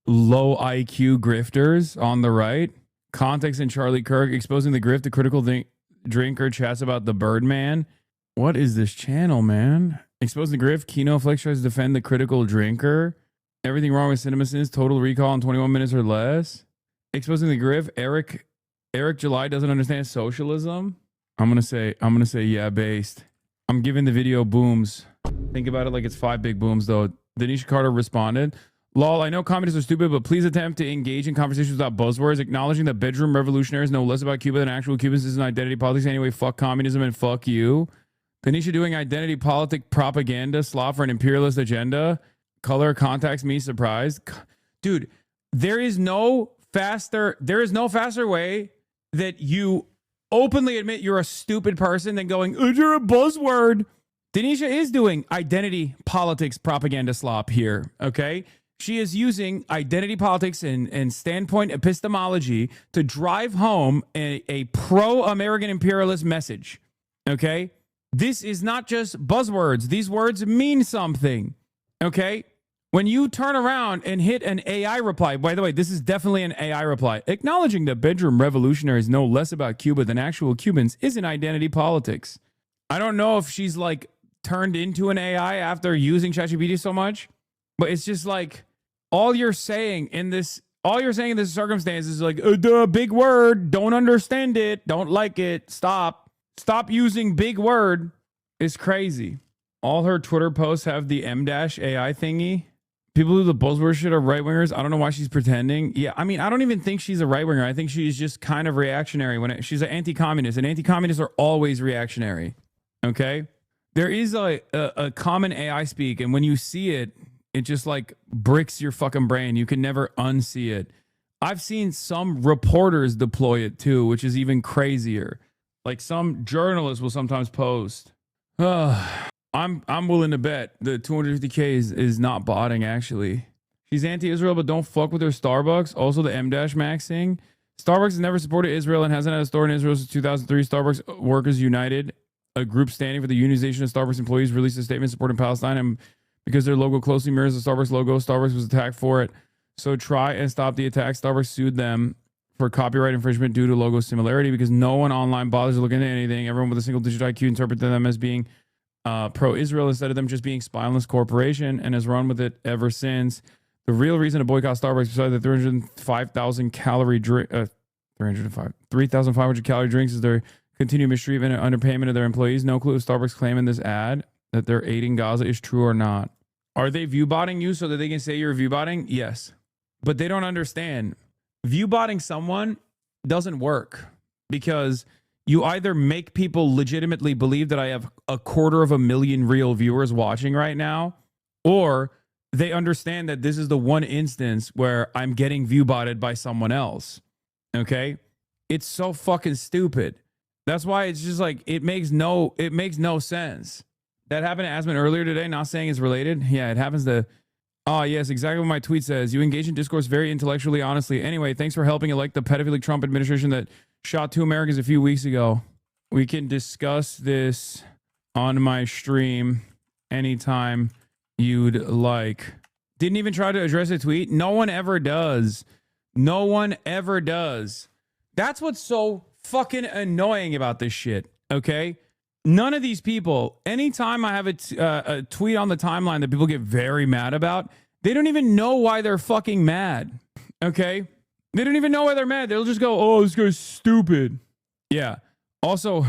low IQ grifters on the right. Context in Charlie Kirk exposing the grift. The critical drinker chats about the Birdman. What is this channel, man? Exposing the grift. Kino Flex tries to defend the critical drinker. Everything wrong with CinemaSins. Total recall in 21 minutes or less. Exposing the grift. Eric July doesn't understand socialism. I'm gonna say yeah based. I'm giving the video booms. Think about it like it's 5 big booms though. Denisha Carter responded, "Lol, I know communists are stupid, but please attempt to engage in conversations without buzzwords. Acknowledging that bedroom revolutionaries know less about Cuba than actual Cubans is an identity politics anyway. Fuck communism and fuck you." Denisha doing identity politic propaganda slop for an imperialist agenda. Color contacts me surprised. Dude, there is no faster way that you openly admit you're a stupid person than going, you're a buzzword. Denisha is doing identity politics propaganda slop here, okay? She is using identity politics and standpoint epistemology to drive home a pro-American imperialist message, okay? This is not just buzzwords. These words mean something, okay? When you turn around and hit an AI reply, by the way, this is definitely an AI reply, acknowledging that bedroom revolutionaries know less about Cuba than actual Cubans is an identity politics. I don't know if she's like turned into an AI after using ChatGPT so much, but it's just like all you're saying in this circumstance is like, big word, don't understand it, don't like it, stop using big word. It's crazy. All her Twitter posts have the M-AI thingy. People who do the buzzword shit are right-wingers. I don't know why she's pretending. Yeah, I mean, I don't even think she's a right-winger. I think she's just kind of reactionary. She's an anti-communist, and anti-communists are always reactionary, okay? There is a common AI speak, and when you see it, it just like bricks your fucking brain. You can never unsee it. I've seen some reporters deploy it too, which is even crazier. Like some journalists will sometimes post, I'm willing to bet the 250K is not botting, actually. She's anti-Israel, but don't fuck with her Starbucks. Also, the M-Maxing. Starbucks has never supported Israel and hasn't had a store in Israel since 2003. Starbucks Workers United, a group standing for the unionization of Starbucks employees, released a statement supporting Palestine. And because their logo closely mirrors the Starbucks logo, Starbucks was attacked for it. So try and stop the attack. Starbucks sued them for copyright infringement due to logo similarity because no one online bothers to look into anything. Everyone with a single digit IQ interprets them as being pro-Israel instead of them just being spineless corporation and has run with it ever since. The real reason to boycott Starbucks besides the 305,000 calorie drink, 3,500 calorie drinks is their continued mistreatment and underpayment of their employees. No clue if Starbucks claim in this ad that they're aiding Gaza is true or not. Are they view botting you so that they can say you're view botting? Yes. But they don't understand. View botting someone doesn't work because you either make people legitimately believe that I have 250,000 real viewers watching right now, or they understand that this is the one instance where I'm getting view botted by someone else. Okay? It's so fucking stupid. That's why it's just like it makes no sense. That happened to Asman earlier today, not saying it's related. Yeah, it happens to oh, yes, exactly what my tweet says. You engage in discourse very intellectually, honestly. Anyway, thanks for helping elect the pedophilic Trump administration that shot 2 Americans a few weeks ago. We can discuss this on my stream anytime you'd like. Didn't even try to address a tweet. No one ever does. No one ever does. That's what's so fucking annoying about this shit, okay? None of these people, anytime I have a tweet on the timeline that people get very mad about, they don't even know why they're fucking mad, okay? They don't even know why they're mad. They'll just go, oh, this guy's stupid. Yeah. Also,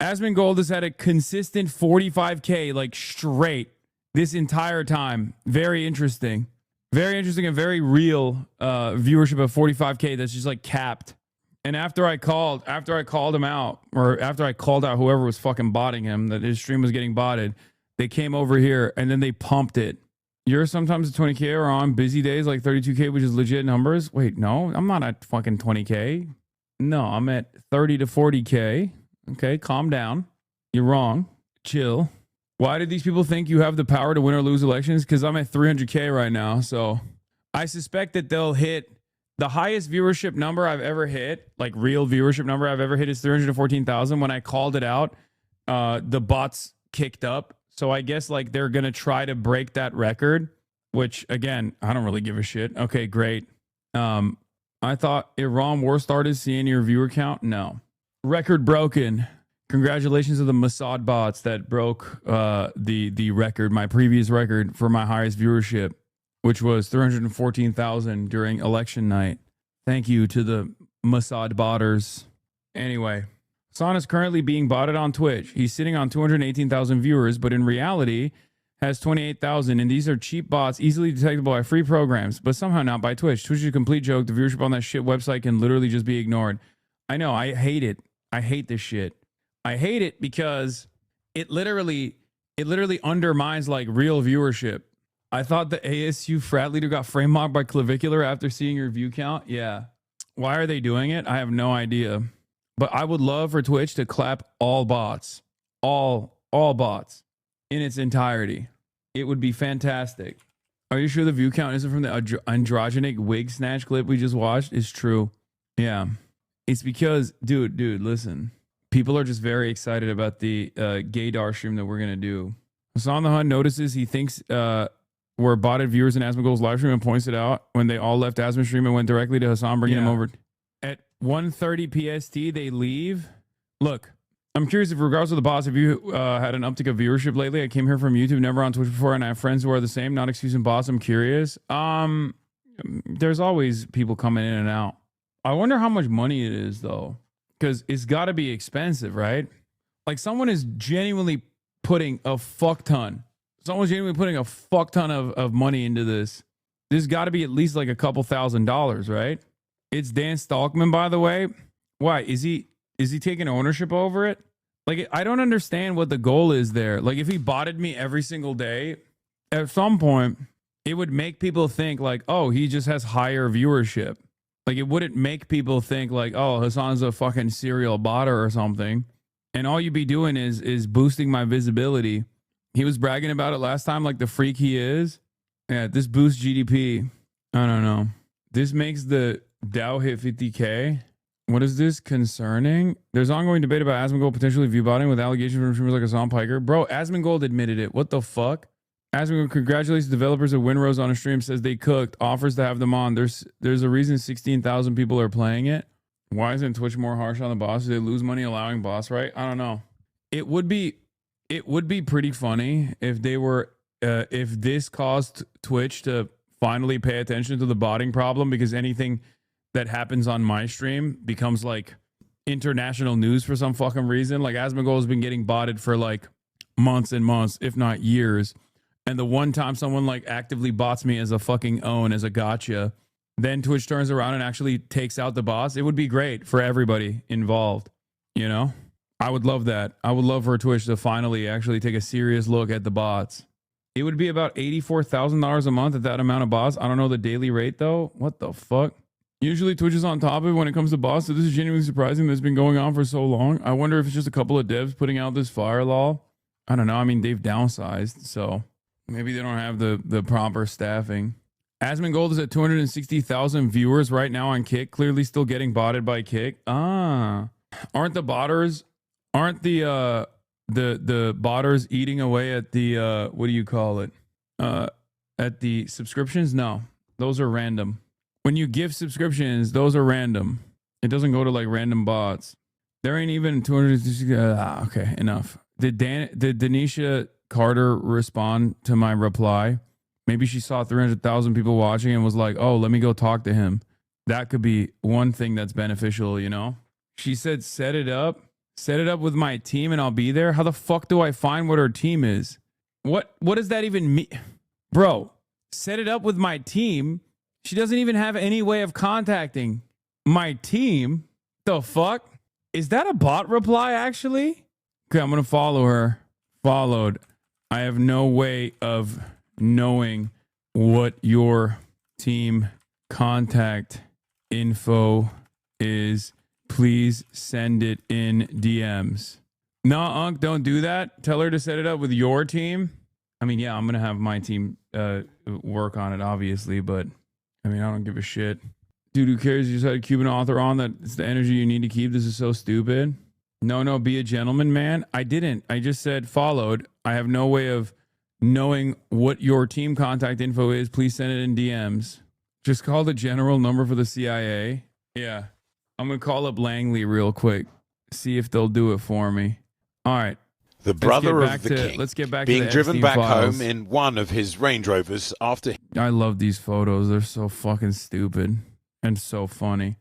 Asman Gold has had a consistent 45K, like straight, this entire time. Very interesting. Very interesting and very real viewership of 45K that's just like capped. And after I called him out, or after I called out whoever was fucking botting him, that his stream was getting botted, they came over here and then they pumped it. You're sometimes at 20K or on busy days like 32K, which is legit numbers. Wait, no, I'm not at fucking 20K. No, I'm at 30 to 40K. Okay, calm down. You're wrong. Chill. Why did these people think you have the power to win or lose elections? Because I'm at 300K right now. So I suspect that they'll hit the highest viewership number I've ever hit, like real viewership number I've ever hit, is 314,000. When I called it out, the bots kicked up. So I guess like they're going to try to break that record, which again, I don't really give a shit. Okay, great. I thought Iran war started seeing your viewer count. No. Record broken. Congratulations to the Mossad bots that broke the record, my previous record for my highest viewership, which was 314,000 during election night. Thank you to the Mossad botters. Anyway, Hasan is currently being botted on Twitch. He's sitting on 218,000 viewers, but in reality has 28,000. And these are cheap bots, easily detectable by free programs, but somehow not by Twitch. Twitch is a complete joke. The viewership on that shit website can literally just be ignored. I know. I hate it. I hate this shit. I hate it because it literally undermines like real viewership. I thought the ASU frat leader got frame mobbed by Clavicular after seeing your view count. Yeah. Why are they doing it? I have no idea. But I would love for Twitch to clap all bots. All bots in its entirety. It would be fantastic. Are you sure the view count isn't from the androgynic wig snatch clip we just watched? It's true. Yeah. It's because, dude, listen. People are just very excited about the gaydar stream that we're going to do. Hasan the Hun notices he thinks were botted viewers in Asmongold's live stream and points it out when they all left Asmon's stream and went directly to Hasan, bringing him over. At 1:30 PST, they leave. Look, I'm curious if, regardless of the bots, have you had an uptick of viewership lately? I came here from YouTube, never on Twitch before, and I have friends who are the same. Not excusing bots, I'm curious. There's always people coming in and out. I wonder how much money it is, though, because it's got to be expensive, right? Like, someone is genuinely putting a fuck ton. Someone's genuinely putting a fuck ton of money into this. This got to be at least like a couple $1,000s, right? It's Dan Stalkman, by the way. Why? Is he taking ownership over it? Like, I don't understand what the goal is there. Like, if he botted me every single day, at some point, it would make people think like, oh, he just has higher viewership. Like, it wouldn't make people think like, oh, Hasan's a fucking serial botter or something. And all you'd be doing is boosting my visibility. He was bragging about it last time, like the freak he is. Yeah, this boosts GDP. I don't know. This makes the Dow hit 50K. What is this concerning? There's ongoing debate about Asmongold potentially view botting with allegations from streamers like Hasan Piker. Bro, Asmongold admitted it. What the fuck? Asking congratulates developers of Winrose on a stream, says they cooked, offers to have them on. There's a reason 16,000 people are playing it. Why isn't Twitch more harsh on the boss? Do they lose money allowing boss right? I don't know. It would be pretty funny if they were if this caused Twitch to finally pay attention to the botting problem, because anything that happens on my stream becomes like international news for some fucking reason. Like Asmongold has been getting botted for like months and months, if not years. And the one time someone like actively bots me as a fucking own, as a gotcha, then Twitch turns around and actually takes out the bots. It would be great for everybody involved. You know, I would love that. I would love for Twitch to finally actually take a serious look at the bots. It would be about $84,000 a month at that amount of bots. I don't know the daily rate though. What the fuck? Usually Twitch is on top of it when it comes to bots. So this is genuinely surprising that it's been going on for so long. I wonder if it's just a couple of devs putting out this fire law. I don't know. I mean, they've downsized, so maybe they don't have the proper staffing. Asmongold is at 260,000 viewers right now on Kick. Clearly still getting botted by Kick. Aren't the botters? Aren't the botters eating away at the what do you call it? At the subscriptions? No, those are random. When you give subscriptions, those are random. It doesn't go to like random bots. There ain't even 260. Okay, enough. Did Denisha Carter respond to my reply? Maybe she saw 300,000 people watching and was like, oh, let me go talk to him. That could be one thing that's beneficial, you know? She said, set it up with my team and I'll be there. How the fuck do I find what her team is? What does that even mean? Bro, set it up with my team. She doesn't even have any way of contacting my team. The fuck? Is that a bot reply actually? Okay, I'm going to follow her. Followed. I have no way of knowing what your team contact info is. Please send it in DMs. Nah, Unc, don't do that. Tell her to set it up with your team. I mean, yeah, I'm going to have my team work on it, obviously, but I mean, I don't give a shit. Dude, who cares? You just had a Cuban author on that. It's the energy you need to keep. This is so stupid. No, be a gentleman, man. I didn't. I just said followed. I have no way of knowing what your team contact info is. Please send it in DMs. Just call the general number for the CIA. Yeah. I'm going to call up Langley real quick. See if they'll do it for me. All right. The brother of the king. Let's get back being to the driven Epstein back files. home in one of his Range Rovers after I love these photos. They're so fucking stupid and so funny.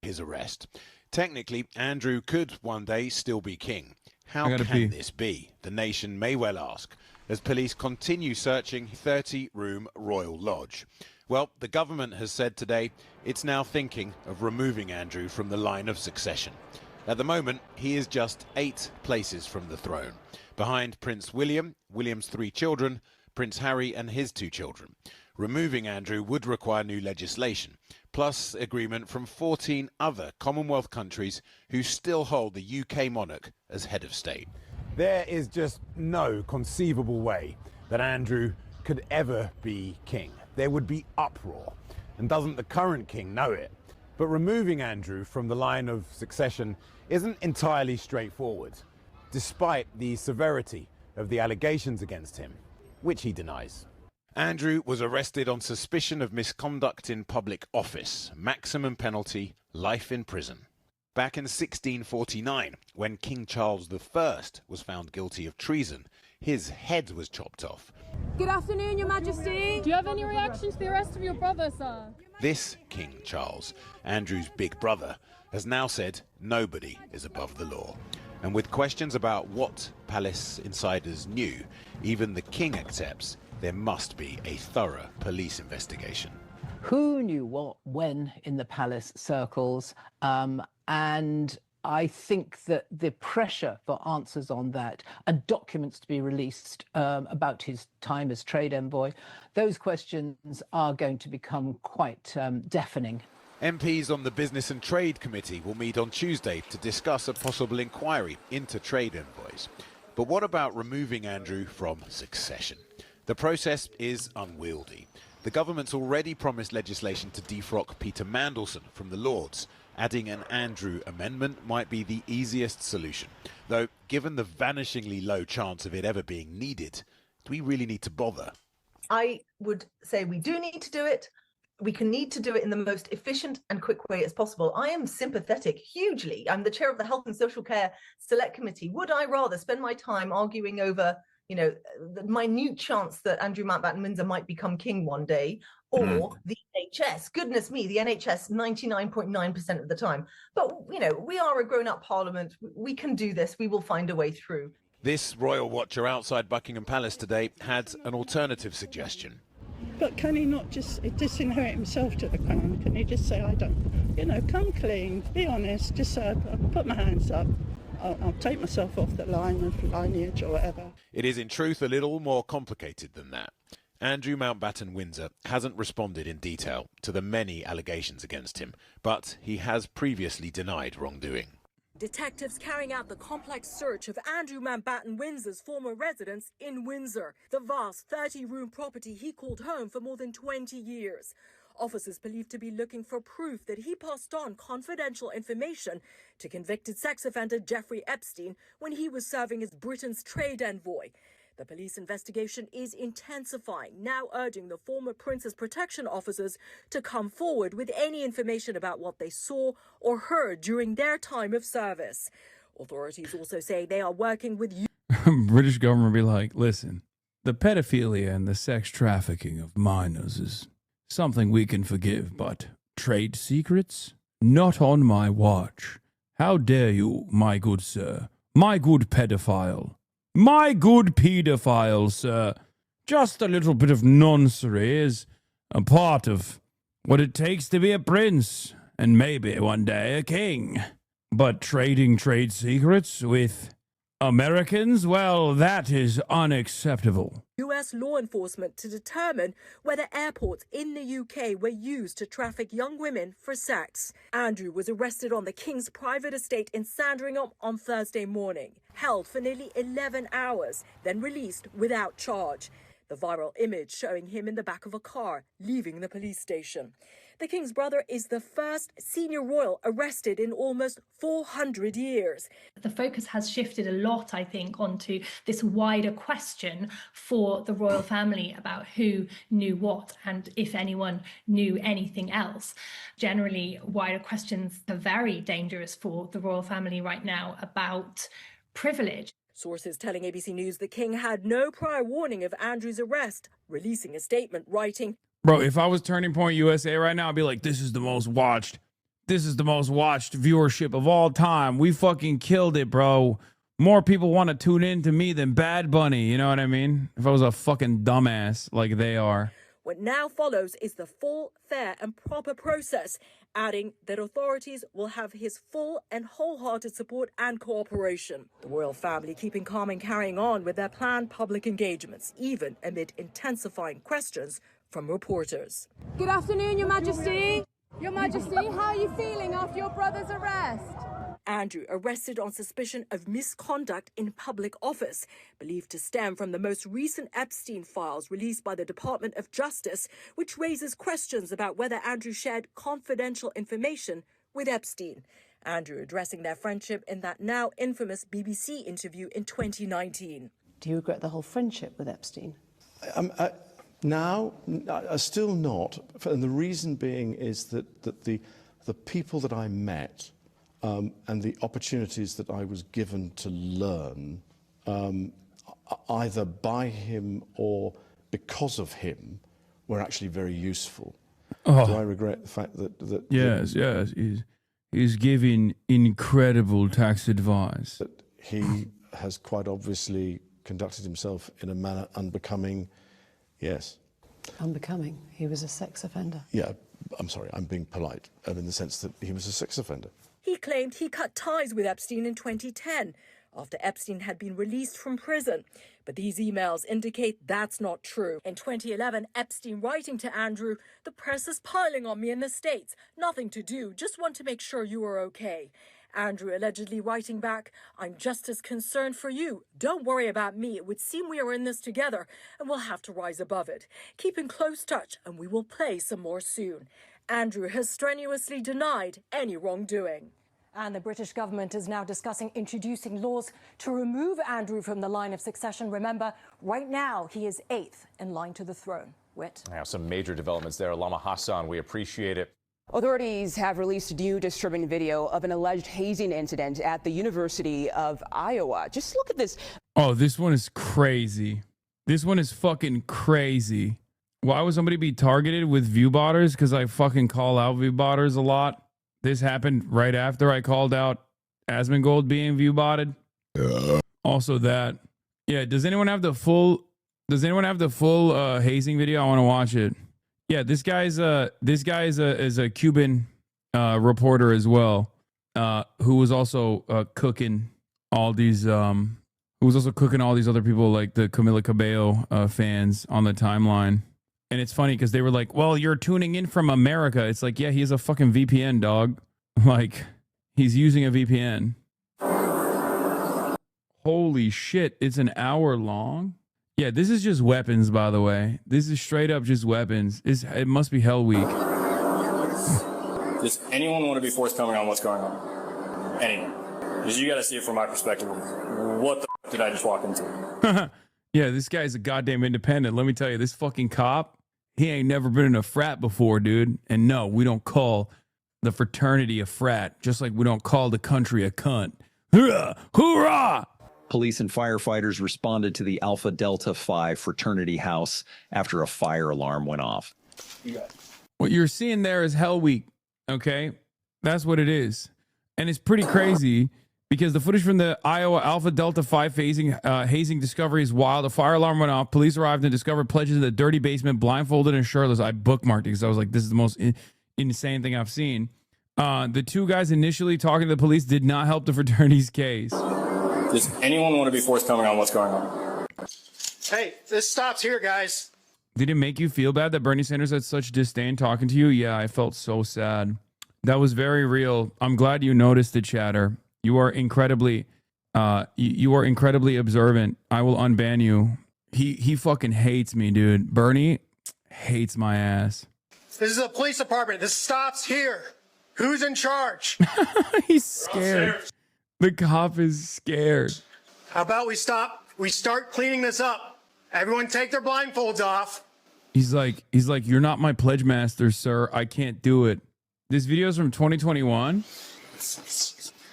his arrest. Technically, Andrew could one day still be king. How I gotta can pee. this be? The nation may well ask, as police continue searching 30-room Royal Lodge. Well, the government has said today it's now thinking of removing Andrew from the line of succession. At the moment, he is just 8 places from the throne, behind Prince William, William's 3 children, Prince Harry and his 2 children. Removing Andrew would require new legislation, plus agreement from 14 other Commonwealth countries who still hold the UK monarch as head of state. There is just no conceivable way that Andrew could ever be king. There would be uproar. And doesn't the current king know it? But removing Andrew from the line of succession isn't entirely straightforward, despite the severity of the allegations against him, which he denies. Andrew was arrested on suspicion of misconduct in public office. Maximum penalty, life in prison. Back in 1649, when King Charles I was found guilty of treason, his head was chopped off. Good afternoon, Your Majesty. Do you have any reaction to the arrest of your brother, sir? This King Charles, Andrew's big brother, has now said nobody is above the law. And with questions about what palace insiders knew, even the king accepts there must be a thorough police investigation. Who knew what, when in the palace circles? And I think that the pressure for answers on that and documents to be released about his time as trade envoy, those questions are going to become quite deafening. MPs on the Business and Trade Committee will meet on Tuesday to discuss a possible inquiry into trade envoys. But what about removing Andrew from succession? The process is unwieldy. The government's already promised legislation to defrock Peter Mandelson from the Lords. Adding an Andrew amendment might be the easiest solution, though given the vanishingly low chance of it ever being needed, Do we really need to bother? I would say we do need to do it. We need to do it in the most efficient and quick way as possible. I am sympathetic hugely. I'm the chair of the Health and Social Care Select Committee. Would I rather spend my time arguing over, the minute chance that Andrew Mountbatten Windsor might become king one day, or the NHS? Goodness me, the NHS 99.9% of the time. But, we are a grown-up parliament. We can do this. We will find a way through. This royal watcher outside Buckingham Palace today had an alternative suggestion. But can he not just disinherit himself to the crown? Can he just say, I don't, come clean, be honest, just say, I'll put my hands up, I'll take myself off the line of lineage or whatever. It is in truth a little more complicated than that. Andrew Mountbatten Windsor hasn't responded in detail to the many allegations against him, but he has previously denied wrongdoing. Detectives carrying out the complex search of Andrew Mountbatten Windsor's former residence in Windsor, the vast 30-room property he called home for more than 20 years. Officers believed to be looking for proof that he passed on confidential information to convicted sex offender Jeffrey Epstein when he was serving as Britain's trade envoy. The police investigation is intensifying, now urging the former Prince's protection officers to come forward with any information about what they saw or heard during their time of service. Authorities also say they are working with British government be like, listen, the pedophilia and the sex trafficking of minors is something we can forgive, but trade secrets? Not on my watch. How dare you, my good sir, my good pedophile. My good paedophile, sir. Just a little bit of noncery is a part of what it takes to be a prince, and maybe one day a king. But trading trade secrets with Americans, well, that is unacceptable. U.S. law enforcement to determine whether airports in the UK were used to traffic young women for sex. Andrew was arrested on the King's private estate in Sandringham on Thursday morning, held for nearly 11 hours, then released without charge. The viral image showing him in the back of a car, leaving the police station. The King's brother is the first senior royal arrested in almost 400 years. The focus has shifted a lot, I think, onto this wider question for the royal family about who knew what and if anyone knew anything else. Generally, wider questions are very dangerous for the royal family right now about privilege. Sources telling ABC News the King had no prior warning of Andrew's arrest, releasing a statement writing, Bro, if I was Turning Point USA right now, I'd be like, this is the most watched viewership of all time. We fucking killed it, bro. More people want to tune in to me than Bad Bunny, you know what I mean? If I was a fucking dumbass like they are. What now follows is the full, fair and proper process, adding that authorities will have his full and wholehearted support and cooperation. The royal family keeping calm and carrying on with their planned public engagements, even amid intensifying questions from reporters. Good afternoon, Your Majesty. Your Majesty, how are you feeling after your brother's arrest? Andrew arrested on suspicion of misconduct in public office, believed to stem from the most recent Epstein files released by the Department of Justice, which raises questions about whether Andrew shared confidential information with Epstein. Andrew addressing their friendship in that now infamous BBC interview in 2019. Do you regret the whole friendship with Epstein? Now, still not, and the reason being is that the people that I met and the opportunities that I was given to learn, either by him or because of him, were actually very useful. Oh. Do I regret the fact that Yes. He's giving incredible tax advice. That he has quite obviously conducted himself in a manner unbecoming. Yes. Unbecoming. He was a sex offender. Yeah, I'm sorry, I'm being polite, in the sense that he was a sex offender. He claimed he cut ties with Epstein in 2010, after Epstein had been released from prison. But these emails indicate that's not true. In 2011, Epstein writing to Andrew, "The press is piling on me in the States. Nothing to do, just want to make sure you are okay." Andrew allegedly writing back, "I'm just as concerned for you. Don't worry about me. It would seem we are in this together and we'll have to rise above it. Keep in close touch and we will play some more soon." Andrew has strenuously denied any wrongdoing. And the British government is now discussing introducing laws to remove Andrew from the line of succession. Remember, right now he is 8th in line to the throne. Whit. Now, some major developments there. Lama Hassan, we appreciate it. Authorities have released new disturbing video of an alleged hazing incident at the University of Iowa. Just look at this. Oh, this one is crazy. This one is fucking crazy. Why would somebody be targeted with view botters? Because I fucking call out view botters a lot. This happened right after I called out Asmongold being view botted. Also that. Yeah, does anyone have the full hazing video? I want to watch it. Yeah, this guy is a Cuban reporter as well, who was also cooking all these other people like the Camila Cabello fans on the timeline. And it's funny because they were like, well, you're tuning in from America. It's like, yeah, he has a fucking VPN, dog. Like, he's using a VPN. Holy shit, it's an hour long? Yeah, this is just weapons, by the way. This is straight up just weapons. It must be Hell Week. Does anyone want to be forthcoming on what's going on? Anyone? Because you got to see it from my perspective. What the f did I just walk into? Yeah, this guy's a goddamn independent. Let me tell you, this fucking cop, he ain't never been in a frat before, dude. And no, we don't call the fraternity a frat, just like we don't call the country a cunt. Hoorah! Police and firefighters responded to the Alpha Delta Phi fraternity house after a fire alarm went off. What you're seeing there is Hell Week, okay? That's what it is. And it's pretty crazy because the footage from the Iowa Alpha Delta Phi hazing discovery is wild. A fire alarm went off. Police arrived and discovered pledges in the dirty basement, blindfolded and shirtless. I bookmarked it because I was like, this is the most insane thing I've seen. The two guys initially talking to the police did not help the fraternity's case. Does anyone want to be forthcoming on what's going on? Hey, this stops here, guys. Did it make you feel bad that Bernie Sanders had such disdain talking to you? Yeah, I felt so sad. That was very real. I'm glad you noticed it, Chatter. You are incredibly, you are incredibly observant. I will unban you. He fucking hates me, dude. Bernie hates my ass. This is a police department. This stops here. Who's in charge? He's scared. The cop is scared. How about we start cleaning this up? Everyone take their blindfolds off. He's like, you're not my pledge master, sir. I can't do it. This video is from 2021.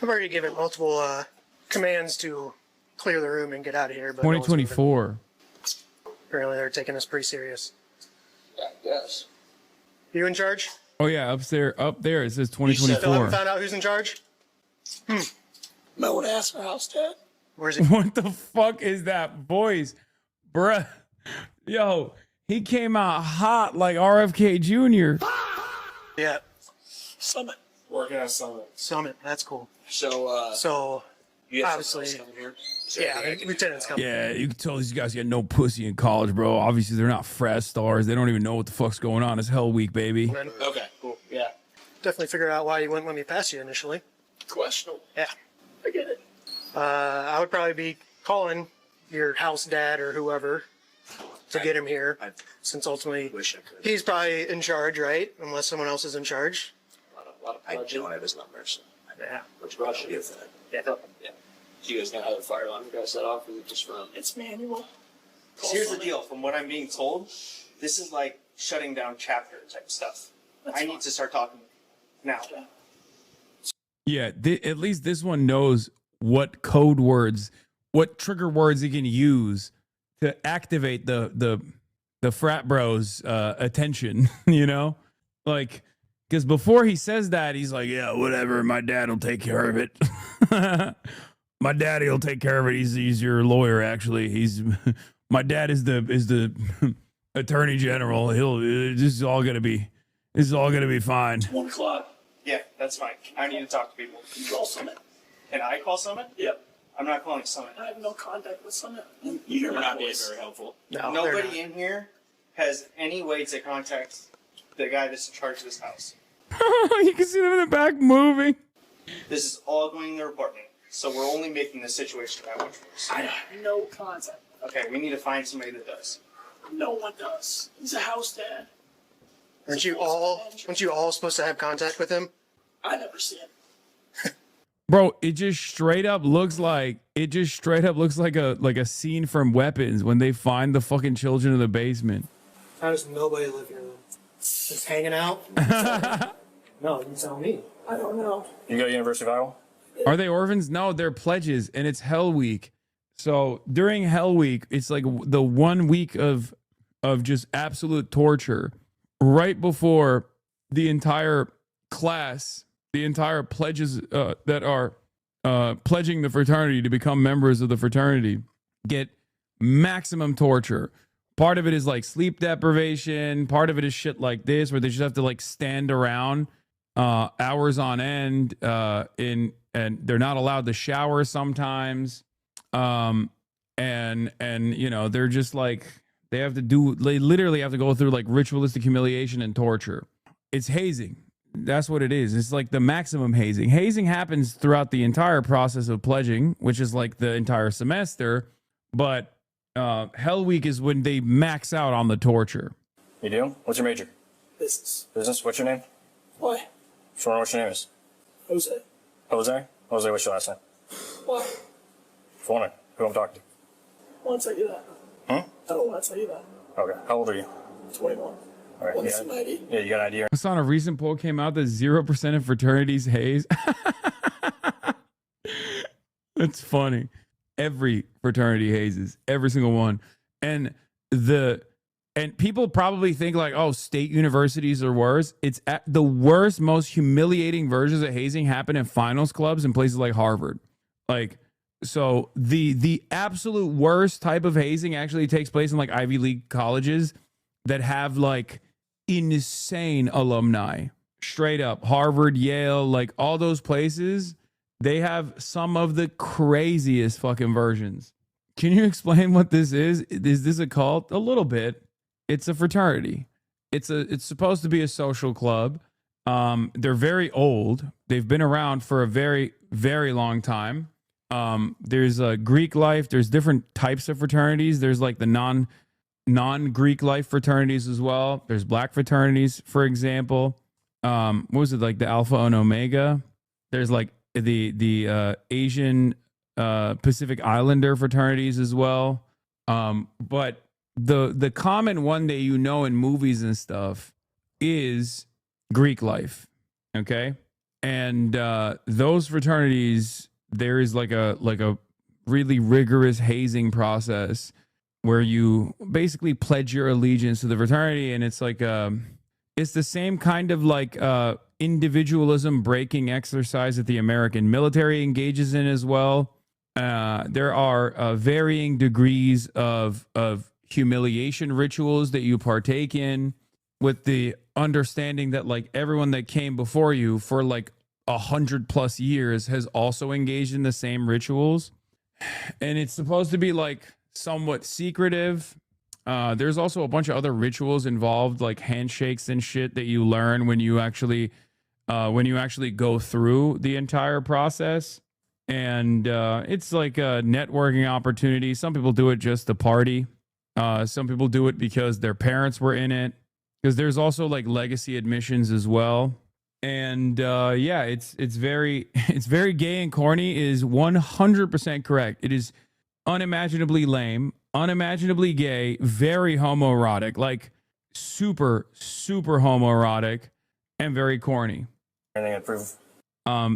I've already given multiple commands to clear the room and get out of here. But 2024. Apparently they're taking this pretty serious. Yes. You in charge? Oh yeah, up there it says 2024. Still haven't found out who's in charge? Might want to ask our house dad. Where's he? What the fuck is that voice? Bruh. Yo, he came out hot like RFK Jr. Yeah. Summit. Working at Summit. Summit, that's cool. So, you have obviously, yeah, lieutenant's coming. Yeah, you can tell these guys get no pussy in college, bro. Obviously, they're not frat stars. They don't even know what the fuck's going on. It's Hell Week, baby. Okay, cool. Yeah. Definitely figure out why you wouldn't let me pass you initially. Questionable. Yeah. I get it. I would probably be calling your house dad or whoever to get him here, since ultimately he's probably in charge, right? Unless someone else is in charge. I don't have his numbers. Yeah. Which probably should be for that. Yeah. So you guys gonna have a fire alarm you guys set off, or is it just from? It's manual. Here's the deal. From what I'm being told, this is like shutting down chapter type stuff. I need to start talking now. Yeah, at least this one knows what code words, what trigger words he can use to activate the frat bros' attention, you know? Like, because before he says that, he's like, yeah, whatever, my dad will take care of it. My daddy will take care of it. He's your lawyer, actually. My dad is the attorney general. This is all gonna be fine. 1 o'clock. Yeah, that's fine. I need to talk to people. You call Summit. Can I call Summit? Yep. I'm not calling Summit. I have no contact with Summit. You're not being very helpful. No, nobody in here has any way to contact the guy that's in charge of this house. You can see them in the back moving. This is all going in their apartment, so we're only making the situation that much worse. I have no contact. Okay, we need to find somebody that does. No one does. He's a house dad. Aren't you all supposed to have contact with him? I never see him. Bro, it just straight up looks like a scene from Weapons when they find the fucking children in the basement. How does nobody live here? Just hanging out? No, you tell me. I don't know. You go to University of Iowa? Are they orphans? No, they're pledges, and it's Hell Week. So during Hell Week, it's like the 1 week of just absolute torture. Right before the entire class, the entire pledges that are pledging the fraternity to become members of the fraternity get maximum torture. Part of it is like sleep deprivation. Part of it is shit like this, where they just have to like stand around hours on end, and they're not allowed to shower sometimes. And you know, they're just like, they literally have to go through like ritualistic humiliation and torture. It's hazing. That's what it is. It's like the maximum hazing. Hazing happens throughout the entire process of pledging, which is like the entire semester. But Hell Week is when they max out on the torture. You do? What's your major? Business. Business? What's your name? Why? Just wondering what your name is. Jose. Jose? Jose, what's your last name? Why? Just wondering who I'm talking to. I want to tell you that. I don't want to tell you that. Okay. How old are you? 21. All right. What's my ID? Yeah, you got an ID? I saw a recent poll came out that 0% of fraternities haze. That's funny. Every fraternity hazes, every single one. And people probably think like, oh, state universities are worse. It's at the worst, most humiliating versions of hazing happen in finals clubs in places like Harvard. Like, so the absolute worst type of hazing actually takes place in like Ivy League colleges that have like insane alumni. Straight up, Harvard, Yale, like all those places, they have some of the craziest fucking versions. Can you explain what this is? Is this a cult? A little bit. It's a fraternity. It's supposed to be a social club. They're very old. They've been around for a very, very long time. There's a Greek life. There's different types of fraternities. There's like the non-Greek life fraternities as well. There's black fraternities, for example. What was it, like the Alpha and Omega? There's like the Asian Pacific Islander fraternities as well. But the common one that you know in movies and stuff is Greek life. Okay. And those fraternities, there is like a really rigorous hazing process where you basically pledge your allegiance to the fraternity, and it's like it's the same kind of like individualism breaking exercise that the American military engages in as well. There are varying degrees of humiliation rituals that you partake in, with the understanding that like everyone that came before you for like 100+ years has also engaged in the same rituals. And it's supposed to be like somewhat secretive. There's also a bunch of other rituals involved, like handshakes and shit that you learn when you actually go through the entire process. And it's like a networking opportunity. Some people do it just to party. Some people do it because their parents were in it, because there's also like legacy admissions as well. And yeah, it's very gay and corny is 100% correct. It is unimaginably lame, unimaginably gay, very homoerotic, like super homoerotic, and very corny. Anything to prove?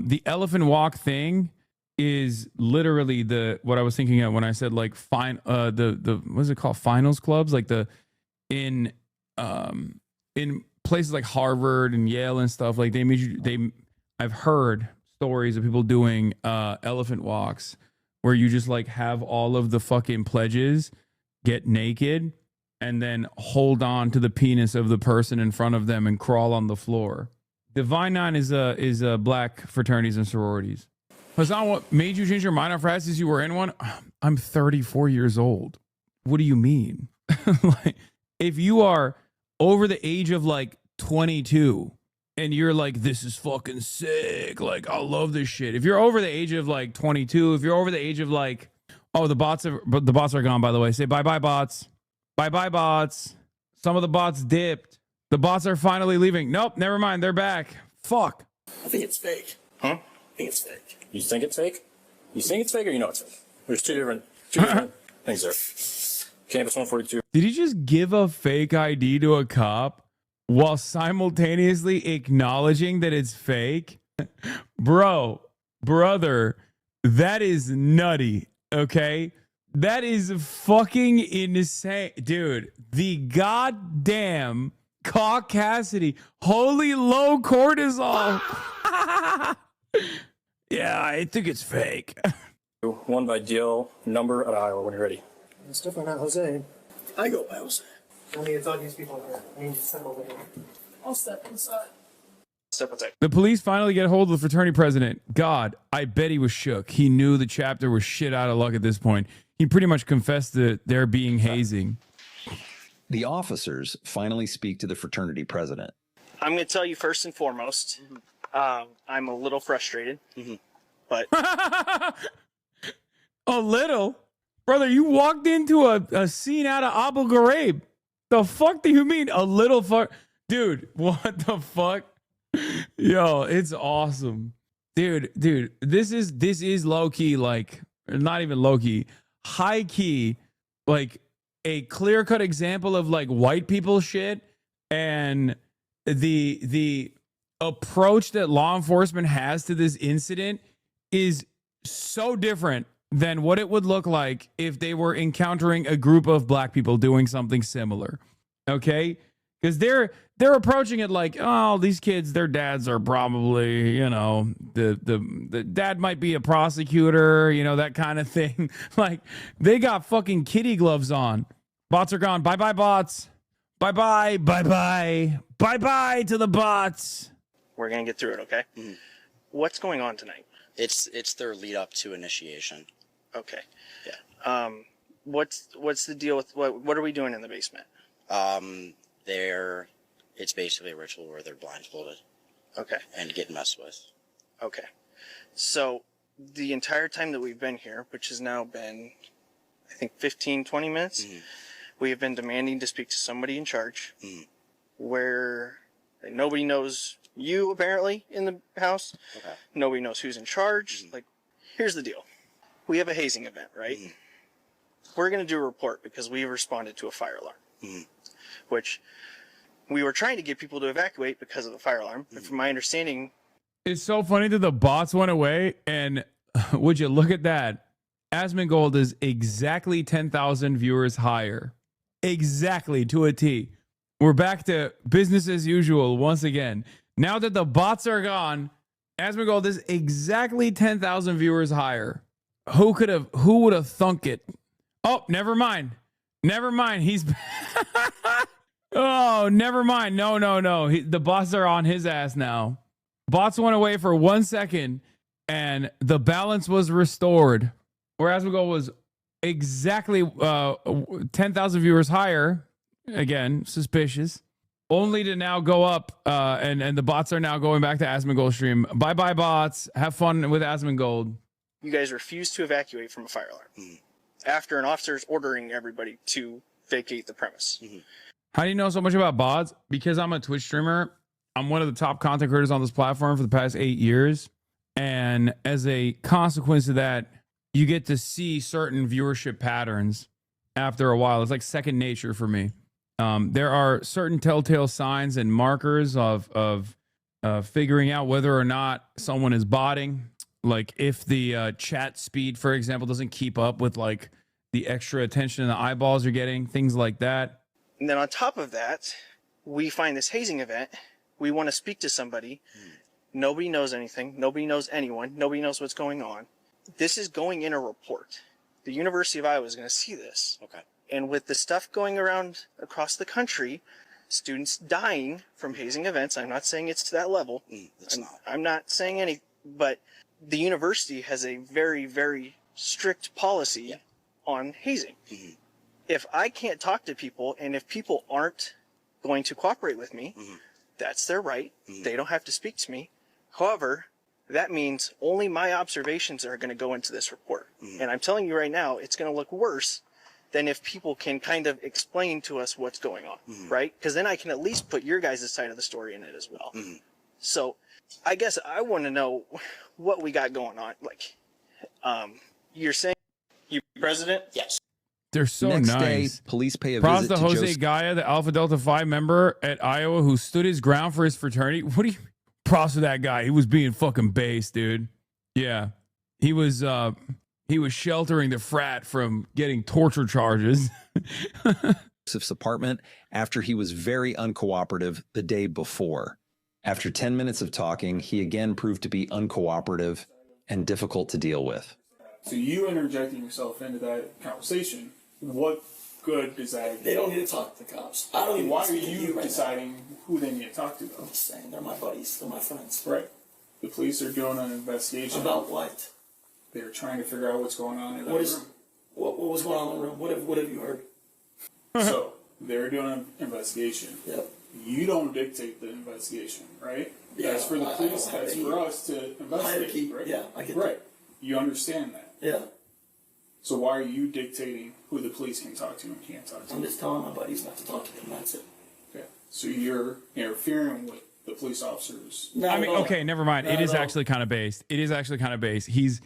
The elephant walk thing is literally what I was thinking of when I said like the what is it called, finals clubs, like in places like Harvard and Yale and stuff, like I've heard stories of people doing elephant walks where you just like have all of the fucking pledges get naked and then hold on to the penis of the person in front of them and crawl on the floor. Divine Nine is a black fraternities and sororities. Hasan, what made you change your mind on frats? You were in one? I'm 34 years old. What do you mean? Like, if you are over the age of like 22 and you're like, this is fucking sick, like I love this shit. If you're over the age of like 22, if you're over the age of like, oh, the bots are gone, by the way. Say bye-bye bots. Bye-bye bots. Some of the bots dipped. The bots are finally leaving. Nope, never mind. They're back. Fuck. I think it's fake. Huh? think it's fake. You think it's fake? You think it's fake or you know it's fake? There's two different things there. Campus 142. Did he just give a fake ID to a cop while simultaneously acknowledging that it's fake? Brother, that is nutty, okay? That is fucking insane. Dude, the goddamn caucasity. Holy low cortisol. Yeah, I think it's fake. One by DL number at Iowa when you're ready. It's definitely not Jose. I go by Jose. I need to talk to these people here. I need to step over here. I'll step inside. Step inside. The police finally get a hold of the fraternity president. God, I bet he was shook. He knew the chapter was shit out of luck at this point. He pretty much confessed that there being hazing. The officers finally speak to the fraternity president. I'm going to tell you first and foremost, I'm a little frustrated, but a little? Brother, you walked into a scene out of Abu Ghraib. The fuck do you mean a little fuck? Dude, what the fuck? Yo, it's awesome. Dude, this is low-key, like, not even low-key, high-key, like, a clear-cut example of, like, white people shit, and the approach that law enforcement has to this incident is so different than what it would look like if they were encountering a group of black people doing something similar. Okay? Because they're approaching it like, oh, these kids, their dads are probably, you know, the dad might be a prosecutor, you know, that kind of thing. Like, they got fucking kitty gloves on. Bots are gone. Bye-bye, bots. Bye-bye, bye-bye. Bye-bye to the bots. we're going to get through it, okay? What's going on tonight? It's their lead up to initiation. Okay. Yeah. What's the deal with what are we doing in the basement? It's basically a ritual where they're blindfolded. Okay. And get messed with. Okay. So the entire time that we've been here, which has now been, I think, 15, 20 minutes, we have been demanding to speak to somebody in charge where nobody knows you, apparently, in the house. Okay. Nobody knows who's in charge. Like, here's the deal. We have a hazing event, right? We're going to do a report because we responded to a fire alarm, which we were trying to get people to evacuate because of the fire alarm. But from my understanding, it's so funny that the bots went away, and would you look at that? Asmongold is exactly 10,000 viewers higher. Exactly, to a T. We're back to business as usual once again. Now that the bots are gone, Asmongold is exactly 10,000 viewers higher. Who would have thunk it? Oh, never mind. Never mind. He's... Oh, never mind. No. The bots are on his ass now. Bots went away for 1 second, and the balance was restored. Whereas Asmongold was exactly 10,000 viewers higher. Again, suspicious. Only to now go up, and the bots are now going back to Asmongold stream. Bye-bye, bots. Have fun with Asmongold. you guys refused to evacuate from a fire alarm after an officer is ordering everybody to vacate the premise. How do you know so much about bots? Because I'm a Twitch streamer. I'm one of the top content creators on this platform for the past 8 years. And as a consequence of that, you get to see certain viewership patterns after a while. It's like second nature for me. There are certain telltale signs and markers of figuring out whether or not someone is botting. Like if the chat speed, for example, doesn't keep up with like the extra attention the eyeballs are getting, things like that. And then on top of that, we find this hazing event. We want to speak to somebody. Nobody knows anything. Nobody knows anyone. Nobody knows what's going on. This is going in a report. The University of Iowa is going to see this. Okay. And with the stuff going around across the country, students dying from hazing events, I'm not saying it's to that level. I'm not saying any, but the university has a very, very strict policy on hazing. If I can't talk to people, and if people aren't going to cooperate with me, that's their right. They don't have to speak to me. However, that means only my observations are going to go into this report. And I'm telling you right now, it's going to look worse than if people can kind of explain to us what's going on, right? Because then I can at least put your guys' side of the story in it as well. So I guess I want to know what we got going on. Like, you're saying you president? Yes. They're so Next nice. day, police pay a Props visit to to Jose Joseph. Gaia, the Alpha Delta Phi member at Iowa who stood his ground for his fraternity. What do you props to that guy? He was being fucking based, dude. Yeah. He was sheltering the frat from getting torture charges. Joseph's apartment after he was very uncooperative the day before. After 10 minutes of talking, he again proved to be uncooperative and difficult to deal with. So you interjecting yourself into that conversation, what good does that? They don't need to talk to the cops. I don't even. Why are you deciding who they need to talk to, though? I'm just saying, they're my buddies. They're my friends. Right. The police are doing an investigation. About what? They're trying to figure out what's going on in that room. What was going on in the room? What have you heard? So they're doing an investigation. Yep. You don't dictate the investigation, right? Yeah, That's for the police. That's for us to investigate, right? Yeah, I get right. that. You understand that. Yeah. So why are you dictating who the police can talk to and can't talk to? I'm just telling my buddies not to talk to them. That's it. Okay. So you're interfering with the police officers. I mean, okay, never mind. It is actually kind of based. It is actually kind of based. He's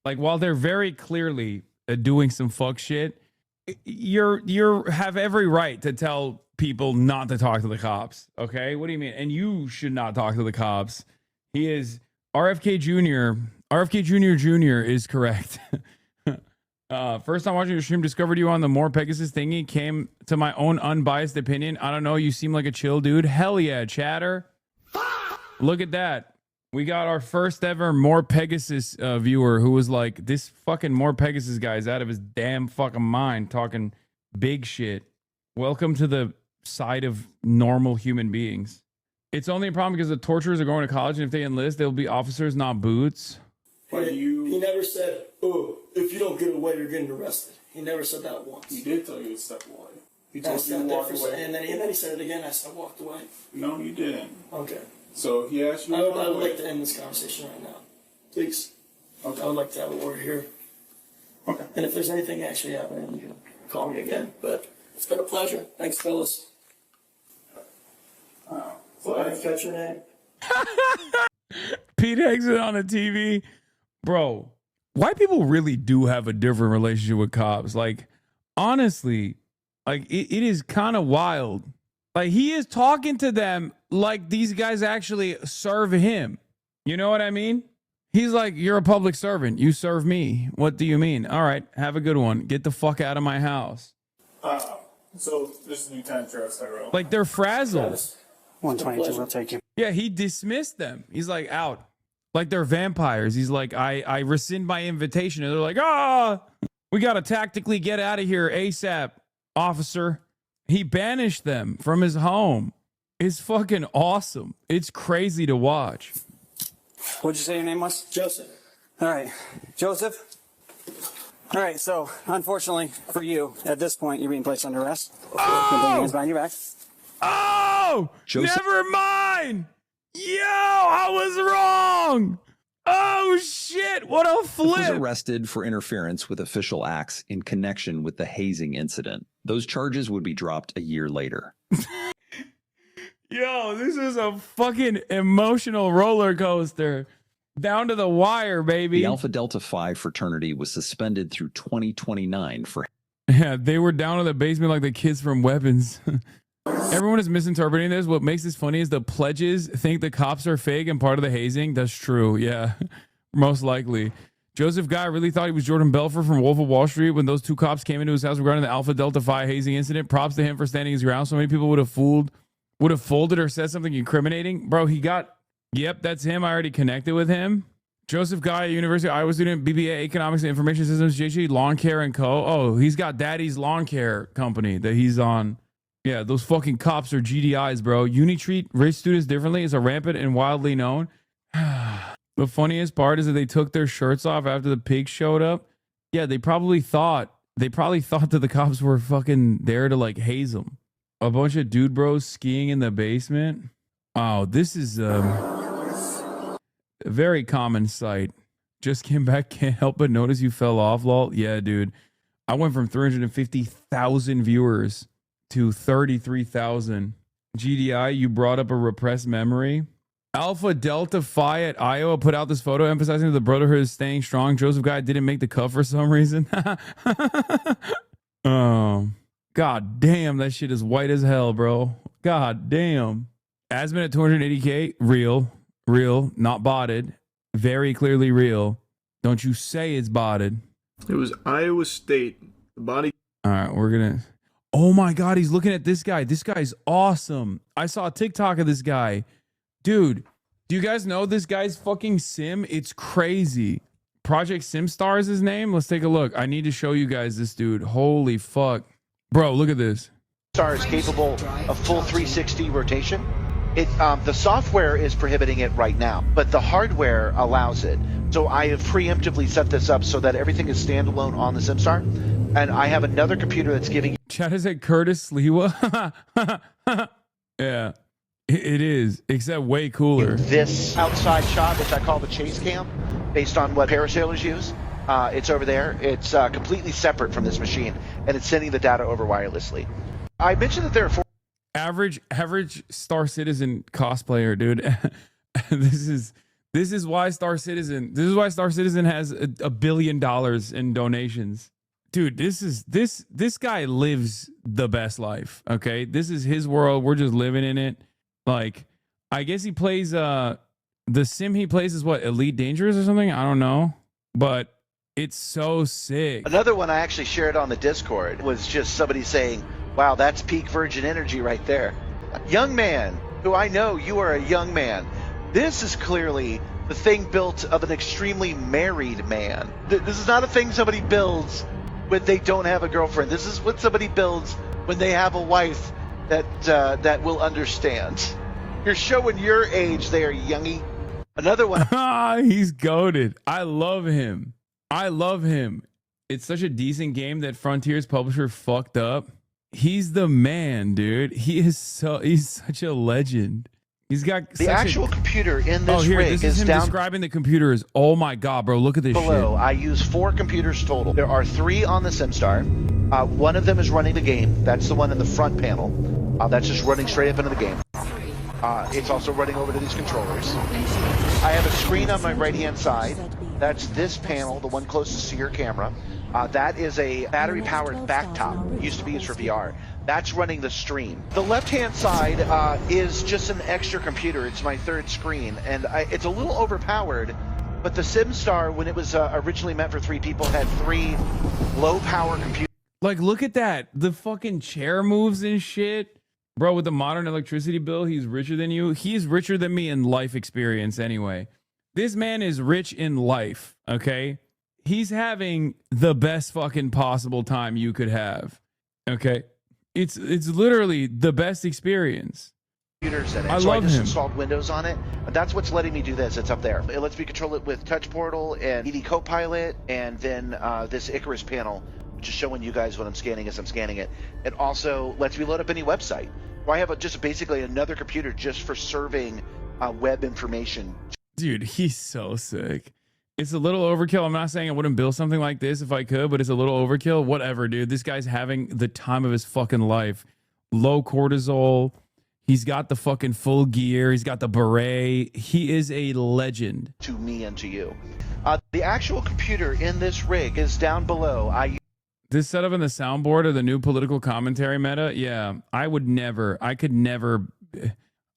like, while they're very clearly doing some fuck shit, you're have every right to tell people not to talk to the cops. Okay, what do you mean? And you should not talk to the cops. He is RFK Jr. RFK Jr. is correct. First time watching your stream, discovered you on the More Pegasus thingy. Came to my own unbiased opinion. I don't know. You seem like a chill dude. Hell yeah, chatter. Look at that. We got our first ever More Pegasus viewer who was like, this fucking More Pegasus guy is out of his damn fucking mind talking big shit. Welcome to the side of normal human beings. It's only a problem because the torturers are going to college, and if they enlist, they'll be officers, not boots. He never said, "Oh, if you don't get away, you're getting arrested." He never said that once. He did tell you to step away. He told you to walk away. And then he said it again. I said, "I walked away." No, you didn't. Okay. So he asked you. I would like to end this conversation right now, please. Okay. I would like to have a word here. Okay. And if there's anything actually happening, you can call me again. But it's been a pleasure. Thanks, fellas. So I didn't catch your name. Pete exit on the TV. Bro, white people really do have a different relationship with cops. Like, honestly, like it is kind of wild. Like, he is talking to them like these guys actually serve him. You know what I mean? He's like, you're a public servant. You serve me. What do you mean? All right, have a good one. Get the fuck out of my house. So this is Lieutenant Travis Tyrell. Like, they're frazzled. 122, we'll take you. Yeah, he dismissed them. He's like, out. Like they're vampires. He's like, I rescind my invitation. And they're like, we got to tactically get out of here ASAP, officer. He banished them from his home. It's fucking awesome. It's crazy to watch. What'd you say your name was? Joseph. All right. Joseph? All right, so unfortunately for you, at this point, you're being placed under arrest. Oh! Behind your back. Oh! Joseph- Never mind! Yo, I was wrong! Oh, shit! What a He was flip! arrested for interference with official acts in connection with the hazing incident. Those charges would be dropped a year later. Yo, this is a fucking emotional roller coaster. Down to the wire, baby. The Alpha Delta Phi fraternity was suspended through 2029 for... Yeah, they were down in the basement like the kids from Weapons. Everyone is misinterpreting this. What makes this funny is the pledges think the cops are fake and part of the hazing. That's true. Yeah, most likely. Joseph Guy really thought he was Jordan Belfort from Wolf of Wall Street when those two cops came into his house regarding the Alpha Delta Phi hazing incident. Props to him for standing his ground. So many people would have folded or said something incriminating. Bro, he got... Yep, that's him. I already connected with him. Joseph Guy, University of Iowa student, BBA, Economics and Information Systems, JG, Lawn Care and Co. Oh, he's got Daddy's Lawn Care company that he's on. Yeah, those fucking cops are GDIs, bro. Uni treat rich students differently. It's a rampant and wildly known. The funniest part is that they took their shirts off after the pigs showed up. Yeah, they probably thought that the cops were fucking there to like haze them. A bunch of dude bros skiing in the basement. Oh, this is a very common sight. Just came back, can't help but notice you fell off, lol. Yeah, dude. I went from 350,000 viewers to 33,000. GDI, you brought up a repressed memory. Alpha Delta Phi at Iowa put out this photo emphasizing that the brotherhood is staying strong. Joseph Guy didn't make the cut for some reason. Oh, god damn, that shit is white as hell, bro. God damn. Asman at 280K, real, not botted. Very clearly real. Don't you say it's botted. It was Iowa State. The body. All right, we're gonna. Oh my god, he's looking at this guy. This guy's awesome. I saw a TikTok of this guy. Dude, do you guys know this guy's fucking sim? It's crazy. Project SimStar is his name. Let's take a look. I need to show you guys this dude. Holy fuck. Bro, look at this. SimStar is capable of full 360 rotation. The software is prohibiting it right now, but the hardware allows it. So I have preemptively set this up so that everything is standalone on the SimStar. And I have another computer that's giving... Chat, is it Curtis Sliwa? Yeah, it is, except way cooler. This outside shot, which I call the chase cam, based on what parasailers use. It's over there. It's completely separate from this machine, and it's sending the data over wirelessly. I mentioned that there are four... Average Star Citizen cosplayer, dude. This is why Star Citizen has $1 billion in donations. Dude, this guy lives the best life. Okay, this is his world. We're just living in it. Like, I guess he plays the sim he plays is what, Elite Dangerous or something? I don't know, but it's so sick. Another one I actually shared on the Discord was just somebody saying, wow, that's peak virgin energy right there. Young man, who I know you are a young man. This is clearly the thing built of an extremely married man. This is not a thing somebody builds when they don't have a girlfriend. This is what somebody builds when they have a wife that will understand. You're showing your age there, youngie. Another one. He's goated. I love him. It's such a decent game that Frontier's publisher fucked up. He's the man, dude. He's such a legend. He's got the actual computer in this rig this is him down describing the computers. Oh my god, bro, look at this below. shit. I use 4 computers total. There are 3 on the SimStar. One of them is running the game. That's the one in the front panel. That's just running straight up into the game. It's also running over to these controllers. I have a screen on my right-hand side. That's this panel, the one closest to your camera. That is a battery-powered backtop. Used to be used for VR. That's running the stream. The left-hand side is just an extra computer. It's my 3rd screen, and it's a little overpowered. But the SimStar, when it was originally meant for 3 people, had 3 low-power computers. Like, look at that. The fucking chair moves and shit. Bro, with the modern electricity bill, he's richer than you. He's richer than me in life experience anyway. This man is rich in life, okay? He's having the best fucking possible time you could have, okay? It's literally the best experience. Computers in it. I so love I just him. installed Windows on it. And that's what's letting me do this. It's up there. It lets me control it with Touch Portal and ED Copilot, and then this Icarus panel, which is showing you guys what I'm scanning as I'm scanning it. It also lets me load up any website. So I have just basically another computer just for serving web information. Dude, he's so sick. It's a little overkill. I'm not saying I wouldn't build something like this if I could, but it's a little overkill. Whatever, dude. This guy's having the time of his fucking life. Low cortisol. He's got the fucking full gear. He's got the beret. He is a legend. To me and to you. The actual computer in this rig is down below. This setup in the soundboard of the new political commentary meta, yeah, I could never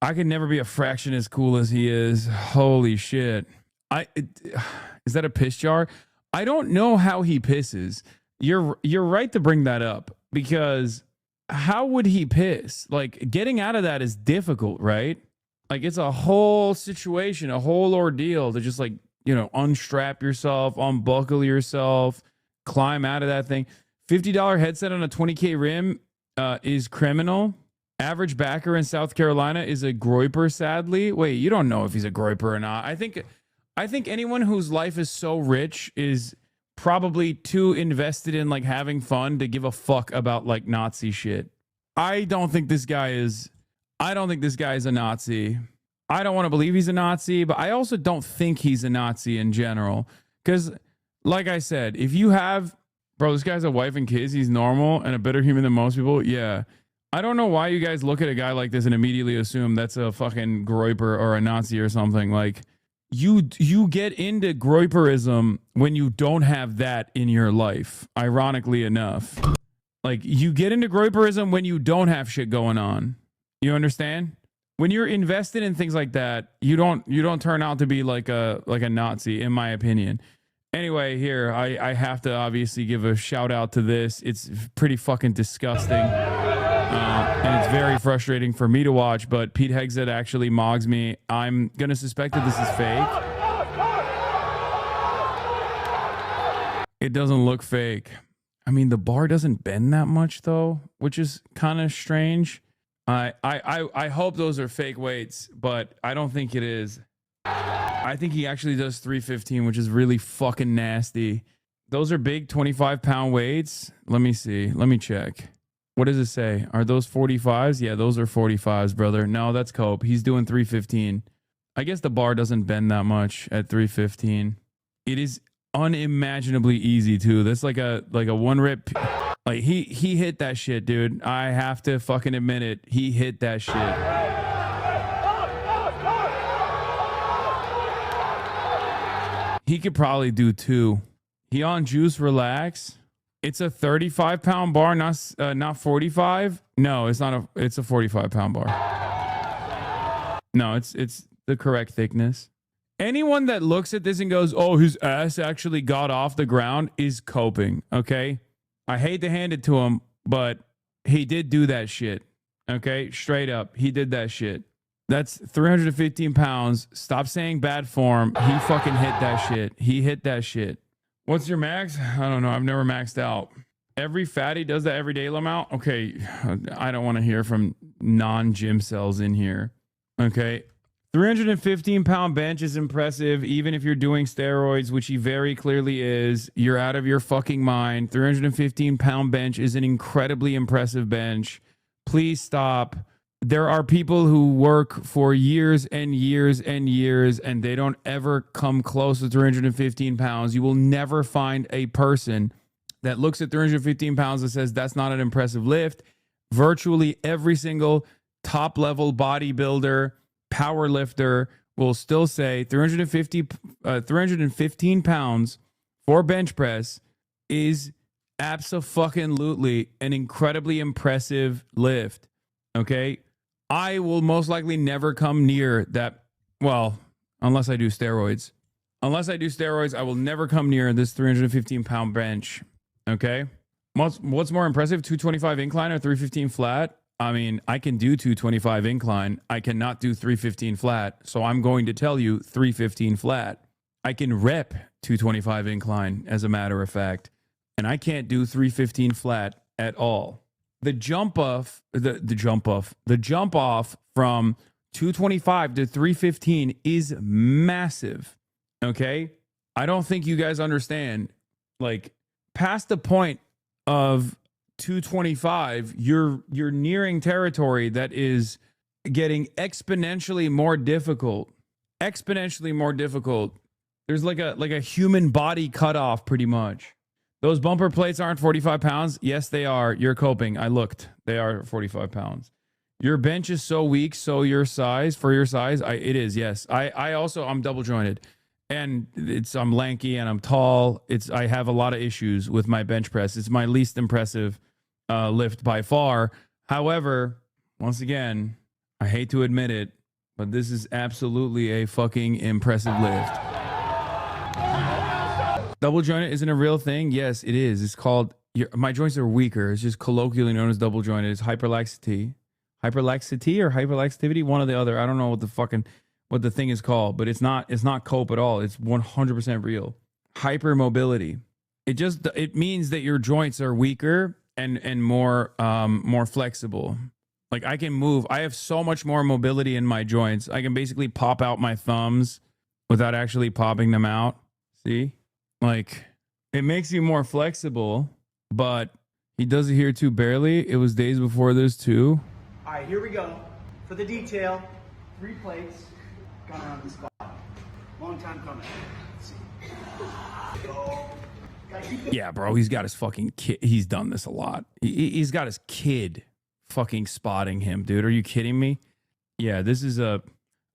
be a fraction as cool as he is. Holy shit. Is that a piss jar? I don't know how he pisses. You're right to bring that up, because how would he piss? Like, getting out of that is difficult, right? Like, it's a whole situation, a whole ordeal to just, like, unstrap yourself, unbuckle yourself, climb out of that thing. $50 headset on a 20K rim is criminal. Average backer in South Carolina is a groiper, sadly. Wait, you don't know if he's a groiper or not. I think anyone whose life is so rich is probably too invested in, like, having fun to give a fuck about, like, Nazi shit. I don't think this guy is a Nazi. I don't want to believe he's a Nazi, but I also don't think he's a Nazi in general. Because, like I said, if you have... Bro, this guy's a wife and kids. He's normal and a better human than most people. Yeah. I don't know why you guys look at a guy like this and immediately assume that's a fucking groiper or a Nazi or something. Like, you get into groiperism when you don't have that in your life, ironically enough. Like, you get into groiperism when you don't have shit going on. You understand? When you're invested in things like that, you don't turn out to be like a Nazi, in my opinion. Anyway, here, I have to obviously give a shout out to this. It's pretty fucking disgusting. And it's very frustrating for me to watch, but Pete Hegseth actually mogs me. I'm going to suspect that this is fake. It doesn't look fake. I mean, the bar doesn't bend that much, though, which is kind of strange. I hope those are fake weights, but I don't think it is. I think he actually does 315, which is really fucking nasty. Those are big 25-pound weights. Let me see. Let me check. What does it say? Are those 45s? Yeah, those are 45s, brother. No, that's Cope. He's doing 315. I guess the bar doesn't bend that much at 315. It is unimaginably easy, too. That's like a one rep. Like, he hit that shit, dude. I have to fucking admit it. He hit that shit. He could probably do 2. He on Juice Relax. It's a 35-pound bar, not 45. No, it's not it's a 45-pound bar. No, it's the correct thickness. Anyone that looks at this and goes, "Oh, his ass actually got off the ground," is coping, okay? I hate to hand it to him, but he did do that shit. Okay? Straight up, he did that shit. That's 315 pounds. Stop saying bad form. He fucking hit that shit. He hit that shit. What's your max? I don't know. I've never maxed out. Every fatty does that every day, Lamau? Okay. I don't want to hear from non-gym cells in here. Okay. 315-pound bench is impressive, even if you're doing steroids, which he very clearly is. You're out of your fucking mind. 315-pound bench is an incredibly impressive bench. Please stop. There are people who work for years and years and years, and they don't ever come close to 315 pounds. You will never find a person that looks at 315 pounds and says that's not an impressive lift. Virtually every single top-level bodybuilder, power lifter will still say 315 pounds for bench press is abso-fucking-lutely an incredibly impressive lift. Okay? I will most likely never come near that. Well, unless I do steroids. Unless I do steroids, I will never come near this 315-pound bench. Okay? What's more impressive, 225 incline or 315 flat? I mean, I can do 225 incline. I cannot do 315 flat. So I'm going to tell you 315 flat. I can rep 225 incline, as a matter of fact. And I can't do 315 flat at all. The jump off from 225 to 315 is massive. Okay? I don't think you guys understand. Like, past the point of 225, you're nearing territory that is getting exponentially more difficult. Exponentially more difficult. There's like a human body cutoff, pretty much. Those bumper plates aren't 45 pounds. Yes, they are. You're coping. I looked. They are 45 pounds. Your bench is so weak, so your size, for your size, it is, yes. I'm double jointed. And I'm lanky and I'm tall. I have a lot of issues with my bench press. It's my least impressive lift by far. However, once again, I hate to admit it, but this is absolutely a fucking impressive lift. Double jointed isn't a real thing. Yes, it is. It's called, my joints are weaker. It's just colloquially known as double jointed. It's hyperlaxity. Hyperlaxity or hyperlaxivity, one or the other. I don't know what the thing is called, but it's not cope at all. It's 100% real. Hypermobility. It means that your joints are weaker and more flexible. Like, I can move. I have so much more mobility in my joints. I can basically pop out my thumbs without actually popping them out. See? Like, it makes you more flexible, but he does it here too barely. It was days before this too. All right, here we go. For the detail, 3 plates, got on the spot. Long time coming. Let's see. Yeah, bro, he's got his fucking kid. He's done this a lot. He's got his kid fucking spotting him, dude. Are you kidding me? Yeah, this is I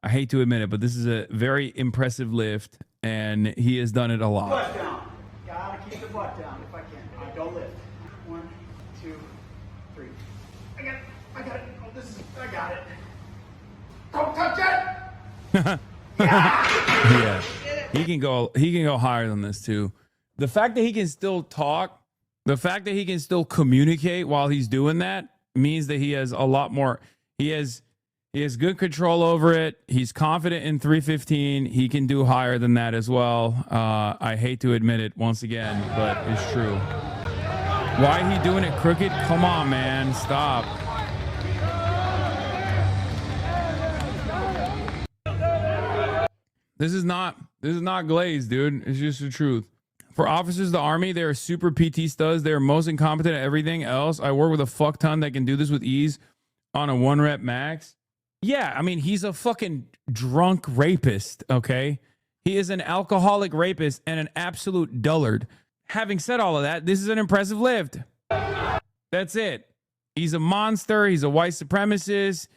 hate to admit it, but this is a very impressive lift, and he has done it a lot. Butt down. Gotta keep the butt down if I can. All right, don't lift. 1, 2, 3. I got it. I got it. Don't touch it! Yeah, he can go higher than this too. The fact that he can still talk, the fact that he can still communicate while he's doing that means that he has a lot more. He has good control over it. He's confident in 315. He can do higher than that as well. I hate to admit it once again, but it's true. Why he doing it crooked? Come on, man, stop. This is not glazed, dude. It's just the truth. For officers of the Army, they are super PT studs. They are most incompetent at everything else. I work with a fuck ton that can do this with ease on a 1 rep max. Yeah, I mean, he's a fucking drunk rapist, okay? He is an alcoholic rapist and an absolute dullard. Having said all of that, this is an impressive lift. That's it. He's a monster. He's a white supremacist.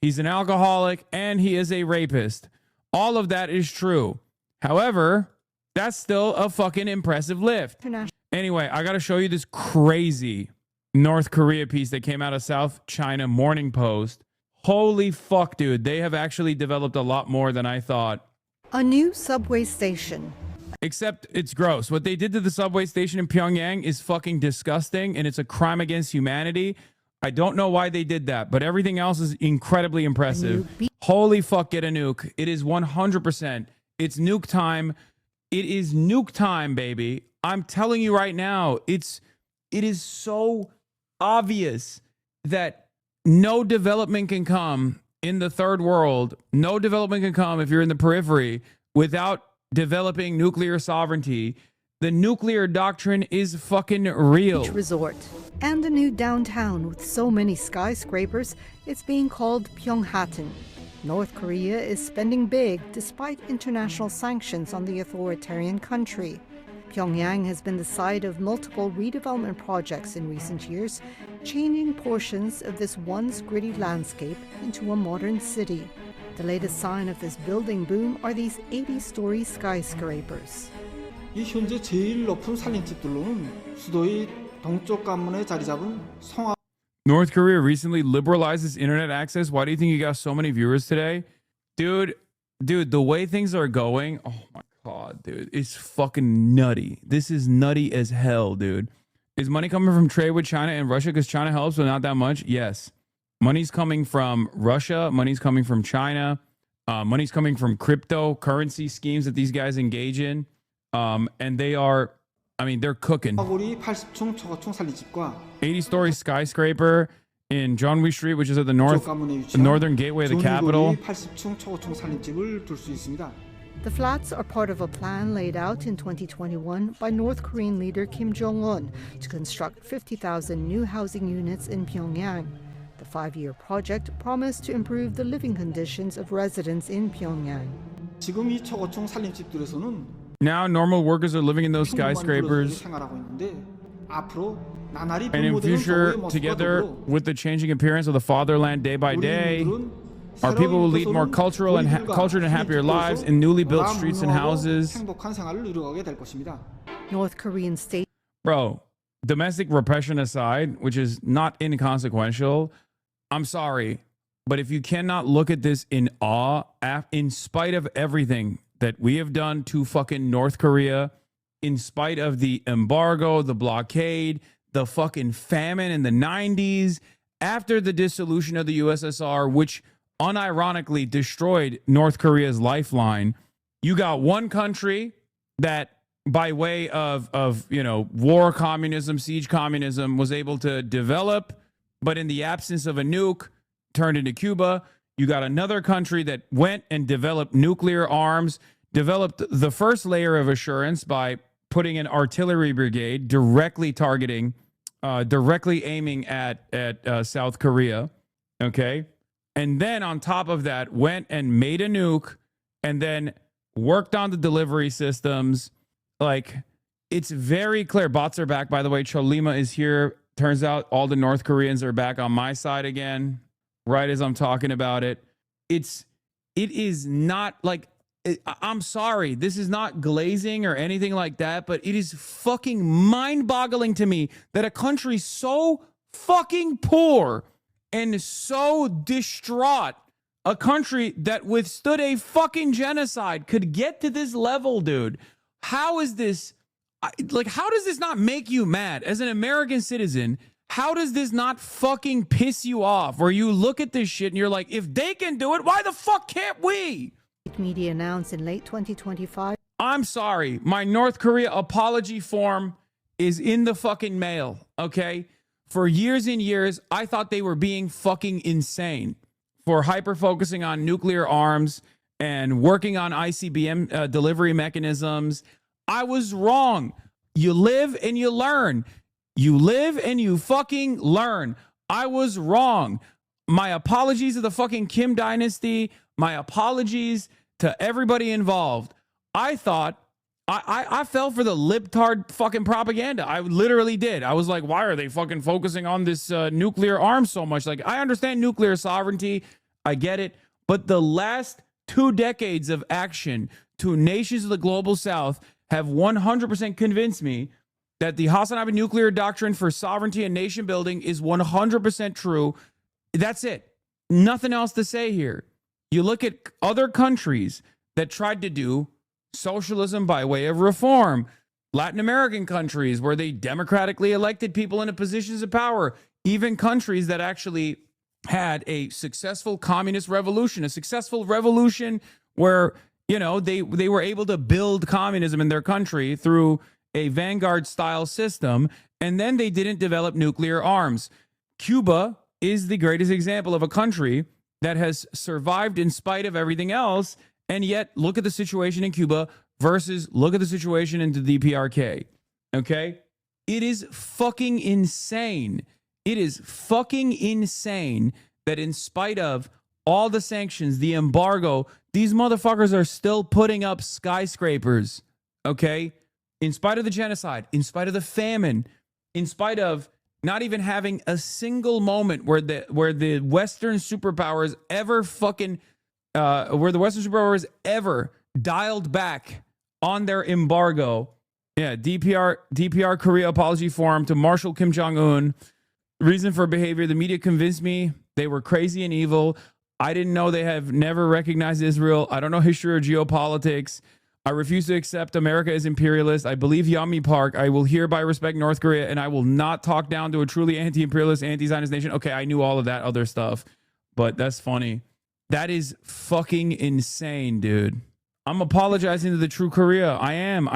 He's an alcoholic, and he is a rapist. All of that is true. However, that's still a fucking impressive lift. Anyway, I got to show you this crazy North Korea piece that came out of South China Morning Post. Holy fuck, dude. They have actually developed a lot more than I thought. A new subway station. Except it's gross. What they did to the subway station in Pyongyang is fucking disgusting, and it's a crime against humanity. I don't know why they did that, but everything else is incredibly impressive. Holy fuck, get a nuke. It is 100%. It's nuke time. It is nuke time, baby. I'm telling you right now, it is so obvious that no development can come in the third world. No development can come if you're in the periphery without developing nuclear sovereignty. The nuclear doctrine is fucking real. Resort. And a new downtown with so many skyscrapers, it's being called Pyeonghattan. North Korea is spending big despite international sanctions on the authoritarian country. Pyongyang has been the site of multiple redevelopment projects in recent years, changing portions of this once gritty landscape into a modern city. The latest sign of this building boom are these 80-story skyscrapers. 이 현재 제일 높은 살림집들로는 수도의 동쪽 관문에 자리 잡은 성화. North Korea recently liberalizes internet access. Why do you think you got so many viewers today? Dude, the way things are going, oh my God, dude, it's fucking nutty. This is nutty as hell, dude. Is money coming from trade with China and Russia because China helps, but not that much? Yes. Money's coming from Russia. Money's coming from China. Money's coming from cryptocurrency schemes that these guys engage in. And they are, I mean, they're cooking. 80-story skyscraper in Jeonwi Street, which is at the northern gateway of the capital. The flats are part of a plan laid out in 2021 by North Korean leader Kim Jong-un to construct 50,000 new housing units in Pyongyang. The 5-year project promised to improve the living conditions of residents in Pyongyang. 지금 이 초고층 살림집들에서는 Now normal workers are living in those skyscrapers. And in future, together with the changing appearance of the fatherland day by day, our people will lead more cultured and happier lives in newly built streets and houses. North Korean state. Bro, domestic repression aside, which is not inconsequential, I'm sorry, but if you cannot look at this in awe, in spite of everything that we have done to fucking North Korea, in spite of the embargo, the blockade, the fucking famine in the 90s, after the dissolution of the USSR, which unironically destroyed North Korea's lifeline, you got one country that by way of war communism, siege communism, was able to develop, but in the absence of a nuke, turned into Cuba. You got another country that went and developed nuclear arms, developed the first layer of assurance by putting an artillery brigade directly targeting, directly aiming at South Korea, okay? And then on top of that, went and made a nuke and then worked on the delivery systems. Like, it's very clear. Bots are back, by the way. Cholima is here. turns out all the North Koreans are back on my side again, right as I'm talking about it. It is not like, I'm sorry, this is not glazing or anything like that, but it is fucking mind-boggling to me that a country so fucking poor and so distraught, a country that withstood a fucking genocide, could get to this level, dude. How is this, like, how does this not make you mad? As an American citizen, how does this not fucking piss you off? Where you look at this shit and you're like, if they can do it, why the fuck can't we? Media announced in late 2025. I'm sorry, my North Korea apology form is in the fucking mail, okay? For years and years, I thought they were being fucking insane for hyper-focusing on nuclear arms and working on ICBM delivery mechanisms. I was wrong. You live and you learn. You live and you fucking learn. I was wrong. My apologies to the fucking Kim dynasty. My apologies to everybody involved. I thought, I fell for the libtard fucking propaganda. I literally did. I was like, why are they fucking focusing on this nuclear arms so much? Like, I understand nuclear sovereignty. I get it. But the last 2 decades of action to nations of the global south have 100% convinced me that the HasanAbi nuclear doctrine for sovereignty and nation building is 100% true. That's it. Nothing else to say here. You look at other countries that tried to do socialism by way of reform, Latin American countries where they democratically elected people into positions of power, even countries that actually had a successful communist revolution, a successful revolution where, you know, they were able to build communism in their country through a vanguard style system, and then they didn't develop nuclear arms. Cuba is the greatest example of a country that has survived in spite of everything else. And yet look at the situation in Cuba versus look at the situation in the DPRK. Okay. It is fucking insane. It is fucking insane that in spite of all the sanctions, the embargo, these motherfuckers are still putting up skyscrapers. Okay. In spite of the genocide, in spite of the famine, in spite of not even having a single moment where the Western superpowers ever fucking, where the Western superpowers ever dialed back on their embargo. Yeah, DPR Korea apology forum to Marshal Kim Jong-un. Reason for behavior, the media convinced me they were crazy and evil. I didn't know they have never recognized Israel. I don't know history or geopolitics. I refuse to accept America as imperialist. I believe Yeonmi Park. I will hereby respect North Korea, and I will not talk down to a truly anti-imperialist, anti-Zionist nation. Okay, I knew all of that other stuff, but that's funny. That is fucking insane, dude. I'm apologizing to the true Korea. I am.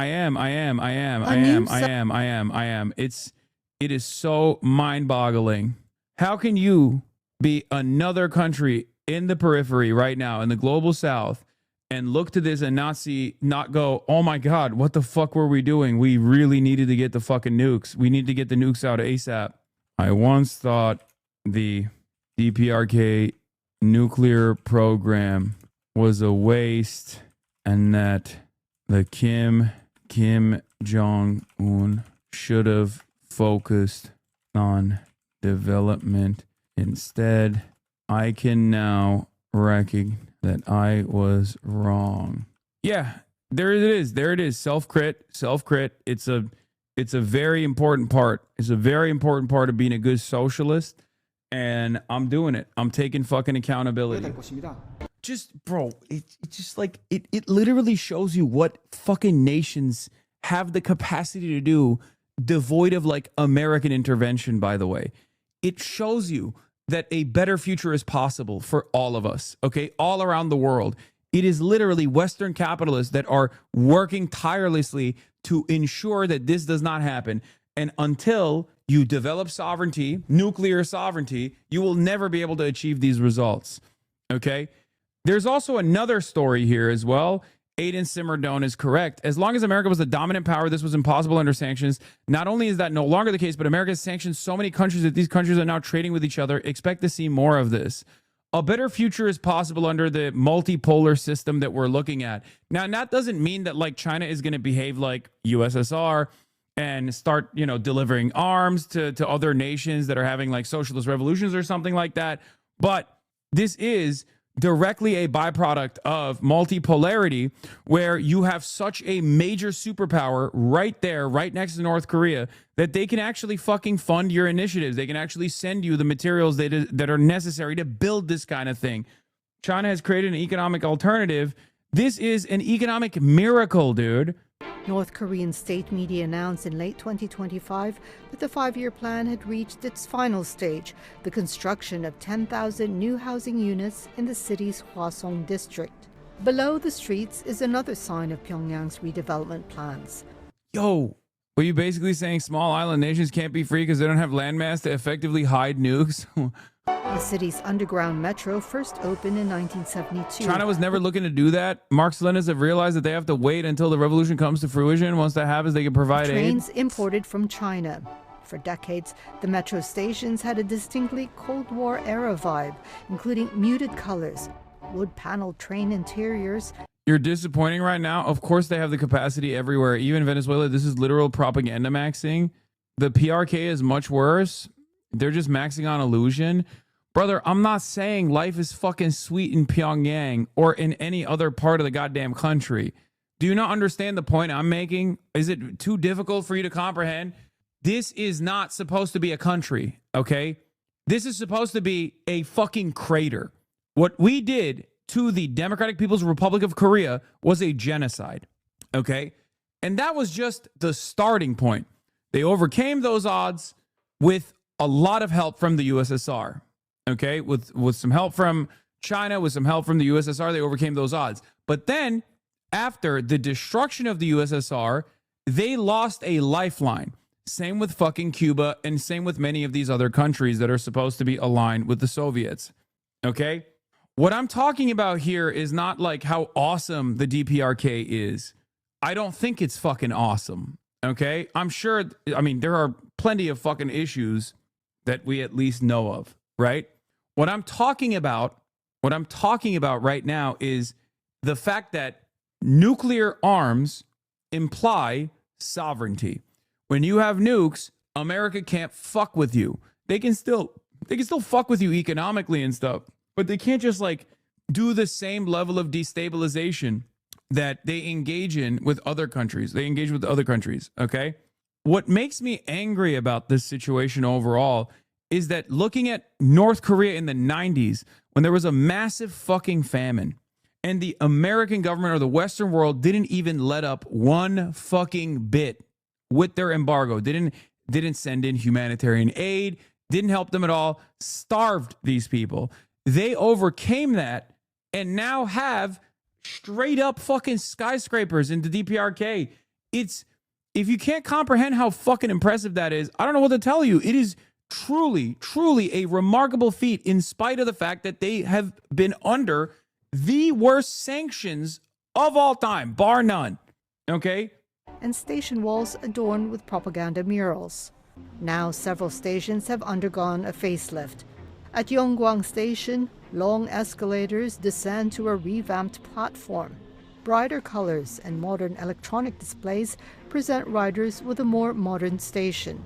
It is so mind-boggling. How can you be another country in the periphery right now in the global south and look to this and not go, oh my God, what the fuck were we doing? We really needed to get the fucking nukes. We need to get the nukes out ASAP. I once thought the DPRK nuclear program was a waste and that the Kim Jong-un should have focused on development. Instead, I can now recognize that I was wrong. Yeah, there it is. There it is. Self-crit. It's a very important part. It's a very important part of being a good socialist. And I'm doing it. I'm taking fucking accountability. Just, bro, it's just like, it literally shows you what fucking nations have the capacity to do, devoid of like American intervention, by the way. It shows you that a better future is possible for all of us, okay? All around the world. It is literally Western capitalists that are working tirelessly to ensure that this does not happen. And until you develop sovereignty, nuclear sovereignty, you will never be able to achieve these results, okay? There's also another story here as well. Aiden Simmerdone is correct. As long as America was the dominant power, this was impossible under sanctions. Not only is that no longer the case, but America has sanctioned so many countries that these countries are now trading with each other. Expect to see more of this. A better future is possible under the multipolar system that we're looking at. Now, that doesn't mean that like China is going to behave like USSR and start, you know, delivering arms to other nations that are having like socialist revolutions or something like that. But this is directly a byproduct of multipolarity, where you have such a major superpower right there, right next to North Korea, that they can actually fucking fund your initiatives. They can actually send you the materials that are necessary to build this kind of thing. China has created an economic alternative. This is an economic miracle, dude. North Korean state media announced in late 2025 that the 5-year plan had reached its final stage, the construction of 10,000 new housing units in the city's Hwasong district. Below the streets is another sign of Pyongyang's redevelopment plans. Yo, were you basically saying small island nations can't be free because they don't have landmass to effectively hide nukes? The city's underground metro first opened in 1972. China was never looking to do that. Marx-Leninists have realized that they have to wait until the revolution comes to fruition. Once that happens, they can provide Trains aid. imported from China. For decades, the metro stations had a distinctly Cold War-era vibe, including muted colors, wood-paneled train interiors. You're disappointing right now. Of course, they have the capacity everywhere. Even Venezuela, this is literal propaganda maxing. The PRK is much worse. They're just maxing on illusion. Brother, I'm not saying life is fucking sweet in Pyongyang or in any other part of the goddamn country. Do you not understand the point I'm making? Is it too difficult for you to comprehend? This is not supposed to be a country, okay? This is supposed to be a fucking crater. What we did to the Democratic People's Republic of Korea was a genocide, okay? And that was just the starting point. They overcame those odds with a lot of help from the USSR, okay? With some help from China, with some help from the USSR, they overcame those odds. But then, after the destruction of the USSR, they lost a lifeline. Same with fucking Cuba, and same with many of these other countries that are supposed to be aligned with the Soviets, okay? What I'm talking about here is not like how awesome the DPRK is. I don't think it's fucking awesome, okay? I'm sure, I mean, there are plenty of fucking issues that we at least know of, right? What I'm talking about right now is the fact that nuclear arms imply sovereignty. When you have nukes, America can't fuck with you. They can still fuck with you economically and stuff, but they can't just like do the same level of destabilization that they engage in with other countries. They engage with other countries, okay? What makes me angry about this situation overall is that looking at North Korea in the 90s, when there was a massive fucking famine, and the American government or the Western world didn't even let up one fucking bit with their embargo, didn't send in humanitarian aid, didn't help them at all, starved these people. They overcame that and now have straight up fucking skyscrapers in the DPRK. If you can't comprehend how fucking impressive that is, I don't know what to tell you. It is truly, truly a remarkable feat, in spite of the fact that they have been under the worst sanctions of all time, bar none. Okay? And station walls adorned with propaganda murals. Now several stations have undergone a facelift. At Yonggwang Station, long escalators descend to a revamped platform. Brighter colors and modern electronic displays present riders with a more modern station.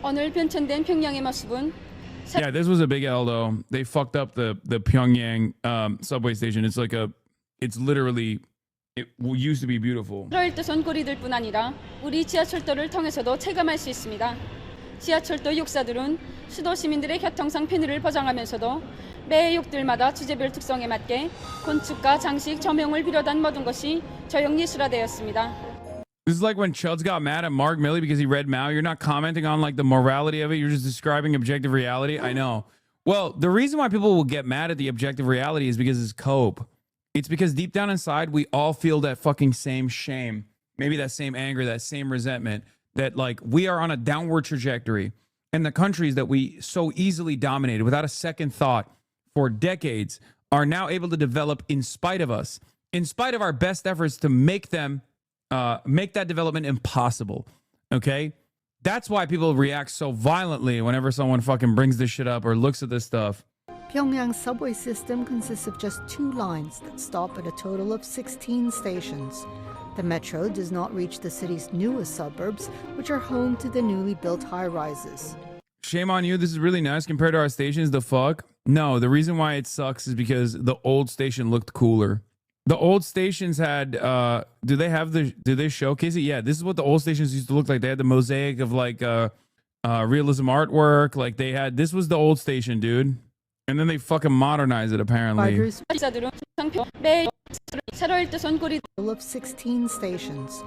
Yeah, this was a big L though. They fucked up the Pyongyang subway station. It's literally, it used to be beautiful. 그럴듯한 고리들뿐 아니라 우리 지하철도를 통해서도 체감할 수 있습니다. 지하철도 욕사들은 수도 시민들의 교통상 편의를 보장하면서도 매 역들마다 주제별 특성에 맞게 건축과 장식, 조명을 비롯한 모든 것이 저용 예술화되었습니다. This is like when Chuds got mad at Mark Milley because he read Mao. You're not commenting on like the morality of it. You're just describing objective reality. I know. Well, the reason why people will get mad at the objective reality is because it's cope. It's because deep down inside, we all feel that fucking same shame, maybe that same anger, that same resentment, that like we are on a downward trajectory, and the countries that we so easily dominated without a second thought for decades are now able to develop in spite of us, in spite of our best efforts to make them make that development impossible. Okay? That's why people react so violently whenever someone fucking brings this shit up or looks at this stuff. Pyongyang's subway system consists of just 2 lines that stop at a total of 16 stations. The metro does not reach the city's newest suburbs, which are home to the newly built high-rises. Shame on you. This is really nice compared to our stations. The fuck? No, the reason why it sucks is because the old station looked cooler. The old stations had, do they showcase it? Yeah, this is what the old stations used to look like. They had the mosaic of like realism artwork. Like this was the old station, dude. And then they fucking modernized it apparently. Of 16 stations.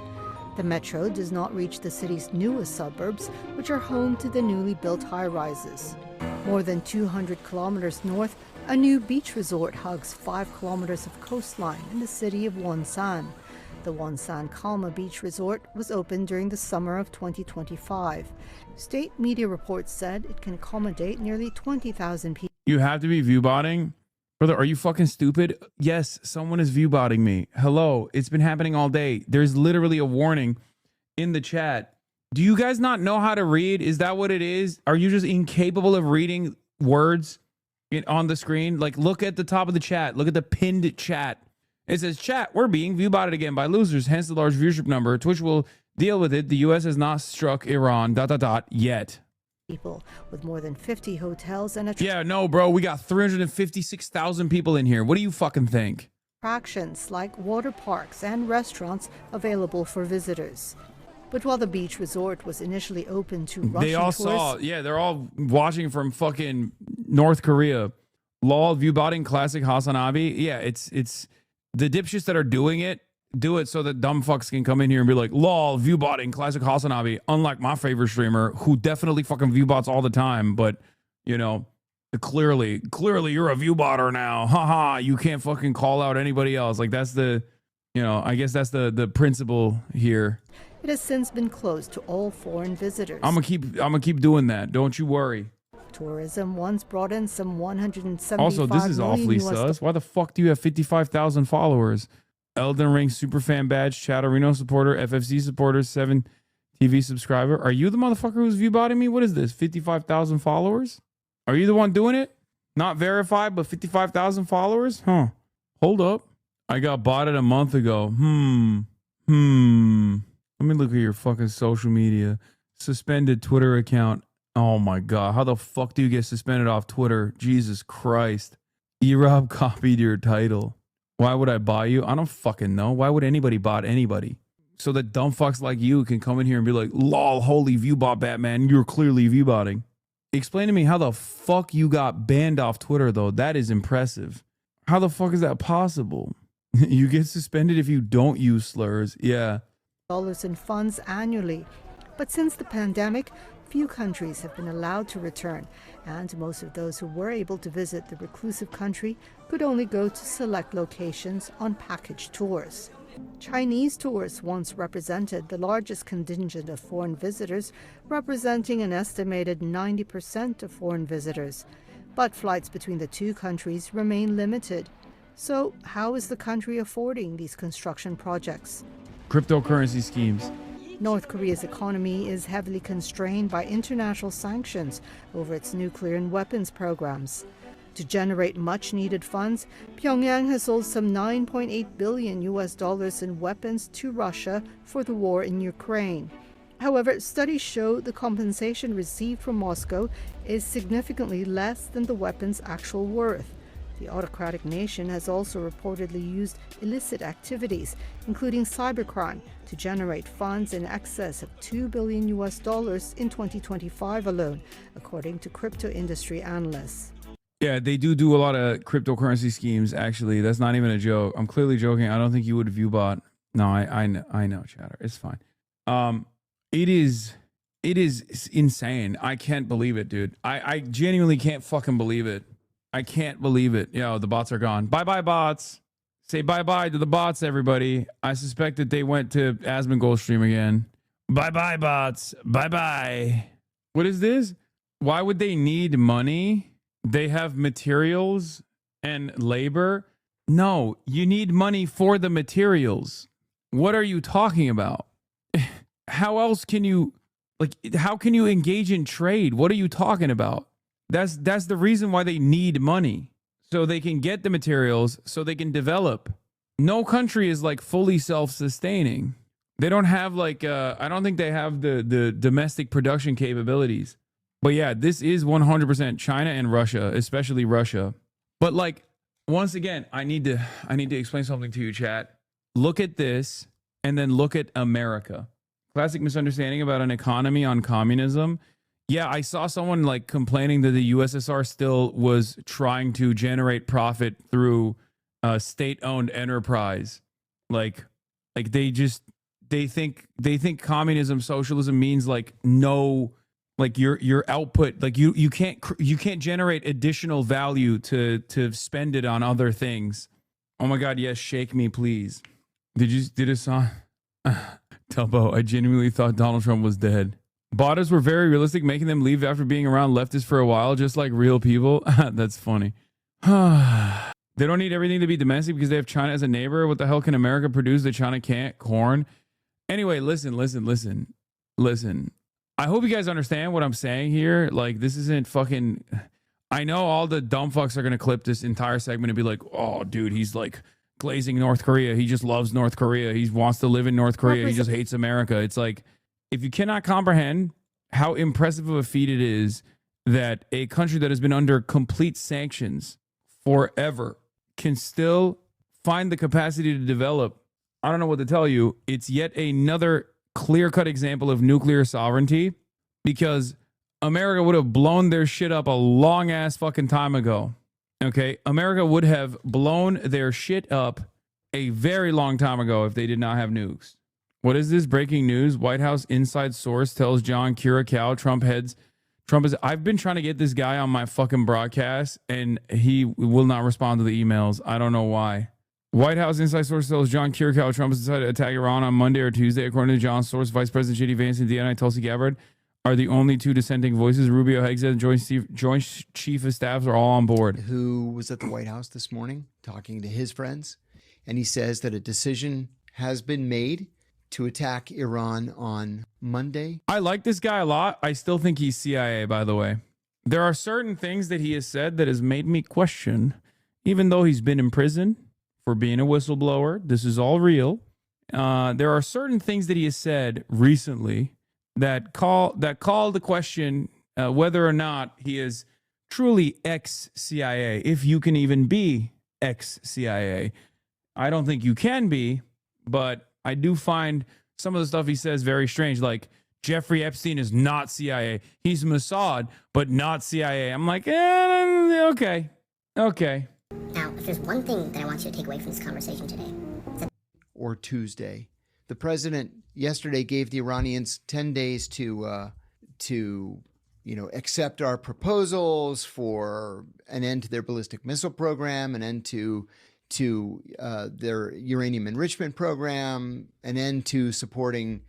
The metro does not reach the city's newest suburbs, which are home to the newly built high-rises. More than 200 kilometers north, a new beach resort hugs 5 kilometers of coastline in the city of Wonsan. The Wonsan Kalma Beach Resort was opened during the summer of 2025. State media reports said it can accommodate nearly 20,000 people. You have to be viewbotting? Brother, are you fucking stupid? Yes, someone is viewbotting me. Hello, it's been happening all day. There's literally a warning in the chat. Do you guys not know how to read? Is that what it is? Are you just incapable of reading words on the screen? Like, look at the top of the chat. Look at the pinned chat. It says, chat, we're being viewbotted again by losers, hence the large viewership number. Twitch will deal with it. The U.S. has not struck Iran, ... yet. People with more than 50 hotels and yeah, no, bro, we got 356,000 people in here. What do you fucking think? Attractions like water parks and restaurants available for visitors. But while the beach resort was initially open to Russian they all tourists, they're all watching from fucking North Korea. Lol, viewbotting classic HasanAbi. Yeah, it's the dipshits that are doing it. Do it so that dumb fucks can come in here and be like, lol, viewbotting, classic HasanAbi. Unlike my favorite streamer, who definitely fucking viewbots all the time, but, you know, clearly you're a viewbotter now. Haha, you can't fucking call out anybody else. Like, that's the, you know, I guess that's the principle here. it has since been closed to all foreign visitors. I'm gonna keep doing that. Don't you worry. Tourism once brought in some 175 Also, this is awfully sus. Why the fuck do you have 55,000 followers? Elden Ring superfan badge, Chatterino supporter, FFC supporter, 7 TV subscriber. Are you the motherfucker who's viewbotting me? What is this? 55,000 followers? Are you the one doing it? Not verified, but 55,000 followers? Huh. Hold up. I got botted a month ago. Let me look at your fucking social media. Suspended Twitter account. Oh my God. How the fuck do you get suspended off Twitter? Jesus Christ. E-Rob copied your title. Why would I buy you? I don't fucking know. Why would anybody bot anybody? So that dumb fucks like you can come in here and be like, lol, holy viewbot Batman. You're clearly viewbotting. Explain to me how the fuck you got banned off Twitter, though. That is impressive. How the fuck is that possible? You get suspended if you don't use slurs. Yeah. Dollars in funds annually. But since the pandemic, few countries have been allowed to return, and most of those who were able to visit the reclusive country could only go to select locations on package tours. Chinese tourists once represented the largest contingent of foreign visitors, representing an estimated 90% of foreign visitors. But flights between the two countries remain limited. So how is the country affording these construction projects? Cryptocurrency schemes. North Korea's economy is heavily constrained by international sanctions over its nuclear and weapons programs. To generate much-needed funds, Pyongyang has sold some $9.8 billion in weapons to Russia for the war in Ukraine. However, studies show the compensation received from Moscow is significantly less than the weapons' actual worth. The autocratic nation has also reportedly used illicit activities, including cybercrime, to generate funds in excess of $2 billion in 2025 alone, according to crypto industry analysts. Yeah, they do a lot of cryptocurrency schemes, actually. That's not even a joke. I'm clearly joking. I don't think you would viewbot. No, I know, Chatter. It's fine. It is insane. I can't believe it, dude. I genuinely can't fucking believe it. I can't believe it. Yo, the bots are gone. Bye-bye, bots. Say bye-bye to the bots, everybody. I suspect that they went to Asmongold stream again. Bye-bye, bots. Bye-bye. What is this? Why would they need money? They have materials and labor. No, you need money for the materials. What are you talking about? How else can you, like, how can you engage in trade? What are you talking about? That's the reason why they need money. So they can get the materials, so they can develop. no country is like fully self-sustaining. They don't have like I don't think they have the domestic production capabilities. But yeah, this is 100% China and Russia, especially Russia. But like, once again, I need to explain something to you, chat. Look at this and then look at America. Classic misunderstanding about an economy on communism. Yeah, I saw someone like complaining that the USSR still was trying to generate profit through state-owned enterprise. Like they think communism, socialism means like no, like your output, like you can't generate additional value to spend it on other things. Oh my God, yes, shake me, please. Did a song? Telbo, I genuinely thought Donald Trump was dead. Botters were very realistic, making them leave after being around leftists for a while, just like real people. That's funny. They don't need everything to be domestic because they have China as a neighbor. What the hell can America produce that China can't? Corn. Anyway, listen. I hope you guys understand what I'm saying here. Like, this isn't fucking... I know all the dumb fucks are going to clip this entire segment and be like, oh, dude, he's like glazing North Korea. He just loves North Korea. He wants to live in North Korea. He just hates America. It's like, if you cannot comprehend how impressive of a feat it is that a country that has been under complete sanctions forever can still find the capacity to develop, I don't know what to tell you. It's yet another clear-cut example of nuclear sovereignty, because America would have blown their shit up a long-ass fucking time ago. Okay? America would have blown their shit up a very long time ago if they did not have nukes. What is this? Breaking news. White House inside source tells John Curacao Trump is... I've been trying to get this guy on my fucking broadcast, and he will not respond to the emails. I don't know why. White House inside source tells John Curacao Trump has decided to attack Iran on Monday or Tuesday. According to John's source, Vice President J.D. Vance and DNI Tulsi Gabbard are the only two dissenting voices. Rubio, Hegseth, and Joint Chief of Staffs are all on board. Who was at the White House this morning talking to his friends, and he says that a decision has been made to attack Iran on Monday. I like this guy a lot. I still think he's CIA, by the way. There are certain things that he has said that has made me question, even though he's been in prison for being a whistleblower. This is all real. There are certain things that he has said recently that call the question whether or not he is truly ex-CIA, if you can even be ex-CIA. I don't think you can be, but I do find some of the stuff he says very strange, like Jeffrey Epstein is not CIA. He's Mossad, but not CIA. I'm like, okay. Now, if there's one thing that I want you to take away from this conversation today, or Tuesday, the president yesterday gave the Iranians 10 days to accept our proposals for an end to their ballistic missile program, an end to their uranium enrichment program, an end to supporting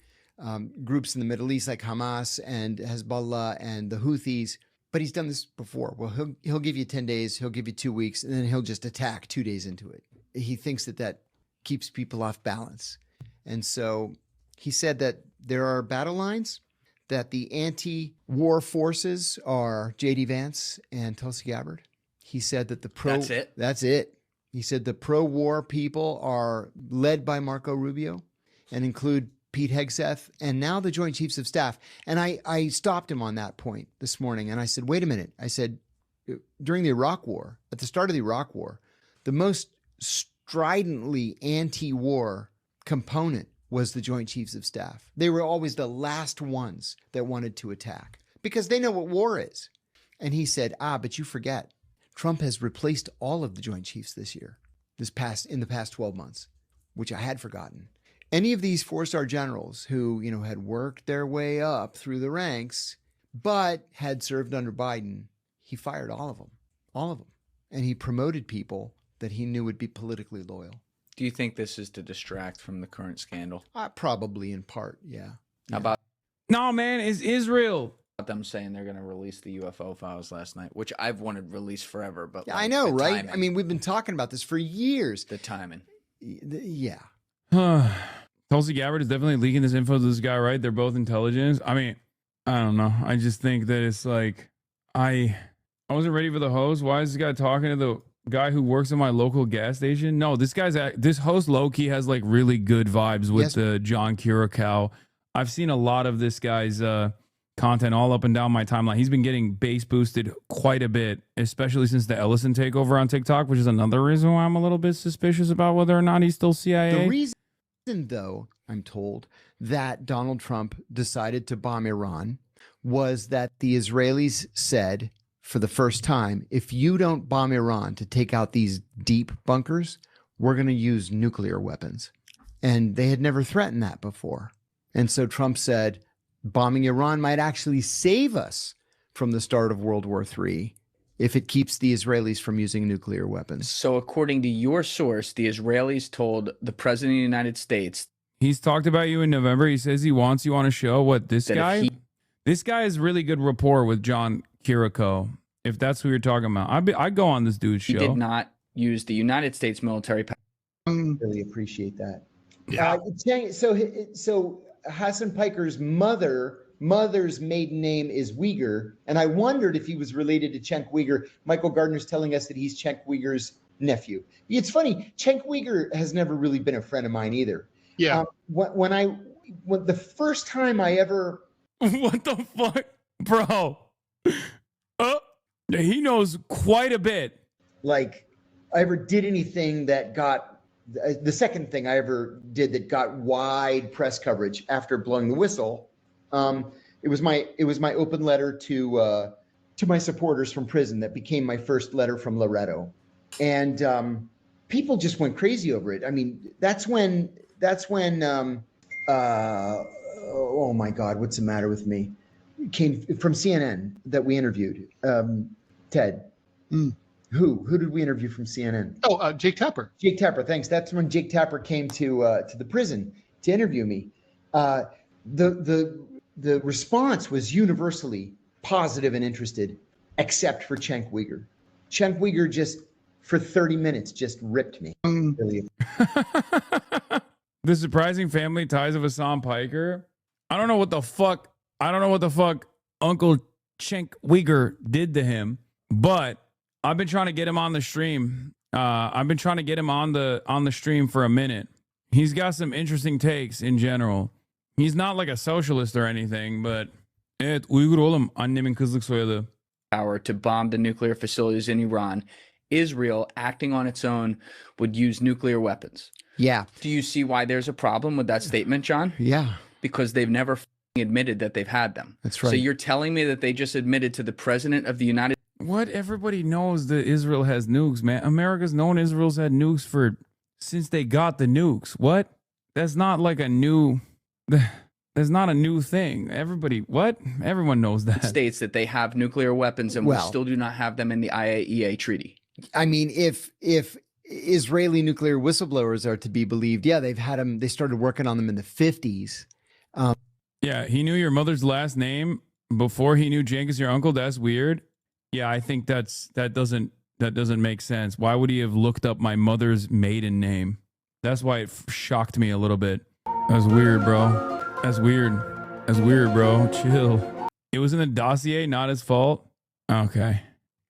groups in the Middle East like Hamas and Hezbollah and the Houthis. But he's done this before. Well, he'll give you 10 days, he'll give you 2 weeks, and then he'll just attack 2 days into it. He thinks that keeps people off balance. And so he said that there are battle lines, that the anti-war forces are J.D. Vance and Tulsi Gabbard. He said that That's it. He said the pro-war people are led by Marco Rubio and include Pete Hegseth and now the Joint Chiefs of Staff. And I stopped him on that point this morning, and I said, wait a minute. I said, during the Iraq War, at the start of the Iraq War, the most stridently anti-war component was the Joint Chiefs of Staff. They were always the last ones that wanted to attack because they know what war is. And he said, but you forget. Trump has replaced all of the Joint Chiefs this year, in the past 12 months, which I had forgotten. Any of these four-star generals who, had worked their way up through the ranks, but had served under Biden, he fired all of them. And he promoted people that he knew would be politically loyal. Do you think this is to distract from the current scandal? Probably in part, yeah. How about? No, man, it's Israel. Them saying they're going to release the UFO files last night, which I've wanted released forever. But I know, right? Timing. I mean, we've been talking about this for years. The timing. Yeah. Tulsi Gabbard is definitely leaking this info to this guy, right? They're both intelligence. I mean, I don't know. I just think that it's like, I wasn't ready for the hose. Why is this guy talking to guy who works at my local gas station. No, this host low-key has like really good vibes with the John Curacao. I've seen a lot of this guy's content all up and down my timeline. He's been getting base boosted quite a bit, especially since the Ellison takeover on TikTok, which is another reason why I'm a little bit suspicious about whether or not he's still CIA. The reason, though, I'm told, that Donald Trump decided to bomb Iran was that the Israelis said, for the first time, if you don't bomb Iran to take out these deep bunkers, we're going to use nuclear weapons. And they had never threatened that before. And so Trump said, bombing Iran might actually save us from the start of World War III if it keeps the Israelis from using nuclear weapons. So according to your source, the Israelis told the president of the United States. He's talked about you in November. He says he wants you on a show. What, this guy? This guy has really good rapport with John Curacao, if that's who you're talking about. I'd go on this dude's show. He did not use the United States military power. Really appreciate that. Yeah. So Hassan Piker's mother's maiden name is Uyghur, and I wondered if he was related to Cenk Uyghur. Michael Gardner's telling us that he's Cenk Uyghur's nephew. It's funny, Cenk Uyghur has never really been a friend of mine either. Yeah. When the first time I ever... What the fuck? Bro. He knows quite a bit. Like, I ever did anything that got... The second thing I ever did that got wide press coverage after blowing the whistle, it was my open letter to my supporters from prison that became my first letter from Loretto. And people just went crazy over it. I mean, that's when oh my God, what's the matter with me? It came from CNN that we interviewed. Ted. Who did we interview from CNN? Oh, Jake Tapper. Jake Tapper, thanks. That's when Jake Tapper came to the prison to interview me. The response was universally positive and interested, except for Cenk Uyghur. Cenk Uyghur just, for 30 minutes, just ripped me. The surprising family ties of Hassan Piker. I don't know what the fuck Uncle Cenk Uyghur did to him, but I've been trying to get him on the stream. I've been trying to get him on the stream for a minute. He's got some interesting takes in general. He's not like a socialist or anything, but evet Uyghur oğlum, annemin kızlık soyadı. Power to bomb the nuclear facilities in Iran. Israel, acting on its own, would use nuclear weapons. Yeah. Do you see why there's a problem with that statement, John? Yeah. Because they've never admitted that they've had them. That's right. So you're telling me that they just admitted to the president of the United States. What? Everybody knows that Israel has nukes, man. America's known Israel's had nukes since they got the nukes. What? That's not like a new... That's not a new thing. Everyone knows that. States that they have nuclear weapons and we still do not have them in the IAEA treaty. I mean, if Israeli nuclear whistleblowers are to be believed, yeah, they've had them. They started working on them in the 50s. Yeah, he knew your mother's last name before he knew Cenk is your uncle. That's weird. Yeah, I think that doesn't make sense. Why would he have looked up my mother's maiden name? That's why it shocked me a little bit. That's weird, bro. That's weird, bro. Chill. It was in the dossier, not his fault. Okay.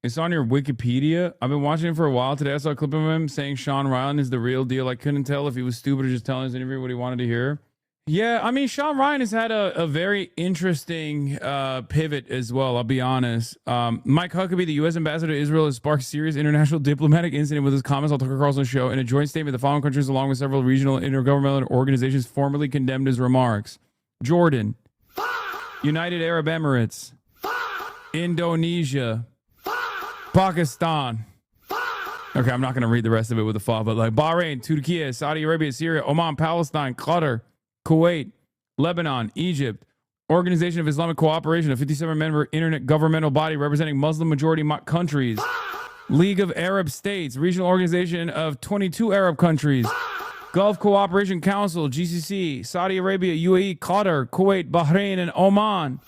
It's on your Wikipedia. I've been watching it for a while. Today I saw a clip of him saying Sean Ryan is the real deal. I couldn't tell if he was stupid or just telling his interviewer what he wanted to hear. Yeah, I mean, Sean Ryan has had a very interesting pivot as well, I'll be honest. Mike Huckabee, the U.S. ambassador to Israel, has sparked serious international diplomatic incident with his comments on Tucker Carlson's show. In a joint statement, the following countries, along with several regional intergovernmental organizations, formally condemned his remarks. Jordan, United Arab Emirates, Indonesia, Pakistan. Okay, I'm not going to read the rest of it with the fall, but like Bahrain, Turkey, Saudi Arabia, Syria, Oman, Palestine, Qatar, Kuwait, Lebanon, Egypt, Organization of Islamic Cooperation, a 57-member intergovernmental body representing Muslim majority countries, League of Arab States, regional organization of 22 Arab countries, Gulf Cooperation Council, GCC, Saudi Arabia, UAE, Qatar, Kuwait, Bahrain, and Oman.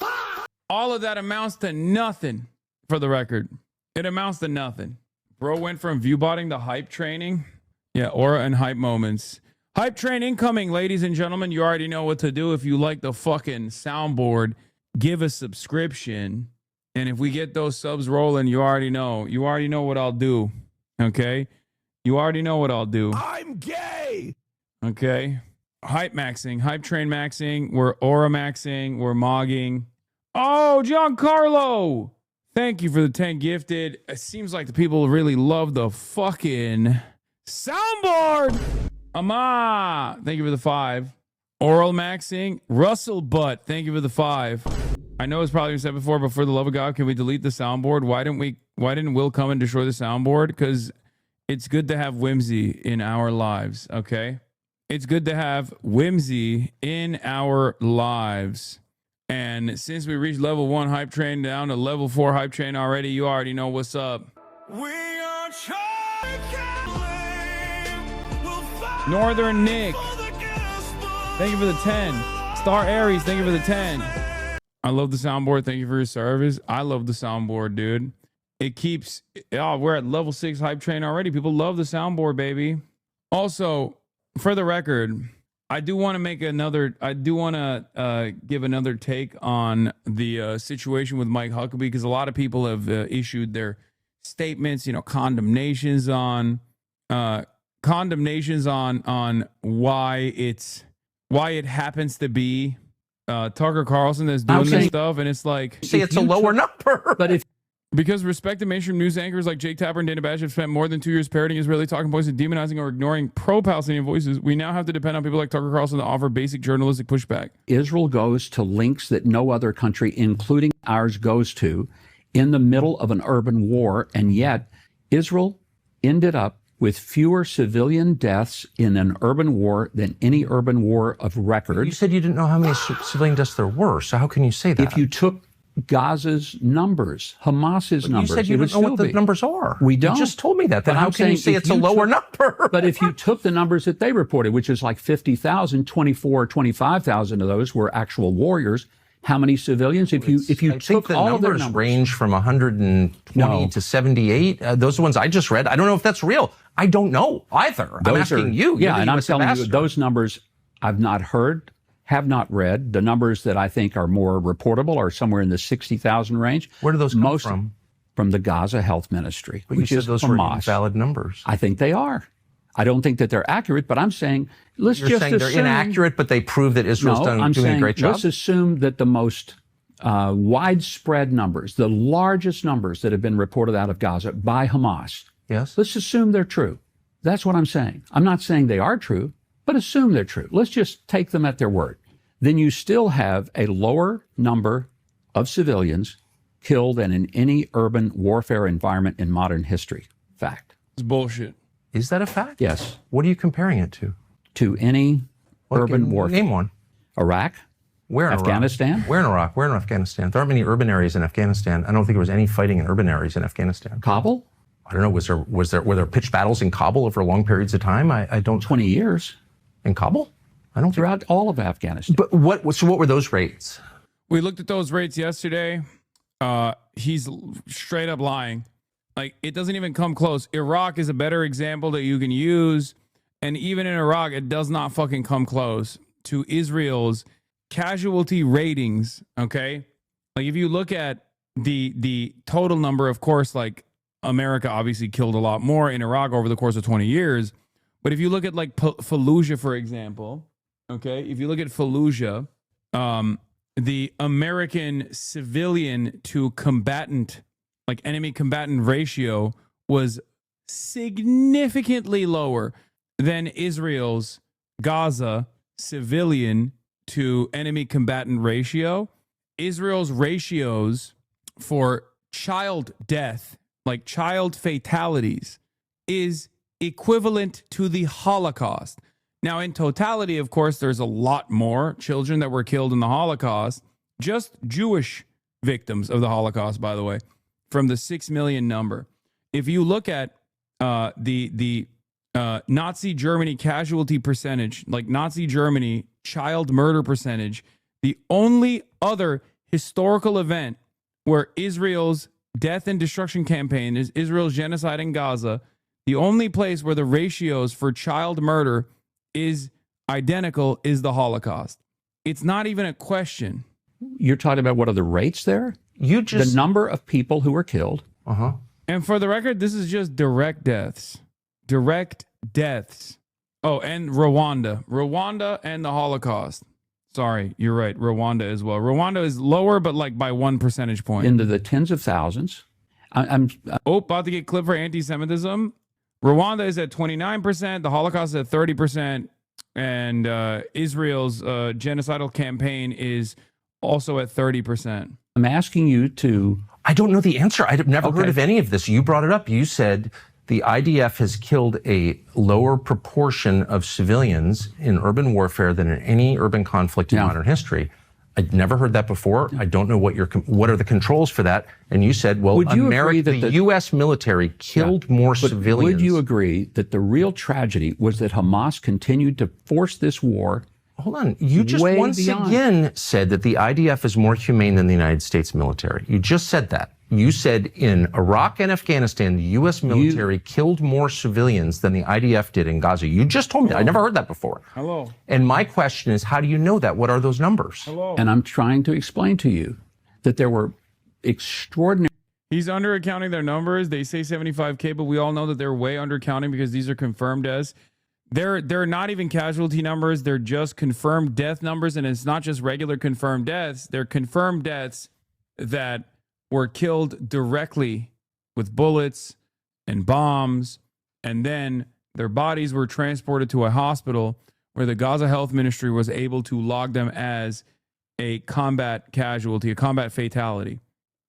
All of that amounts to nothing, for the record. It amounts to nothing. Bro went from viewbotting to hype training. Yeah, aura and hype moments. Hype train incoming, ladies and gentlemen. You already know what to do. If you like the fucking soundboard, give a subscription. And if we get those subs rolling, you already know. You already know what I'll do. Okay? You already know what I'll do. I'm gay. Okay? Hype maxing, hype train maxing, we're aura maxing, we're mogging. Oh, Giancarlo! Thank you for the 10 gifted. It seems like the people really love the fucking soundboard. Ama, thank you for the 5. Oral maxing, Russell Butt, thank you for the 5. I know it's probably been said before, but for the love of God, can we delete the soundboard? Why didn't Will come and destroy the soundboard? Because it's good to have whimsy in our lives, okay? It's good to have whimsy in our lives. And since we reached level 1 hype train down to level 4 hype train already, you already know what's up. Northern Nick, thank you for the 10. Star Aries, thank you for the 10. I love the soundboard. Thank you for your service. I love the soundboard, dude. It keeps, we're at level 6 hype train already. People love the soundboard, baby. Also, for the record, I do want to give another take on the situation with Mike Huckabee, because a lot of people have issued their statements, condemnations on why it happens to be Tucker Carlson that's doing this stuff, and it's like, say it's a lower number, but because respected mainstream news anchors like Jake Tapper and Dana Bash have spent more than 2 years parroting Israeli talking points and demonizing or ignoring pro-Palestinian voices, we now have to depend on people like Tucker Carlson to offer basic journalistic pushback. Israel goes to links that no other country, including ours, goes to in the middle of an urban war, and yet Israel ended up with fewer civilian deaths in an urban war than any urban war of record. You said you didn't know how many civilian deaths there were, so how can you say that? If you took Gaza's numbers, Hamas's numbers, you said you don't know what the numbers are. We don't. You just told me that. Then how can you say it's a lower number? But if you took the numbers that they reported, which is like 50,000, 25,000 of those were actual warriors. How many civilians? If you took all of their numbers, range from 120 to 78. Those are the ones I just read. I don't know if that's real. I don't know either. I'm asking you. Yeah, and I'm telling you, those numbers I've not heard, have not read. The numbers that I think are more reportable are somewhere in the 60,000 range. Where do those come from? From the Gaza Health Ministry, but which you is said those Hamas. were invalid numbers. I think they are. I don't think that they're accurate, but I'm saying let's You're just saying assume they're inaccurate, but they prove that Israel's doing a great job? Let's assume that the most widespread numbers, the largest numbers that have been reported out of Gaza by Hamas, yes, let's assume they're true. That's what I'm saying. I'm not saying they are true, but assume they're true. Let's just take them at their word. Then you still have a lower number of civilians killed than in any urban warfare environment in modern history. Fact. It's bullshit. Is that a fact? Yes. What are you comparing it to? To any urban warfare. Name one. Iraq. Where in Afghanistan? Iraq? Where in Iraq? Where in Afghanistan? There aren't many urban areas in Afghanistan. I don't think there was any fighting in urban areas in Afghanistan. Kabul? I don't know. Were there pitched battles in Kabul over long periods of time? I don't. 20 years. In Kabul? I don't. Throughout all of Afghanistan. But what were those rates? We looked at those rates yesterday. He's straight up lying. Like, it doesn't even come close. Iraq is a better example that you can use. And even in Iraq, it does not fucking come close to Israel's casualty ratings, okay? Like, if you look at the total number, of course, like, America obviously killed a lot more in Iraq over the course of 20 years. But if you look at, like, Fallujah, for example, okay? If you look at Fallujah, the American civilian to combatant, like enemy combatant ratio, was significantly lower than Israel's Gaza civilian to enemy combatant ratio. Israel's ratios for child death, like child fatalities, is equivalent to the Holocaust. Now, in totality, of course, there's a lot more children that were killed in the Holocaust, just Jewish victims of the Holocaust, by the way, from the 6 million number. If you look at the Nazi Germany casualty percentage, like Nazi Germany child murder percentage, the only other historical event where Israel's death and destruction campaign is Israel's genocide in Gaza, the only place where the ratios for child murder is identical is the Holocaust. It's not even a question. You're talking about what are the rates there? The number of people who were killed And for the record, this is just direct deaths. Direct deaths. Oh, and Rwanda. Rwanda and the Holocaust. Sorry, you're right. Rwanda as well. Rwanda is lower, but like by 1 percentage point. Into the tens of thousands. About to get clipped for anti-Semitism. Rwanda is at 29%. The Holocaust is at 30%. And Israel's genocidal campaign is also at 30%. I'm asking you to... I don't know the answer. I've never heard of any of this. You brought it up. You said the IDF has killed a lower proportion of civilians in urban warfare than in any urban conflict in modern history. I'd never heard that before. I don't know what are the controls for that. And you said, well, the U.S. military killed more civilians. Would you agree that the real tragedy was that Hamas continued to force this war? Hold on. You just once again said that the IDF is more humane than the United States military. You just said that. You said in Iraq and Afghanistan, the U.S. military killed more civilians than the IDF did in Gaza. You just told me that. I never heard that before. Hello. And my question is, how do you know that? What are those numbers? Hello. And I'm trying to explain to you that there were extraordinary... He's undercounting their numbers. They say 75K, but we all know that they're way undercounting because these are confirmed deaths. They're not even casualty numbers. They're just confirmed death numbers. And it's not just regular confirmed deaths. They're confirmed deaths that were killed directly with bullets and bombs. And then their bodies were transported to a hospital where the Gaza Health Ministry was able to log them as a combat casualty, a combat fatality.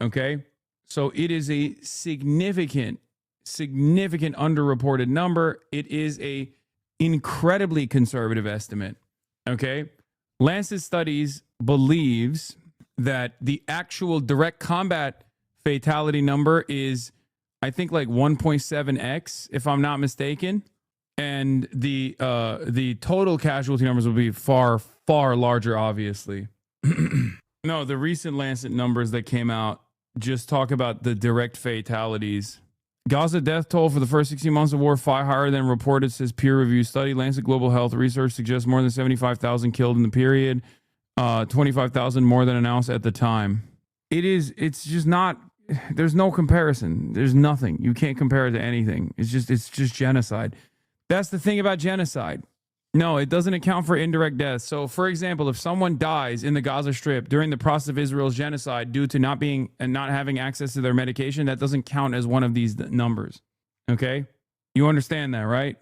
Okay? So it is a significant underreported number. It is a incredibly conservative estimate. Okay. Lancet Studies believes that the actual direct combat fatality number is, I think, like 1.7x, if I'm not mistaken. And the total casualty numbers will be far, far larger, obviously. No, the recent Lancet numbers that came out just talk about the direct fatalities. Gaza death toll for the first 16 months of war far higher than reported, says peer-reviewed study. Lancet Global Health Research suggests more than 75,000 killed in the period, 25,000 more than announced at the time. It's just not, there's no comparison. There's nothing. You can't compare it to anything. It's just genocide. That's the thing about genocide. No, it doesn't account for indirect deaths. So, for example, if someone dies in the Gaza Strip during the process of Israel's genocide due to not having access to their medication, that doesn't count as one of these numbers. Okay? You understand that, right?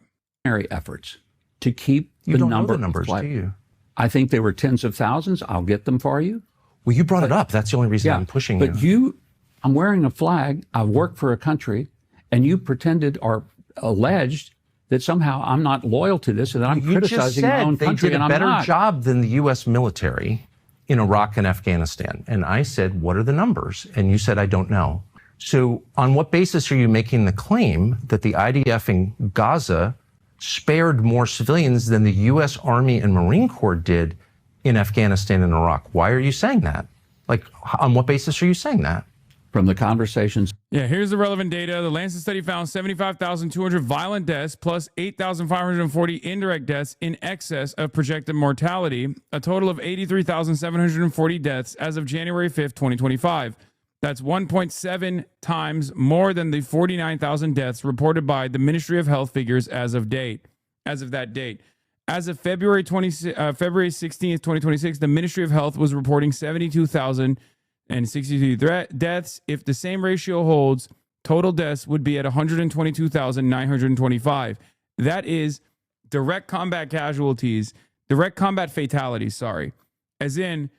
Efforts to keep the numbers, do you? I think they were tens of thousands. I'll get them for you. Well, you brought it up. That's the only reason I'm pushing you. But I'm wearing a flag. I've worked for a country, and you pretended or alleged that somehow I'm not loyal to this and that I'm criticizing my own country. They did a better job than the U.S. military in Iraq and Afghanistan. And I said, what are the numbers? And you said, I don't know. So on what basis are you making the claim that the IDF in Gaza spared more civilians than the U.S. Army and Marine Corps did in Afghanistan and Iraq? Why are you saying that? Like, on what basis are you saying that? From the conversations. Yeah, here's the relevant data. The Lancet study found 75,200 violent deaths plus 8,540 indirect deaths in excess of projected mortality, a total of 83,740 deaths as of January 5th, 2025. That's 1.7 times more than the 49,000 deaths reported by the Ministry of Health figures as of that date. As of February 16th, 2026, the Ministry of Health was reporting 72,063 deaths. If the same ratio holds, total deaths would be at 122,925. That is direct combat casualties, direct combat fatalities, sorry. As in,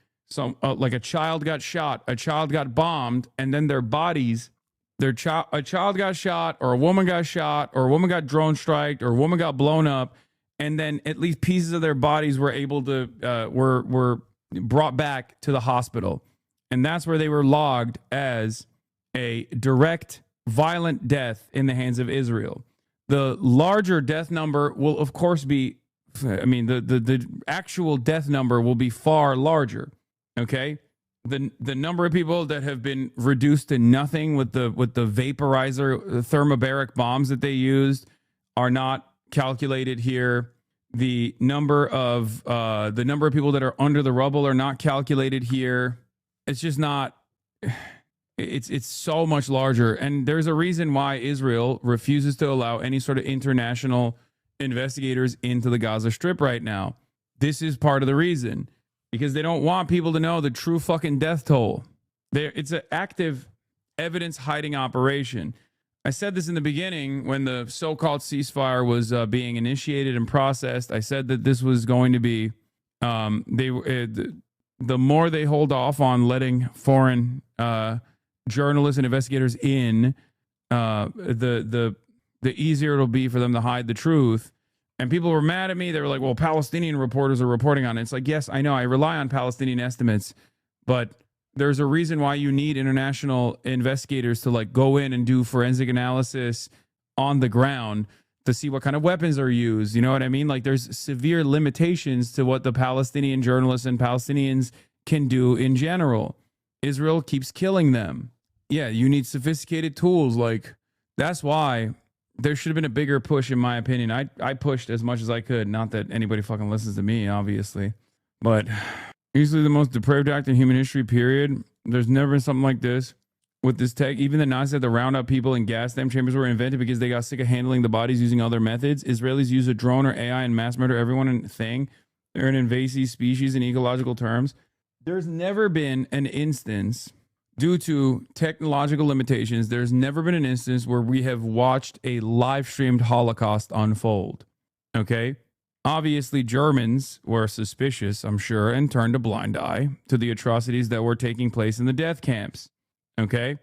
like a child got shot, a child got bombed, and then their bodies, a child got shot, or a woman got shot, or a woman got drone striked, or a woman got blown up, and then at least pieces of their bodies were able to, were brought back to the hospital. And that's where they were logged as a direct violent death in the hands of Israel. The larger death number will, of course, be, the actual death number will be far larger. Okay? The number of people that have been reduced to nothing with the vaporizer, the thermobaric bombs that they used are not calculated here. The number of people that are under the rubble are not calculated here. It's just not, It's so much larger. And there's a reason why Israel refuses to allow any sort of international investigators into the Gaza Strip right now. This is part of the reason, because they don't want people to know the true fucking death toll. It's an active evidence hiding operation. I said this in the beginning when the so-called ceasefire was being initiated and processed. I said that this was going to be the more they hold off on letting foreign journalists and investigators in, the easier it'll be for them to hide the truth. And people were mad at me. They were like, well, Palestinian reporters are reporting on it. It's like, yes, I know. I rely on Palestinian estimates, but there's a reason why you need international investigators to like go in and do forensic analysis on the ground to see what kind of weapons are used. You know what I mean? Like there's severe limitations to what the Palestinian journalists and Palestinians can do in general. Israel keeps killing them. Yeah, you need sophisticated tools. Like that's why there should have been a bigger push, in my opinion. I pushed as much as I could. Not that anybody fucking listens to me, obviously, but easily the most depraved act in human history, period. There's never been something like this with this tech. Even the Nazis had to round up people in gas dam chambers were invented because they got sick of handling the bodies using other methods. Israelis use a drone or AI and mass murder everyone and thing. They're an invasive species in ecological terms. There's never been an instance, due to technological limitations, there's never been an instance where we have watched a live streamed Holocaust unfold. Okay? Obviously, Germans were suspicious, I'm sure, and turned a blind eye to the atrocities that were taking place in the death camps. Okay?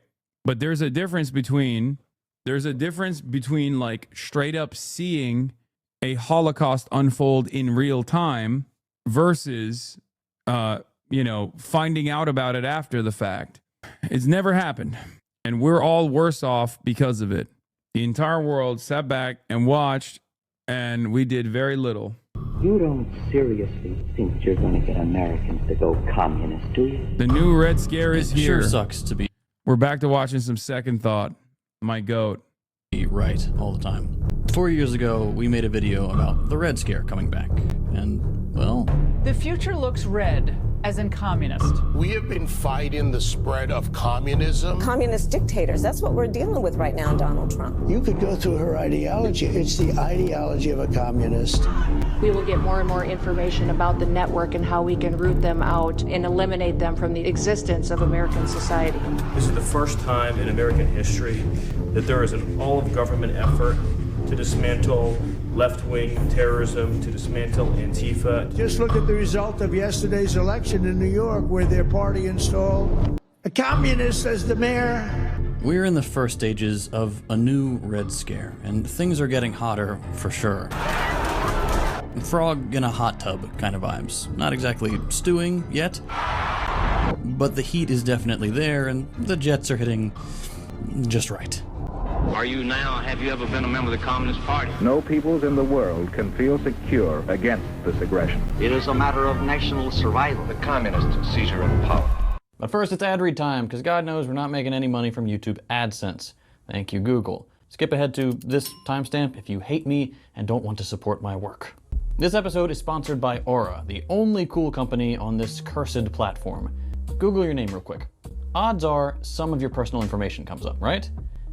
But there's a difference between like straight up seeing a Holocaust unfold in real time versus finding out about it after the fact. It's never happened. And we're all worse off because of it. The entire world sat back and watched, and we did very little. You don't seriously think you're going to get Americans to go communist, do you? The new Red Scare is here. Sure sucks to be We're back to watching some Second Thought. My goat. right all the time. 4 years ago, we made a video about the Red Scare coming back. And, well... The future looks red, as in communist. We have been fighting the spread of communism. Communist dictators, that's what we're dealing with right now, Donald Trump. You could go through her ideology. It's the ideology of a communist. We will get more and more information about the network and how we can root them out and eliminate them from the existence of American society. This is the first time in American history that there is an all-of-government effort to dismantle left-wing terrorism, to dismantle Antifa. Just look at the result of yesterday's election in New York, where their party installed a communist as the mayor. We're in the first stages of a new Red Scare, and things are getting hotter for sure. Frog in a hot tub kind of vibes. Not exactly stewing yet, but the heat is definitely there, and the jets are hitting just right. Have you ever been a member of the Communist Party? No peoples in the world can feel secure against this aggression. It is a matter of national survival. The communist seizure of power. But first, it's ad read time, because God knows we're not making any money from YouTube AdSense. Thank you, Google. Skip ahead to this timestamp if you hate me and don't want to support my work. This episode is sponsored by Aura, the only cool company on this cursed platform. Google your name real quick. Odds are some of your personal information comes up, right?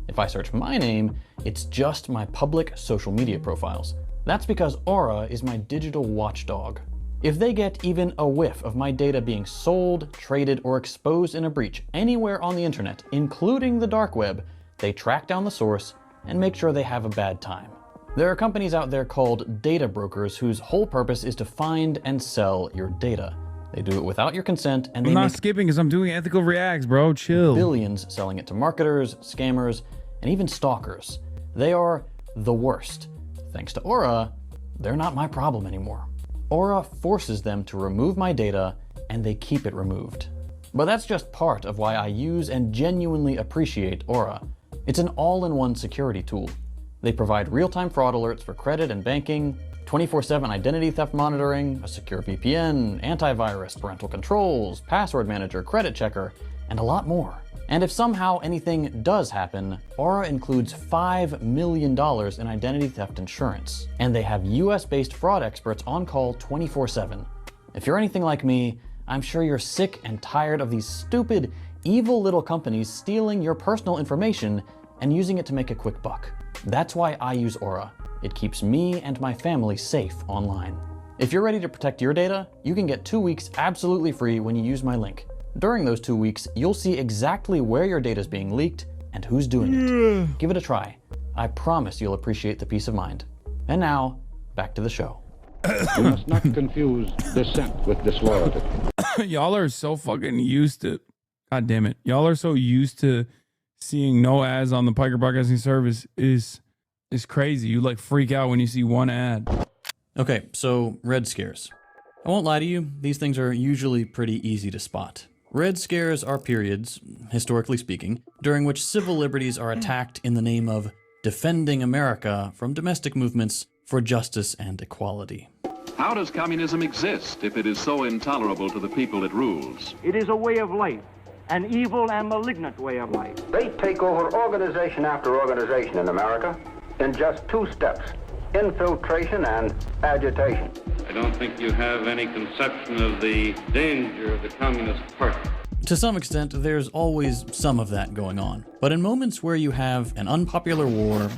If I search my name, it's just my public social media profiles. That's because Aura is my digital watchdog. If they get even a whiff of my data being sold, traded, or exposed in a breach anywhere on the internet, including the dark web, they track down the source and make sure they have a bad time. There are companies out there called data brokers whose whole purpose is to find and sell your data. They do it without your consent, and I'm not skipping because I'm doing ethical reacts, bro. Chill. Billions selling it to marketers, scammers, and even stalkers. They are the worst. Thanks to Aura, they're not my problem anymore. Aura forces them to remove my data, and they keep it removed. But that's just part of why I use and genuinely appreciate Aura. It's an all-in-one security tool. They provide real-time fraud alerts for credit and banking, 24/7 identity theft monitoring, a secure VPN, antivirus, parental controls, password manager, credit checker, and a lot more. And if somehow anything does happen, Aura includes $5 million in identity theft insurance. And they have US-based fraud experts on call 24/7. If you're anything like me, I'm sure you're sick and tired of these stupid, evil little companies stealing your personal information and using it to make a quick buck. That's why I use Aura. It keeps me and my family safe online. If you're ready to protect your data, you can get 2 weeks absolutely free when you use my link. During those 2 weeks, you'll see exactly where your data is being leaked and who's doing it. Give it a try. I promise you'll appreciate the peace of mind. And now, back to the show. You must not confuse dissent with disloyalty. Y'all are so fucking used to, God damn it. Y'all are so used to seeing no ads on the Piker Broadcasting Service is crazy. You like freak out when you see one ad. Okay, so Red Scares. I won't lie to you, these things are usually pretty easy to spot. Red Scares are periods, historically speaking, during which civil liberties are attacked in the name of defending America from domestic movements for justice and equality. How does communism exist if it is so intolerable to the people it rules? It is a way of life, an evil and malignant way of life. They take over organization after organization in America in just 2 steps: infiltration and agitation. I don't think you have any conception of the danger of the Communist Party. To some extent, there's always some of that going on. But in moments where you have an unpopular war,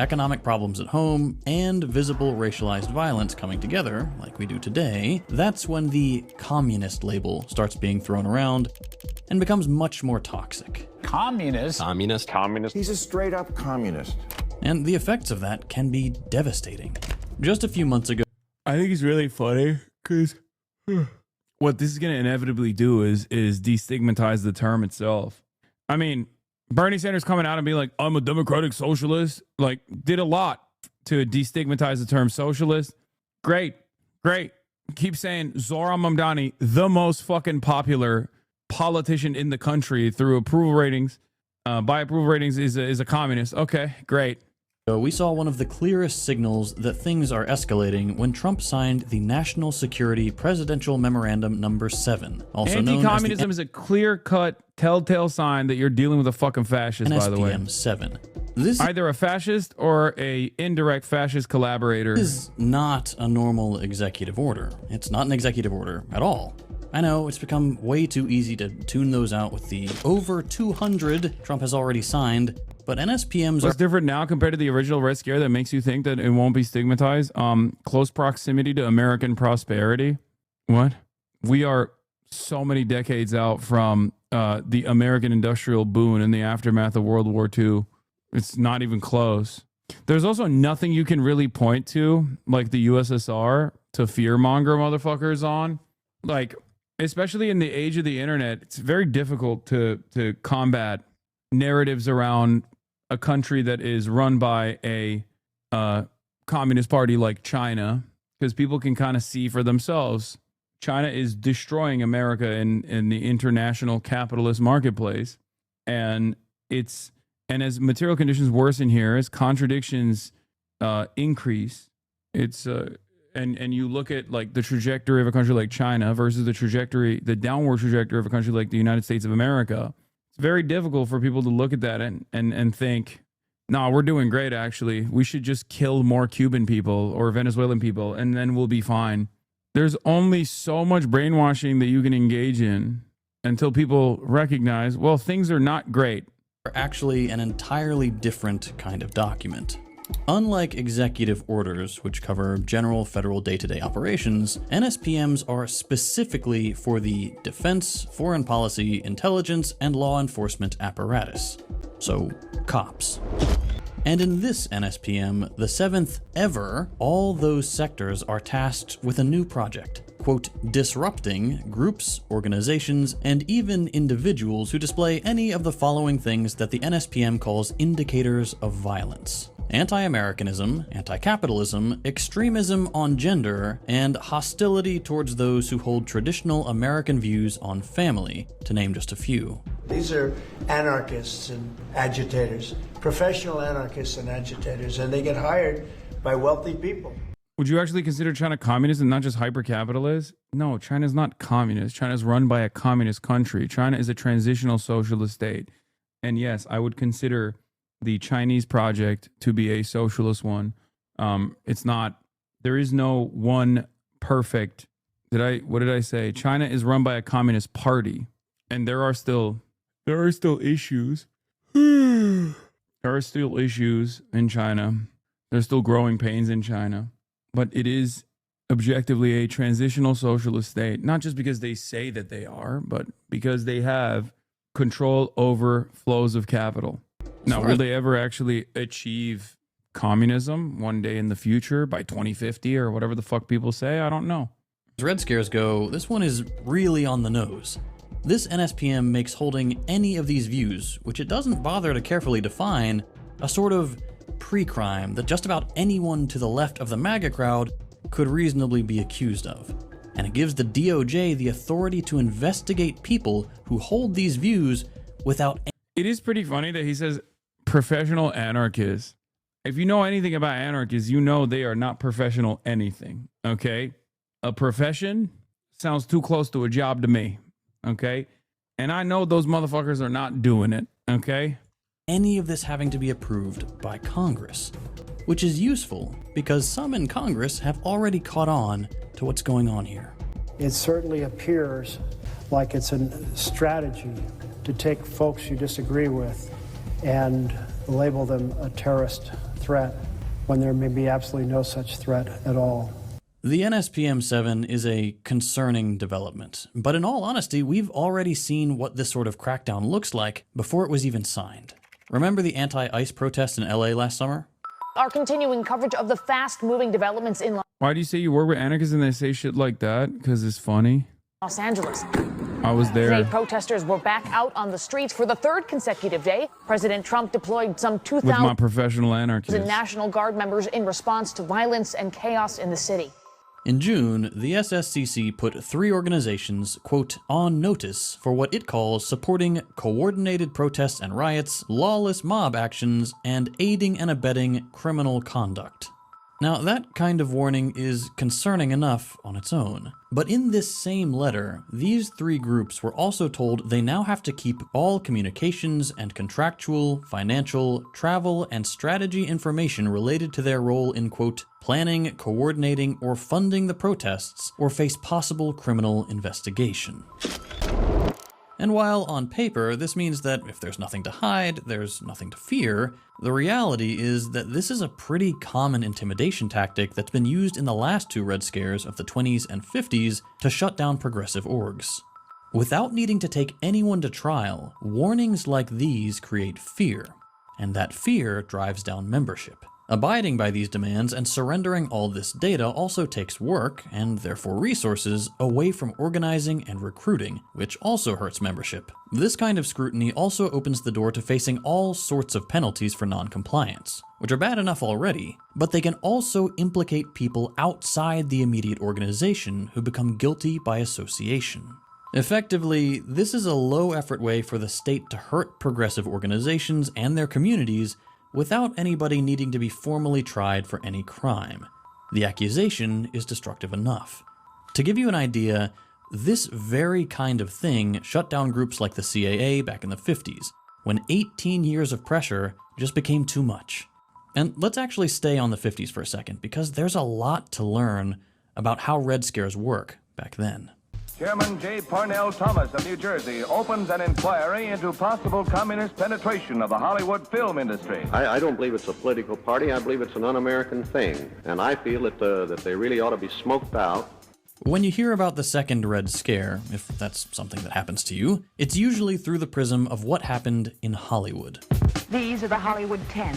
economic problems at home, and visible racialized violence coming together, like we do today, that's when the communist label starts being thrown around and becomes much more toxic. Communist? Communist. He's a straight-up communist. And the effects of that can be devastating. Just a few months ago, I think it's really funny because what this is going to inevitably do is destigmatize the term itself. I mean, Bernie Sanders coming out and being like, I'm a democratic socialist, like did a lot to destigmatize the term socialist. Great. Keep saying Zohran Mamdani, the most fucking popular politician in the country through approval ratings, by approval ratings is a communist. Okay, great. we saw one of the clearest signals that things are escalating when Trump signed the National Security Presidential Memorandum Number 7, also known as Anti-communism is a clear-cut, telltale sign that you're dealing with a fucking fascist, by the way. NSPM 7. This either a fascist or a indirect fascist collaborator. Is not a normal executive order. It's not an executive order at all. I know, it's become way too easy to tune those out with the over 200 Trump has already signed, but NSPMs What's different now compared to the original Red Scare that makes you think that it won't be stigmatized? Close proximity to American prosperity. What? We are so many decades out from the American industrial boom in the aftermath of World War II. It's not even close. There's also nothing you can really point to, like the USSR, to fearmonger motherfuckers on. Like, especially in the age of the internet, it's very difficult to combat narratives around a country that is run by a communist party like China, because people can kind of see for themselves. China is destroying America in the international capitalist marketplace, and as material conditions worsen here, as contradictions increase, and you look at like the trajectory of a country like China versus the downward trajectory of a country like the United States of America. It's very difficult for people to look at that and think, no, we're doing great, actually. We should just kill more Cuban people or Venezuelan people, and then we'll be fine. There's only so much brainwashing that you can engage in until people recognize, well, things are not great. Actually an entirely different kind of document. Unlike executive orders, which cover general federal day-to-day operations, NSPMs are specifically for the defense, foreign policy, intelligence, and law enforcement apparatus. So, cops. And in this NSPM, the 7th ever, all those sectors are tasked with a new project. Quote, disrupting groups, organizations, and even individuals who display any of the following things that the NSPM calls indicators of violence: anti-Americanism, anti-capitalism, extremism on gender, and hostility towards those who hold traditional American views on family, to name just a few. These are anarchists and agitators, professional anarchists and agitators, and they get hired by wealthy people. Would you actually consider China communist and not just hyper-capitalist? No, China's not communist. China's run by a communist country. China is a transitional socialist state. And yes, I would consider the Chinese project to be a socialist one. It's not, there is no one perfect, what did I say? China is run by a communist party, and there are still There are still issues. There are still issues in China. There's still growing pains in China. But it is objectively a transitional socialist state, not just because they say that they are, but because they have control over flows of capital. Now, will they ever actually achieve communism one day in the future by 2050 or whatever the fuck people say? I don't know. As Red Scares go, this one is really on the nose. This NSPM makes holding any of these views, which it doesn't bother to carefully define, a sort of pre-crime that just about anyone to the left of the MAGA crowd could reasonably be accused of. And it gives the DOJ the authority to investigate people who hold these views without... It is pretty funny that he says professional anarchists. If you know anything about anarchists, you know they are not professional anything, okay? A profession sounds too close to a job to me, okay? And I know those motherfuckers are not doing it, okay? Any of this having to be approved by Congress, which is useful because some in Congress have already caught on to what's going on here. It certainly appears like it's a strategy to take folks you disagree with and label them a terrorist threat when there may be absolutely no such threat at all. The NSPM 7 is a concerning development, but in all honesty, we've already seen what this sort of crackdown looks like before it was even signed. Remember the anti-ICE protests in LA last summer? Our continuing coverage of the fast-moving developments in Why do you say you work with anarchists and they say shit like that? Because it's funny. Los Angeles. I was there. Today, protesters were back out on the streets for the third consecutive day. President Trump deployed some 2,000 with my professional anarchists. National Guard members in response to violence and chaos in the city. In June, the SSCC put 3 organizations, quote, on notice for what it calls supporting coordinated protests and riots, lawless mob actions, and aiding and abetting criminal conduct. Now, that kind of warning is concerning enough on its own. But in this same letter, these 3 groups were also told they now have to keep all communications and contractual, financial, travel, and strategy information related to their role in, quote, planning, coordinating, or funding the protests, or face possible criminal investigation. And while on paper, this means that if there's nothing to hide, there's nothing to fear, the reality is that this is a pretty common intimidation tactic that's been used in the last 2 Red Scares of the 20s and 50s to shut down progressive orgs. Without needing to take anyone to trial, warnings like these create fear, and that fear drives down membership. Abiding by these demands and surrendering all this data also takes work, and therefore resources, away from organizing and recruiting, which also hurts membership. This kind of scrutiny also opens the door to facing all sorts of penalties for non-compliance, which are bad enough already, but they can also implicate people outside the immediate organization who become guilty by association. Effectively, this is a low-effort way for the state to hurt progressive organizations and their communities without anybody needing to be formally tried for any crime. The accusation is destructive enough. To give you an idea, this very kind of thing shut down groups like the CAA back in the 50s, when 18 years of pressure just became too much. And let's actually stay on the 50s for a second, because there's a lot to learn about how Red Scares work back then. Chairman J. Parnell Thomas of New Jersey opens an inquiry into possible communist penetration of the Hollywood film industry. I don't believe it's a political party. I believe it's an un-American thing. And I feel that they really ought to be smoked out. When you hear about the second Red Scare, if that's something that happens to you, it's usually through the prism of what happened in Hollywood. These are the Hollywood 10.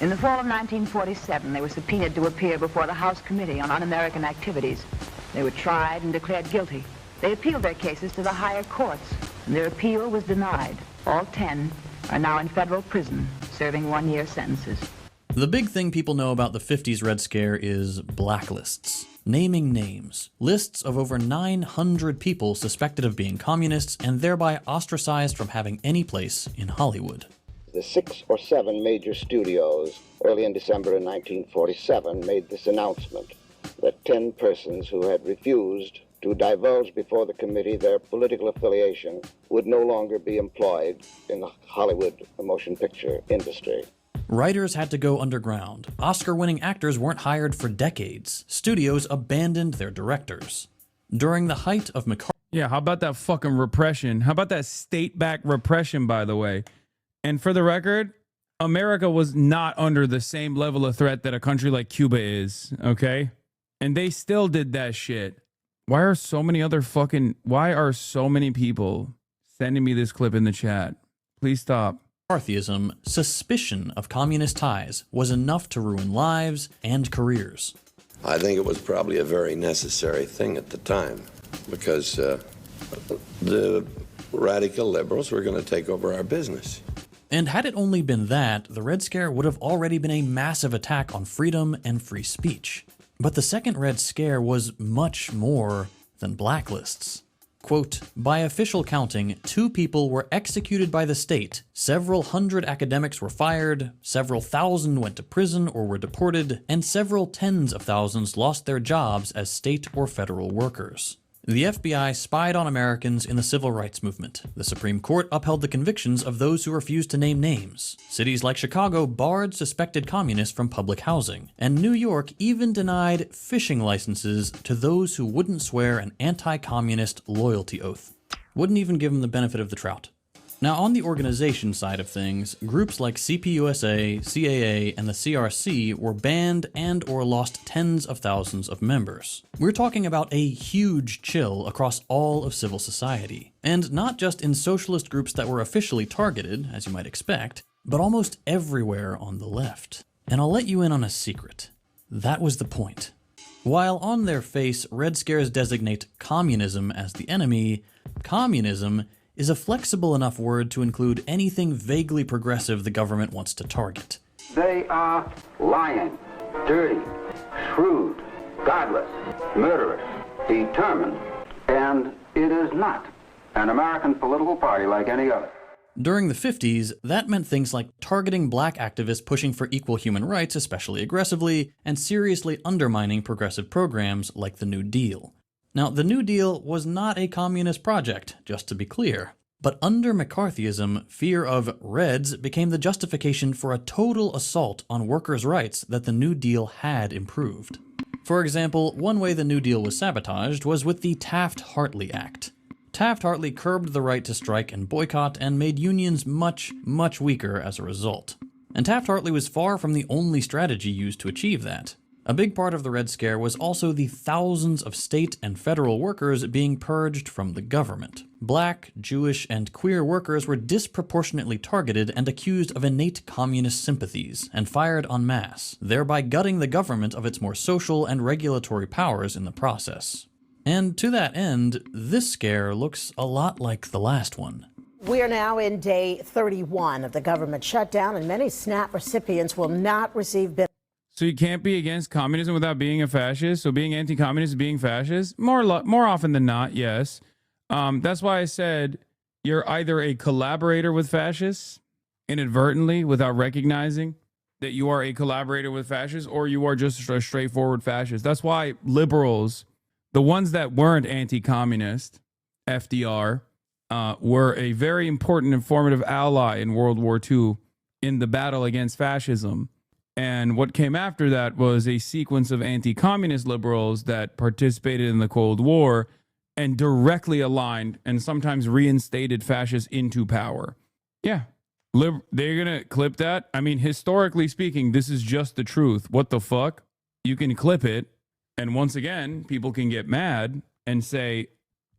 In the fall of 1947, they were subpoenaed to appear before the House Committee on Un-American Activities. They were tried and declared guilty. They appealed their cases to the higher courts, and their appeal was denied. All 10 are now in federal prison, serving 1-year sentences. The big thing people know about the 50s Red Scare is blacklists. Naming names. Lists of over 900 people suspected of being communists and thereby ostracized from having any place in Hollywood. The 6 or 7 major studios, early in December of 1947, made this announcement that 10 persons who had refused to divulge before the committee their political affiliation would no longer be employed in the Hollywood motion picture industry. Writers had to go underground. Oscar-winning actors weren't hired for decades. Studios abandoned their directors. During the height of McCarthy... Yeah, how about that fucking repression? How about that state-backed repression, by the way? And for the record, America was not under the same level of threat that a country like Cuba is, okay? And they still did that shit. Why are so many people sending me this clip in the chat? Please stop. McCarthyism, suspicion of communist ties was enough to ruin lives and careers. I think it was probably a very necessary thing at the time because the radical liberals were going to take over our business. And had it only been that, the Red Scare would have already been a massive attack on freedom and free speech. But the second Red Scare was much more than blacklists. Quote, by official counting, 2 people were executed by the state, several hundred academics were fired, several thousand went to prison or were deported, and several tens of thousands lost their jobs as state or federal workers. The FBI spied on Americans in the civil rights movement. The Supreme Court upheld the convictions of those who refused to name names. Cities like Chicago barred suspected communists from public housing. And New York even denied fishing licenses to those who wouldn't swear an anti-communist loyalty oath. Wouldn't even give them the benefit of the trout. Now, on the organization side of things, groups like CPUSA, CAA, and the CRC were banned and or lost tens of thousands of members. We're talking about a huge chill across all of civil society. And not just in socialist groups that were officially targeted, as you might expect, but almost everywhere on the left. And I'll let you in on a secret. That was the point. While on their face, Red Scares designate communism as the enemy, communism is a flexible enough word to include anything vaguely progressive the government wants to target. They are lying, dirty, shrewd, godless, murderous, determined, and it is not an American political party like any other. During the 50s, that meant things like targeting black activists pushing for equal human rights, especially aggressively, and seriously undermining progressive programs like the New Deal. Now, the New Deal was not a communist project, just to be clear. But under McCarthyism, fear of Reds became the justification for a total assault on workers' rights that the New Deal had improved. For example, one way the New Deal was sabotaged was with the Taft-Hartley Act. Taft-Hartley curbed the right to strike and boycott and made unions much, much weaker as a result. And Taft-Hartley was far from the only strategy used to achieve that. A big part of the Red Scare was also the thousands of state and federal workers being purged from the government. Black, Jewish, and queer workers were disproportionately targeted and accused of innate communist sympathies and fired en masse, thereby gutting the government of its more social and regulatory powers in the process. And to that end, this scare looks a lot like the last one. We are now in day 31 of the government shutdown, and many SNAP recipients will not receive benefits. So you can't be against communism without being a fascist. So being anti-communist is being fascist. More often than not, yes. That's why I said you're either a collaborator with fascists inadvertently without recognizing that you are a collaborator with fascists, or you are just a straightforward fascist. That's why liberals, the ones that weren't anti-communist, FDR, were a very important and formative ally in World War II in the battle against fascism. And what came after that was a sequence of anti-communist liberals that participated in the Cold War and directly aligned and sometimes reinstated fascists into power. Yeah, they're going to clip that. I mean, historically speaking, this is just the truth. What the fuck? You can clip it. And once again, people can get mad and say,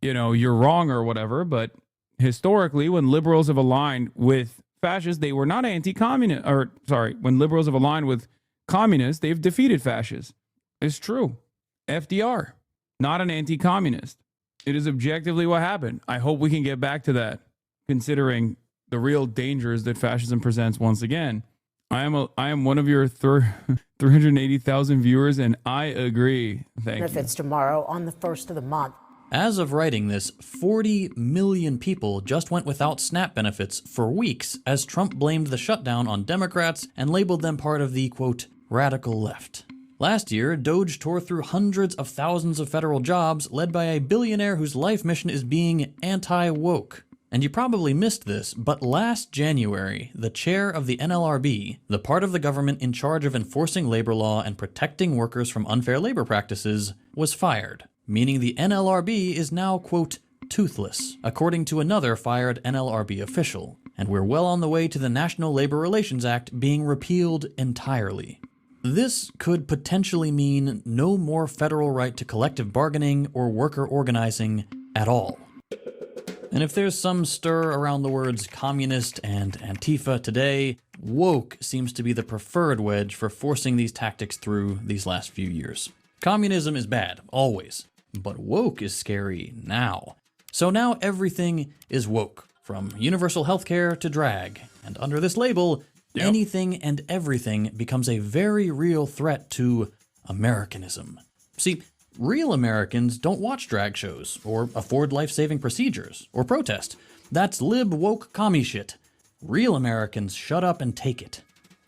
you know, you're wrong or whatever. But historically, when liberals have aligned with fascists, they were not anti-communist, or sorry, when liberals have aligned with communists, they've defeated fascists. It's true. FDR, not an anti-communist. It is objectively what happened. I hope we can get back to that, considering the real dangers that fascism presents once again. I am one of your 380,000 viewers, and I agree. Thank you. Benefits tomorrow on the 1st of the month. As of writing this, 40 million people just went without SNAP benefits for weeks as Trump blamed the shutdown on Democrats and labeled them part of the, quote, radical left. Last year, Doge tore through hundreds of thousands of federal jobs led by a billionaire whose life mission is being anti-woke. And you probably missed this, but last January, the chair of the NLRB, the part of the government in charge of enforcing labor law and protecting workers from unfair labor practices, was fired. Meaning the NLRB is now, quote, toothless, according to another fired NLRB official, and we're well on the way to the National Labor Relations Act being repealed entirely. This could potentially mean no more federal right to collective bargaining or worker organizing at all. And if there's some stir around the words communist and Antifa today, woke seems to be the preferred wedge for forcing these tactics through these last few years. Communism is bad, always, but woke is scary now. So now everything is woke, from universal healthcare to drag, and under this label, anything and everything becomes a very real threat to Americanism. See, real Americans don't watch drag shows, or afford life-saving procedures, or protest. That's lib woke commie shit. Real Americans shut up and take it.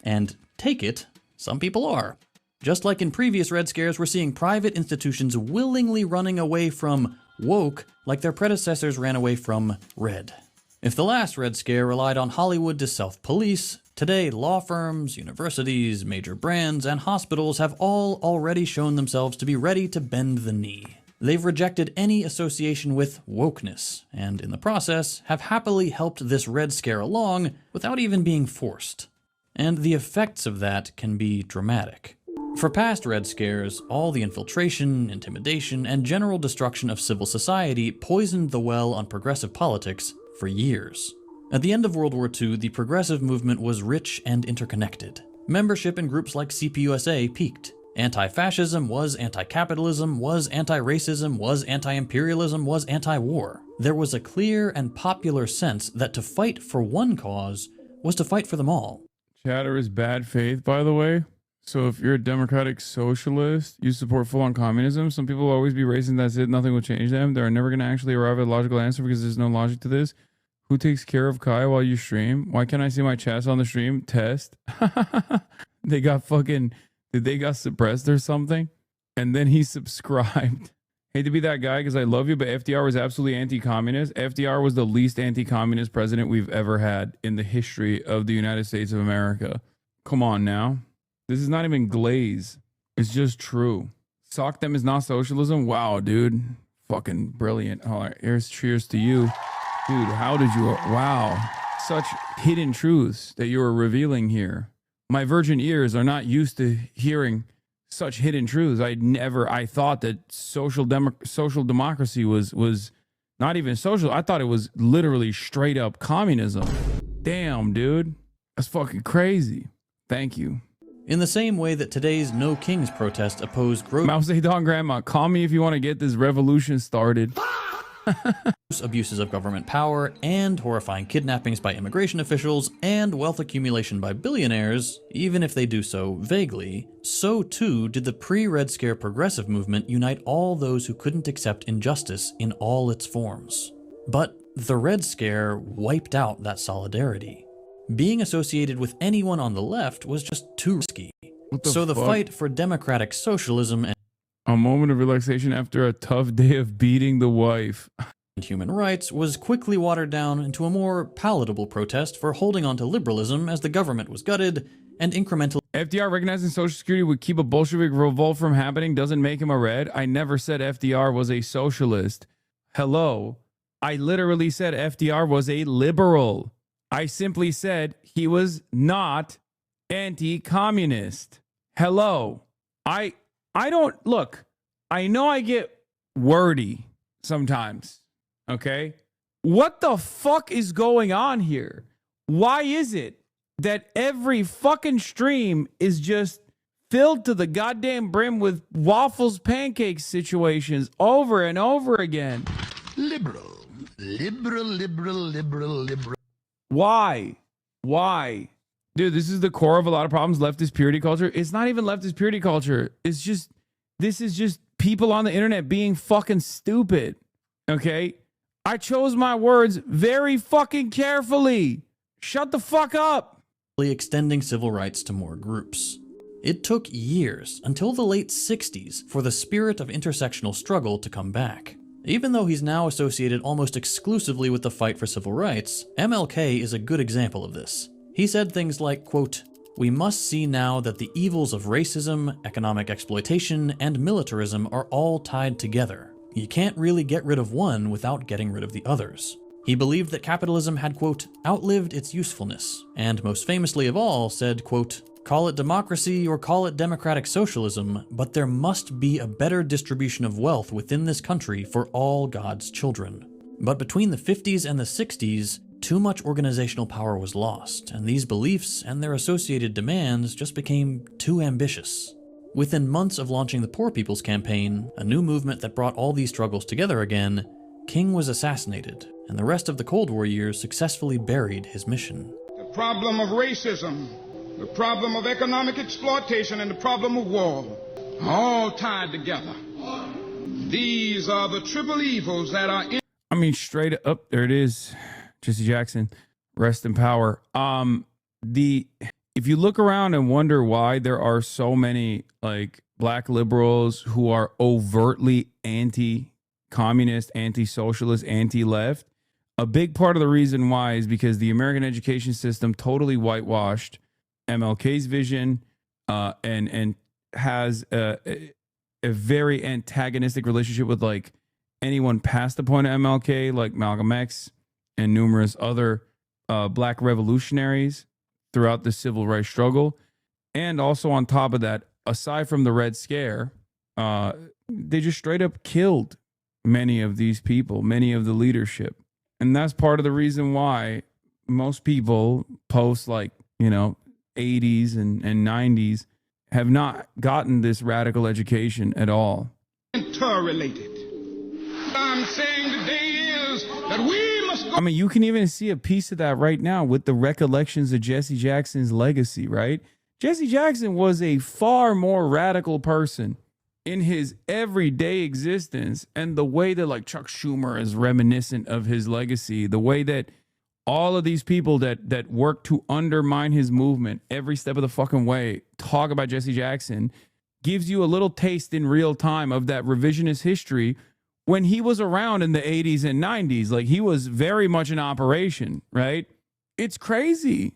And take it, some people are. Just like in previous Red Scares, we're seeing private institutions willingly running away from woke like their predecessors ran away from red. If the last Red Scare relied on Hollywood to self-police, today law firms, universities, major brands, and hospitals have all already shown themselves to be ready to bend the knee. They've rejected any association with wokeness, and in the process have happily helped this Red Scare along without even being forced. And the effects of that can be dramatic. For past Red Scares, all the infiltration, intimidation, and general destruction of civil society poisoned the well on progressive politics for years. At the end of World War II, the progressive movement was rich and interconnected. Membership in groups like CPUSA peaked. Anti-fascism was anti-capitalism, was anti-racism, was anti-imperialism, was anti-war. There was a clear and popular sense that to fight for one cause was to fight for them all. Chatter is bad faith, by the way. So if you're a democratic socialist, you support full-on communism. Some people will always be racist, that's it, nothing will change them. They're never going to actually arrive at a logical answer because there's no logic to this. Who takes care of Kai while you stream? Why can't I see my chest on the stream? Test. They got fucking... Did they got suppressed or something? And then he subscribed. Hate to be that guy because I love you, but FDR was absolutely anti-communist. FDR was the least anti-communist president we've ever had in the history of the United States of America. Come on now. This is not even glaze. It's just true. Sock them is not socialism? Wow, dude. Fucking brilliant. All right, here's cheers to you. Dude, how did you... Wow. Such hidden truths that you are revealing here. My virgin ears are not used to hearing such hidden truths. I thought that social democracy was not even social. I thought it was literally straight up communism. Damn, dude. That's fucking crazy. Thank you. In the same way that today's No Kings protest opposed Mao Zedong grandma, call me if you want to get this revolution started. Abuses of government power and horrifying kidnappings by immigration officials and wealth accumulation by billionaires, even if they do so vaguely, so too did the pre-Red Scare progressive movement unite all those who couldn't accept injustice in all its forms. But the Red Scare wiped out that solidarity. Being associated with anyone on the left was just too risky. So the fight for democratic socialism and a moment of relaxation after a tough day of beating the wife. And human rights was quickly watered down into a more palatable protest for holding on to liberalism as the government was gutted and incremental. FDR recognizing Social Security would keep a Bolshevik revolt from happening doesn't make him a red. I never said FDR was a socialist. Hello. I literally said FDR was a liberal. I simply said he was not anti-communist. Hello. I don't, look, I know I get wordy sometimes, okay? What the fuck is going on here? Why is it that every fucking stream is just filled to the goddamn brim with waffles, pancakes situations over and over again? Liberal. Why? Why? Dude, this is the core of a lot of problems. Leftist purity culture. It's not even leftist purity culture. It's just, this is just people on the internet being fucking stupid. Okay? I chose my words very fucking carefully. Shut the fuck up. Extending civil rights to more groups. It took years, until the late 60s, for the spirit of intersectional struggle to come back. Even though he's now associated almost exclusively with the fight for civil rights, MLK is a good example of this. He said things like, quote, "We must see now that the evils of racism, economic exploitation, and militarism are all tied together. you can't really get rid of one without getting rid of the others. He believed that capitalism had, quote, outlived its usefulness, and most famously of all said, quote, call it democracy or call it democratic socialism, but there must be a better distribution of wealth within this country for all God's children. But between the 50s and the 60s, too much organizational power was lost, and these beliefs and their associated demands just became too ambitious. Within months of launching the Poor People's Campaign, a new movement that brought all these struggles together again, King was assassinated, and the rest of the Cold War years successfully buried his mission. The problem of racism, the problem of economic exploitation, and the problem of war, all tied together. These are the triple evils that are in... I mean, straight up, there it is. Jesse Jackson, rest in power. If you look around and wonder why there are so many like black liberals who are overtly anti-communist, anti-socialist, anti-left, a big part of the reason why is because the American education system totally whitewashed MLK's vision and has a very antagonistic relationship with like anyone past the point of MLK, like Malcolm X and numerous other black revolutionaries throughout the civil rights struggle. And also on top of that, aside from the Red Scare, they just straight up killed many of these people, many of the leadership. And that's part of the reason why most people post like, 80s and 90s have not gotten this radical education at all. Interrelated. What I'm saying today is that we must go... I mean, you can even see a piece of that right now with the recollections of Jesse Jackson's legacy, right? Jesse Jackson was a far more radical person in his everyday existence, and the way that like Chuck Schumer is reminiscent of his legacy, the way that all of these people that work to undermine his movement every step of the fucking way talk about Jesse Jackson, gives you a little taste in real time of that revisionist history when he was around in the 80s and 90s. Like, he was very much in operation, right? It's crazy.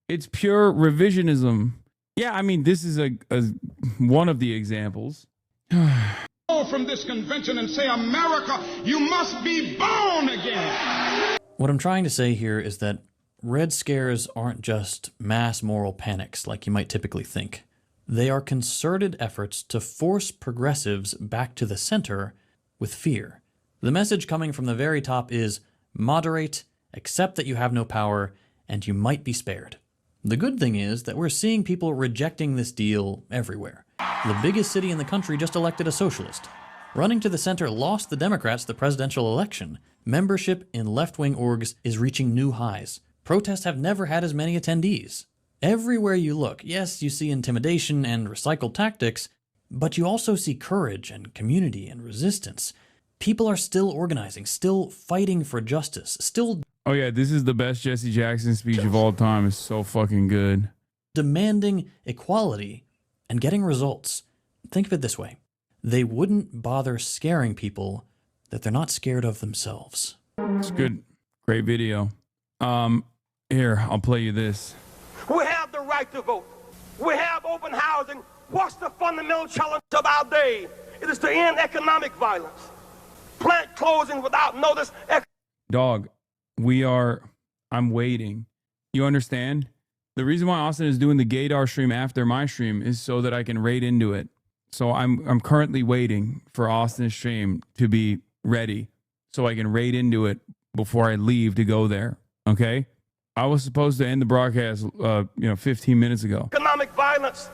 It's pure revisionism. Yeah, I mean, this is a one of the examples. From this convention and say, America, you must be born again. What I'm trying to say here is that Red Scares aren't just mass moral panics like you might typically think. They are concerted efforts to force progressives back to the center with fear. The message coming from the very top is moderate, accept that you have no power, and you might be spared. The good thing is that we're seeing people rejecting this deal everywhere. The biggest city in the country just elected a socialist. Running to the center lost the Democrats the presidential election. Membership in left-wing orgs is reaching new highs. Protests have never had as many attendees. Everywhere you look, yes, you see intimidation and recycled tactics, but you also see courage and community and resistance. People are still organizing, still fighting for justice, still... Oh yeah, this is the best Jesse Jackson speech of all time. It's so fucking good. Demanding equality and getting results. Think of it this way. They wouldn't bother scaring people that they're not scared of themselves. It's good. Great video. Here, I'll play you this. We have the right to vote. We have open housing. What's the fundamental challenge of our day? It is to end economic violence. Plant closing without notice. Dog, I'm waiting. You understand? The reason why Austin is doing the Gaydar stream after my stream is so that I can raid into it. So I'm currently waiting for Austin's stream to be ready so I can raid into it before I leave to go there. Okay? I was supposed to end the broadcast 15 minutes ago. Economic violence.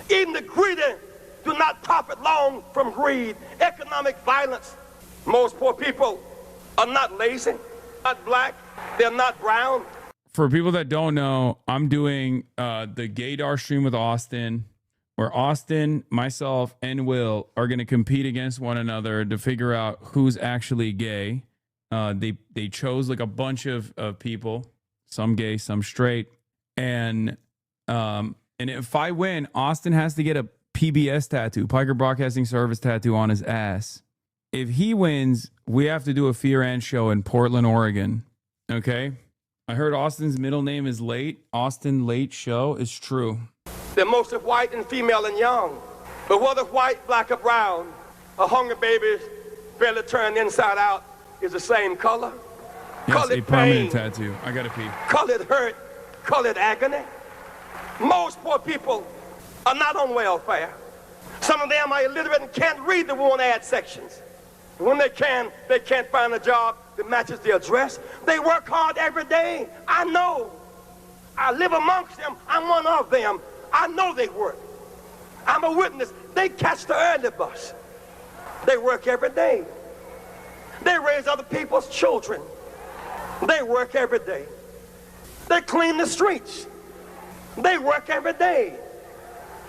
Even the greedy do not profit long from greed. Economic violence. Most poor people are not lazy, not black, they're not brown. For people that don't know, I'm doing the Gaydar stream with Austin, where Austin, myself, and Will are going to compete against one another to figure out who's actually gay. They chose like a bunch of people, some gay, some straight, and if I win, Austin has to get a PBS tattoo, Piker Broadcasting Service tattoo on his ass. If he wins, we have to do a Fear and show in Portland, Oregon. Okay? I heard Austin's middle name is Late. Austin Late Show is true. They're mostly white and female and young. But whether white, black, or brown, or hungry babies, barely turned inside out is the same color. Yes, Call a it permanent pain. tattoo. I gotta pee. Call it hurt. Call it agony. Most poor people are not on welfare. Some of them are illiterate and can't read the want ad sections. When they can't find a job that matches their dress. They work hard every day. I know. I live amongst them. I'm one of them. I know they work. I'm a witness. They catch the early bus. They work every day. They raise other people's children. They work every day. They clean the streets. They work every day.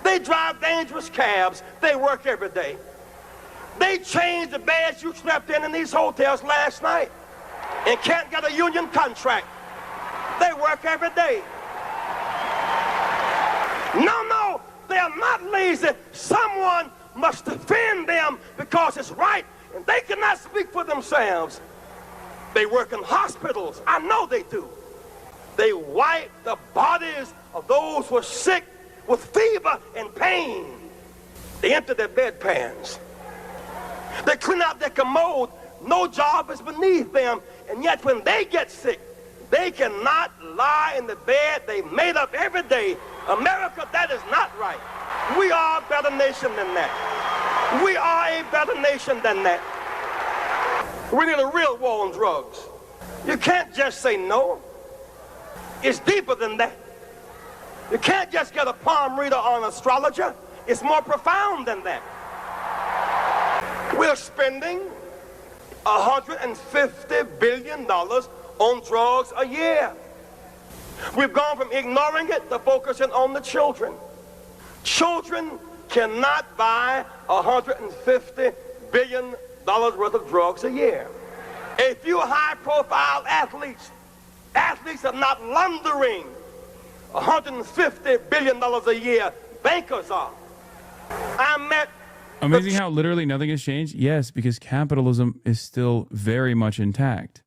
They drive dangerous cabs. They work every day. They changed the beds you slept in these hotels last night and can't get a union contract. They work every day. No, they are not lazy. Someone must defend them because it's right, and they cannot speak for themselves. They work in hospitals. I know they do. They wipe the bodies of those who are sick with fever and pain. They empty their bedpans. They clean out their commode. No job is beneath them, and yet when they get sick, they cannot lie in the bed they made up every day. America, that is not right. We are a better nation than that. We are a better nation than that. We need a real war on drugs. You can't just say no. It's deeper than that. You can't just get a palm reader or an astrologer. It's more profound than that. We're spending $150 billion on drugs a year. We've gone from ignoring it to focusing on the children. Children cannot buy $150 billion worth of drugs a year. A few high-profile athletes are not laundering $150 billion a year. Bankers are. I met Amazing how literally nothing has changed? Yes, because capitalism is still very much intact.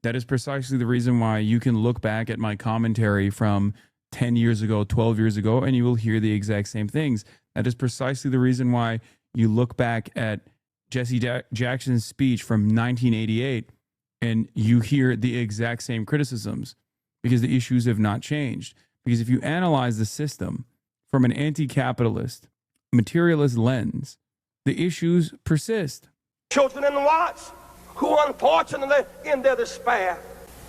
That is precisely the reason why you can look back at my commentary from 10 years ago, 12 years ago, and you will hear the exact same things. That is precisely the reason why you look back at Jesse Jackson's speech from 1988 and you hear the exact same criticisms because the issues have not changed. Because if you analyze the system from an anti-capitalist, materialist lens, the issues persist. Children in the Watts who unfortunately in their despair,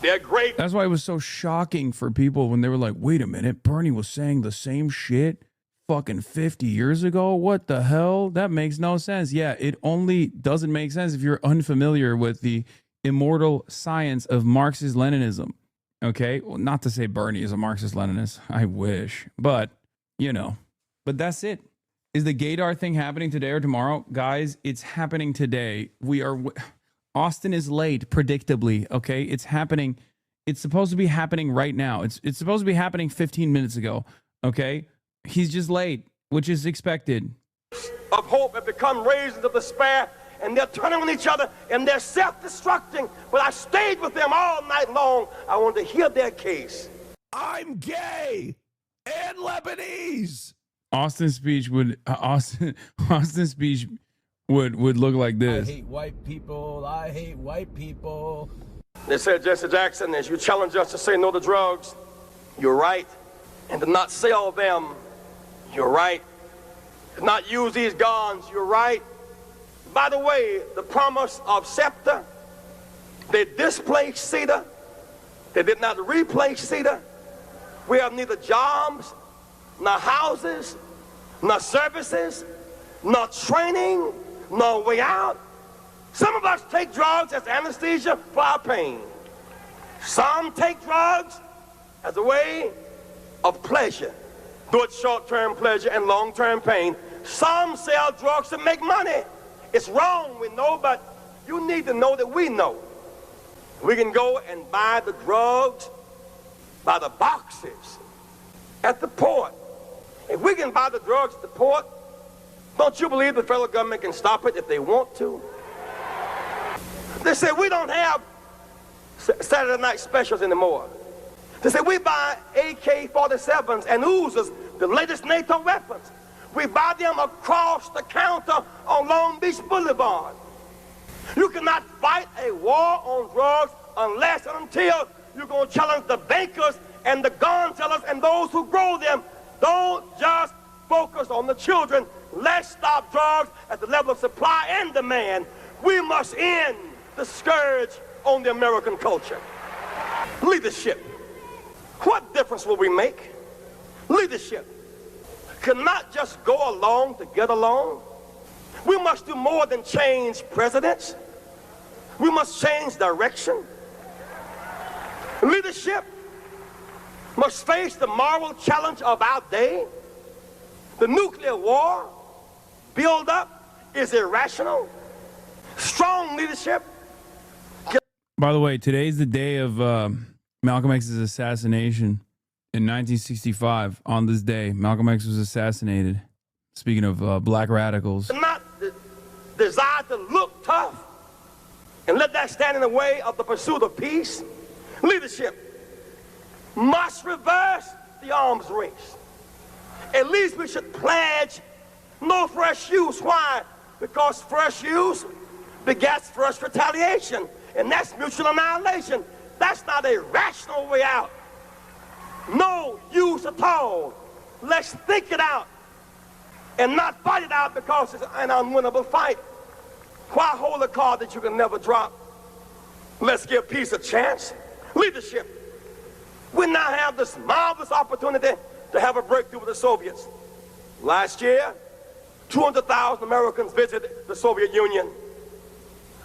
they're great. That's why it was so shocking for people when they were like, wait a minute, Bernie was saying the same shit fucking 50 years ago? What the hell? That makes no sense. Yeah, it only doesn't make sense if you're unfamiliar with the immortal science of Marxist-Leninism. Okay? Well, not to say Bernie is a Marxist-Leninist. I wish. But, you know. But that's it. Is the gaydar thing happening today or tomorrow? Guys, it's happening today. Austin is late, predictably, okay? It's happening. It's supposed to be happening right now. It's supposed to be happening 15 minutes ago, okay? He's just late, which is expected. Of hope have become raisins of despair, and they're turning on each other, and they're self-destructing. But I stayed with them all night long. I wanted to hear their case. I'm gay and Lebanese. Austin's speech would would look like this. I hate white people. I hate white people. They said, Jesse Jackson, as you challenge us to say no to drugs, you're right. And to not sell them, you're right. To not use these guns, you're right. By the way, the promise of SEPTA, they displaced CETA. They did not replace CETA. We have neither jobs, nor houses, nor services, nor training, nor way out. Some of us take drugs as anesthesia for our pain. Some take drugs as a way of pleasure, good short-term pleasure and long-term pain. Some sell drugs to make money. It's wrong, we know, but you need to know that we know. We can go and buy the drugs by the boxes at the port. If we can buy the drugs at the port, don't you believe the federal government can stop it if they want to? They say we don't have Saturday night specials anymore. They say we buy AK-47s and Uzas, the latest NATO weapons. We buy them across the counter on Long Beach Boulevard. You cannot fight a war on drugs unless and until you're going to challenge the bankers and the gun sellers and those who grow them. Don't just focus on the children. Let's stop drugs at the level of supply and demand. We must end the scourge on the American culture. Leadership. What difference will we make? Leadership cannot just go along to get along. We must do more than change presidents. We must change direction. Leadership must face the moral challenge of our day. The nuclear war build-up is irrational. Strong leadership. By the way, today's the day of Malcolm X's assassination in 1965. On this day, Malcolm X was assassinated. Speaking of black radicals. Not desire to look tough and let that stand in the way of the pursuit of peace. Leadership must reverse the arms race. At least we should pledge no fresh use. Why? Because fresh use begets fresh retaliation, and that's mutual annihilation. That's not a rational way out. No use at all. Let's think it out and not fight it out because it's an unwinnable fight. Why hold a card that you can never drop? Let's give peace a chance. Leadership. We now have this marvelous opportunity to have a breakthrough with the Soviets. Last year, 200,000 Americans visited the Soviet Union.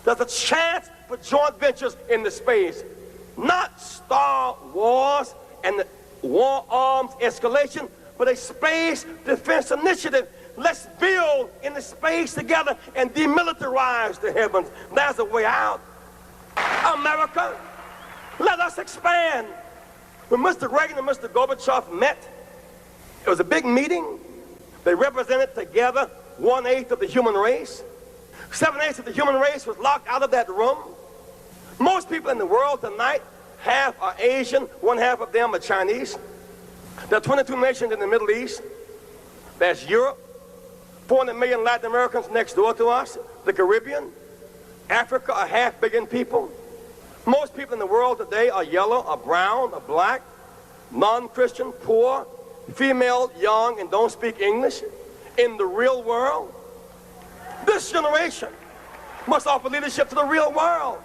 There's a chance for joint ventures in the space, not Star Wars and the war arms escalation, but a space defense initiative. Let's build in the space together and demilitarize the heavens. There's a way out. America, let us expand. When Mr. Reagan and Mr. Gorbachev met, it was a big meeting. They represented together 1/8 of the human race. 7/8 of the human race was locked out of that room. Most people in the world tonight, half are Asian, 1/2 of them are Chinese. There are 22 nations in the Middle East. There's Europe, 400 million Latin Americans next door to us, the Caribbean, Africa, 500 million people. Most people in the world today are yellow, are brown, are black, non-Christian, poor, female, young, and don't speak English. In the real world, this generation must offer leadership to the real world.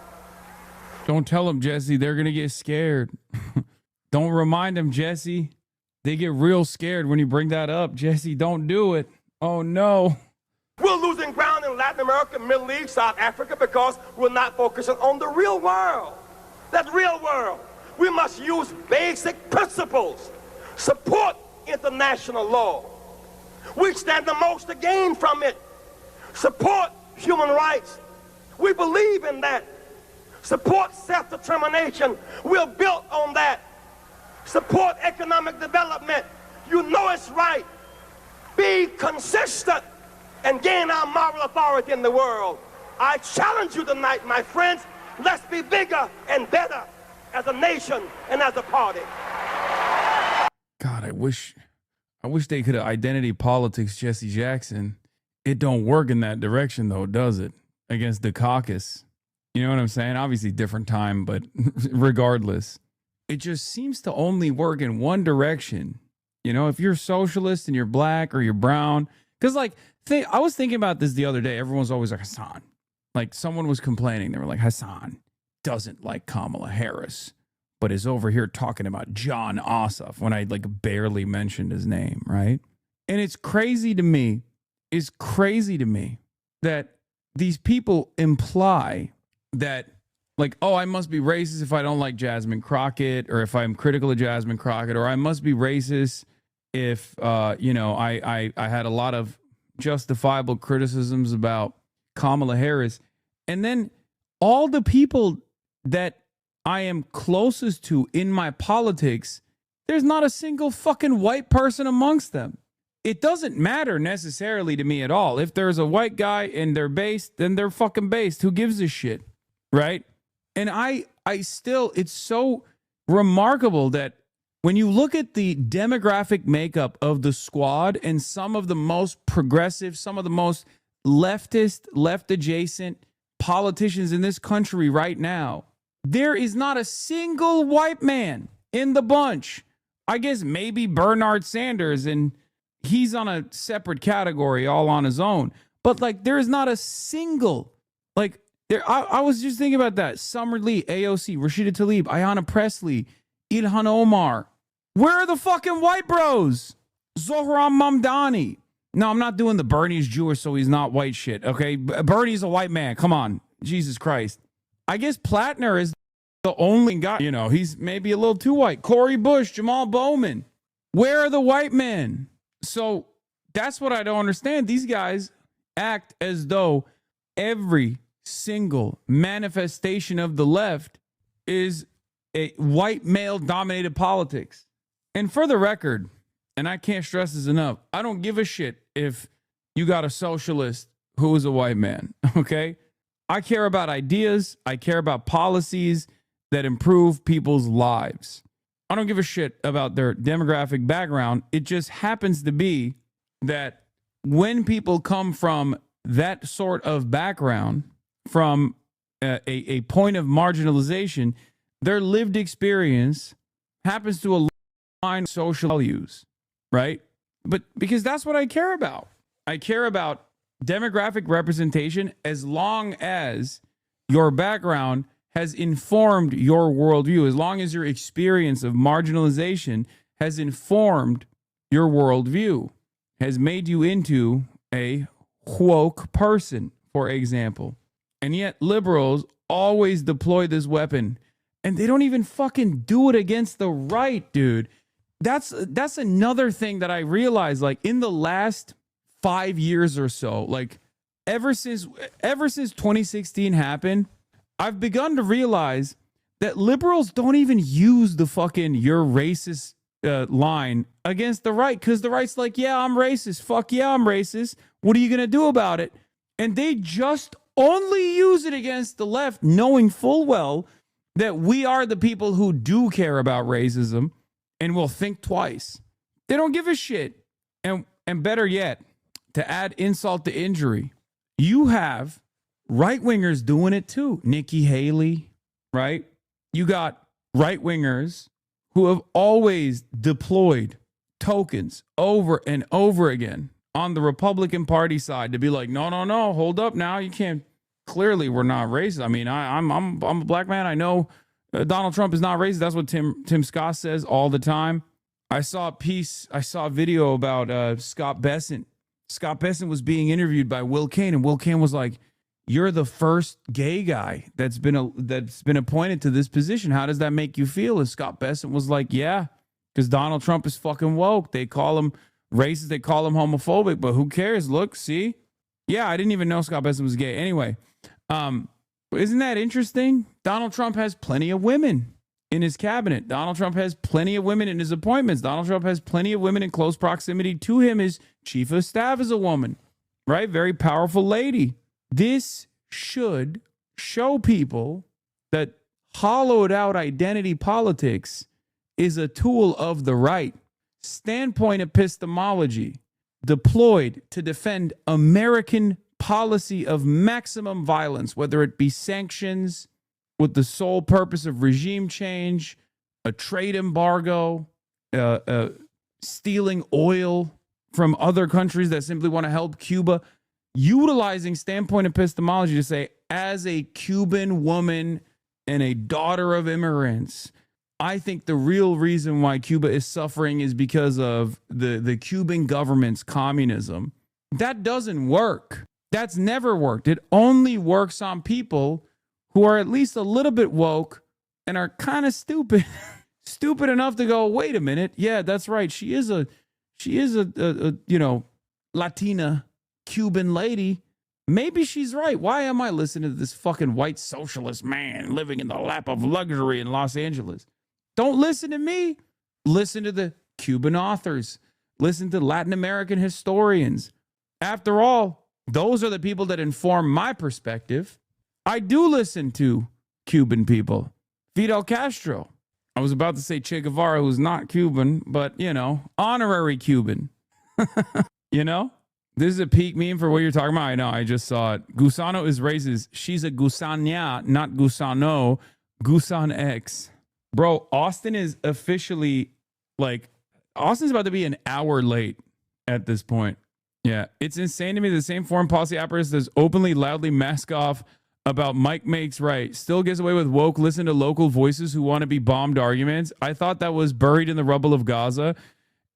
Don't tell them, Jesse. They're going to get scared. Don't remind them, Jesse. They get real scared when you bring that up. Jesse, don't do it. Oh, no. We're losing ground in Latin America, Middle East, South Africa because we're not focusing on the real world. That real world. We must use basic principles. Support international law. We stand the most to gain from it. Support human rights. We believe in that. Support self-determination. We're built on that. Support economic development. You know it's right. Be consistent and gain our moral authority in the world. I challenge you tonight, my friends. Let's be bigger and better as a nation and as a party. God, I wish they could have identity politics Jesse Jackson. It don't work in that direction, though, does it? Against the caucus. You know what I'm saying? Obviously different time, but regardless, it just seems to only work in one direction. You know, if you're socialist and you're black or you're brown, because like, I was thinking about this the other day. Everyone's always like, Hasan. Like someone was complaining. They were like, Hasan doesn't like Kamala Harris, but is over here talking about John Ossoff when I like barely mentioned his name, right? And it's crazy to me. It's crazy to me that these people imply that like, oh, I must be racist if I don't like Jasmine Crockett, or if I'm critical of Jasmine Crockett, or I must be racist if, you know, I had a lot of justifiable criticisms about Kamala Harris. And then all the people that I am closest to in my politics, there's not a single fucking white person amongst them. It doesn't matter necessarily to me at all. If there's a white guy and they're based, then they're fucking based. Who gives a shit? Right? And I still, it's so remarkable that when you look at the demographic makeup of the squad and some of the most progressive, some of the most leftist, left adjacent politicians in this country right now, there is not a single white man in the bunch. I guess maybe Bernard Sanders, and he's on a separate category all on his own. But like, there is not a single, like, there. I was just thinking about that. Summer Lee, AOC, Rashida Tlaib, Ayanna Pressley, Ilhan Omar. Where are the fucking white bros? Zohran Mamdani. No, I'm not doing the Bernie's Jewish, so he's not white shit, okay? Bernie's a white man. Come on. Jesus Christ. I guess Plattner is the only guy, you know, he's maybe a little too white. Cory Bush, Jamal Bowman. Where are the white men? So that's what I don't understand. These guys act as though every single manifestation of the left is a white male-dominated politics. And for the record, and I can't stress this enough, I don't give a shit if you got a socialist who is a white man, okay? I care about ideas. I care about policies that improve people's lives. I don't give a shit about their demographic background. It just happens to be that when people come from that sort of background, from a point of marginalization, their lived experience happens to align social values, right? But because that's what I care about. I care about demographic representation as long as your background has informed your worldview, as long as your experience of marginalization has informed your worldview, has made you into a woke person, for example. And yet liberals always deploy this weapon, and they don't even fucking do it against the right, dude. That's another thing that I realized, like, in the last 5 years or so, like ever since 2016 happened, I've begun to realize that liberals don't even use the fucking "you're racist" line against the right, because the right's like, yeah, I'm racist. Fuck yeah, I'm racist. What are you gonna do about it? And they just only use it against the left, knowing full well that we are the people who do care about racism and will think twice. They don't give a shit. And better yet, to add insult to injury, you have right-wingers doing it too. Nikki Haley, right? You got right-wingers who have always deployed tokens over and over again on the Republican Party side to be like, no, hold up now. You can't, clearly we're not racist. I mean, I'm a black man. I know Donald Trump is not racist. That's what Tim Scott says all the time. I saw a video about Scott Bessent. Scott Bessent was being interviewed by Will Cain, and Will Cain was like, you're the first gay guy that's been appointed to this position. How does that make you feel? And Scott Bessent was like, yeah, because Donald Trump is fucking woke. They call him racist. They call him homophobic, but who cares? Look, see? Yeah, I didn't even know Scott Bessent was gay. Anyway, isn't that interesting? Donald Trump has plenty of women in his cabinet. Donald Trump has plenty of women in his appointments. Donald Trump has plenty of women in close proximity to him. His chief of staff is a woman, right? Very powerful lady. This should show people that hollowed out identity politics is a tool of the right. Standpoint epistemology deployed to defend American policy of maximum violence, whether it be sanctions with the sole purpose of regime change, a trade embargo, stealing oil from other countries that simply want to help Cuba, utilizing standpoint epistemology to say, as a Cuban woman and a daughter of immigrants, I think the real reason why Cuba is suffering is because of the Cuban government's communism. That doesn't work. That's never worked. It only works on people who are at least a little bit woke and are kind of stupid, stupid enough to go, wait a minute. Yeah, that's right. She is a Latina Cuban lady. Maybe she's right. Why am I listening to this fucking white socialist man living in the lap of luxury in Los Angeles? Don't listen to me. Listen to the Cuban authors. Listen to Latin American historians. After all, those are the people that inform my perspective. I do listen to Cuban people. Fidel Castro. I was about to say Che Guevara, who's not Cuban, but, honorary Cuban. This is a peak meme for what you're talking about. I know. I just saw it. Gusano is racist. She's a Gusania, not Gusano. Gusan X. Bro, Austin is officially like, Austin's about to be an hour late at this point. Yeah, it's insane to me. The same foreign policy apparatus that's openly, loudly mask off about Mike makes right still gets away with woke, listen to local voices who want to be bombed arguments. I thought that was buried in the rubble of Gaza.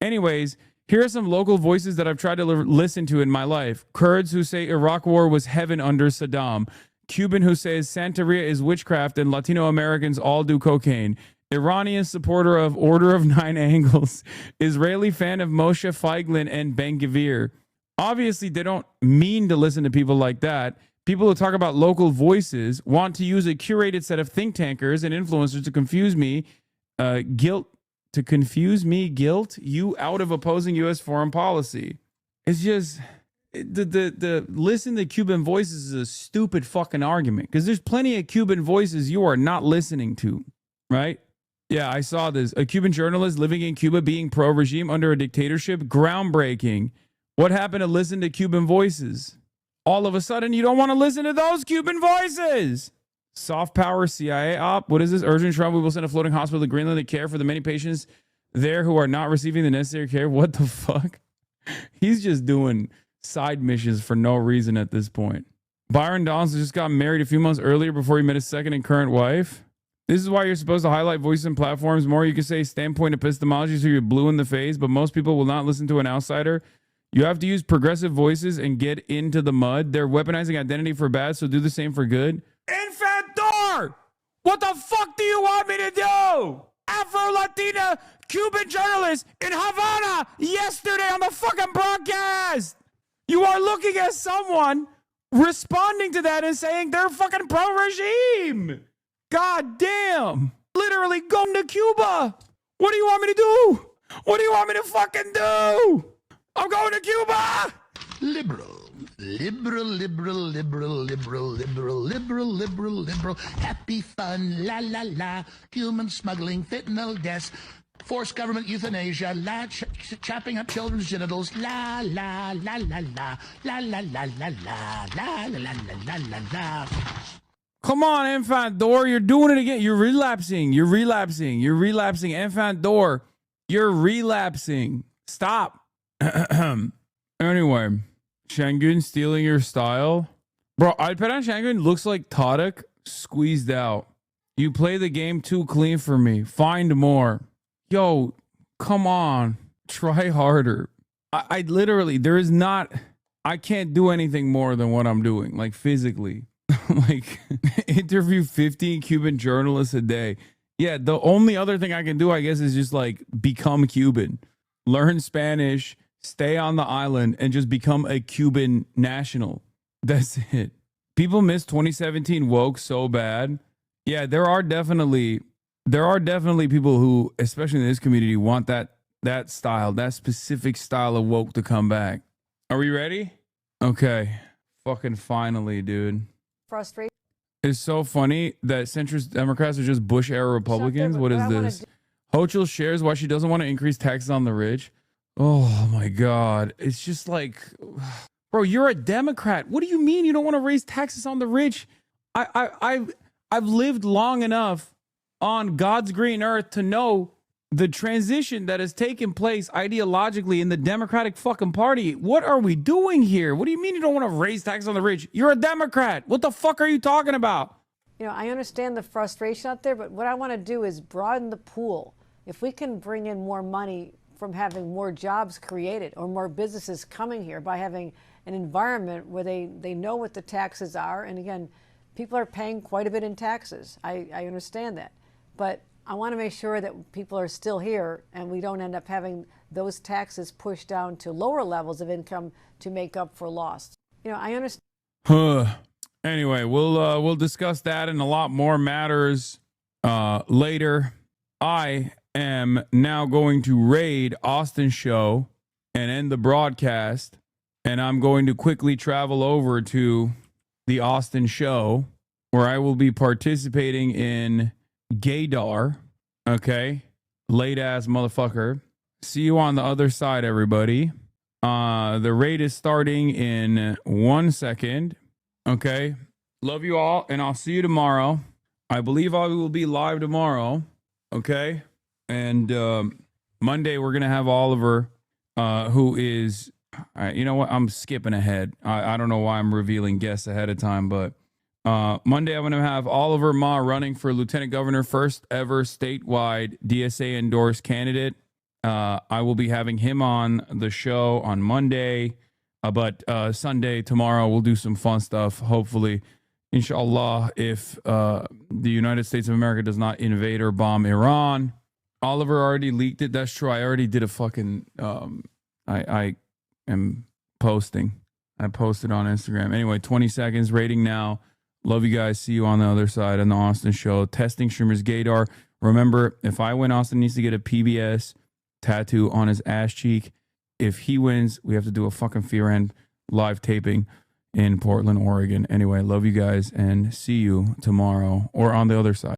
Anyways, here are some local voices that I've tried to listen to in my life. Kurds who say Iraq war was heaven under Saddam. Cuban who says Santeria is witchcraft and Latino Americans all do cocaine. Iranian supporter of Order of Nine Angles. Israeli fan of Moshe Feiglin and Ben Gvir. Obviously, they don't mean to listen to people like that. People who talk about local voices want to use a curated set of think tankers and influencers to confuse me, guilt you out of opposing U.S. foreign policy. It's just the listen to Cuban voices is a stupid fucking argument because there's plenty of Cuban voices you are not listening to, right? Yeah, I saw this. A Cuban journalist living in Cuba being pro-regime under a dictatorship. Groundbreaking. What happened to listen to Cuban voices? All of a sudden, you don't want to listen to those Cuban voices. Soft power CIA op. What is this? Urgent Trump. We will send a floating hospital to Greenland to care for the many patients there who are not receiving the necessary care. What the fuck? He's just doing side missions for no reason at this point. Byron Donaldson just got married a few months earlier before he met his second and current wife. This is why you're supposed to highlight voices and platforms more. You can say standpoint epistemology so you're blue in the face, but most people will not listen to an outsider. You have to use progressive voices and get into the mud. They're weaponizing identity for bad, so do the same for good. Infantor! What the fuck do you want me to do? Afro-Latina Cuban journalist in Havana yesterday on the fucking broadcast. You are looking at someone responding to that and saying they're fucking pro-regime. God damn. Literally going to Cuba. What do you want me to do? What do you want me to fucking do? I'm going to Cuba. Liberal, happy fun, la la la, human smuggling, fentanyl deaths, forced government euthanasia, chopping up children's genitals, la la la la la, la la la la la, la la la la la la. Come on, Infantor, you're doing it again. You're relapsing. Infantor, you're relapsing. Stop. Anyway, Shangun stealing your style. Bro, Alperan Shangun looks like Tadak squeezed out. You play the game too clean for me. Find more. Yo, come on. Try harder. I literally, I can't do anything more than what I'm doing, like physically. Like, interview 15 Cuban journalists a day. Yeah, the only other thing I can do, I guess, is just like become Cuban. Learn Spanish, stay on the island, and just become a Cuban national. That's it. People miss 2017 woke so bad. Yeah, there are definitely people who, especially in this community, want that style, that specific style of woke to come back. Are we ready? Okay. Fucking finally, dude. Frustration. It's so funny that centrist Democrats are just Bush-era Republicans. What is this? Hochul shares why she doesn't want to increase taxes on the rich. Oh my God. It's just like, bro, you're a Democrat. What do you mean you don't want to raise taxes on the rich? I've lived long enough on God's green earth to know the transition that has taken place ideologically in the Democratic fucking party. What are we doing here? What do you mean you don't want to raise taxes on the rich? You're a Democrat. What the fuck are you talking about? You know, I understand the frustration out there, but what I want to do is broaden the pool. If we can bring in more money from having more jobs created or more businesses coming here by having an environment where they know what the taxes are. And again, people are paying quite a bit in taxes. I understand that. But I want to make sure that people are still here and we don't end up having those taxes pushed down to lower levels of income to make up for loss. You know, I understand. Anyway, we'll discuss that and a lot more matters later. I am now going to raid Austin's show and end the broadcast, and I'm going to quickly travel over to the Austin show where I will be participating in Gaydar. Okay, late ass motherfucker. See you on the other side, everybody. The raid is starting in 1 second. Okay. Love you all, and I'll see you tomorrow. I believe I will be live tomorrow. Okay. And Monday, we're going to have Oliver, who is, you know what? I'm skipping ahead. I don't know why I'm revealing guests ahead of time, but Monday, I'm going to have Oliver Ma running for Lieutenant Governor, first ever statewide DSA endorsed candidate. I will be having him on the show on Monday, but Sunday, tomorrow, we'll do some fun stuff, hopefully. Inshallah, if the United States of America does not invade or bomb Iran. Oliver already leaked it. That's true. I already did a fucking, I am posting. I posted on Instagram. Anyway, 20 seconds, rating now. Love you guys. See you on the other side on the Austin show. Testing streamers Gaydar. Remember, if I win, Austin needs to get a PBS tattoo on his ass cheek. If he wins, we have to do a fucking Fear End live taping in Portland, Oregon. Anyway, love you guys and see you tomorrow or on the other side.